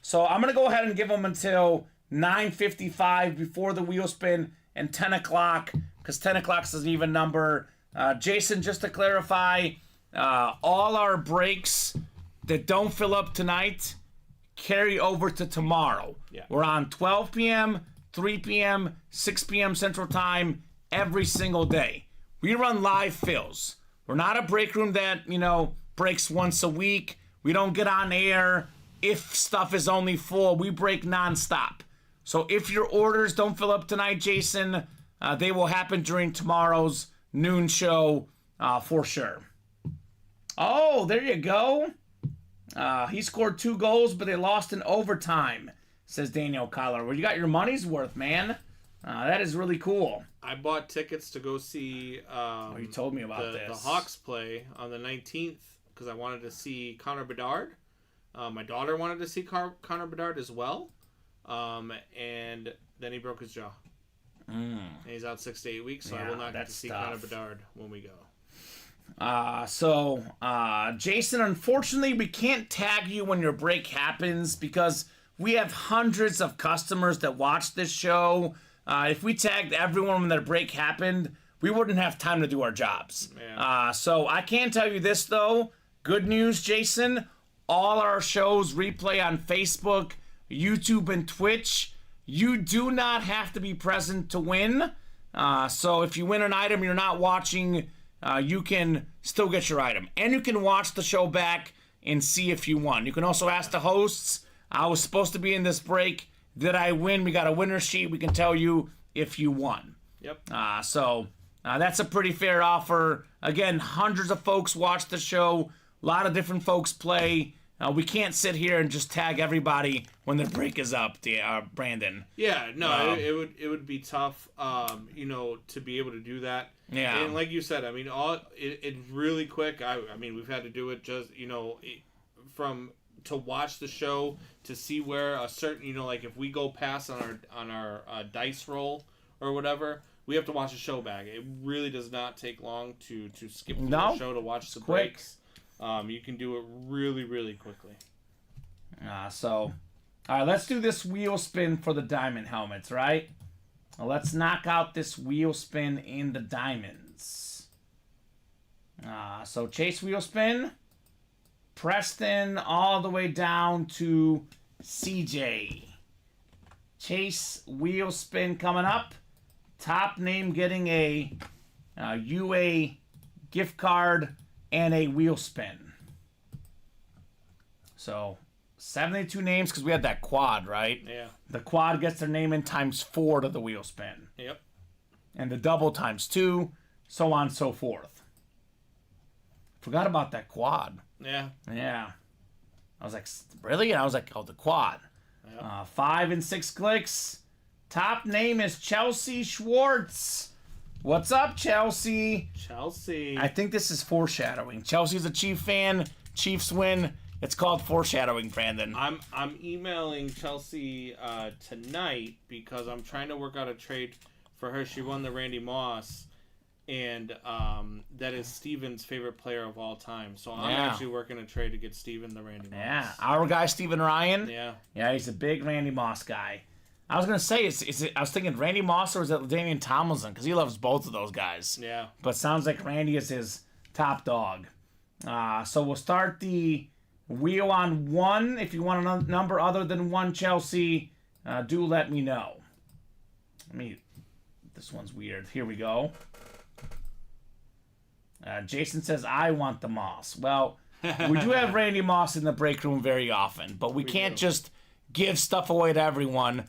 so I'm going to go ahead and give him until 9:55 before the wheel spin and 10 o'clock, because 10 o'clock is an even number. Jason, just to clarify, all our breaks that don't fill up tonight carry over to tomorrow. Yeah. We're on 12 p.m., 3 p.m., 6 p.m. Central Time every single day. We run live fills. We're not a break room that, breaks once a week. We don't get on air if stuff is only full. We break nonstop. So if your orders don't fill up tonight, Jason, they will happen during tomorrow's noon show for sure. Oh, there you go. He scored 2 goals, but they lost in overtime, says Daniel Collar. Well, you got your money's worth, man. That is really cool. I bought tickets to go see You told me about the Hawks play on the 19th because I wanted to see Connor Bedard. My daughter wanted to see Connor Bedard as well. And then he broke his jaw. And he's out 6 to 8 weeks, so I will not get to see Connor Bedard when we go. Jason, unfortunately, we can't tag you when your break happens because we have hundreds of customers that watch this show. If we tagged everyone when their break happened, we wouldn't have time to do our jobs. Yeah. So I can tell you this, though. Good news, Jason. All our shows replay on Facebook, YouTube, and Twitch. You do not have to be present to win. So if you win an item you're not watching, you can still get your item. And you can watch the show back and see if you won. You can also ask the hosts, I was supposed to be in this break. Did I win? We got a winner sheet. We can tell you if you won. Yep. So that's a pretty fair offer. Again, hundreds of folks watch the show. A lot of different folks play. We can't sit here and just tag everybody when the break is up, Brandon. Yeah, no, it would be tough, to be able to do that. Yeah. And like you said, I mean, it's really quick. I mean, we've had to do it just, to watch the show to see where a certain, like if we go past on our dice roll or whatever, we have to watch the show back. It really does not take long to skip through the show to watch the breaks. You can do it really, really quickly. All right, let's do this wheel spin for the diamond helmets, right? Well, let's knock out this wheel spin in the diamonds. So Chase wheel spin. Preston all the way down to CJ. Chase wheel spin coming up. Top name getting a UA gift card and a wheel spin. So 72 names because we had that quad, right? Yeah. The quad gets their name in times 4 to the wheel spin. Yep. And the double times 2, so on and so forth. Forgot about that quad. Yeah. Yeah. I was like, really? And I was like, oh, the quad. Yep. 5 and 6 clicks. Top name is Chelsea Schwartz. What's up, Chelsea? Chelsea. I think this is foreshadowing. Chelsea's a Chief fan. Chiefs win. It's called foreshadowing, Brandon. I'm emailing Chelsea tonight because I'm trying to work out a trade for her. She won the Randy Moss, and that is Steven's favorite player of all time. So I'm actually working a trade to get Steven the Randy Moss. Yeah, our guy Steven Ryan. Yeah. Yeah, he's a big Randy Moss guy. I was gonna say, I was thinking Randy Moss or is it LaDainian Tomlinson? Because he loves both of those guys. Yeah. But sounds like Randy is his top dog. So we'll start the wheel on 1. If you want a number other than 1, Chelsea, do let me know. This one's weird. Here we go. Jason says, I want the Moss. Well, we do have Randy Moss in the break room very often, but we can't just give stuff away to everyone.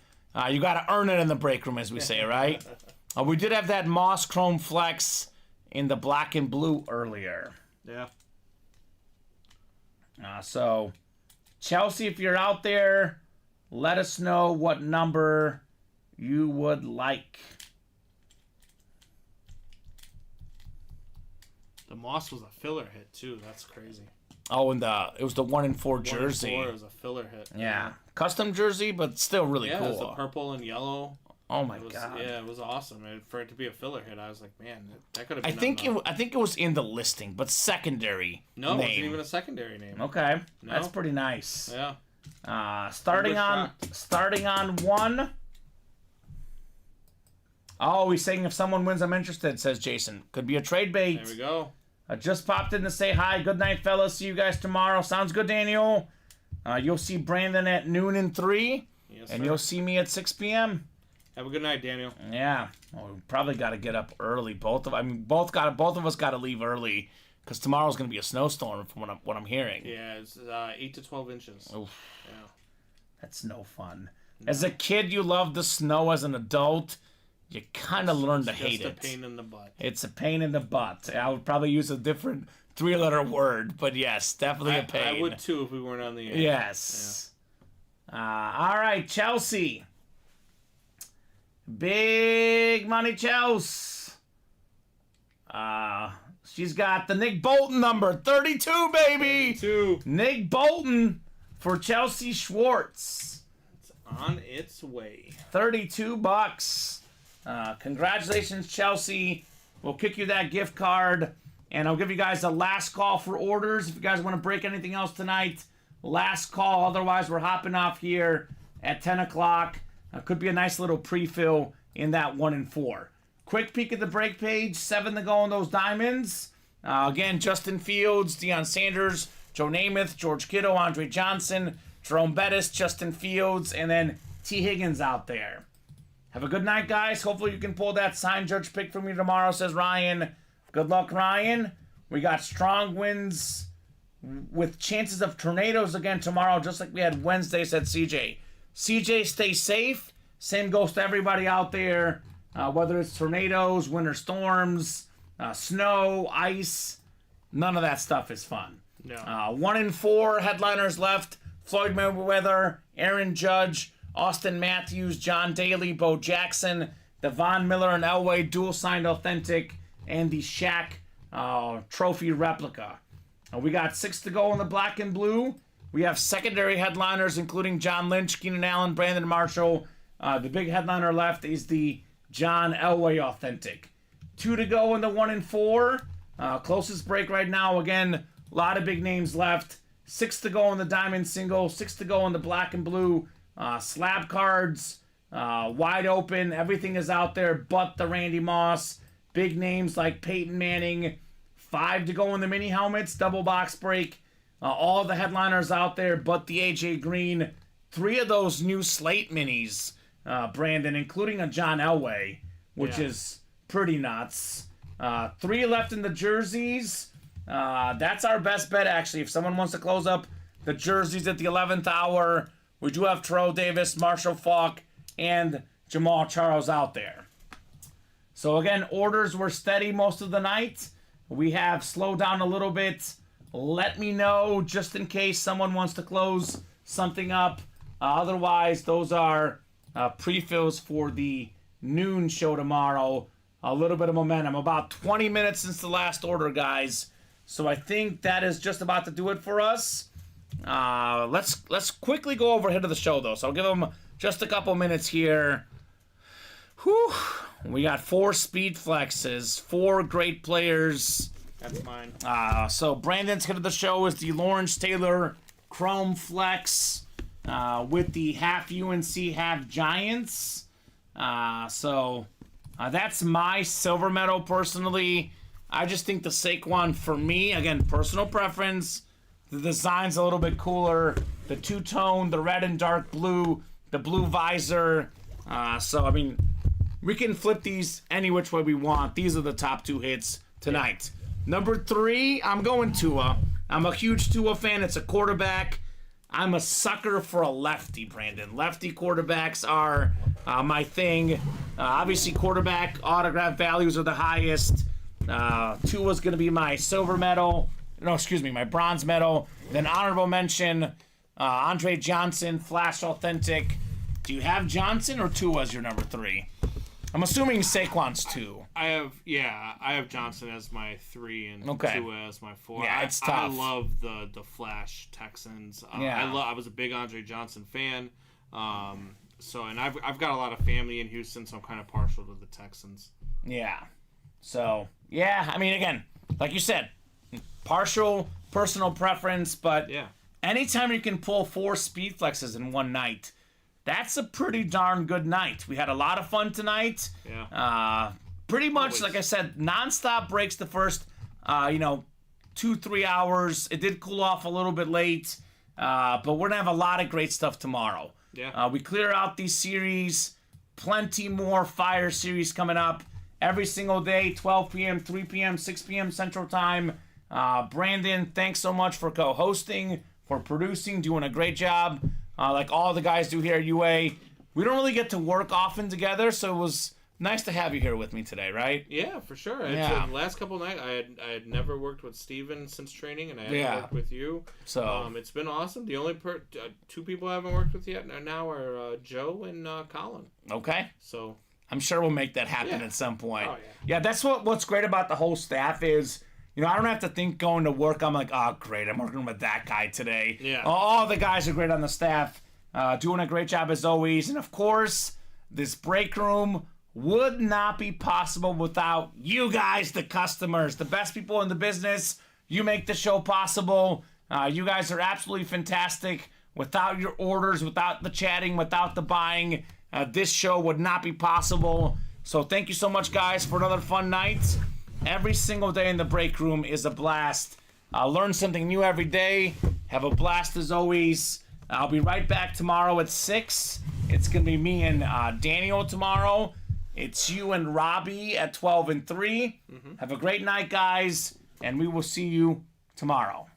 You got to earn it in the break room, as we say, right? We did have that Moss Chrome Flex in the black and blue earlier. Yeah. So, Chelsea, if you're out there, let us know what number you would like. The Moss was a filler hit, too. That's crazy. Oh, and it was the 1 in 4 jersey. 1 in 4 was a filler hit. Yeah. Custom jersey, but still really cool. Yeah, it was the purple and yellow. Oh my god. Yeah, it was awesome. And for it to be a filler hit, I was like, man, that could have been I think it was in the listing, but secondary No, name. it wasn't even a secondary name. Okay. No? That's pretty nice. Yeah. Starting on 1. Oh, he's saying if someone wins, I'm interested, says Jason. Could be a trade bait. There we go. I just popped in to say hi. Good night, fellas. See you guys tomorrow. Sounds good, Daniel. You'll see Brandon at noon and 3. Yes, and sir. you'll see me at 6 p.m. Have a good night, Daniel. Yeah, well, we probably got to get up early. Both of us got to leave early because tomorrow's going to be a snowstorm from what I'm hearing. Yeah, it's 8 to 12 inches. Oof. Yeah. That's no fun. As a kid, you loved the snow. As an adult, you kind of learn to hate it. It's just a pain in the butt. It's a pain in the butt. I would probably use a different 3-letter word, but yes, definitely a pain. I would too if we weren't on the air. Yes. Yeah. All right, Chelsea. Big money Chelsea. She's got the Nick Bolton number, 32, baby. 32. Nick Bolton for Chelsea Schwartz. It's on its way. $32. Congratulations, Chelsea. We'll kick you that gift card, and I'll give you guys a last call for orders. If you guys want to break anything else tonight, last call. Otherwise, we're hopping off here at 10 o'clock. Could be a nice little pre-fill in that 1 and 4. Quick peek at the break page. 7 to go on those diamonds. Again, Justin Fields, Deion Sanders, Joe Namath, George Kittle, Andre Johnson, Jerome Bettis, Justin Fields, and then T. Higgins out there. Have a good night, guys. Hopefully you can pull that signed Judge pick for me tomorrow, says Ryan. Good luck, Ryan. We got strong winds with chances of tornadoes again tomorrow, just like we had Wednesday, said CJ. CJ, stay safe. Same goes to everybody out there, whether it's tornadoes, winter storms, snow, ice. None of that stuff is fun. No. 1 and 4 headliners left. Floyd Mayweather, Aaron Judge, Austin Matthews, John Daly, Bo Jackson, Devon Miller, and Elway dual-signed authentic, and the Shaq trophy replica. We got 6 to go in the black and blue. We have secondary headliners, including John Lynch, Keenan Allen, Brandon Marshall. The big headliner left is the John Elway authentic. 2 to go in the 1 and 4. Closest break right now. Again, a lot of big names left. 6 to go in the diamond single. 6 to go in the black and blue. Slab cards, wide open. Everything is out there but the Randy Moss. Big names like Peyton Manning. 5 to go in the mini helmets. Double box break. All the headliners out there but the AJ Green. 3 of those new slate minis, Brandon, including a John Elway, which is pretty nuts. 3 left in the jerseys. That's our best bet, actually. If someone wants to close up the jerseys at the 11th hour, we do have Terrell Davis, Marshall Faulk, and Jamal Charles out there. So again, orders were steady most of the night. We have slowed down a little bit. Let me know just in case someone wants to close something up. Otherwise, those are pre-fills for the noon show tomorrow. A little bit of momentum. About 20 minutes since the last order, guys. So I think that is just about to do it for us. Let's quickly go over ahead of the show, though. So I'll give them just a couple minutes here. Whew. We got 4 speed flexes, 4 great players. That's mine. So Brandon's hit of the show is the Lawrence Taylor Chrome Flex with the half UNC, half Giants. So that's my silver medal personally. I just think the Saquon, for me, again, personal preference, the design's a little bit cooler. The two-tone, the red and dark blue, the blue visor. So, I mean, we can flip these any which way we want. These are the top 2 hits tonight. Number 3, I'm going Tua. I'm a huge Tua fan. It's a quarterback. I'm a sucker for a lefty, Brandon. Lefty quarterbacks are my thing. Obviously, quarterback autograph values are the highest. Tua's going to be my silver medal. No, excuse me, my bronze medal. Then honorable mention, Andre Johnson, Flash Authentic. Do you have Johnson or Tua as your number 3? I'm assuming Saquon's 2. I have Johnson as my 3 and Tua as my 4. Yeah, it's tough. I love the Flash Texans. I was a big Andre Johnson fan. And I've got a lot of family in Houston, so I'm kind of partial to the Texans. Yeah. So, yeah, I mean, again, like you said, partial personal preference, but anytime you can pull 4 speed flexes in one night, that's a pretty darn good night. We had a lot of fun tonight. Yeah. Pretty much, like I said, nonstop breaks the first, 2-3 hours. It did cool off a little bit late, but we're going to have a lot of great stuff tomorrow. Yeah. We clear out these series, plenty more Fire Series coming up every single day, 12 p.m., 3 p.m., 6 p.m. Central Time. Brandon, thanks so much for co-hosting, for producing, doing a great job, like all the guys do here at UA. We don't really get to work often together, so it was nice to have you here with me today, right? Yeah, for sure. Yeah. The last couple of nights, I had never worked with Steven since training, and I haven't worked with you. So it's been awesome. The only two people I haven't worked with yet now are Joe and Colin. Okay. So I'm sure we'll make that happen at some point. Oh, yeah, that's what's great about the whole staff is, you know, I don't have to think going to work. I'm like, oh, great, I'm working with that guy today. Yeah. All the guys are great on the staff, doing a great job as always. And, of course, this break room would not be possible without you guys, the customers, the best people in the business. You make the show possible. You guys are absolutely fantastic. Without your orders, without the chatting, without the buying, this show would not be possible. So thank you so much, guys, for another fun night. Every single day in the break room is a blast. Learn something new every day. Have a blast as always. I'll be right back tomorrow at 6. It's going to be me and Daniel tomorrow. It's you and Robbie at 12 and 3. Have a great night, guys, and we will see you tomorrow.